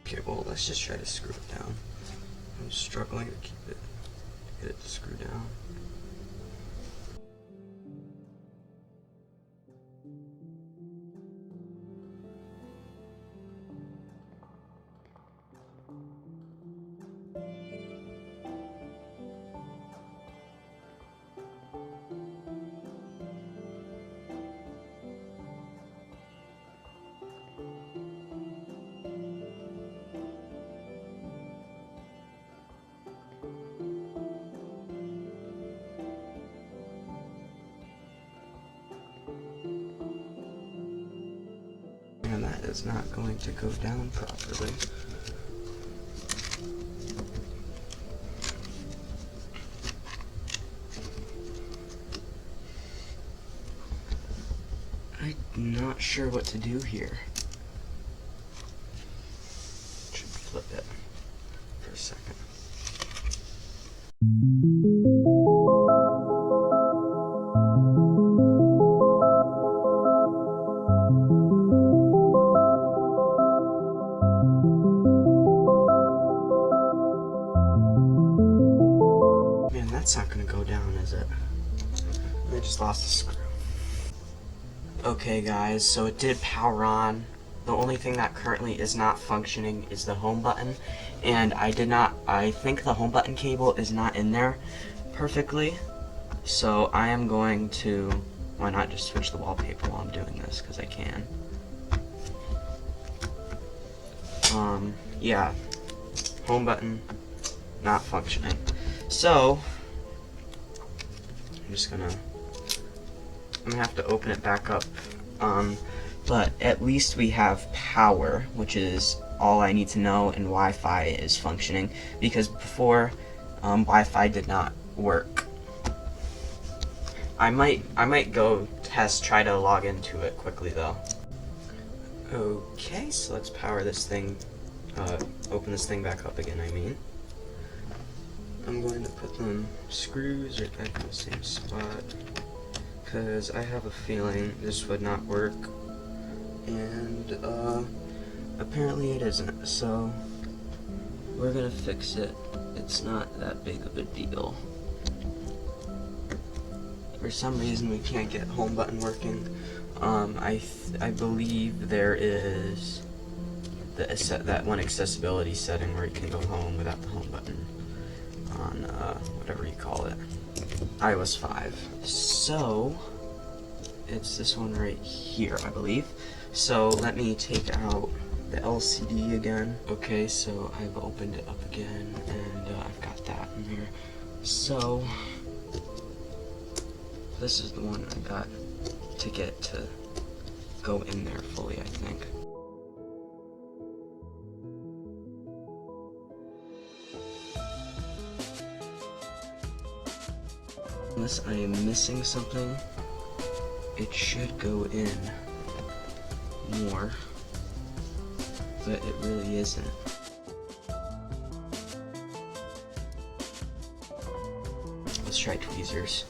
Okay, well, let's just try to screw it down. I'm struggling to get it to screw down. And that is not going to go down properly. I'm not sure what to do here. Should flip it for a second. Man, that's not gonna go down, is it? I just lost the screw. Okay guys, so it did power on. The only thing that currently is not functioning is the home button, and I think the home button cable is not in there perfectly. So I am going to, why not just switch the wallpaper while I'm doing this, because I can. Yeah, home button not functioning. So I'm gonna have to open it back up. But at least we have power, which is all I need to know, and Wi-Fi is functioning, because before Wi-Fi did not work. I might go try to log into it quickly though. Okay, so let's power this thing, open this thing back up again, I mean. I'm going to put them screws right back in the same spot, because I have a feeling this would not work, and apparently it isn't, so we're gonna fix it. It's not that big of a deal. For some reason we can't get home button working. I believe there is that one accessibility setting where you can go home without the home button on whatever you call it, iOS 5. So it's this one right here, I believe. So let me take out the LCD again. Okay, so I've opened it up again, and I've got that in there. So this is the one I got to get to go in there fully, I think. Unless I am missing something, it should go in more, but it really isn't. Let's try tweezers.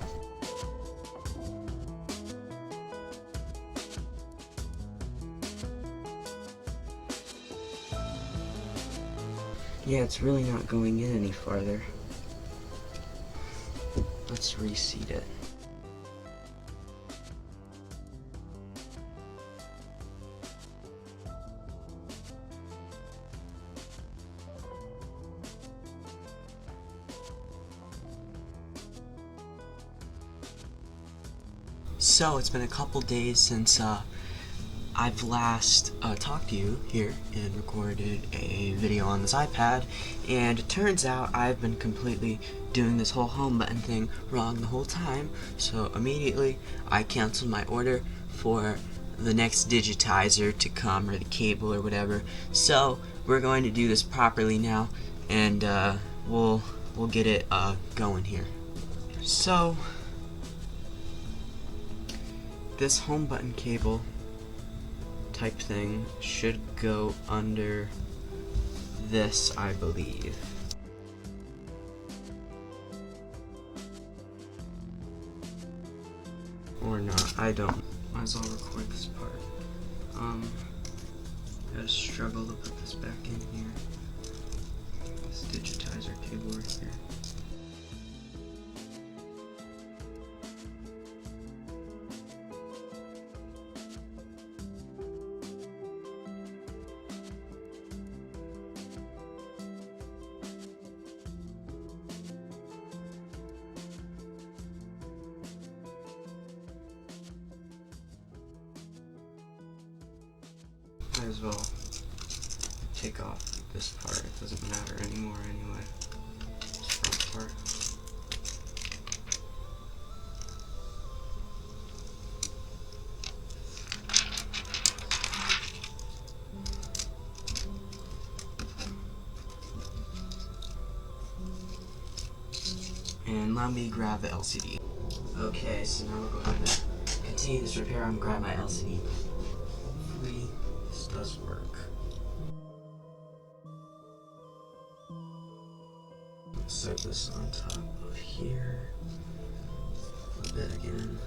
Yeah, it's really not going in any farther. Let's reseat it. So it's been a couple days since I've last talked to you here and recorded a video on this iPad, and it turns out I've been completely doing this whole home button thing wrong the whole time. So immediately I canceled my order for the next digitizer to come, or the cable or whatever. So we're going to do this properly now, and we'll get it going here. So this home button cable type thing should go under this, I believe. Or not, I don't. Might as well record this part. Gotta struggle to put this back in here. This digitizer cable right here. Might as well take off this part, it doesn't matter anymore anyway. This front part. And let me grab the LCD. Okay, so now we're going to continue this repair. I'm gonna grab my LCD. Hopefully this does work. Let's set this on top of here. A bit again.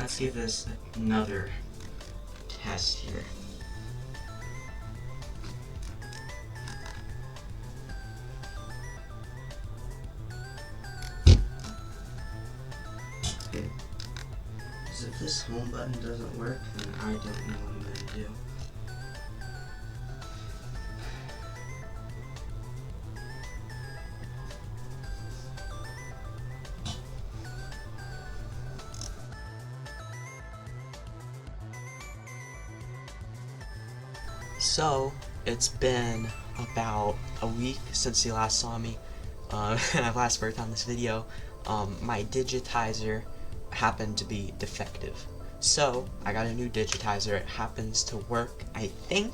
let's give this another test here. Okay. So if this home button doesn't work, then I don't know what I'm going to do. So, it's been about a week since you last saw me, and I've last worked on this video. My digitizer happened to be defective. So, I got a new digitizer. It happens to work, I think,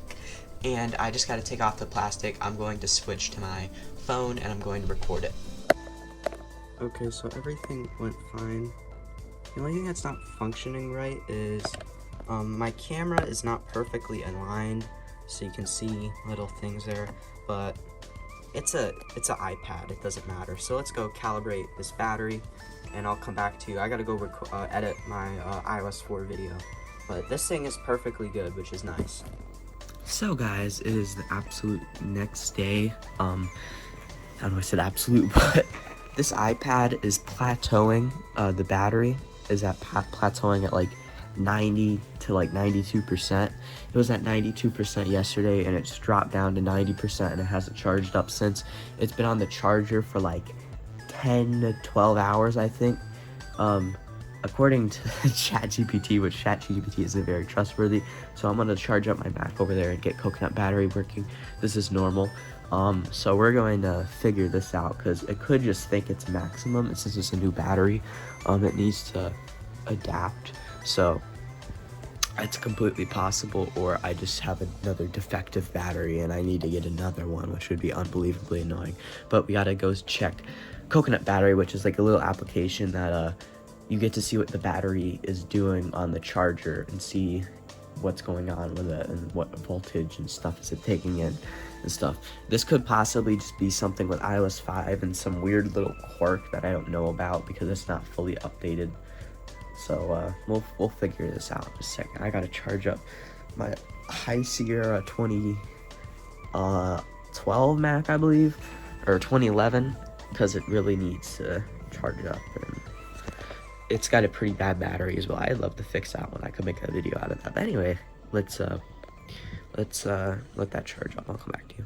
and I just got to take off the plastic. I'm going to switch to my phone, and I'm going to record it. Okay, so everything went fine. The only thing that's not functioning right is my camera is not perfectly aligned. So you can see little things there, but it's an iPad, it doesn't matter. So let's go calibrate this battery, and I'll come back to you. I gotta go edit my iOS 4 video, but this thing is perfectly good, which is nice. So guys, it is the absolute next day. I don't know, I said absolute, but this iPad is plateauing. The battery is at plateauing at like 90 to like 92%. It was at 92% yesterday, and it's dropped down to 90%, and it hasn't charged up since. It's been on the charger for like 10 to 12 hours, I think. According to ChatGPT, which ChatGPT isn't very trustworthy, so I'm gonna charge up my Mac over there and get coconut battery working. This is normal. So we're going to figure this out, because it could just think it's maximum, and since it's a new battery, it needs to adapt. So it's completely possible, or I just have another defective battery and I need to get another one, which would be unbelievably annoying. But we gotta go check coconut battery, which is like a little application that you get to see what the battery is doing on the charger and see what's going on with it and what voltage and stuff is it taking in and stuff. This could possibly just be something with iOS 5 and some weird little quirk that I don't know about because it's not fully updated. So we'll figure this out in a second. I gotta charge up my High Sierra 2012 Mac, I believe, or 2011, because it really needs to charge up. And it's got a pretty bad battery as well. I'd love to fix that one. I could make a video out of that. But anyway, let's let that charge up. I'll come back to you.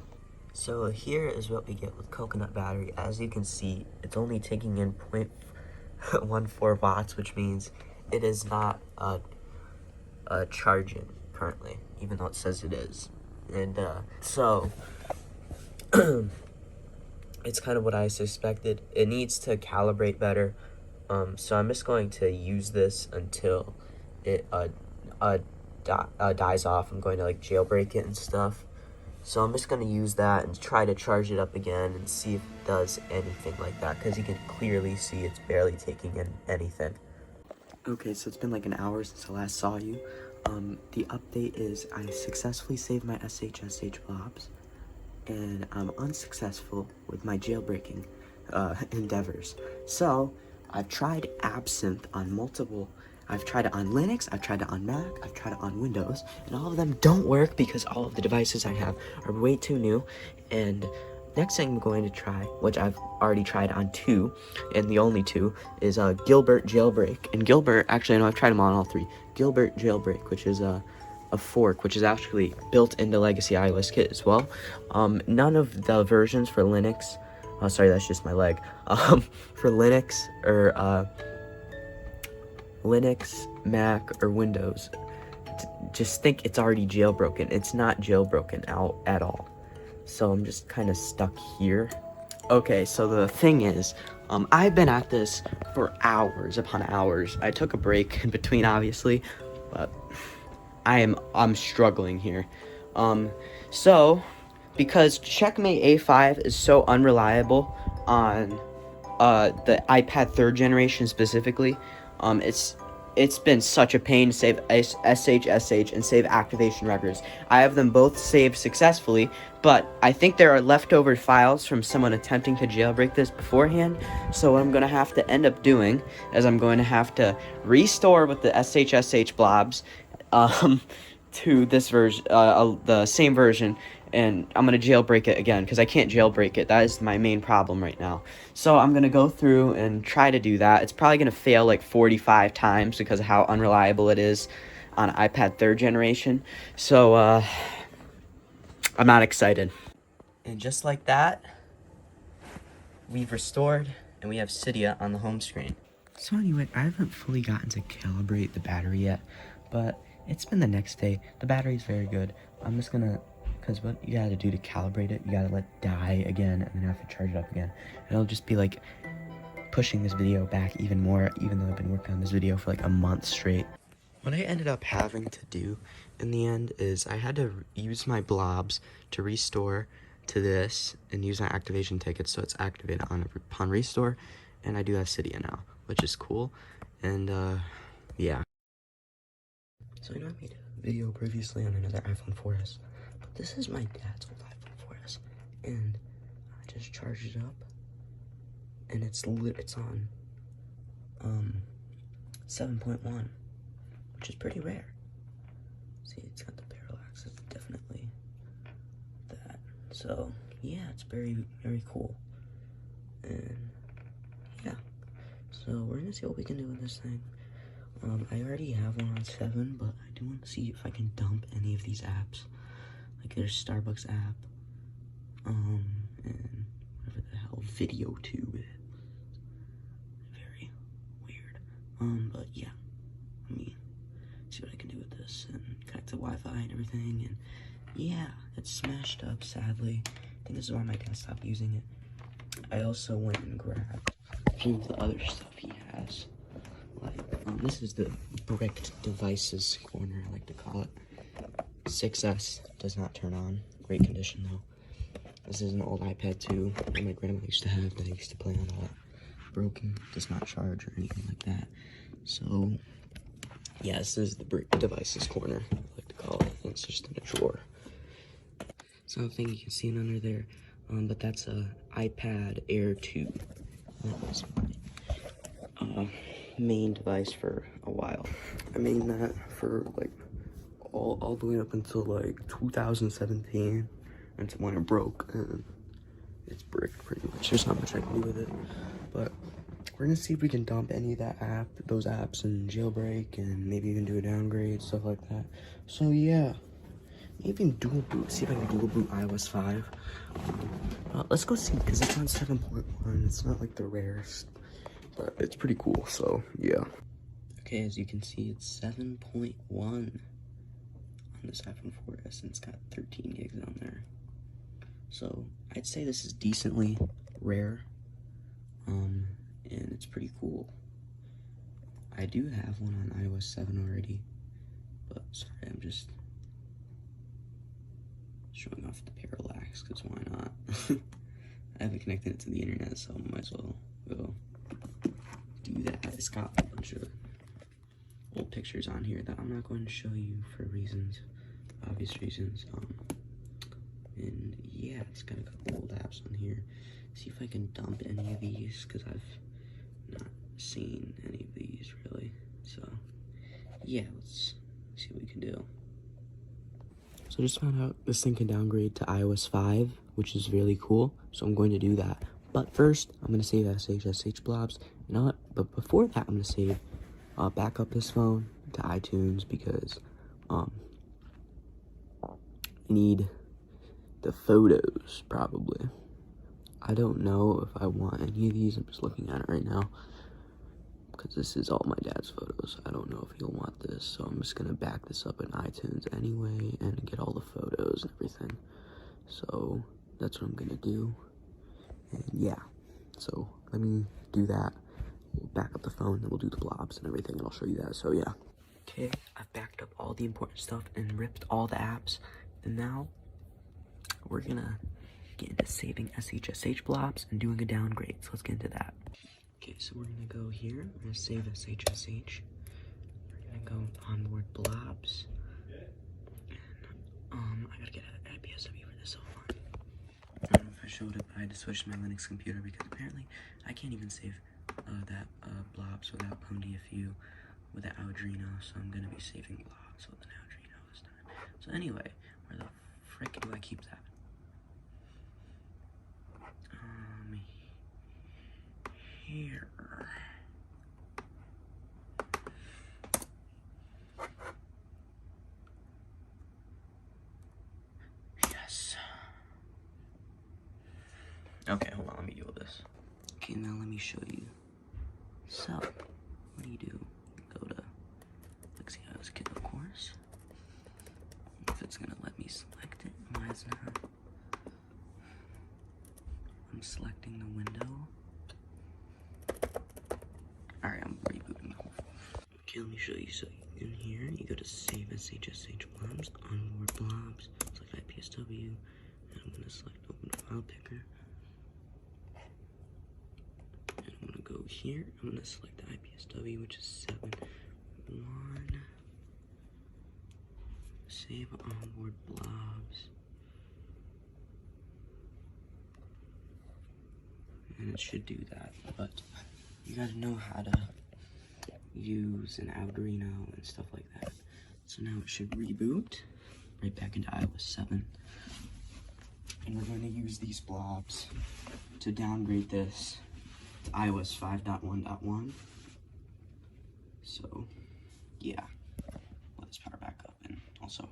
So here is what we get with coconut battery. As you can see, it's only taking in 0.14 watts, which means it is not charging currently, even though it says it is. And so it's kind of what I suspected. It needs to calibrate better. So I'm just going to use this until it dies off. I'm going to like jailbreak it and stuff. So I'm just going to use that and try to charge it up again and see if it does anything like that, because you can clearly see it's barely taking in anything. Okay, so it's been like an hour since I last saw you. The update is I successfully saved my SSH blobs, and I'm unsuccessful with my jailbreaking endeavors. So I've tried Absinthe on multiple. I've tried it on Linux, I've tried it on Mac, I've tried it on Windows, and all of them don't work because all of the devices I have are way too new. And next thing I'm going to try, which I've already tried on 2, and the only 2, is Gilbert Jailbreak. And Gilbert, actually, no, I've tried them on all 3. Gilbert Jailbreak, which is a fork, which is actually built into Legacy iOS Kit as well. None of the versions for Linux, oh, sorry, that's just my leg. For Linux or Linux, Mac, or Windows, just think it's already jailbroken. It's not jailbroken out at all. So I'm just kind of stuck here. Okay, so the thing is, I've been at this for hours upon hours. I took a break in between, obviously, but I'm struggling here. So because Checkmate A5 is so unreliable on the iPad 3rd generation specifically, it's been such a pain to save SHSH and save activation records. I have them both saved successfully, but I think there are leftover files from someone attempting to jailbreak this beforehand. So what I'm going to have to end up doing is I'm going to have to restore with the SHSH blobs to this version, the same version, and I'm going to jailbreak it again, because I can't jailbreak it. That is my main problem right now. So I'm going to go through and try to do that. It's probably going to fail like 45 times because of how unreliable it is on iPad 3rd generation. So, I'm not excited. And just like that, we've restored, and we have Cydia on the home screen. So anyway, I haven't fully gotten to calibrate the battery yet, but it's been the next day. The battery's very good. I'm just gonna, because what you gotta do to calibrate it, you gotta let it die again, and then you have to charge it up again. And it'll just be like pushing this video back even more, even though I've been working on this video for like a month straight. What I ended up having to do in the end is I had to use my blobs to restore to this and use my activation ticket so it's activated upon restore, and I do have Cydia now, which is cool. And yeah. So I know I made a video previously on another iPhone 4S, but this is my dad's old iPhone 4S, and I just charged it up, and it's on 7.1, which is pretty rare. See, it's got the parallax, it's definitely that. So yeah, it's very, very cool. And yeah, so we're gonna see what we can do with this thing. I already have one on 7, but I do want to see if I can dump any of these apps. Like there's Starbucks app, and whatever the hell, VideoTube is. Very weird. But yeah, let me see what I can do with this and connect to Wi-Fi and everything. And yeah, it's smashed up, sadly. I think this is why my dad stopped using it. I also went and grabbed a few of the other stuff he has. Like, this is the bricked devices corner, I like to call it. 6S does not turn on. Great condition though. This is an old iPad 2 that my grandma used to have that I used to play on a lot. Broken, does not charge or anything like that. So, yeah, this is the bricked devices corner, I like to call it. And it's just in a drawer. So I don't think you can see it under there. But that's a iPad Air 2. That was my main device for a while. I made that for like all the way up until like 2017, and when it broke, and it's bricked pretty much. There's not much I can do with it, but we're gonna see if we can dump any of those apps and jailbreak, and maybe even do a downgrade, stuff like that. So yeah, maybe even dual boot. See if I can dual boot iOS 5. Let's go see, because it's on 7.1. It's not like the rarest, but it's pretty cool, so yeah. Okay, as you can see, it's 7.1 on this iPhone 4S, and it's got 13 gigs on there. So I'd say this is decently rare, and it's pretty cool. I do have one on iOS 7 already, but sorry, I'm just showing off the parallax, because why not? I haven't connected it to the internet, so I might as well go do that. It's got a bunch of old pictures on here that I'm not going to show you for reasons, obvious reasons. And yeah, it's got a couple old apps on here. See if I can dump any of these, because I've not seen any of these really. So yeah, let's see what we can do. So I just found out this thing can downgrade to iOS 5, which is really cool. So I'm going to do that. But first, I'm going to save SHSH blobs. You know what? But before that, I'm going to save, back up this phone to iTunes, because I need the photos, probably. I don't know if I want any of these. I'm just looking at it right now, because this is all my dad's photos. I don't know if he'll want this, so I'm just going to back this up in iTunes anyway and get all the photos and everything. So that's what I'm going to do. And yeah, so let me do that. We'll back up the phone, then we'll do the blobs and everything, and I'll show you that. So yeah. Okay, I've backed up all the important stuff and ripped all the apps, and now we're gonna get into saving SHSH blobs and doing a downgrade. So let's get into that. Okay, so we're gonna go here. We're gonna save SHSH. go onboard blobs. And, I gotta get an IPSW for this. Hold on. I don't know if I showed it, but I had to switch to my Linux computer because apparently I can't even save that blobs without pwnage with the Arduino, so I'm gonna be saving blobs with an Arduino this time. So anyway, where the frick do I keep that? Here. Yes. Okay, hold on, let me deal with this. Okay, now let me show you. So, what do? Go to iOS Kit, of course. If it's gonna let me select it, why is not? I'm selecting the window. Alright, I'm rebooting the whole phone. Okay, let me show you. So in here, you go to save SHSH blobs, onboard blobs, select IPSW, and I'm gonna select open file picker. And I'm gonna go here, I'm gonna select the IPSW, which is 7.1. Save onboard blobs. And it should do that, but you gotta know how to use an Arduino and stuff like that. So now it should reboot right back into iOS 7. And we're going to use these blobs to downgrade this to iOS 5.1.1. So, yeah. Let's power back up and also.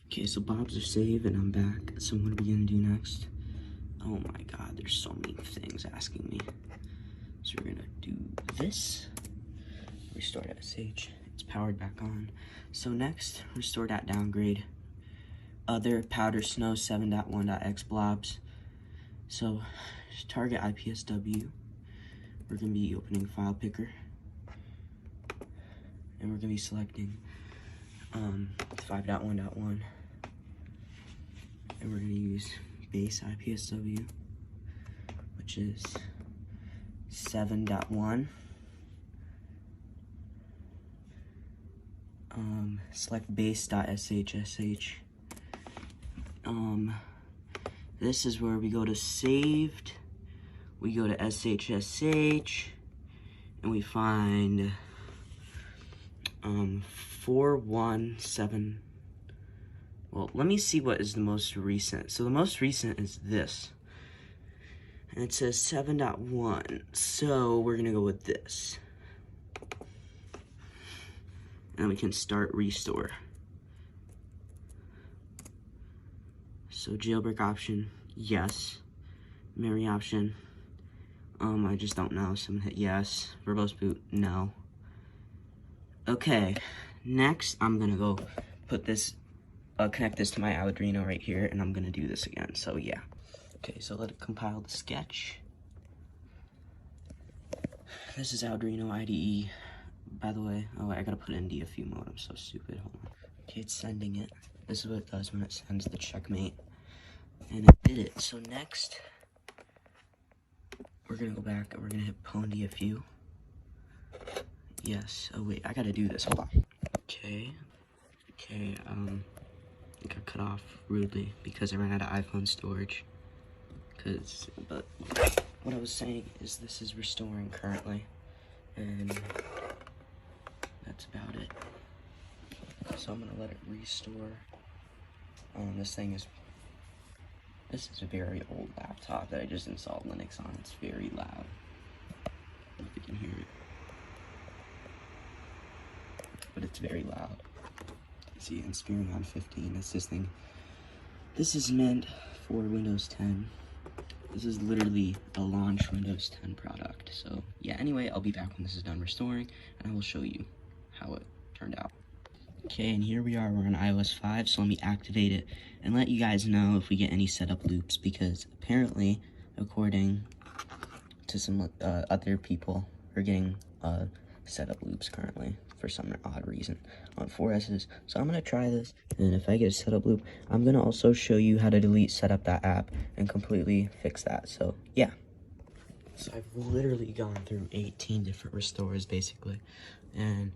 Okay, so blobs are saved and I'm back. So what are we gonna do next? Oh my god, there's so many things asking me. So we're gonna do this. Restore SH. It's powered back on. So next, restore that downgrade. Other powder snow 7.1.x blobs. So target IPSW. We're gonna be opening file picker. And we're gonna be selecting 5.1.1. And we're gonna use base IPSW, which is 7.1. Select base.sshsh. This is where we go to saved. We go to sshsh, and we find 417. Well, let me see what is the most recent. So the most recent is this. And it says 7.1. So we're gonna go with this. And we can start restore. So jailbreak option, yes. Memory option, I just don't know. So I'm gonna hit yes. Verbose boot, no. Okay, next I'm gonna go put this, connect this to my Arduino right here, and I'm gonna do this again, so yeah. Okay, so let it compile the sketch. This is Arduino IDE, by the way. Oh, I gotta put in DFU mode, I'm so stupid, hold on. Okay, it's sending it. This is what it does when it sends the checkmate. And it did it. So next, we're gonna go back and we're gonna hit pwnage. Yes, oh wait, I gotta do this, hold on. Okay, it got cut off rudely because I ran out of iPhone storage. But what I was saying is this is restoring currently, and that's about it. So I'm gonna let it restore. This is a very old laptop that I just installed Linux on. It's very loud. I don't know if you can hear it, but it's very loud. See, I'm screwing on 15. That's this thing. This is meant for Windows 10. This is literally a launch Windows 10 product. So yeah, anyway, I'll be back when this is done restoring, and I will show you how it turned out. Okay, and here we are, we're on iOS 5, so let me activate it and let you guys know if we get any setup loops, because apparently, according to some other people, we're getting setup loops currently for some odd reason on 4S's. So I'm gonna try this, and if I get a setup loop, I'm gonna also show you how to delete setup that app and completely fix that. So yeah. So I've literally gone through 18 different restores basically, and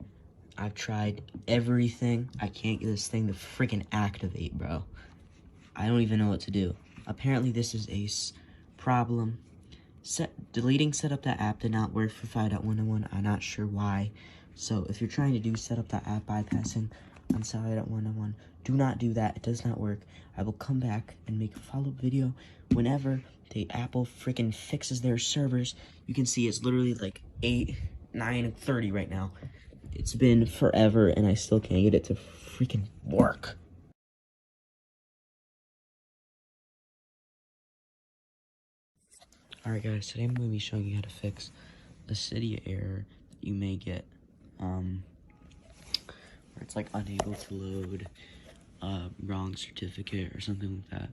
I've tried everything. I can't get this thing to freaking activate, bro. I don't even know what to do. Apparently this is a problem. Deleting setup that app did not work for 5.101. I'm not sure why. So if you're trying to do setup that app bypassing on 5.101, do not do that. It does not work. I will come back and make a follow-up video whenever the Apple freaking fixes their servers. You can see it's literally like 9:30 right now. It's been forever and I still can't get it to freaking work. Alright guys, today I'm going to be showing you how to fix a Cydia error that you may get, where it's like unable to load, wrong certificate or something like that.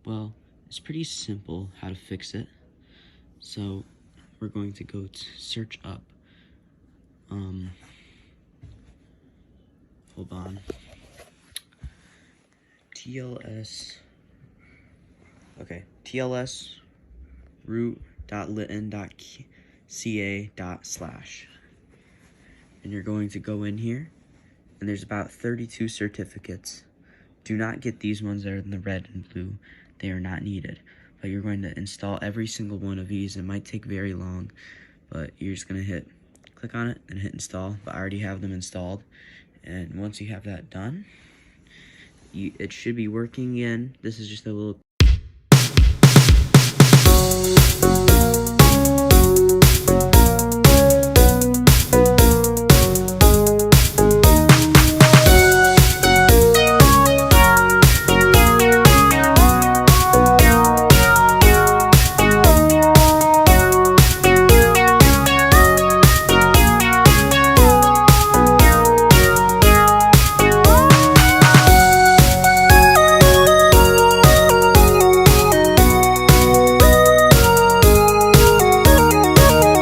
Well, it's pretty simple how to fix it. So, we're going to go to search up, hold on, TLS root.litten.ca/, and you're going to go in here, and there's about 32 certificates. Do not get these ones that are in the red and blue. They are not needed. But you're going to install every single one of these. It might take very long, but you're just going to click on it and hit install. But I already have them installed. And once you have that done, it should be working again. This is just a little